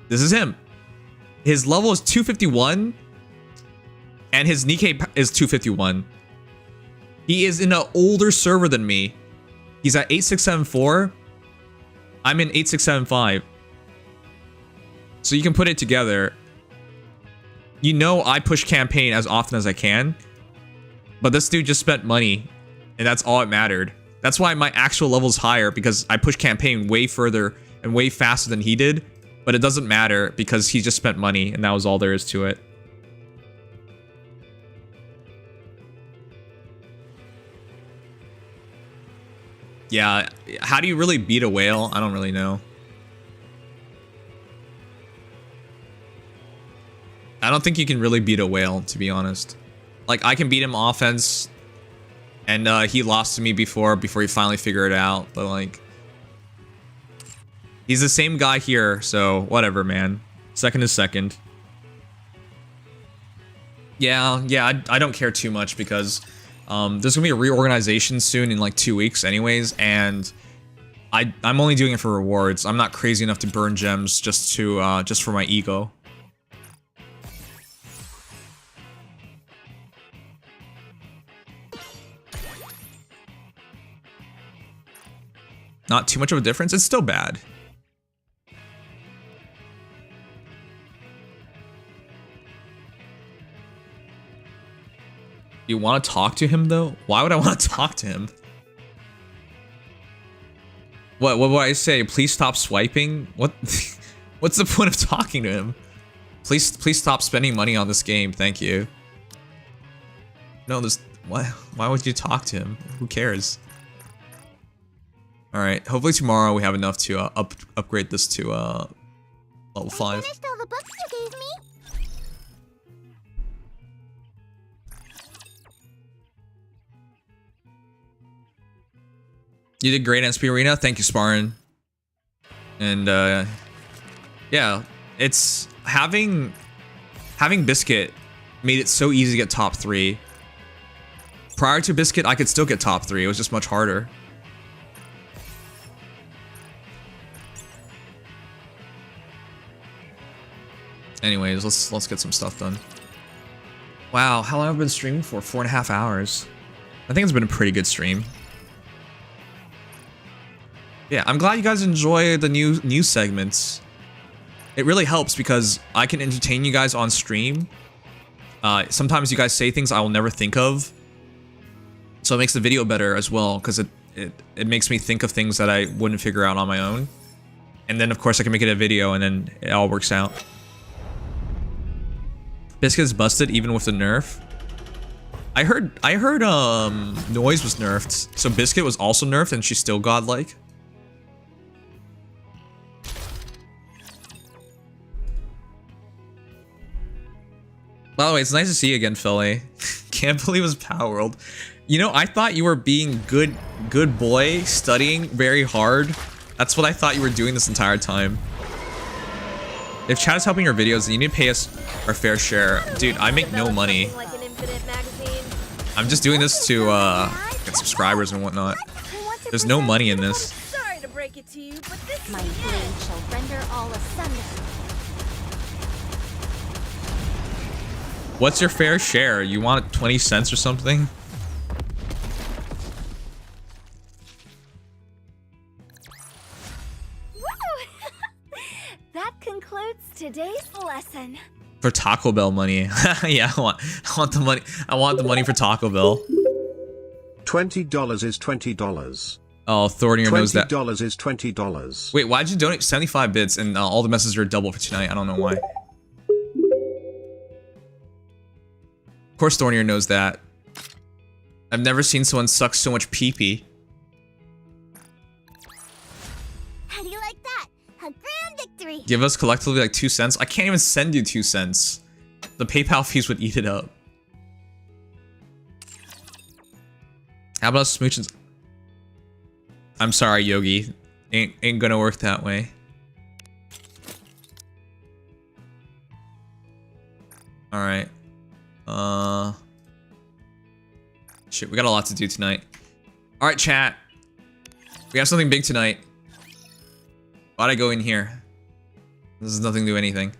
This is him. His level is 251, and his Nikke is 251. He is in an older server than me. He's at 8674. I'm in 8675. So you can put it together. You know I push campaign as often as I can. But this dude just spent money. And that's all it mattered. That's why my actual level is higher. Because I push campaign way further and way faster than he did. But it doesn't matter because he just spent money. And that was all there is to it. Yeah, how do you really beat a whale? I don't really know. I don't think you can really beat a whale, to be honest. Like, I can beat him offense, and he lost to me before he finally figured it out, but like... He's the same guy here, so whatever, man. Second is second. Yeah, I don't care too much because... there's gonna be a reorganization soon in like 2 weeks anyways, and I'm only doing it for rewards. I'm not crazy enough to burn gems just for my ego. Not too much of a difference. It's still bad. You want to talk to him though? Why would I want to talk to him? What would I say? Please stop swiping? What? What's the point of talking to him? Please stop spending money on this game. Thank you. No, why would you talk to him? Who cares? All right. Hopefully tomorrow we have enough to upgrade this to level 5. I finished all the books you gave me. You did great, SP Arena. Thank you, Sparrin. And yeah, it's having Biscuit made it so easy to get top 3. Prior to Biscuit, I could still get top 3. It was just much harder. Anyways, let's get some stuff done. Wow, how long have I been streaming for? 4.5 hours. I think it's been a pretty good stream. Yeah, I'm glad you guys enjoy the new segments. It really helps because I can entertain you guys on stream. Sometimes you guys say things I will never think of. So it makes the video better as well because it makes me think of things that I wouldn't figure out on my own. And then of course I can make it a video and then it all works out. Biscuit's busted even with the nerf. I heard Noise was nerfed. So Biscuit was also nerfed and she's still godlike. By the way, it's nice to see you again, Philly. Can't believe it was Power World. You know, I thought you were being good boy, studying very hard. That's what I thought you were doing this entire time. If chat is helping your videos, then you need to pay us our fair share. Dude, I make no money. I'm just doing this to get subscribers and whatnot. There's no money in this. Sorry to break it to you, but this My blade shall render all asunder. What's your fair share? You want 20 cents or something? That concludes today's lesson. For Taco Bell money. Yeah, I want the money. I want the money for Taco Bell. $20 is $20. Oh, Thornier knows that. $20 is $20. Wait, why'd you donate 75 bits and all the messages are double for tonight? I don't know why. Of course Thornier knows that. I've never seen someone suck so much pee-pee. How do you like that? A grand victory. Give us collectively like 2 cents. I can't even send you 2 cents. The PayPal fees would eat it up. How about smooching? I'm sorry, Yogi. Ain't gonna work that way. Alright. Shit, we got a lot to do tonight. Alright, chat. We have something big tonight. Why'd I go in here? This has nothing to do anything.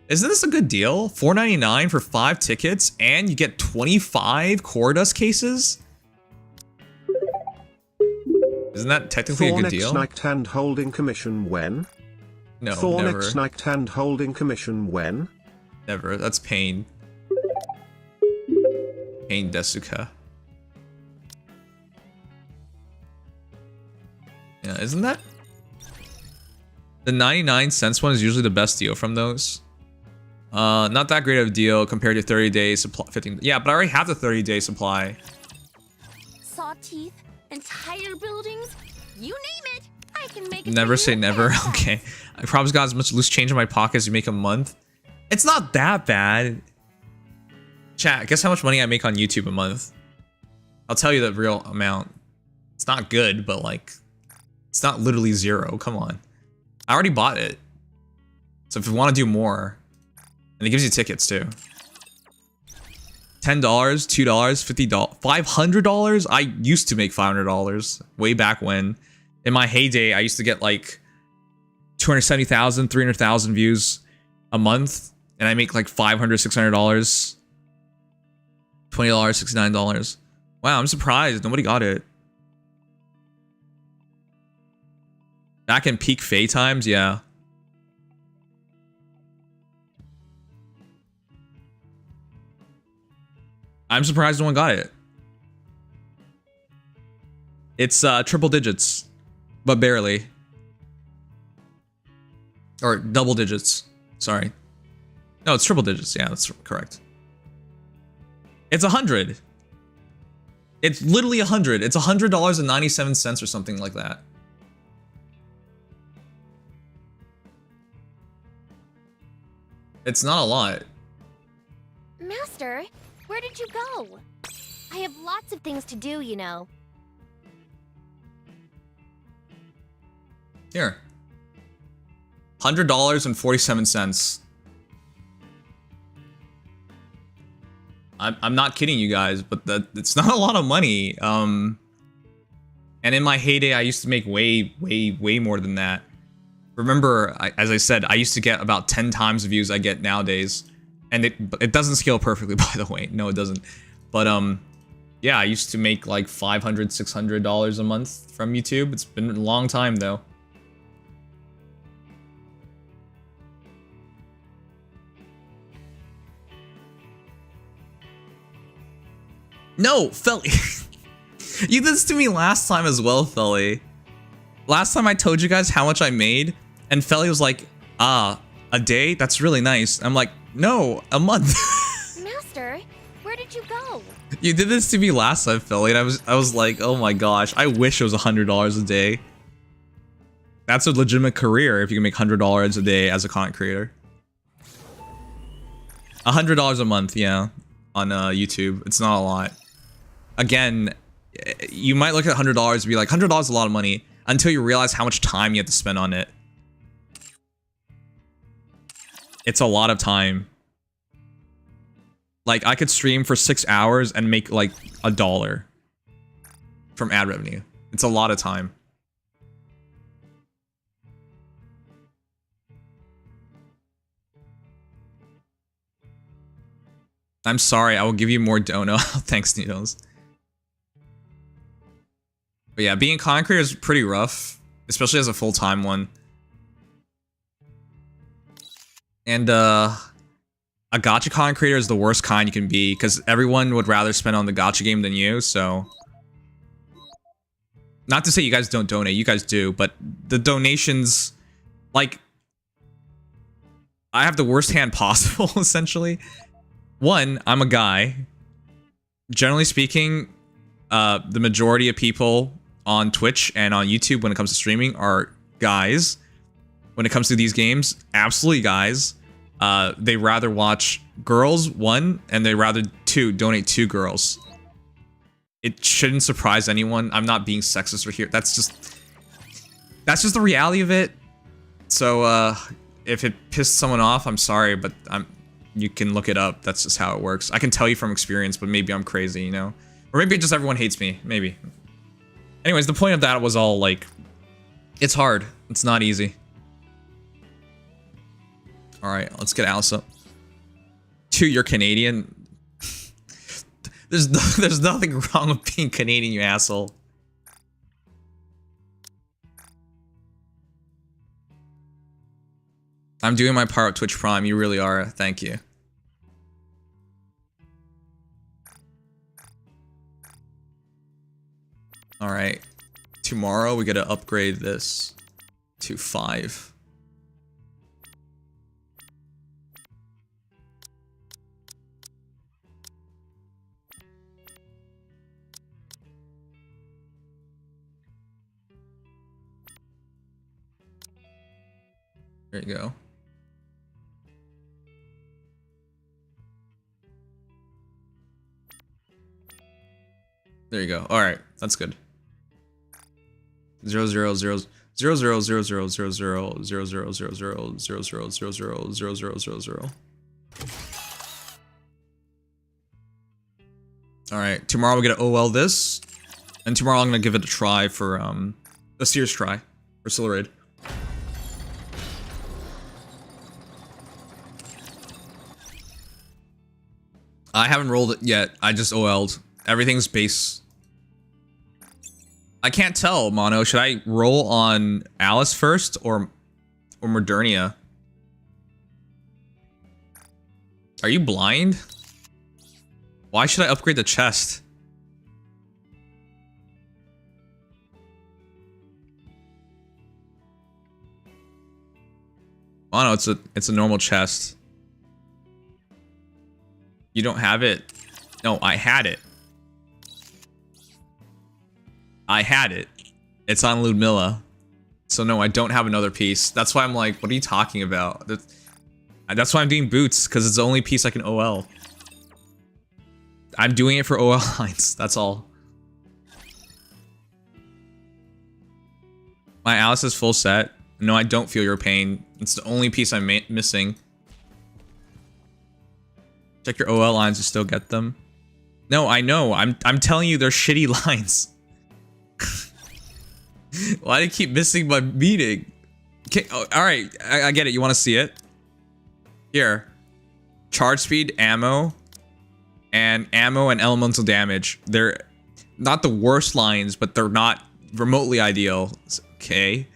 Isn't this a good deal? $4.99 for 5 tickets, and you get 25 core dust cases? Isn't that technically a good deal? Thornex hand holding commission when? No, Thornex never. hand holding commission when? Never. That's Pain. Pain Desuka. Yeah, isn't that? The 99 cents one is usually the best deal from those. Not that great of a deal compared to 30-day supply. 15. Yeah, but I already have the 30-day supply. Saw teeth, entire buildings, you name it. I can make it. Never say never. Okay. I promise got as much loose change in my pocket as you make a month. It's not that bad. Chat, guess how much money I make on YouTube a month? I'll tell you the real amount. It's not good, but like, it's not literally zero. Come on. I already bought it. So if you want to do more, and it gives you tickets too. $10, $2, $50, $500? I used to make $500 way back when. In my heyday, I used to get like 270,000, 300,000 views a month. And I make like $500, $600. $20, $69. Wow, I'm surprised. Nobody got it. Back in peak Faye times, yeah. I'm surprised no one got it. It's triple digits, but barely. Or double digits. Sorry. No, it's triple digits. Yeah, that's correct. It's 100. It's literally 100. It's $100.97 or something like that. It's not a lot. Master, where did you go? I have lots of things to do, you know. Here. $100.47. I'm not kidding you guys, but it's not a lot of money. And in my heyday, I used to make way more than that. Remember, as I said, I used to get about 10 times the views I get nowadays. And it doesn't scale perfectly, by the way. No, it doesn't. But yeah, I used to make like $500, $600 a month from YouTube. It's been a long time though. No, Felly. You did this to me last time as well, Felly. Last time I told you guys how much I made, and Felly was like, a day? That's really nice. I'm like, no, a month. Master, where did you go? You did this to me last time, Felly, and I was like, oh my gosh, I wish it was $100 a day. That's a legitimate career if you can make $100 a day as a content creator. $100 a month, yeah, on YouTube. It's not a lot. Again, you might look at $100 and be like, $100 is a lot of money, until you realize how much time you have to spend on it. It's a lot of time. Like, I could stream for 6 hours and make like $1 from ad revenue. It's a lot of time. I'm sorry, I will give you more dono. Thanks, Needles. But yeah, being a content creator is pretty rough, especially as a full-time one. And a gacha content creator is the worst kind you can be, because everyone would rather spend on the gacha game than you, so... Not to say you guys don't donate, you guys do, but the donations, like... I have the worst hand possible, essentially. One, I'm a guy. Generally speaking, the majority of people on Twitch and on YouTube when it comes to streaming are guys. When it comes to these games, absolutely guys. They rather watch girls, one, and they rather, two, donate to girls. It shouldn't surprise anyone. I'm not being sexist or here. That's just the reality of it. So, if it pissed someone off, I'm sorry, but you can look it up. That's just how it works. I can tell you from experience, but maybe I'm crazy, you know? Or maybe just everyone hates me. Maybe. Anyways, the point of that was all, like... It's hard. It's not easy. Alright, let's get Alice up. 2, you're Canadian. There's nothing wrong with being Canadian, you asshole. I'm doing my part with Twitch Prime. You really are. Thank you. Alright. Tomorrow we gotta upgrade this to 5. There you go. There you go. All right, that's good. 0 0 0 0 0 0 0 0 0 0 0 0 0 0 0 0 0 0 0 0 0. All right, tomorrow we're gonna OL this, and tomorrow I'm gonna give it a try for a serious try for Silraid. I haven't rolled it yet. I just OL'd. Everything's base. I can't tell, Mono. Should I roll on Alice first or Modernia? Are you blind? Why should I upgrade the chest? Mono, it's a normal chest. You don't have it? No, I had it. I had it. It's on Ludmilla. So no, I don't have another piece. That's why I'm like, what are you talking about? That's why I'm doing boots, because it's the only piece I can OL. I'm doing it for OL lines, that's all. My Alice is full set. No, I don't feel your pain. It's the only piece I'm missing. Check your OL lines to still get them. No, I know. I'm telling you they're shitty lines. Why do you keep missing my meeting? Okay, oh, alright, I get it. You want to see it? Here. Charge speed, ammo, and elemental damage. They're not the worst lines, but they're not remotely ideal. Okay.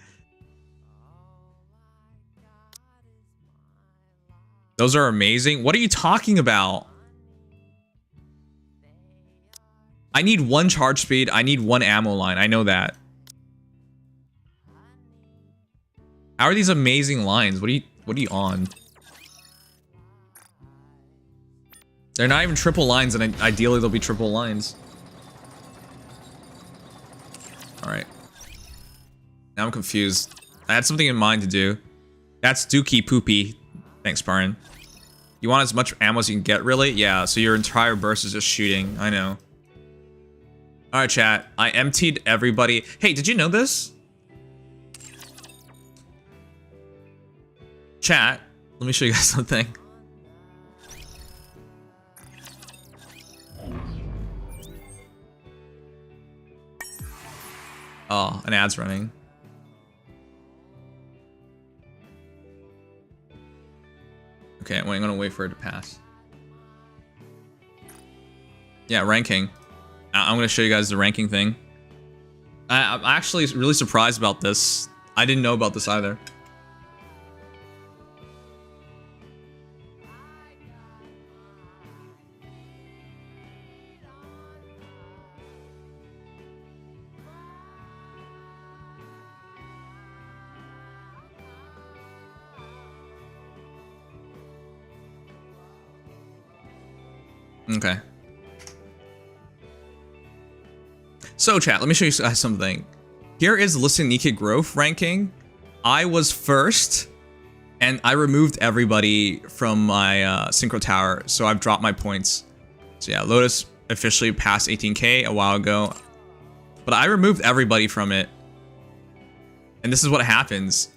Those are amazing. What are you talking about? I need 1 charge speed. I need 1 ammo line. I know that. How are these amazing lines? What are you on? They're not even triple lines, and ideally they'll be triple lines. Alright. Now I'm confused. I had something in mind to do. That's Dookie Poopy. Thanks, Barin. You want as much ammo as you can get, really? Yeah, so your entire burst is just shooting. I know. Alright, chat. I emptied everybody. Hey, did you know this? Chat, let me show you guys something. Oh, an ad's running. Okay, I'm gonna wait for it to pass. Yeah, ranking. I'm gonna show you guys the ranking thing. I'm actually really surprised about this. I didn't know about this either. Okay. So chat, let me show you guys something. Here is listing Nikke growth ranking. I was first, and I removed everybody from my synchro tower, so I've dropped my points. So yeah, Lotus officially passed 18k a while ago, but I removed everybody from it. And this is what happens.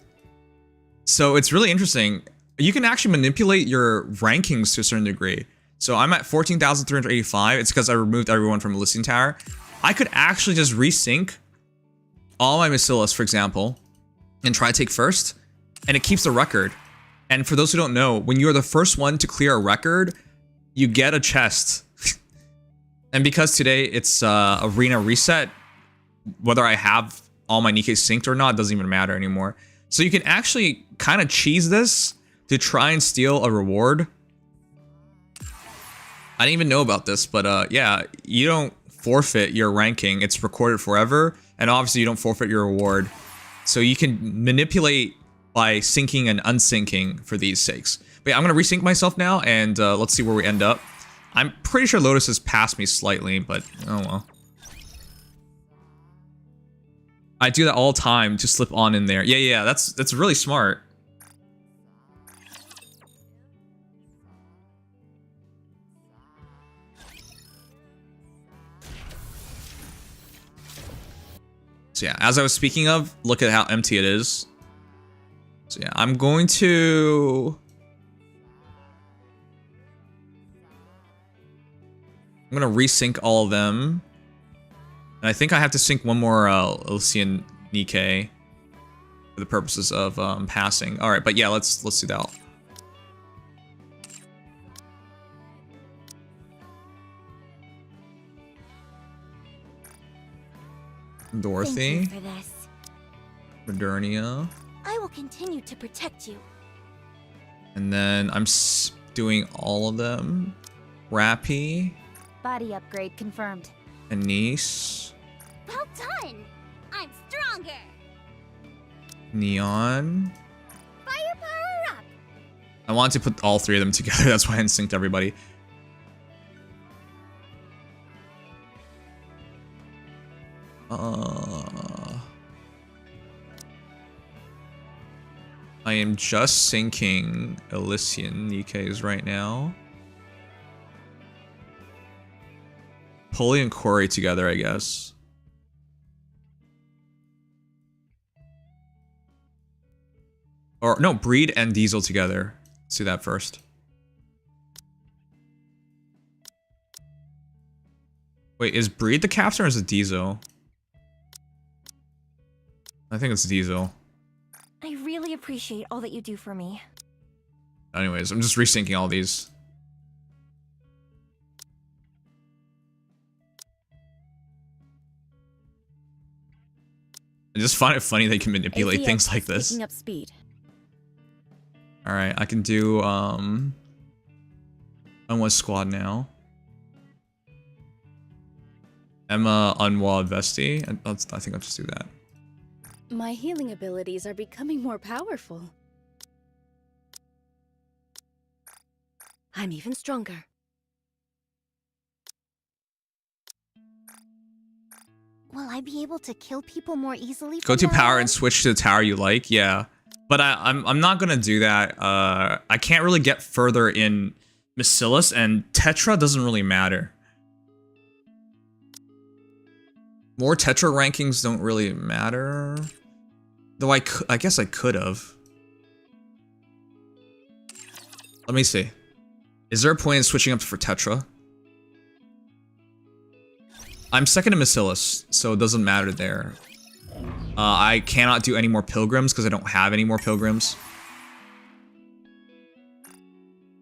So it's really interesting. You can actually manipulate your rankings to a certain degree. So I'm at 14,385. It's because I removed everyone from a listing tower. I could actually just resync all my Bacillus, for example, and try to take first, and it keeps the record. And for those who don't know, when you're the first one to clear a record, you get a chest. And because today it's arena reset, whether I have all my Nikke synced or not doesn't even matter anymore. So you can actually kind of cheese this to try and steal a reward. I didn't even know about this, but yeah, you don't forfeit your ranking. It's recorded forever, and obviously you don't forfeit your reward. So you can manipulate by syncing and unsyncing for these sakes. But yeah, I'm gonna resync myself now, and let's see where we end up. I'm pretty sure Lotus has passed me slightly, but oh well. I do that all the time to slip on in there. Yeah, that's really smart. So yeah, as I was speaking of, look at how empty it is. So yeah, I'm gonna resync all of them. And I think I have to sync one more Elysian Nikke for the purposes of passing. Alright, but yeah, let's do that. Dorothy. Thank you for this. Modernia. I will continue to protect you. And then I'm doing all of them. Rappy. Body upgrade confirmed. Anise. Well done! I'm stronger! Neon. Firepower up! I wanted to put all three of them together, that's why I synced everybody. I am just syncing Elysian Nikke's right now. Pulley and Corey together, I guess. Or no, Breed and Diesel together. Let's do that first. Wait, is Breed the captain or is it Diesel? I think it's Diesel. I really appreciate all that you do for me. Anyways, I'm just resyncing all these. I just find it funny they can manipulate things like this. Picking up speed. Alright, I can do Unwa Squad now. Emma Unwa Vesti. I think I'll just do that. My healing abilities are becoming more powerful. I'm even stronger. Will I be able to kill people more easily? Go to power and switch to the tower you like, yeah. But I'm not gonna do that. I can't really get further in Bacillus, and Tetra doesn't really matter. More Tetra rankings don't really matter. Though I guess I could have. Let me see. Is there a point in switching up for Tetra? I'm second in Bacillus, so it doesn't matter there. I cannot do any more Pilgrims because I don't have any more Pilgrims.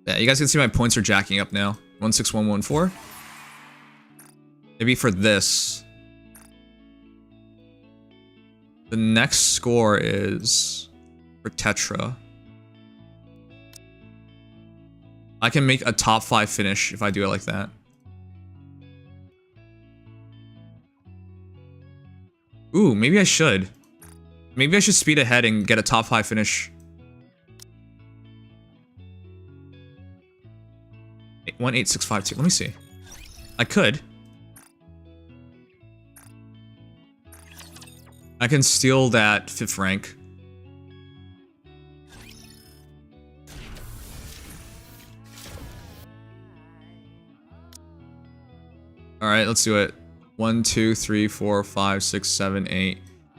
Yeah, you guys can see my points are jacking up now. 16114. Maybe for this. The next score is for Tetra. I can make a top 5 finish if I do it like that. Ooh, maybe I should. Maybe I should speed ahead and get a top 5 finish. 18652. Let me see. I could. I can steal that 5th rank. Alright, let's do it. 1, 2, 3, 4, 5, 6, 7, 8,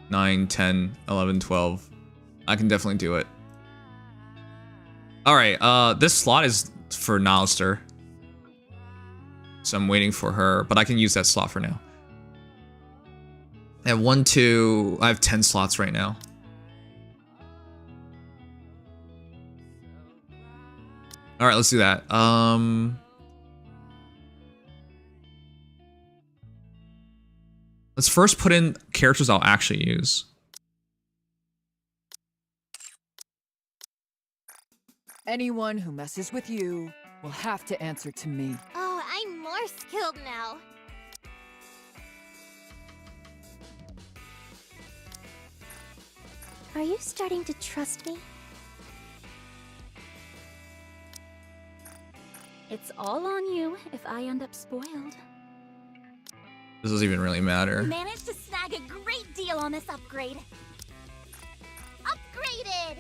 9, 10, 11, 12. I can definitely do it. Alright, this slot is for Nalister. So I'm waiting for her, but I can use that slot for now. I have 1, 2, I have 10 slots right now. Alright, let's do that. Let's first put in characters I'll actually use. Anyone who messes with you will have to answer to me. Oh, I'm more skilled now. Are you starting to trust me? It's all on you if I end up spoiled. This doesn't even really matter. Managed to snag a great deal on this upgrade. Upgraded!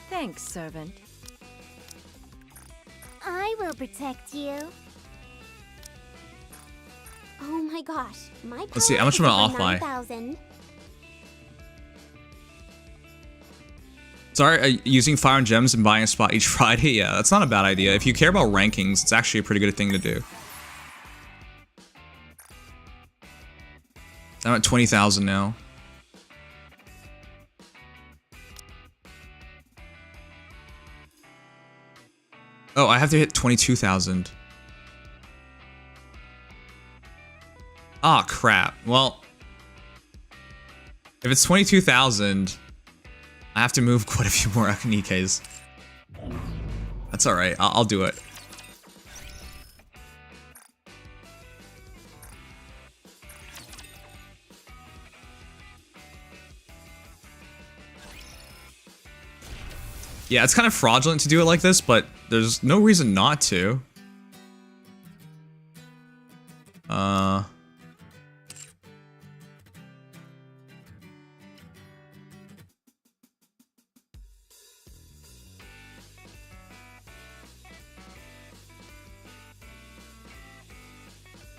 Thanks, servant. I will protect you. Oh my gosh, my Let's see, how much am I off by? 9,000. Sorry, using Fire and Gems and buying a spot each Friday? Yeah, that's not a bad idea. If you care about rankings, it's actually a pretty good thing to do. I'm at 20,000 now. Oh, I have to hit 22,000. Ah, crap. Well, if it's 22,000, I have to move quite a few more Nikkes. That's alright, I'll do it. Yeah, it's kind of fraudulent to do it like this, but there's no reason not to.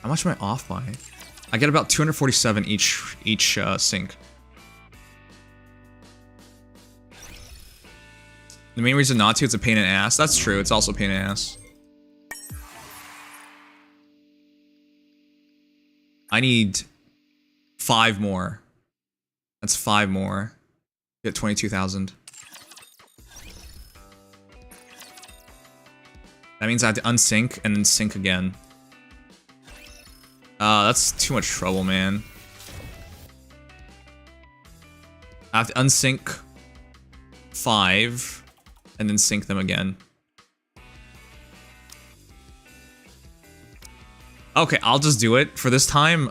How much am I off by? I get about 247 each sync. The main reason not to, it's a pain in the ass. That's true, it's also a pain in the ass. I need 5 more. That's 5 more. Get 22,000. That means I have to unsync and then sync again. That's too much trouble, man. I have to unsync 5 and then sync them again. Okay, I'll just do it for this time.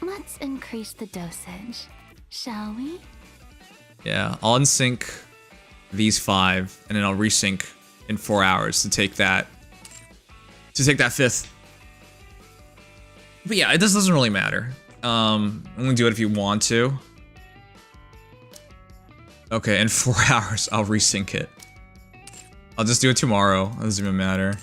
Let's increase the dosage, shall we? Yeah, I'll unsync these 5 and then I'll resync in 4 hours to take that 5th. But yeah, this doesn't really matter. I'm gonna do it if you want to. Okay, in 4 hours, I'll resync it. I'll just do it tomorrow. It doesn't even matter.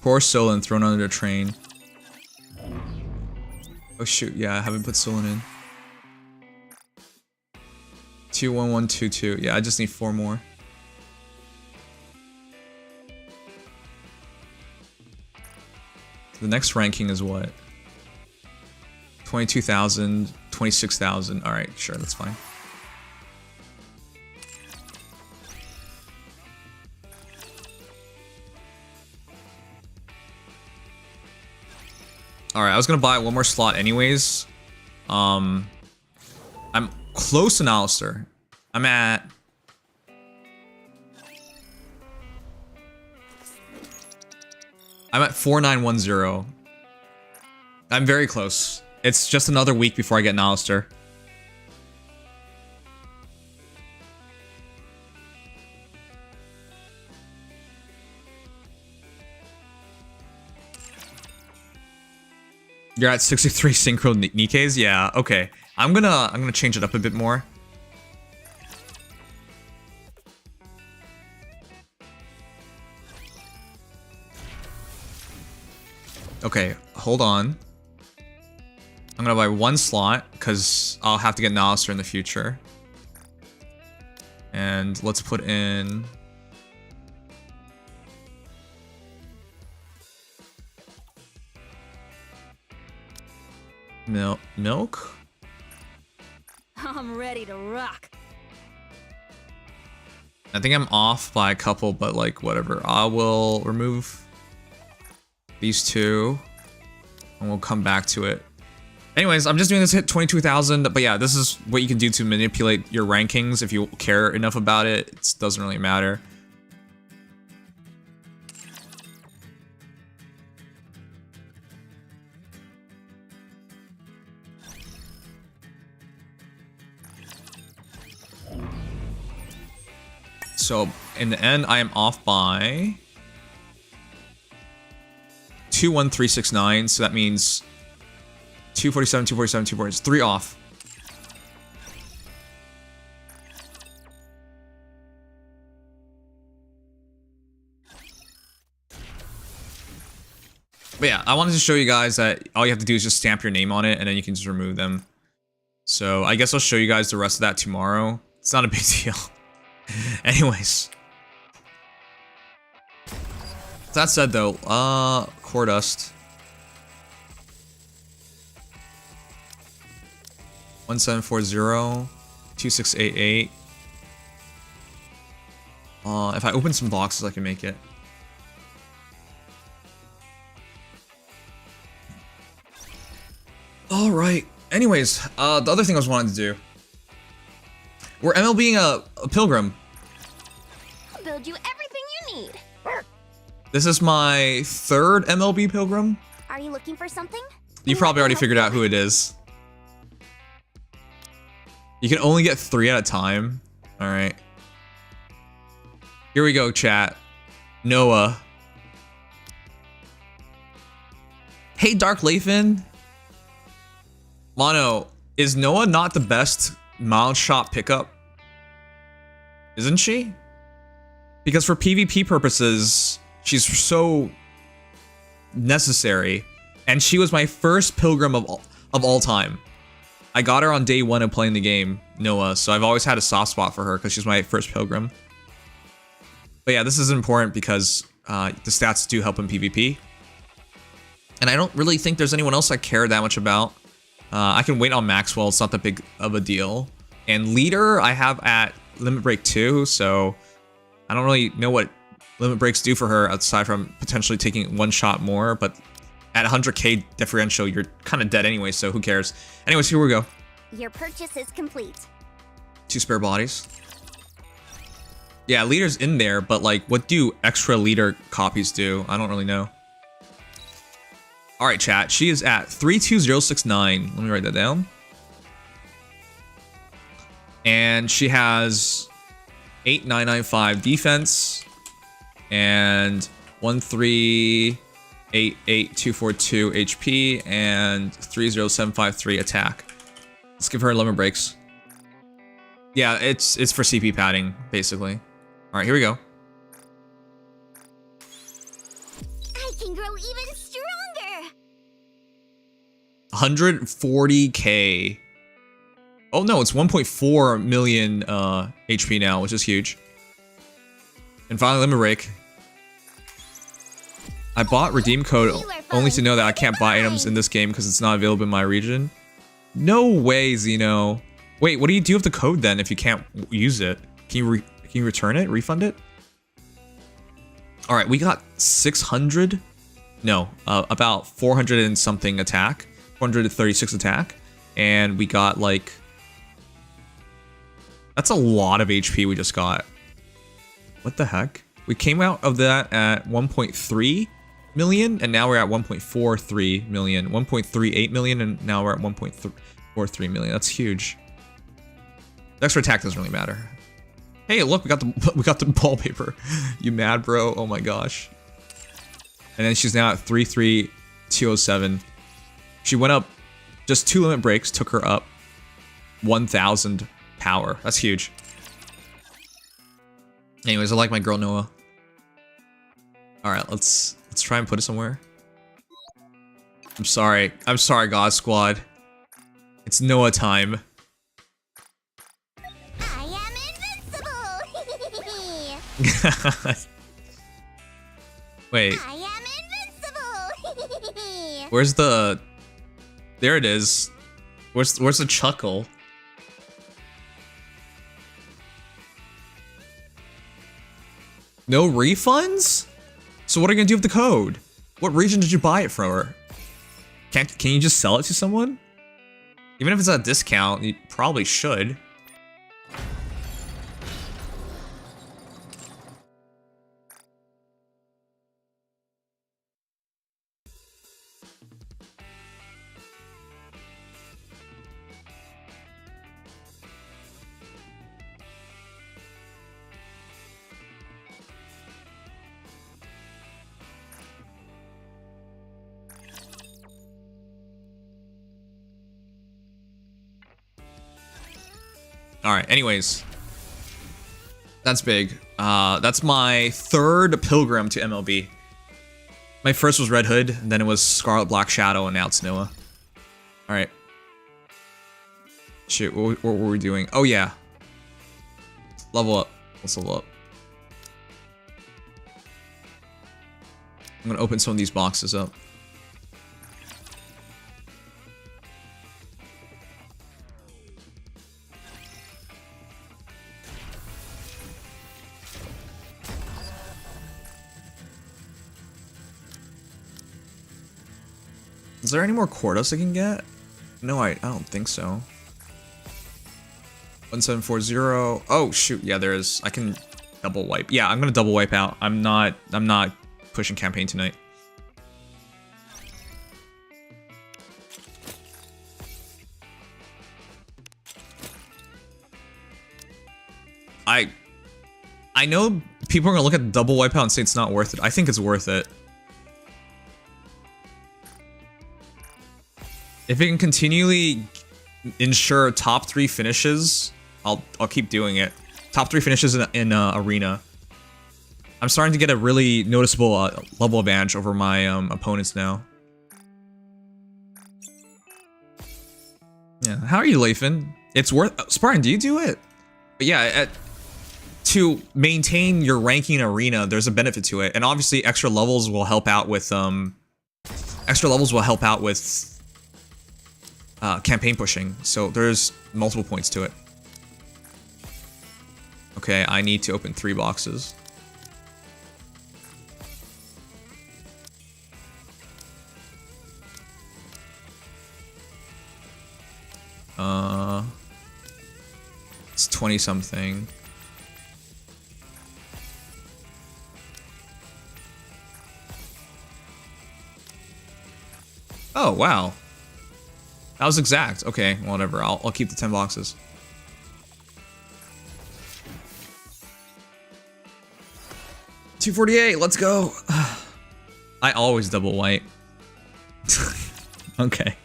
Poor Solon thrown under the train. Oh shoot, yeah, I haven't put Solon in. 21122. Yeah, I just need 4 more. The next ranking is what? 22,000, 26,000. All right, sure, that's fine. All right, I was gonna buy one more slot anyways. I'm close to Alistair. I'm at 4910. I'm very close. It's just another week before I get an Alistair. You're at 63 synchro Nikkes? Yeah, okay. I'm gonna change it up a bit more. Okay, hold on. I'm gonna buy one slot because I'll have to get an Alistair in the future. And let's put in milk. I'm ready to rock. I think I'm off by a couple, but like whatever. I will remove these two and we'll come back to it. Anyways, I'm just doing this to hit 22,000, but yeah, this is what you can do to manipulate your rankings if you care enough about it. It doesn't really matter. So in the end, I am off by 21369. So that means 247, 247, 247. 3 off. But yeah, I wanted to show you guys that all you have to do is just stamp your name on it and then you can just remove them. So I guess I'll show you guys the rest of that tomorrow. It's not a big deal. Anyways. That said though, core dust. 1740, 2688. If I open some boxes, I can make it. All right. Anyways, the other thing I was wanting to do. We're MLBing a Pilgrim. I'll build you everything you need. This is my 3rd MLB Pilgrim. Are you looking for something? You probably already figured out who it is. You can only get 3 at a time. All right. Here we go, chat. Noah. Hey, Dark Lathan. Mono, is Noah not the best mild shot pickup? Isn't she? Because for PvP purposes, she's so necessary. And she was my first Pilgrim of all time. I got her on day 1 of playing the game, Noah, so I've always had a soft spot for her because she's my first Pilgrim. But yeah, this is important because the stats do help in PvP. And I don't really think there's anyone else I care that much about. I can wait on Maxwell, it's not that big of a deal. And Leader, I have at Limit Break 2, so I don't really know what Limit Breaks do for her aside from potentially taking 1 shot more, but at 100k differential, you're kind of dead anyway, so who cares? Anyways, here we go. Your purchase is complete. 2 spare bodies. Yeah, Leader's in there, but like, what do extra Leader copies do? I don't really know. All right, chat. She is at 32069. Let me write that down. And she has 8995 defense and 1388242 HP and 30753 attack. Let's give her lemon breaks. Yeah, it's for CP padding basically. All right, here we go. I can grow even stronger. 140k. Oh no, it's 1.4 million HP now, which is huge. And finally, lemon break. I bought redeem code. You are Only to know that I can't buy items in this game because it's not available in my region. No way, Zeno. Wait, what do you do with the code then if you can't use it? Can you return it? Refund it? All right, we got 600. No, about 400 and something attack. 436 attack. And we got like... That's a lot of HP we just got. What the heck? We came out of that at 1.3 million, and now we're at 1.43 million. 1.38 million, and now we're at 1.43 million. That's huge. The extra attack doesn't really matter. Hey, look, we got the wallpaper. You mad, bro? Oh my gosh. And then she's now at 33207. She went up just 2 limit breaks, took her up 1,000 power. That's huge. Anyways, I like my girl Noah. All right, let's try and put it somewhere. I'm sorry, God Squad. It's Noah time. I am invincible. Wait. I am invincible. Where's the... There it is. Where's the chuckle? No refunds? So what are you gonna do with the code? What region did you buy it from? Can you just sell it to someone? Even if it's at a discount, you probably should. Alright, anyways. That's big. That's my 3rd Pilgrim to MLB. My first was Red Hood, then it was Scarlet Black Shadow, and now it's Noah. Alright. Shit, what were we doing? Oh yeah. Level up. Let's level up. I'm gonna open some of these boxes up. Is there any more Quartos I can get? No, I don't think so. 1740. Oh shoot, yeah, there is. I can double wipe. Yeah, I'm gonna double wipe out. I'm not pushing campaign tonight. I know people are gonna look at the double wipeout and say it's not worth it. I think it's worth it. If it can continually ensure top 3 finishes, I'll keep doing it. Top 3 finishes in arena. I'm starting to get a really noticeable level advantage over my opponents now. Yeah, how are you, Leifin? It's worth. Spartan, do you do it? But yeah, to maintain your ranking in arena, there's a benefit to it, and obviously extra levels will help out with campaign pushing. So there's multiple points to it. Okay, I need to open 3 boxes. It's 20 something. Oh, wow. That was exact. Okay, whatever. I'll keep the 10 boxes. $248, let's go. I always double white. Okay.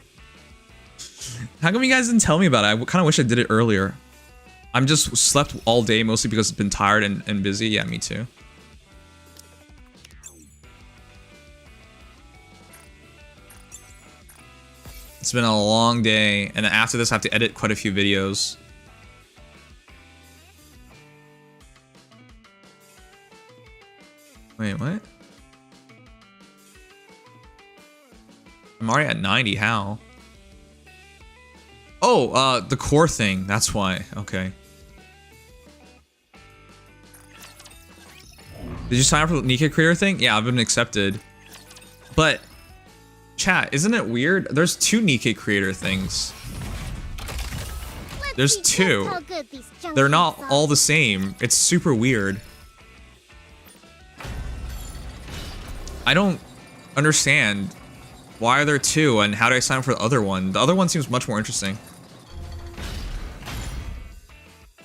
How come you guys didn't tell me about it? I kind of wish I did it earlier. I'm just slept all day, mostly because I've been tired and busy. Yeah, me too. It's been a long day, and after this I have to edit quite a few videos. Wait, what? I'm already at 90. How? Oh, the core thing. That's why. Okay. Did you sign up for the Nikke creator thing? Yeah, I've been accepted. But, chat, isn't it weird? There's 2 Nikke creator things. There's 2. They're not all the same. It's super weird. I don't understand. Why are there 2, and how do I sign up for the other one? The other one seems much more interesting.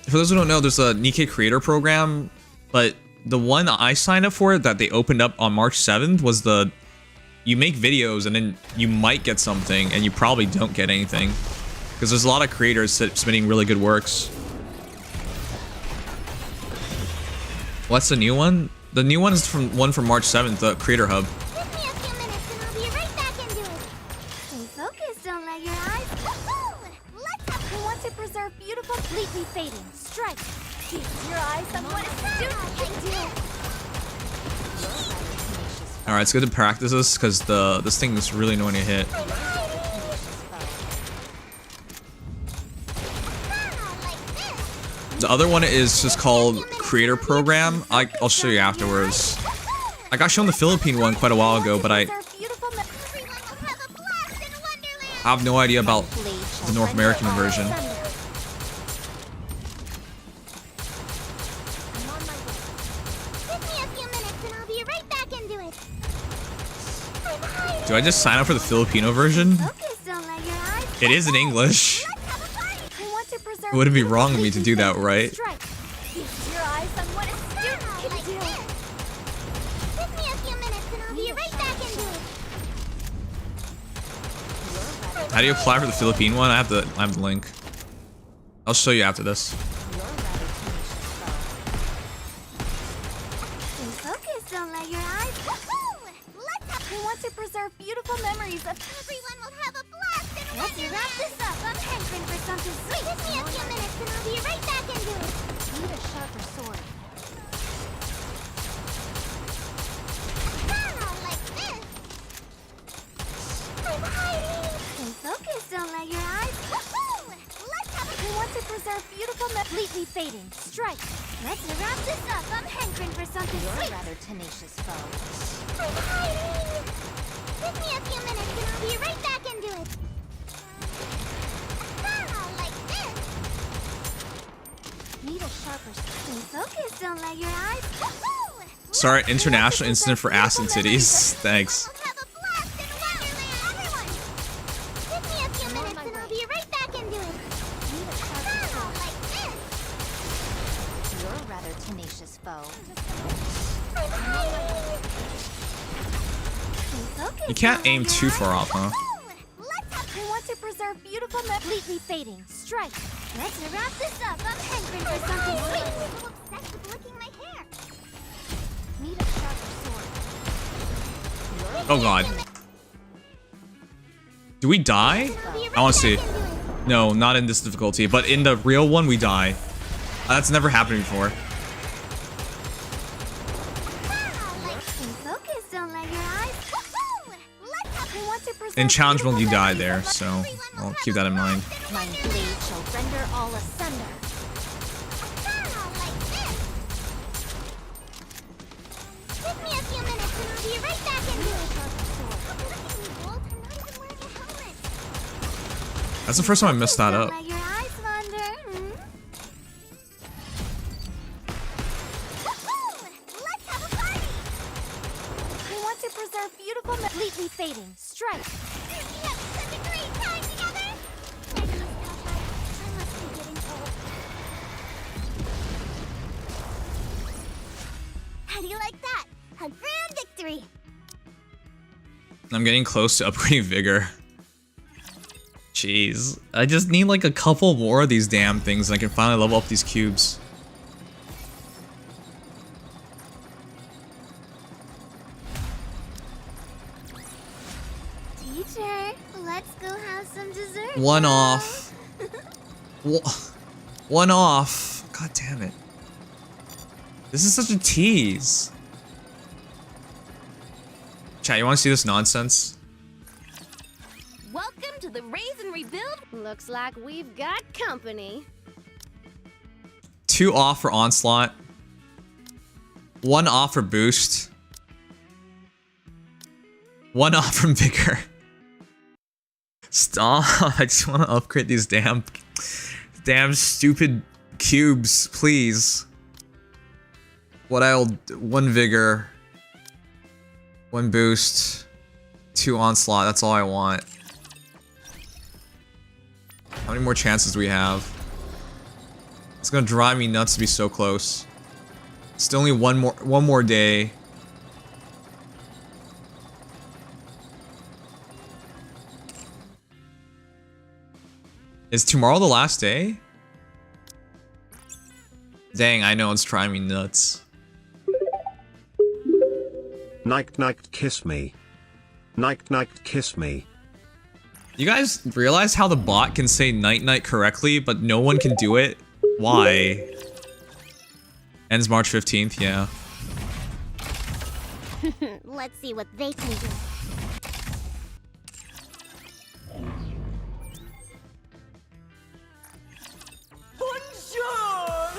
For those who don't know, there's a Nikke creator program, but the one I signed up for that they opened up on March 7th was the you make videos and then you might get something and you probably don't get anything because there's a lot of creators submitting really good works. What's the new one? The new one is from March 7th, the Creator Hub. Give me a few minutes and I'll be right back into it. Stay focused, don't let your eyes. Let's. We want to preserve beautiful, completely fading. Strike. Feast your eyes on what a student can do. All right, it's good to practice this because this thing is really annoying to hit. The other one is just called Creator Program. I'll show you afterwards. I got shown the Philippine one quite a while ago, but I have no idea about the North American version. Do I just sign up for the Filipino version? It is in English. It wouldn't be wrong of me to do that, right? How do you apply for the Philippine one? I have the link. I'll show you after this. Preserve beautiful memories of everyone will have a blast. Let's wrap this up. I'm hankering for something sweet. Give me a few minutes and I'll be right back into it. Need a sharper sword. Like this. I'm hiding. Stay focused. Don't let your eyes. Let's have a. We want to preserve beautiful, completely fading. Strike. Let's wrap this up. I'm hankering for something sweet. You're a rather tenacious foe. I'm hiding. Give me a few minutes and I'll be right back into it. Like this. Need a sharper stay focused, don't let your eyes. Sorry, international incident for ass and titties. Thanks. Give me a few minutes and I'll be right back into it. Need a sharper like this. You're a rather tenacious foe. You can't aim too far off, huh? We want to preserve beautiful, completely fading. Strike. Let's wrap this up. I'm hankering for something sweet. I'm obsessed with licking my hair. Need a sharper sword. Oh god. Do we die? I want to see. No, not in this difficulty, but in the real one we die. That's never happened before. In challenge mode, you die there, so I'll keep that in mind. My blade shall render all asunder. Give me a few minutes and I'll be right back into it. That's the first time I messed that up. Let your eyes wander. Let's have a party. We want to preserve beautiful, completely fading. Strike. We had such a great time together. I must be getting old. How do you like that? A grand victory. I'm getting close to upgrading vigor. Jeez, I just need like a couple more of these damn things and I can finally level up these cubes. Teacher, let's go have some dessert. One now. off. One off. God damn it. This is such a tease. Chat, you want to see this nonsense? to the raise and rebuild. Looks like we've got company. 2 off for Onslaught. 1 off for Boost. 1 off from Vigor. Stop. I just want to upgrade these damn stupid cubes, please. 1 Vigor. 1 Boost. 2 Onslaught. That's all I want. How many more chances do we have? It's gonna drive me nuts to be so close. Still only one more day. Is tomorrow the last day? Dang, I know it's driving me nuts. Nikke kiss me. Nikke kiss me. You guys realize how the bot can say night night correctly, but no one can do it? Why? Ends March 15th, yeah. Let's see what they can do. Bonjour!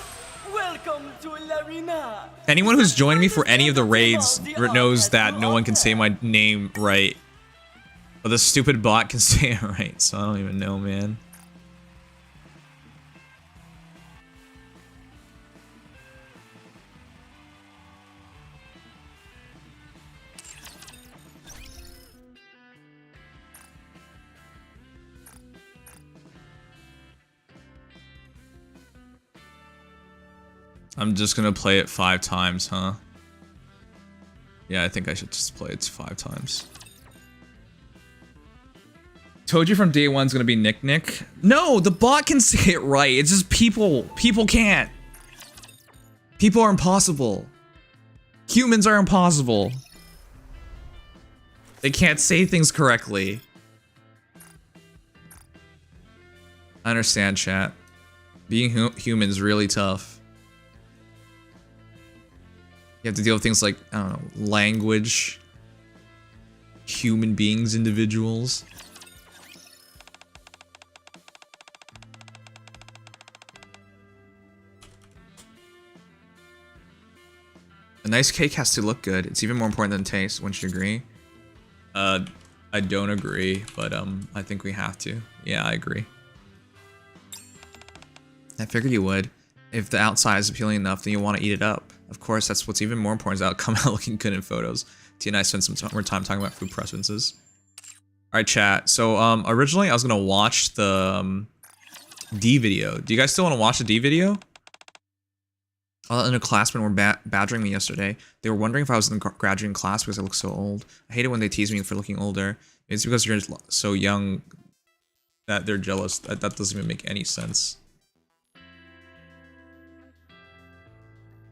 Welcome to Larina. Anyone who's joined me for any of the raids knows that no one can say my name right. But the stupid bot can say it right, so I don't even know, man. I'm just gonna play it 5 times, huh? Yeah, I think I should just play it 5 times. Told you from day one's gonna be Nick. No, the bot can say it right. It's just people can't. People are impossible. Humans are impossible. They can't say things correctly. I understand, chat. Being human is really tough. You have to deal with things like, I don't know, language, human beings, individuals. A nice cake has to look good. It's even more important than taste. Wouldn't you agree? I don't agree, but I think we have to. Yeah, I agree. I figured you would. If the outside is appealing enough, then you want to eat it up. Of course, that's what's even more important is that it'll come out looking good in photos. T and I spent some more time talking about food preferences. Alright, chat. So, originally I was gonna watch the D video. Do you guys still want to watch the D video? Underclassmen were badgering me yesterday. They were wondering if I was in the graduating class because I look so old. I hate it when they tease me for looking older. It's because you're so young that they're jealous. That doesn't even make any sense.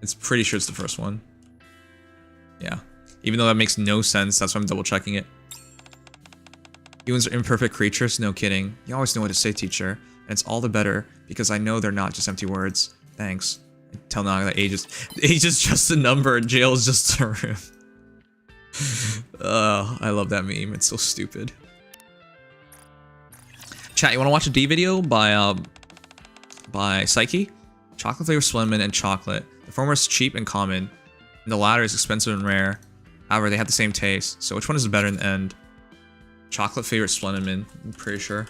It's pretty sure it's the first one. Yeah. Even though that makes no sense, that's why I'm double checking it. Humans are imperfect creatures? No kidding. You always know what to say, teacher. And it's all the better because I know they're not just empty words. Thanks. Tell Naga that age is just a number, jail is just a room. I love that meme. It's so stupid. Chat, you want to watch a D video by Psyche? Chocolate flavor Slimmin and chocolate. The former is cheap and common, and the latter is expensive and rare. However, they have the same taste. So which one is better in the end? Chocolate favorite Slenderman, I'm pretty sure.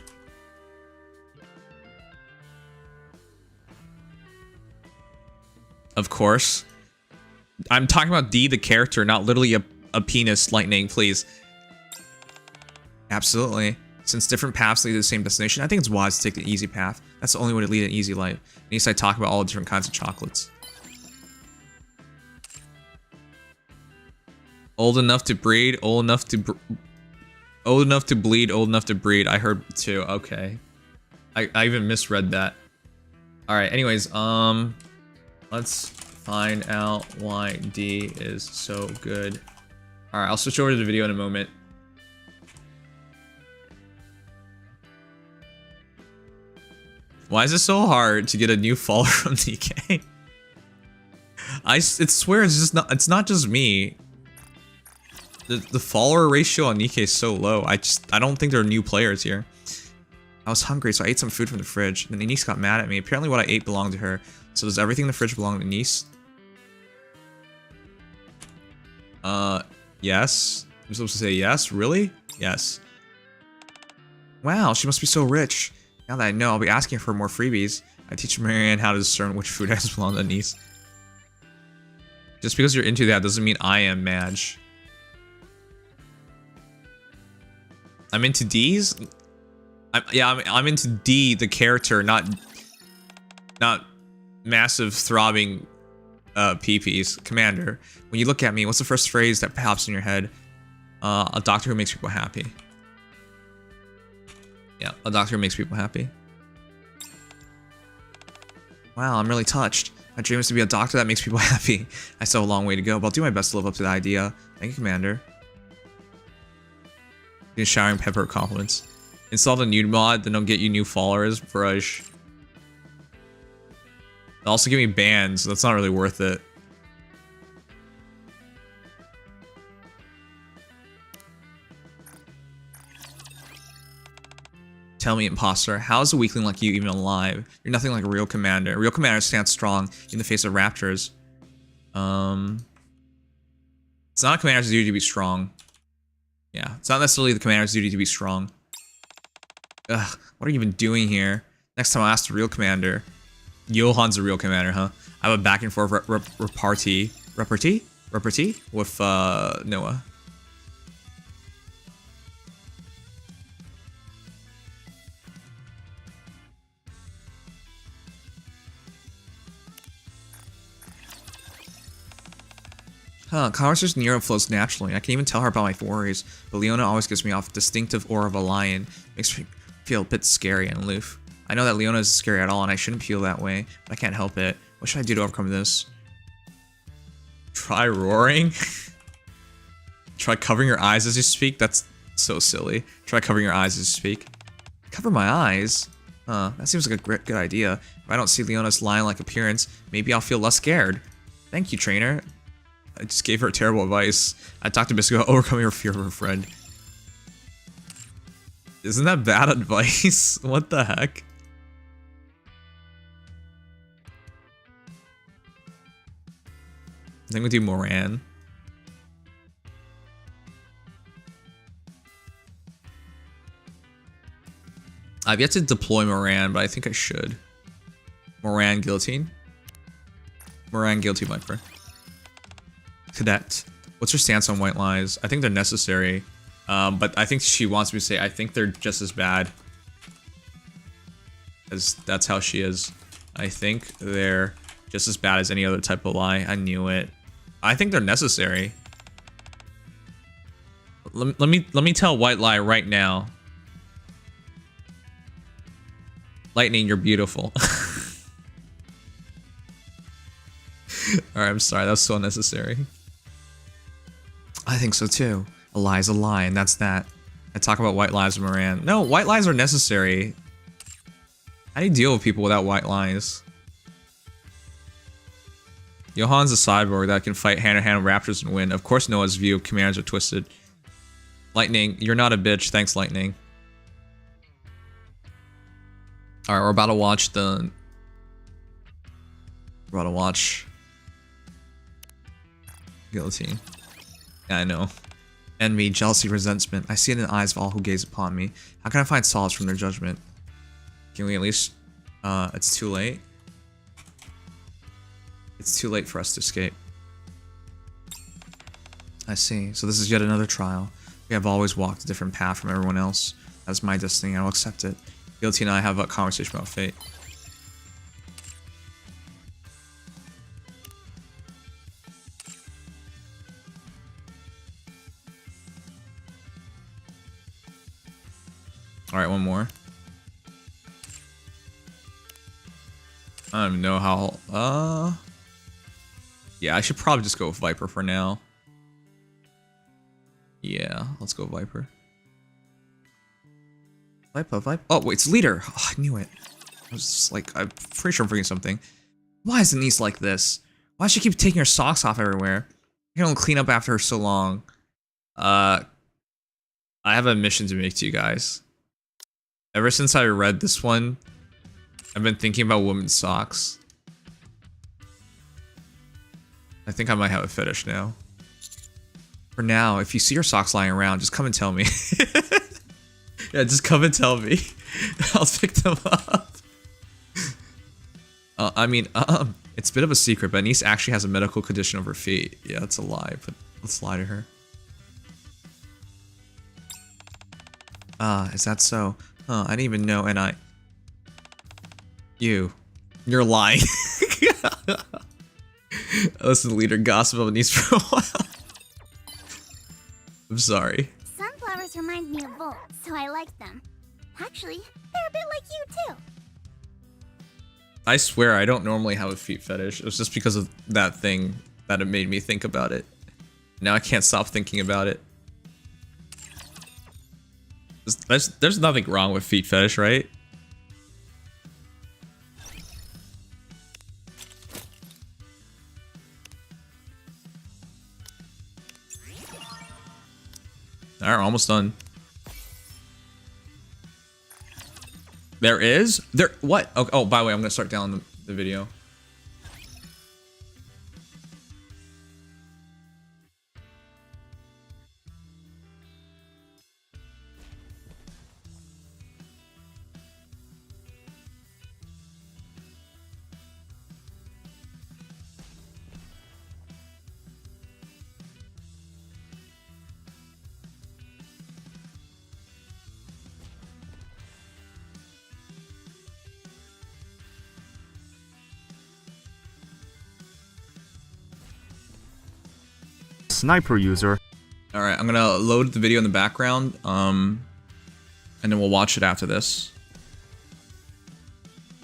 Of course. I'm talking about D, the character, not literally a penis lightning, please. Absolutely. Since different paths lead to the same destination, I think it's wise to take the easy path. That's the only way to lead an easy life. At least I talk about all the different kinds of chocolates. Old enough to breed, old enough to bleed, old enough to breed. I heard too. Okay. I even misread that. Alright, anyways, let's find out why D is so good. Alright, I'll switch over to the video in a moment. Why is it so hard to get a new follower from DK? I swear it's not just me. The follower ratio on Nikke is so low. I don't think there are new players here. I was hungry, so I ate some food from the fridge. And then Anise got mad at me. Apparently what I ate belonged to her. So does everything in the fridge belong to Anise? Yes. I'm supposed to say yes? Really? Yes. Wow, she must be so rich. Now that I know, I'll be asking her for more freebies. I teach Marianne how to discern which food items belong to Anise. Just because you're into that doesn't mean I am, Madge. I'm into D's? I'm into D, the character, not massive throbbing PPs. Commander, when you look at me, what's the first phrase that pops in your head? A doctor who makes people happy. Yeah, a doctor who makes people happy. Wow, I'm really touched. My dream is to be a doctor that makes people happy. I still have a long way to go, but I'll do my best to live up to the idea. Thank you, Commander. You're showering Pepper compliments. Install the nude mod, then they'll get you new followers. Brush. They'll also give me bans, so that's not really worth it. Tell me, imposter, how is a weakling like you even alive? You're nothing like a real commander. A real commander stands strong in the face of raptors. It's not a commander's duty to be strong. Yeah, it's not necessarily the commander's duty to be strong. Ugh, what are you even doing here? Next time I'll ask the real commander. Johan's a real commander, huh? I have a back and forth repartee with Noah. Huh, conversation Nero flows naturally. I can even tell her about my worries, but Leona always gives me off a distinctive aura of a lion. Makes me feel a bit scary and aloof. I know that Leona isn't scary at all, and I shouldn't feel that way, but I can't help it. What should I do to overcome this? Try roaring? Try covering your eyes as you speak? That's so silly. Try covering your eyes as you speak. Cover my eyes? Huh, that seems like a good idea. If I don't see Leona's lion-like appearance, maybe I'll feel less scared. Thank you, trainer. I just gave her terrible advice. I talked to Biscuit about overcoming her fear of her friend. Isn't that bad advice? What the heck? I think we'll do Moran. I've yet to deploy Moran, but I think I should. Moran Guillotine? Moran Guillotine Viper. Cadet. What's her stance on white lies? I think they're necessary. But I think she wants me to say I think they're just as bad. As that's how she is. I think they're just as bad as any other type of lie. I knew it. I think they're necessary. Let me tell white lie right now. Lightning, you're beautiful. Alright, I'm sorry, that's so unnecessary. I think so too. A lie is a lie, and that's that. I talk about white lies with Moran. No, white lies are necessary. How do you deal with people without white lies? Johan's a cyborg that can fight hand-to-hand with raptors and win. Of course Noah's view of commanders are twisted. Lightning, you're not a bitch. Thanks, Lightning. Alright, we're about to watch the... We're about to watch... Guillotine. Yeah, I know. Envy, jealousy, resentment. I see it in the eyes of all who gaze upon me. How can I find solace from their judgment? Can we at least... it's too late. It's too late for us to escape. I see. So this is yet another trial. We have always walked a different path from everyone else. That's my destiny. I will accept it. Guilty and I have a conversation about fate. Alright, one more. I don't even know how... Yeah, I should probably just go with Viper for now. Yeah, let's go Viper. Viper. Oh, wait, it's leader. Oh, I knew it. I was just like, I'm pretty sure I'm forgetting something. Why is Denise like this? Why does she keep taking her socks off everywhere? I can only clean up after her so long. I have a mission to make to you guys. Ever since I read this one, I've been thinking about women's socks. I think I might have a fetish now. For now, if you see your socks lying around, just come and tell me. Yeah, just come and tell me. I'll pick them up. It's a bit of a secret, but Niece actually has a medical condition of her feet. Yeah, that's a lie, but let's lie to her. Is that so? Huh, I didn't even know, and you're lying. I listened to leader gossip of Niece for a while. I'm sorry. Sunflowers remind me of Volt, so I like them. Actually, they're a bit like you too. I swear I don't normally have a feet fetish. It was just because of that thing that it made me think about it. Now I can't stop thinking about it. There's nothing wrong with feet fetish, right? Alright, we're almost done. There is? There, what? Oh, by the way, I'm gonna start down the video. Sniper user. All right, I'm gonna load the video in the background, and then we'll watch it after this.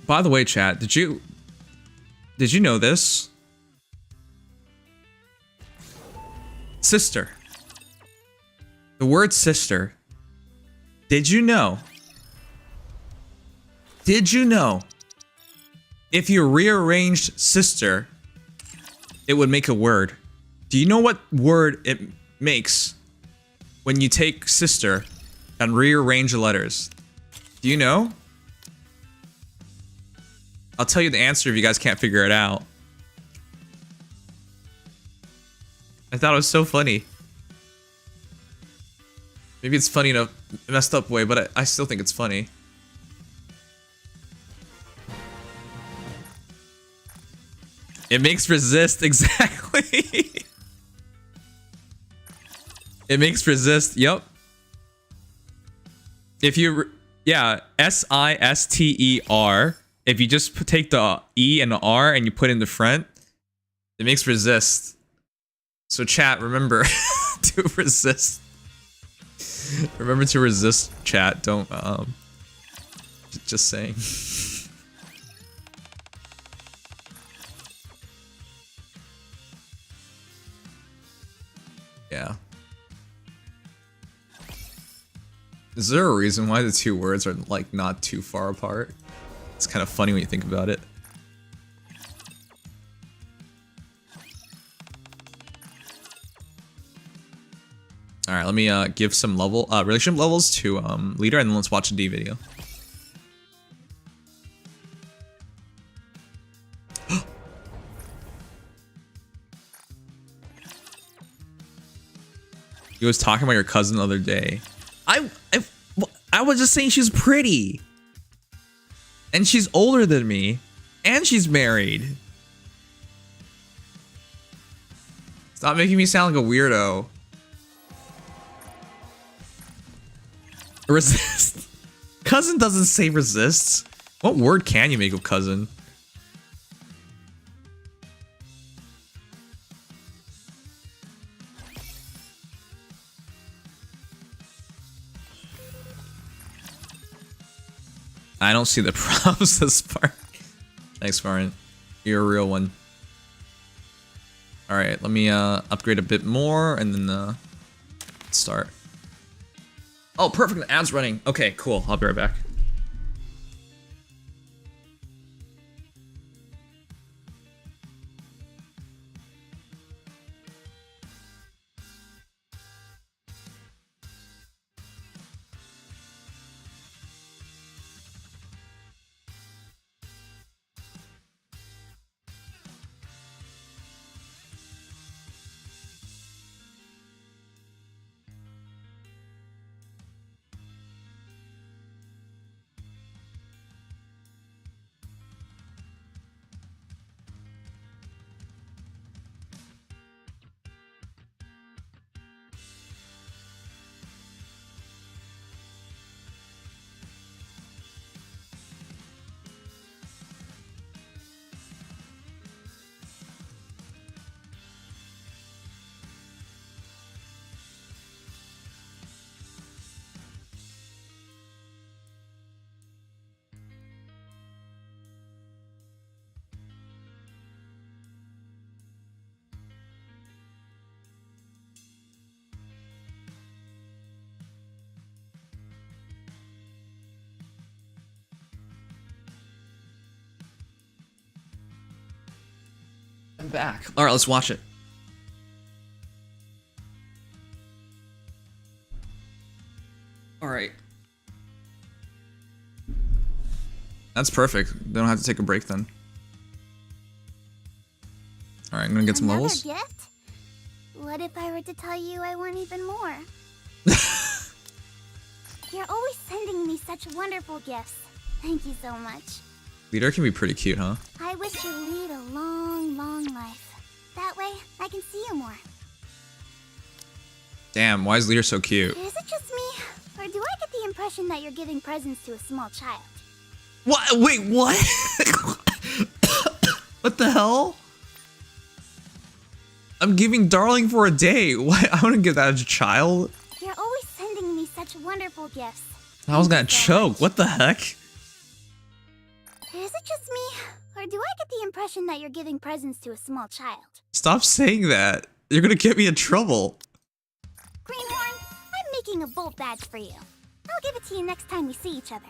By the way, chat, did you know this? Sister. The word sister. Did you know? Did you know? If you rearranged sister, it would make a word. Do you know what word it makes when you take sister and rearrange the letters? Do you know? I'll tell you the answer if you guys can't figure it out. I thought it was so funny. Maybe it's funny in a messed up way, but I still think it's funny. It makes resist, exactly. It makes resist, yep. If you, yeah, S-I-S-T-E-R. If you just take the E and the R and you put in the front, it makes resist. So chat, remember to resist. Remember to resist, chat. Don't, just saying. Yeah. Is there a reason why the two words are like not too far apart? It's kind of funny when you think about it. All right, let me give some relationship levels to leader, and then let's watch a D video. He was talking about your cousin the other day. I was just saying she's pretty. And she's older than me. And she's married. Stop making me sound like a weirdo. Resist. Cousin doesn't say resist. What word can you make of cousin? I don't see the problems this part. Thanks, Marin. You're a real one. Alright, let me upgrade a bit more and then start. Oh, perfect. The ad's running. Okay, cool. I'll be right back. I'm back. All right, let's watch it. All right. That's perfect. They don't have to take a break then. All right, I'm gonna get some levels. Gift? What if I were to tell you I want even more? You're always sending me such wonderful gifts. Thank you so much. Leader can be pretty cute, huh? I wish you lead a long, long life. That way, I can see you more. Damn, why is Leader so cute? Is it just me, or do I get the impression that you're giving presents to a small child? What? Wait, what? What the hell? I'm giving Darling for a day. What? I wouldn't give that as a child. You're always sending me such wonderful gifts. I was gonna choke. What the heck? Is it just me, or do I get the impression that you're giving presents to a small child? Stop saying that. You're gonna get me in trouble. Greenhorn, I'm making a bolt badge for you. I'll give it to you next time we see each other.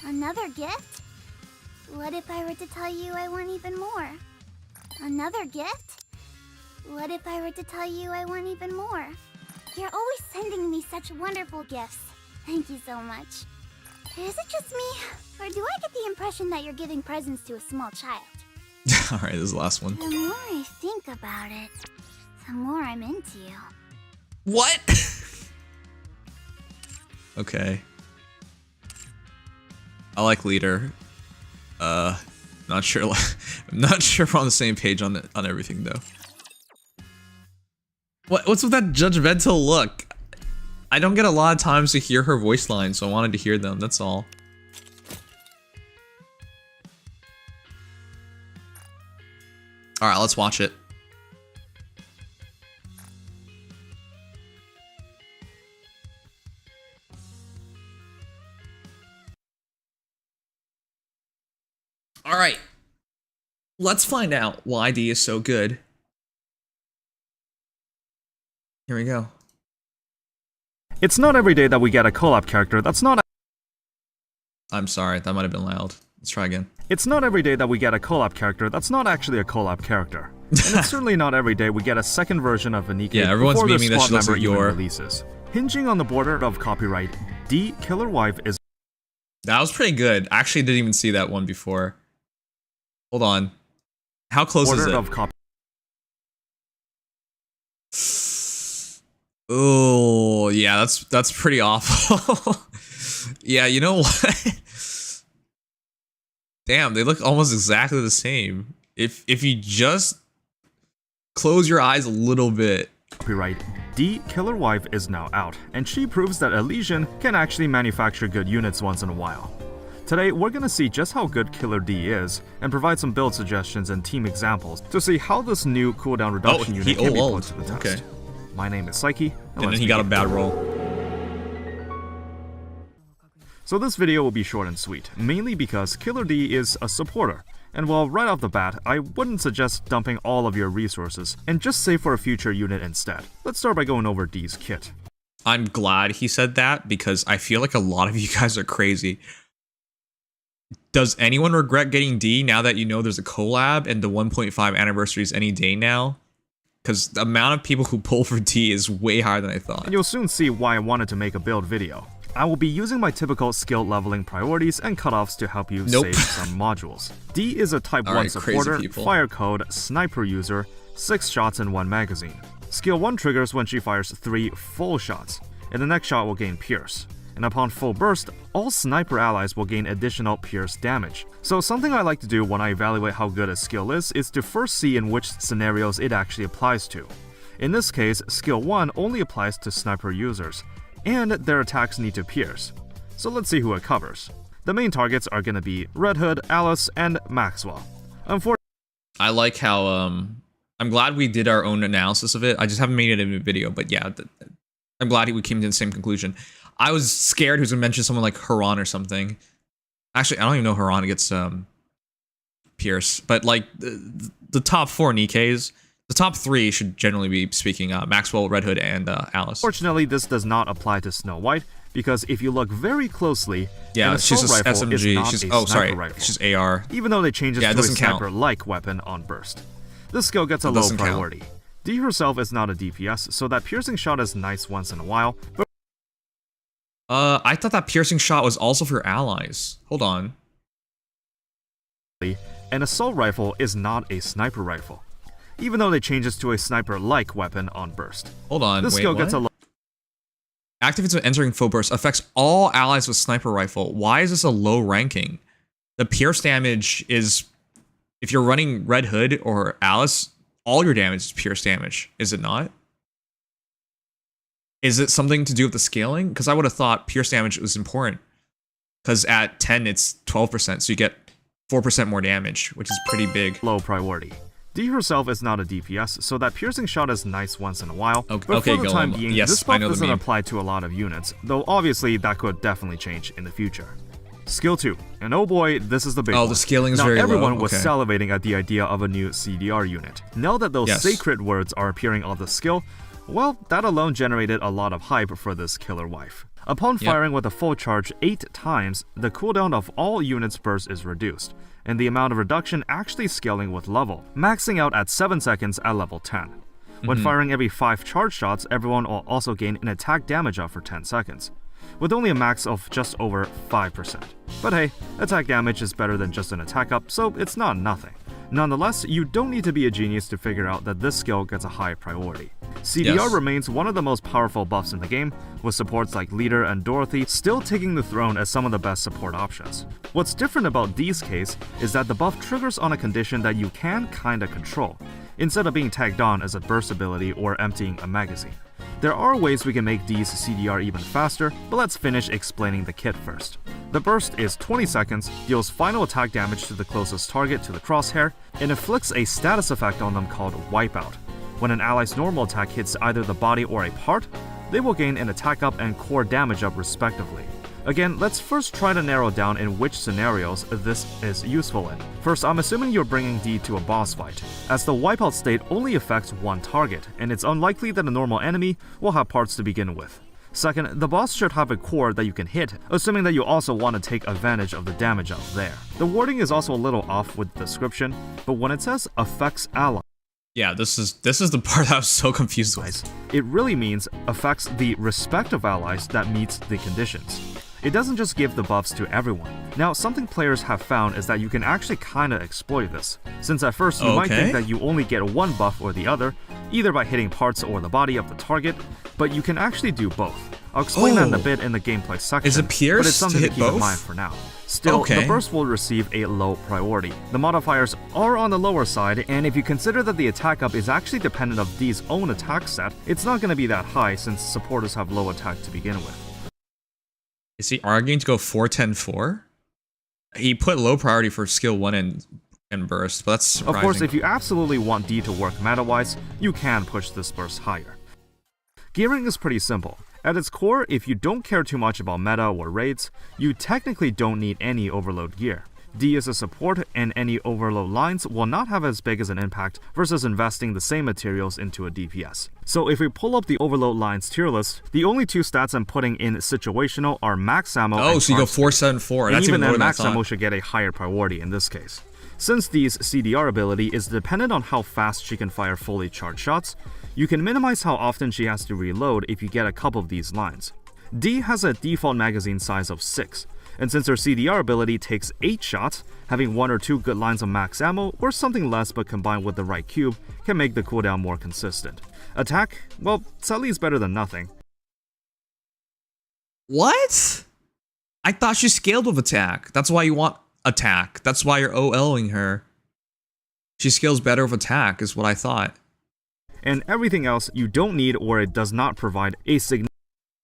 Another gift? What if I were to tell you I want even more? Another gift? What if I were to tell you I want even more? You're always sending me such wonderful gifts. Thank you so much. Is it just me, or do I get the impression that you're giving presents to a small child? Alright, this is the last one. The more I think about it, the more I'm into you. What? Okay. I like Leader. Not sure. I'm not sure if we're on the same page on everything though. What's with that judgmental look? I don't get a lot of times to hear her voice lines, so I wanted to hear them. That's all. All right, let's watch it. All right, let's find out why D is so good. Here we go. It's not every day that we get a collab character that's not. I'm sorry, that might have been loud. Let's try again. It's not every day that we get a collab character that's not actually a collab character. And it's certainly not every day we get a second version of a Nikke everyone's before the memeing that squad she looks member like even Yor. releases. Hinging on the border of copyright, D Killer Wife is. That was pretty good. I actually didn't even see that one before. Hold on. How close is it? Oh, yeah, that's pretty awful. Yeah, you know what? Damn, they look almost exactly the same. If you just close your eyes a little bit. Copyright D Killer Wife is now out, and she proves that Elysian can actually manufacture good units once in a while. Today, we're gonna see just how good Killer D is, and provide some build suggestions and team examples to see how this new cooldown reduction unit can be put to the test. Okay. My name is Psyche, and then he got a bad roll. So this video will be short and sweet, mainly because Killer D is a supporter, and while right off the bat, I wouldn't suggest dumping all of your resources, and just save for a future unit instead. Let's start by going over D's kit. I'm glad he said that, because I feel like a lot of you guys are crazy. Does anyone regret getting D now that you know there's a collab and the 1.5 anniversary is any day now? Because the amount of people who pull for D is way higher than I thought. And you'll soon see why I wanted to make a build video. I will be using my typical skill leveling priorities and cutoffs to help you save some modules. D is a Type 1 supporter, fire code, sniper user, 6 shots in 1 magazine. Skill 1 triggers when she fires 3 full shots, and the next shot will gain Pierce. And upon full burst, all sniper allies will gain additional Pierce damage. So something I like to do when I evaluate how good a skill is to first see in which scenarios it actually applies to. In this case, skill 1 only applies to sniper users, and their attacks need to pierce. So let's see who it covers. The main targets are gonna be Red Hood, Alice, and Maxwell. I like how, I'm glad we did our own analysis of it. I just haven't made it in a video, but yeah, I'm glad we came to the same conclusion. I was scared he was gonna mention someone like Haran or something. Actually, I don't even know Haran gets, Pierce, but like, the top 4 Nikkes, the top 3 should generally be speaking Maxwell, Red Hood, and Alice. Fortunately, this does not apply to Snow White, because if you look very closely, yeah, an she's assault just rifle is SMG. not She's a sniper rifle, she's AR. even though they changed it yeah, to a count. sniper-like weapon on burst. This skill gets a low priority. D herself is not a DPS, so that piercing shot is nice once in a while, but I thought that piercing shot was also for allies. Hold on. an assault rifle is not a sniper rifle, even though they changed it to a sniper-like weapon on burst. Hold on, this wait, skill what? gets a low. Activates when entering full burst, affects all allies with sniper rifle. Why is this a low ranking? The pierce damage is, if you're running Red Hood or Alice, all your damage is pierce damage, is it not? Is it something to do with the scaling? Because I would have thought pierce damage was important. Because at 10, it's 12%, so you get 4% more damage, which is pretty big. Low priority. D herself is not a DPS, so that piercing shot is nice once in a while, Okay, but for the time Golem. being, Yes, this I buff know the doesn't meme. apply to a lot of units, though obviously that could definitely change in the future. Skill 2, and oh boy, this is the big one. Oh, the scaling is now, very low. everyone was Okay. salivating at the idea of a new CDR unit. Now that those Yes. sacred words are appearing on the skill, well, that alone generated a lot of hype for this killer wife. Upon firing with a full charge 8 times, the cooldown of all units' burst is reduced, and the amount of reduction actually scaling with level, maxing out at 7 seconds at level 10. When firing every 5 charge shots, everyone will also gain an attack damage up for 10 seconds, with only a max of just over 5%. But hey, attack damage is better than just an attack up, so it's not nothing. Nonetheless, you don't need to be a genius to figure out that this skill gets a high priority. CDR remains one of the most powerful buffs in the game, with supports like Leader and Dorothy still taking the throne as some of the best support options. What's different about D's case is that the buff triggers on a condition that you can kinda control, instead of being tagged on as a burst ability or emptying a magazine. There are ways we can make D's CDR even faster, but let's finish explaining the kit first. The burst is 20 seconds, deals final attack damage to the closest target to the crosshair, and inflicts a status effect on them called Wipeout. When an ally's normal attack hits either the body or a part, they will gain an attack up and core damage up respectively. Again, let's first try to narrow down in which scenarios this is useful in. First, I'm assuming you're bringing D to a boss fight, as the wipeout state only affects one target, and it's unlikely that a normal enemy will have parts to begin with. Second, the boss should have a core that you can hit, assuming that you also want to take advantage of the damage out there. The wording is also a little off with the description, but when it says affects allies, yeah, this is the part I was so confused with. It really means affects the respective allies that meets the conditions. It doesn't just give the buffs to everyone. Now, something players have found is that you can actually kinda exploit this, since at first you might think that you only get one buff or the other, either by hitting parts or the body of the target, but you can actually do both. I'll explain that in a bit in the gameplay section, is it pierce but it's something to hit keep in both? mind for now. Still, the burst will receive a low priority. The modifiers are on the lower side, and if you consider that the attack up is actually dependent of D's own attack set, it's not going to be that high since supporters have low attack to begin with. Is he arguing to go 4-10-4? He put low priority for skill 1 and burst, but that's surprising. Of course, if you absolutely want D to work meta-wise, you can push this burst higher. Gearing is pretty simple. At its core, if you don't care too much about meta or raids, you technically don't need any overload gear. D is a support, and any overload lines will not have as big as an impact versus investing the same materials into a DPS. So if we pull up the overload lines tier list, the only 2 stats I'm putting in situational are max ammo and so you go charge 4-7-4. and That's even even more then, than I max thought. ammo should get a higher priority in this case. Since D's CDR ability is dependent on how fast she can fire fully charged shots, you can minimize how often she has to reload if you get a couple of these lines. D has a default magazine size of 6, and since her CDR ability takes 8 shots, having 1 or 2 good lines of max ammo or something less but combined with the right cube can make the cooldown more consistent. Attack? Well, it's at least better than nothing. What? I thought she scaled with attack. That's why you want attack. That's why you're OLing her. She scales better with attack, is what I thought. And everything else you don't need or it does not provide a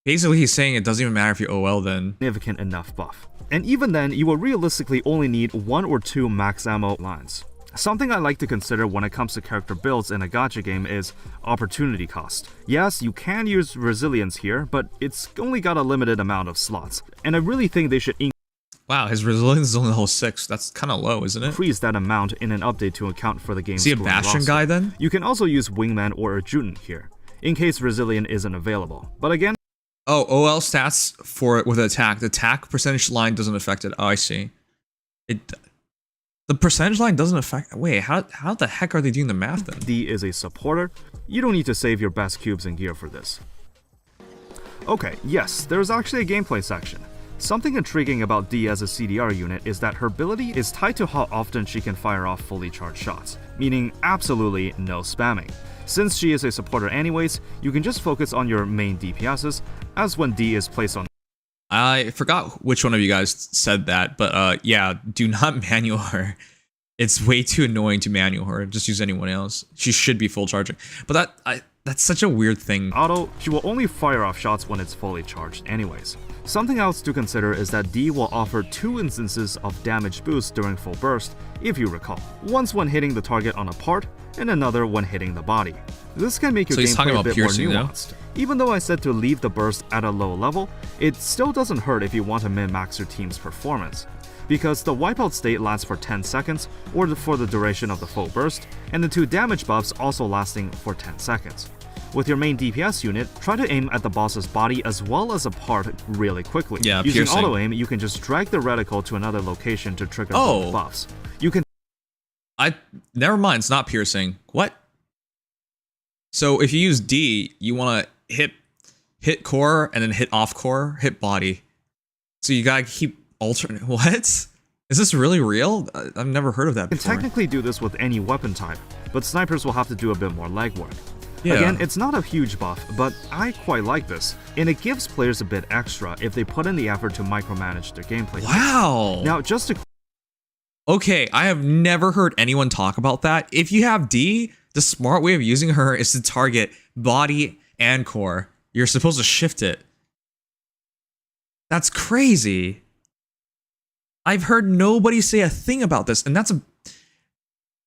Basically, he's saying it doesn't even matter if you OL then. significant enough buff. And even then, you will realistically only need 1 or 2 max ammo lines. Something I like to consider when it comes to character builds in a gacha game is opportunity cost. Yes, you can use resilience here, but it's only got a limited amount of slots. And I really think they should Wow, his resilience is only level 6. That's kind of low, isn't it? increase that amount in an update to account for the game's Is he a growing Bastion roster. guy then? You can also use Wingman or Adjutant here, in case Resilient isn't available. But again, Oh, OL stats for with attack. The attack percentage line doesn't affect it. Oh, I see. The percentage line doesn't affect. Wait, how the heck are they doing the math then? D is a supporter. You don't need to save your best cubes and gear for this. Okay, yes, there's actually a gameplay section. Something intriguing about D as a CDR unit is that her ability is tied to how often she can fire off fully charged shots, meaning absolutely no spamming. Since she is a supporter anyways, you can just focus on your main DPSs, as when D is placed on. I forgot which one of you guys said that, but yeah, do not manual her. It's way too annoying to manual her. Just use anyone else. She should be full charging. But that's such a weird thing. Auto, she will only fire off shots when it's fully charged anyways. Something else to consider is that D will offer 2 instances of damage boost during full burst, if you recall. Once when hitting the target on a part, and another when hitting the body. This can make your gameplay a bit more nuanced. Even though I said to leave the burst at a low level, it still doesn't hurt if you want to min-max your team's performance. Because the wipeout state lasts for 10 seconds, or for the duration of the full burst, and the 2 damage buffs also lasting for 10 seconds. With your main DPS unit, try to aim at the boss's body as well as a part really quickly. Yeah, using piercing. auto-aim, you can just drag the reticle to another location to trigger both buffs. You can... Never mind, it's not piercing. What? So if you use D, you want to hit core and then hit off core, hit body. So you gotta keep alternate. What? Is this really real? I've never heard of that before. You can technically do this with any weapon type, but snipers will have to do a bit more legwork. Yeah. Again, it's not a huge buff, but I quite like this, and it gives players a bit extra if they put in the effort to micromanage their gameplay. Wow! Now, just to... Okay, I have never heard anyone talk about that. If you have D, the smart way of using her is to target body and core. You're supposed to shift it. That's crazy. I've heard nobody say a thing about this, and that's a...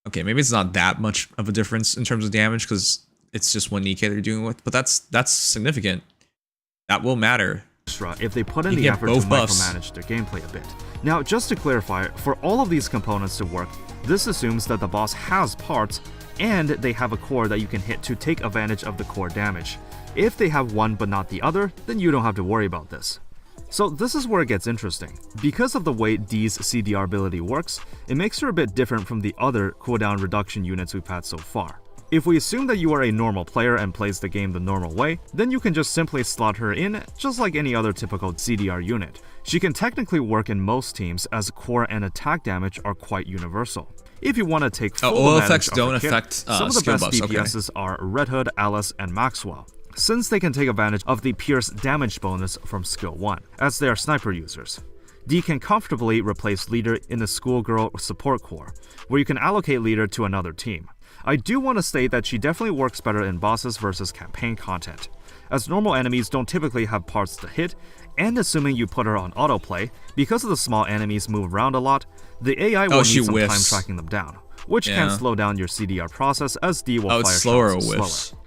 Okay, maybe it's not that much of a difference in terms of damage, because it's just one Nikke they're doing with, but that's significant. That will matter. If they put in the effort to micromanage their gameplay a bit. Now, just to clarify, for all of these components to work, this assumes that the boss has parts, and they have a core that you can hit to take advantage of the core damage. If they have one but not the other, then you don't have to worry about this. So this is where it gets interesting. Because of the way D's CDR ability works, it makes her a bit different from the other cooldown reduction units we've had so far. If we assume that you are a normal player and plays the game the normal way, then you can just simply slot her in just like any other typical CDR unit. She can technically work in most teams as core and attack damage are quite universal. If you want to take full effects don't affect some of the best DPSs are Red Hood, Alice, and Maxwell, since they can take advantage of the Pierce damage bonus from skill 1, as they are sniper users. D can comfortably replace leader in the schoolgirl support core, where you can allocate leader to another team. I do want to state that she definitely works better in bosses versus campaign content, as normal enemies don't typically have parts to hit, and assuming you put her on autoplay, because of the small enemies move around a lot, the AI will need some time tracking them down, which can slow down your CDR process as D will fire shots slower.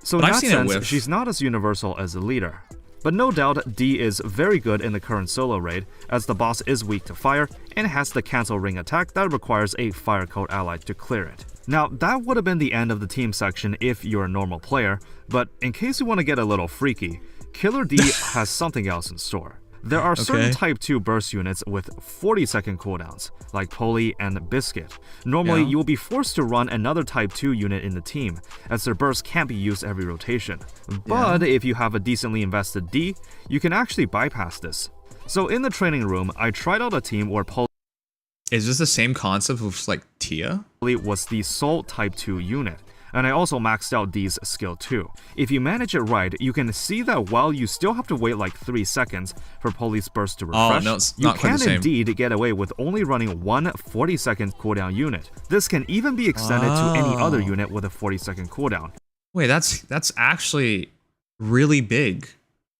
So in that sense, she's not as universal as a leader. But no doubt, D is very good in the current solo raid, as the boss is weak to fire and has the cancel ring attack that requires a fire code ally to clear it. Now, that would have been the end of the team section if you're a normal player, but in case you want to get a little freaky, Killer D has something else in store. There are certain Type 2 burst units with 40-second cooldowns, like Poli and Biscuit. Normally, you will be forced to run another Type 2 unit in the team, as their burst can't be used every rotation. But if you have a decently invested D, you can actually bypass this. So in the training room, I tried out a team where Poli... Is this the same concept with like Tia? ...was the sole Type 2 unit. And I also maxed out D's skill 2. If you manage it right, you can see that while you still have to wait like 3 seconds for Poli's burst to refresh, you can indeed get away with only running one 40-second cooldown unit. This can even be extended to any other unit with a 40-second cooldown. Wait, that's actually really big.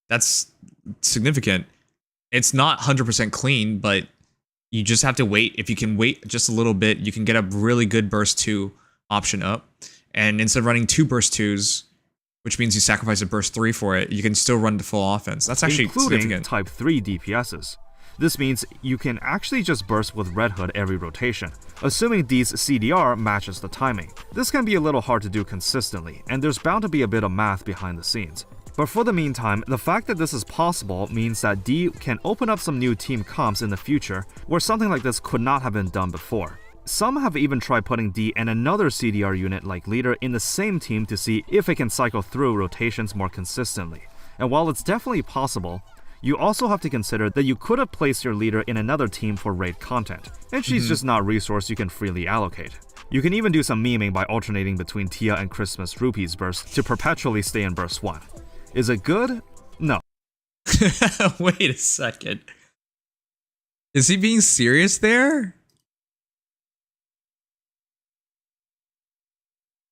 That's significant. It's not 100% clean, but you just have to wait. If you can wait just a little bit, you can get a really good burst 2 option up. And instead of running 2 burst 2s, which means you sacrifice a burst 3 for it, you can still run the full offense. That's actually significant. Type 3 DPSs. This means you can actually just burst with Red Hood every rotation, assuming D's CDR matches the timing. This can be a little hard to do consistently, and there's bound to be a bit of math behind the scenes. But for the meantime, the fact that this is possible means that D can open up some new team comps in the future where something like this could not have been done before. Some have even tried putting D and another CDR unit like Leader in the same team to see if it can cycle through rotations more consistently. And while it's definitely possible, you also have to consider that you could have placed your Leader in another team for raid content, and she's just not a resource you can freely allocate. You can even do some memeing by alternating between Tia and Christmas Rupees burst to perpetually stay in burst 1. Is it good? No. Wait a second. Is he being serious there?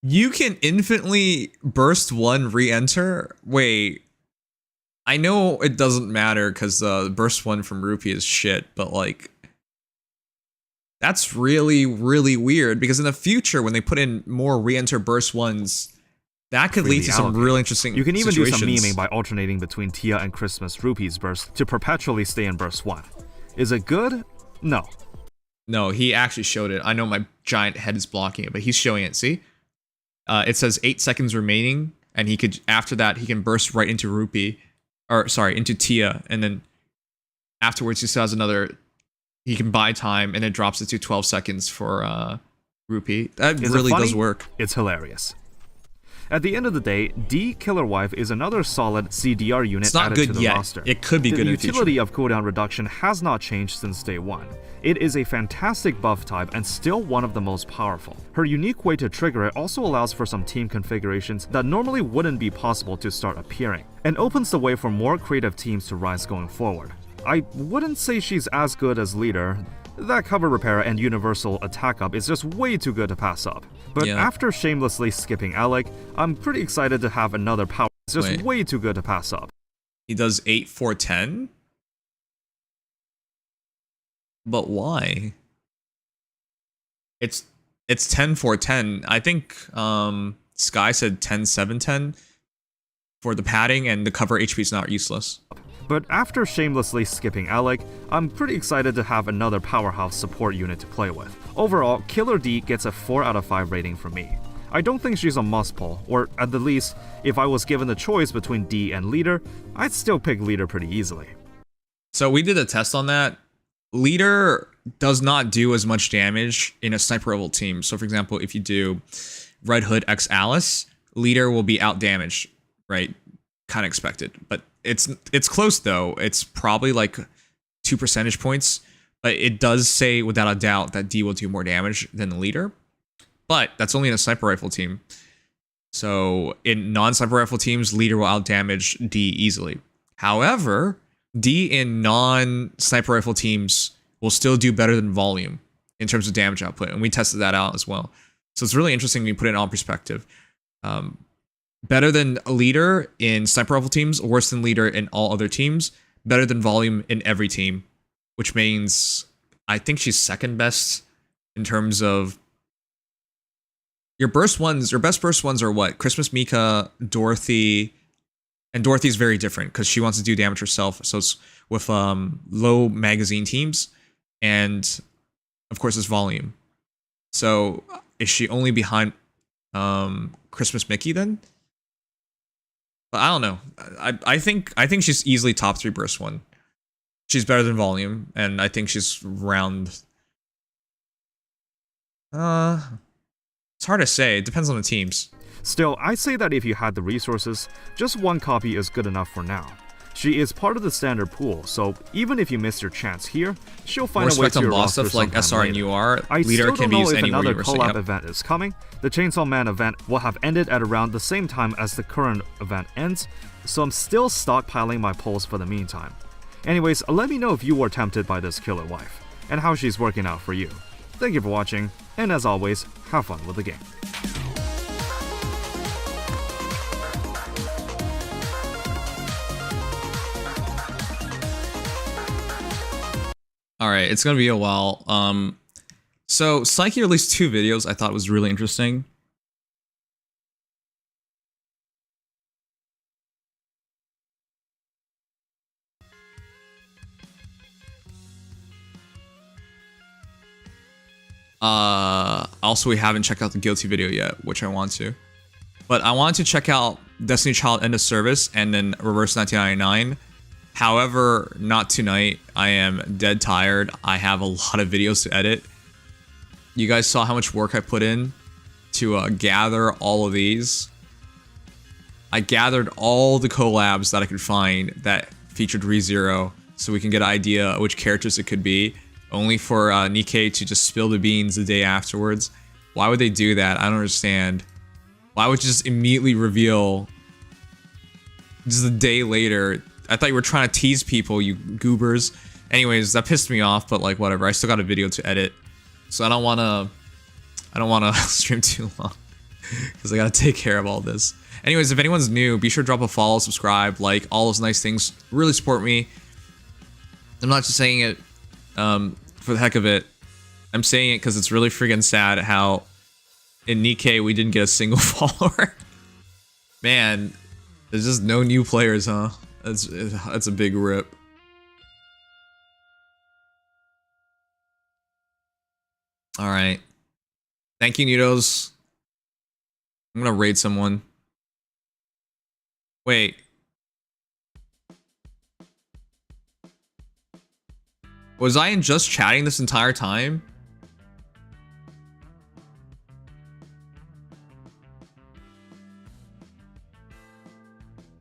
You can infinitely burst 1 re-enter? Wait. I know it doesn't matter because burst 1 from Rupee is shit, but like... That's really, really weird because in the future when they put in more re-enter burst 1s, that could lead to some really interesting You can even situations. do some memeing by alternating between Tia and Christmas Rupees burst to perpetually stay in burst 1. Is it good? No. No, he actually showed it. I know my giant head is blocking it, but he's showing it, see? It says 8 seconds remaining, and he could, after that, he can burst right into Rupee, or sorry, into Tia, and then afterwards he still has another, he can buy time, and it drops it to 12 seconds for Rupee. That really does work. It's hilarious. At the end of the day, D Killer Wife is another solid CDR unit added to the roster. It could be good in the future. The utility of cooldown reduction has not changed since day 1. It is a fantastic buff type and still one of the most powerful. Her unique way to trigger it also allows for some team configurations that normally wouldn't be possible to start appearing, and opens the way for more creative teams to rise going forward. I wouldn't say she's as good as Leader. That cover repair and universal attack up is just way too good to pass up. But after shamelessly skipping Alec, I'm pretty excited to have another power. It's just way too good to pass up. He does 8 4 10? But why? It's 10 4 10. I think Sky said 10 7 10 for the padding, and the cover HP is not useless. But after shamelessly skipping Alec, I'm pretty excited to have another powerhouse support unit to play with. Overall, Killer D gets a 4 out of 5 rating from me. I don't think she's a must pull, or at the least, if I was given the choice between D and Leader, I'd still pick Leader pretty easily. So we did a test on that. Leader does not do as much damage in a sniper level team. So for example, if you do Red Hood x Alice, Leader will be out damaged, right? Kind of expected, but it's close though. It's probably like 2 percentage points, but it does say without a doubt that D will do more damage than the Leader. But that's only in a sniper rifle team. So in non-sniper rifle teams, Leader will outdamage D easily. However, D in non-sniper rifle teams will still do better than Volume in terms of damage output, and we tested that out as well. So it's really interesting when you put it in all perspective. Better than a Leader in sniper rifle teams, worse than Leader in all other teams, better than Volume in every team, which means I think she's second best in terms of your burst ones. Your best burst ones are what? Christmas Mika, Dorothy, and Dorothy's very different because she wants to do damage herself. So it's with low magazine teams, and of course it's Volume. So is she only behind Christmas Mickey then? I don't know. I think she's easily top 3 burst 1. She's better than Volume, and I think she's round. It's hard to say. It depends on the teams. Still, I say that if you had the resources, just 1 copy is good enough for now. She is part of the standard pool, so even if you miss your chance here, she'll find a way to your roster stuff like SR and UR. I Leader still can don't be know used if anywhere another collab event is coming. The Chainsaw Man event will have ended at around the same time as the current event ends, so I'm still stockpiling my pulls for the meantime. Anyways, let me know if you were tempted by this Killer Wife, and how she's working out for you. Thank you for watching, and as always, have fun with the game. All right, it's gonna be a while. So Psyche released 2 videos I thought was really interesting. Also, we haven't checked out the Guilty video yet, which I want to. But I wanted to check out Destiny Child End of Service and then Reverse 1999. However, not tonight. I am dead tired. I have a lot of videos to edit. You guys saw how much work I put in to gather all of these. I gathered all the collabs that I could find that featured ReZero so we can get an idea of which characters it could be, only for Nikke to just spill the beans the day afterwards. Why would they do that? I don't understand. Why would you just immediately reveal just a day later? I thought you were trying to tease people, you goobers. Anyways, that pissed me off, but like whatever. I still got a video to edit. So I don't wanna stream too long because I gotta take care of all this. Anyways, if anyone's new, be sure to drop a follow, subscribe, like, all those nice things. Really support me. I'm not just saying it for the heck of it. I'm saying it because it's really freaking sad how in Nikke we didn't get a single follower. Man, there's just no new players, huh? That's a big rip. All right. Thank you, Nudos. I'm gonna raid someone. Wait. Was I in just chatting this entire time?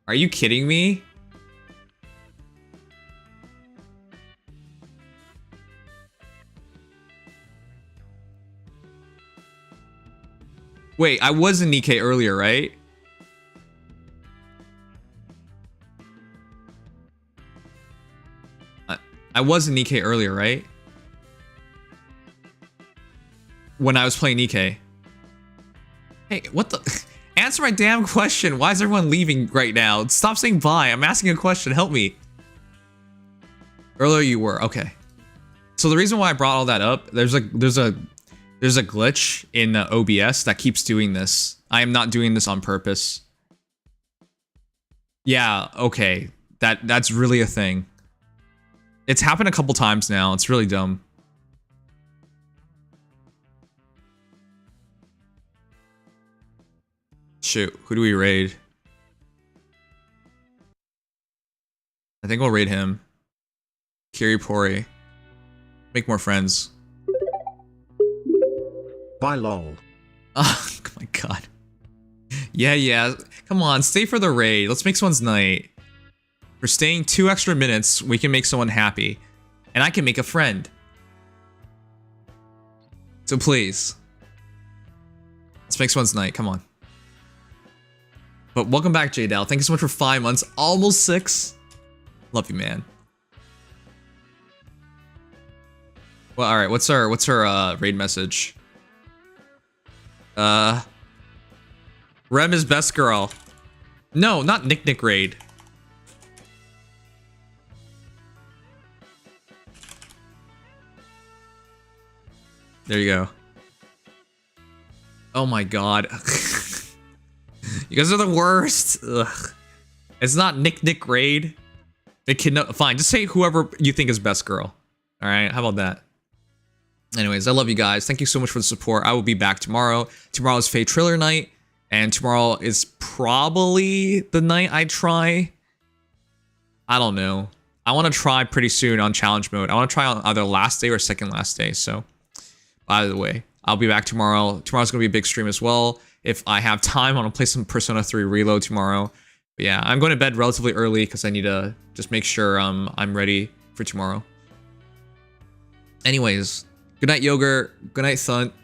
Are you kidding me? Wait, I was in Nikke earlier, right? I was in Nikke earlier, right? When I was playing Nikke. Hey, what the? Answer my damn question. Why is everyone leaving right now? Stop saying bye. I'm asking a question. Help me. Earlier you were. Okay. So the reason why I brought all that up, there's a glitch in OBS that keeps doing this. I am not doing this on purpose. Yeah, okay. That's really a thing. It's happened a couple times now. It's really dumb. Shoot, who do we raid? I think we'll raid him. Kiripori. Make more friends. Bye lol. Oh my god. Yeah. Come on, stay for the raid. Let's make someone's night. For staying 2 extra minutes, we can make someone happy. And I can make a friend. So please. Let's make someone's night, come on. But welcome back, J-Dal. Thank you so much for 5 months. Almost 6. Love you, man. Well, alright, what's our raid message? Rem is best girl. No, not Nick raid. There you go. Oh my god. You guys are the worst. Ugh. It's not Nick raid. It can fine. Just say whoever you think is best girl. All right. How about that? Anyways, I love you guys. Thank you so much for the support. I will be back tomorrow. Tomorrow is Fae Triller night, and tomorrow is probably the night I try. I don't know. I want to try pretty soon on challenge mode. I want to try on either last day or second last day. So, by the way, I'll be back tomorrow. Tomorrow's gonna be a big stream as well. If I have time, I want to play some Persona 3 Reload tomorrow. But yeah, I'm going to bed relatively early because I need to just make sure I'm ready for tomorrow. Anyways, good night, Yogurt. Good night, Thunt.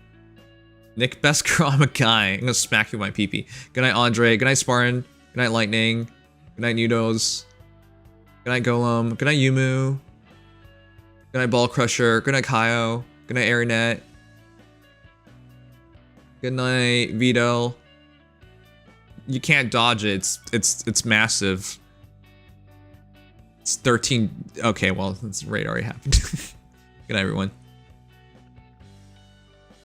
Nick, best girl, I'm a guy. I'm gonna smack you with my pee-pee. Good night, Andre. Good night, Spartan. Good night, Lightning. Good night, Nudos. Good night, Golem. Good night, Yumu. Good night, Ball Crusher. Good night, Kaio. Good night, Arinet. Good night, Vito. You can't dodge it. It's massive. It's 13. Okay, well, this raid already happened. Good night, everyone.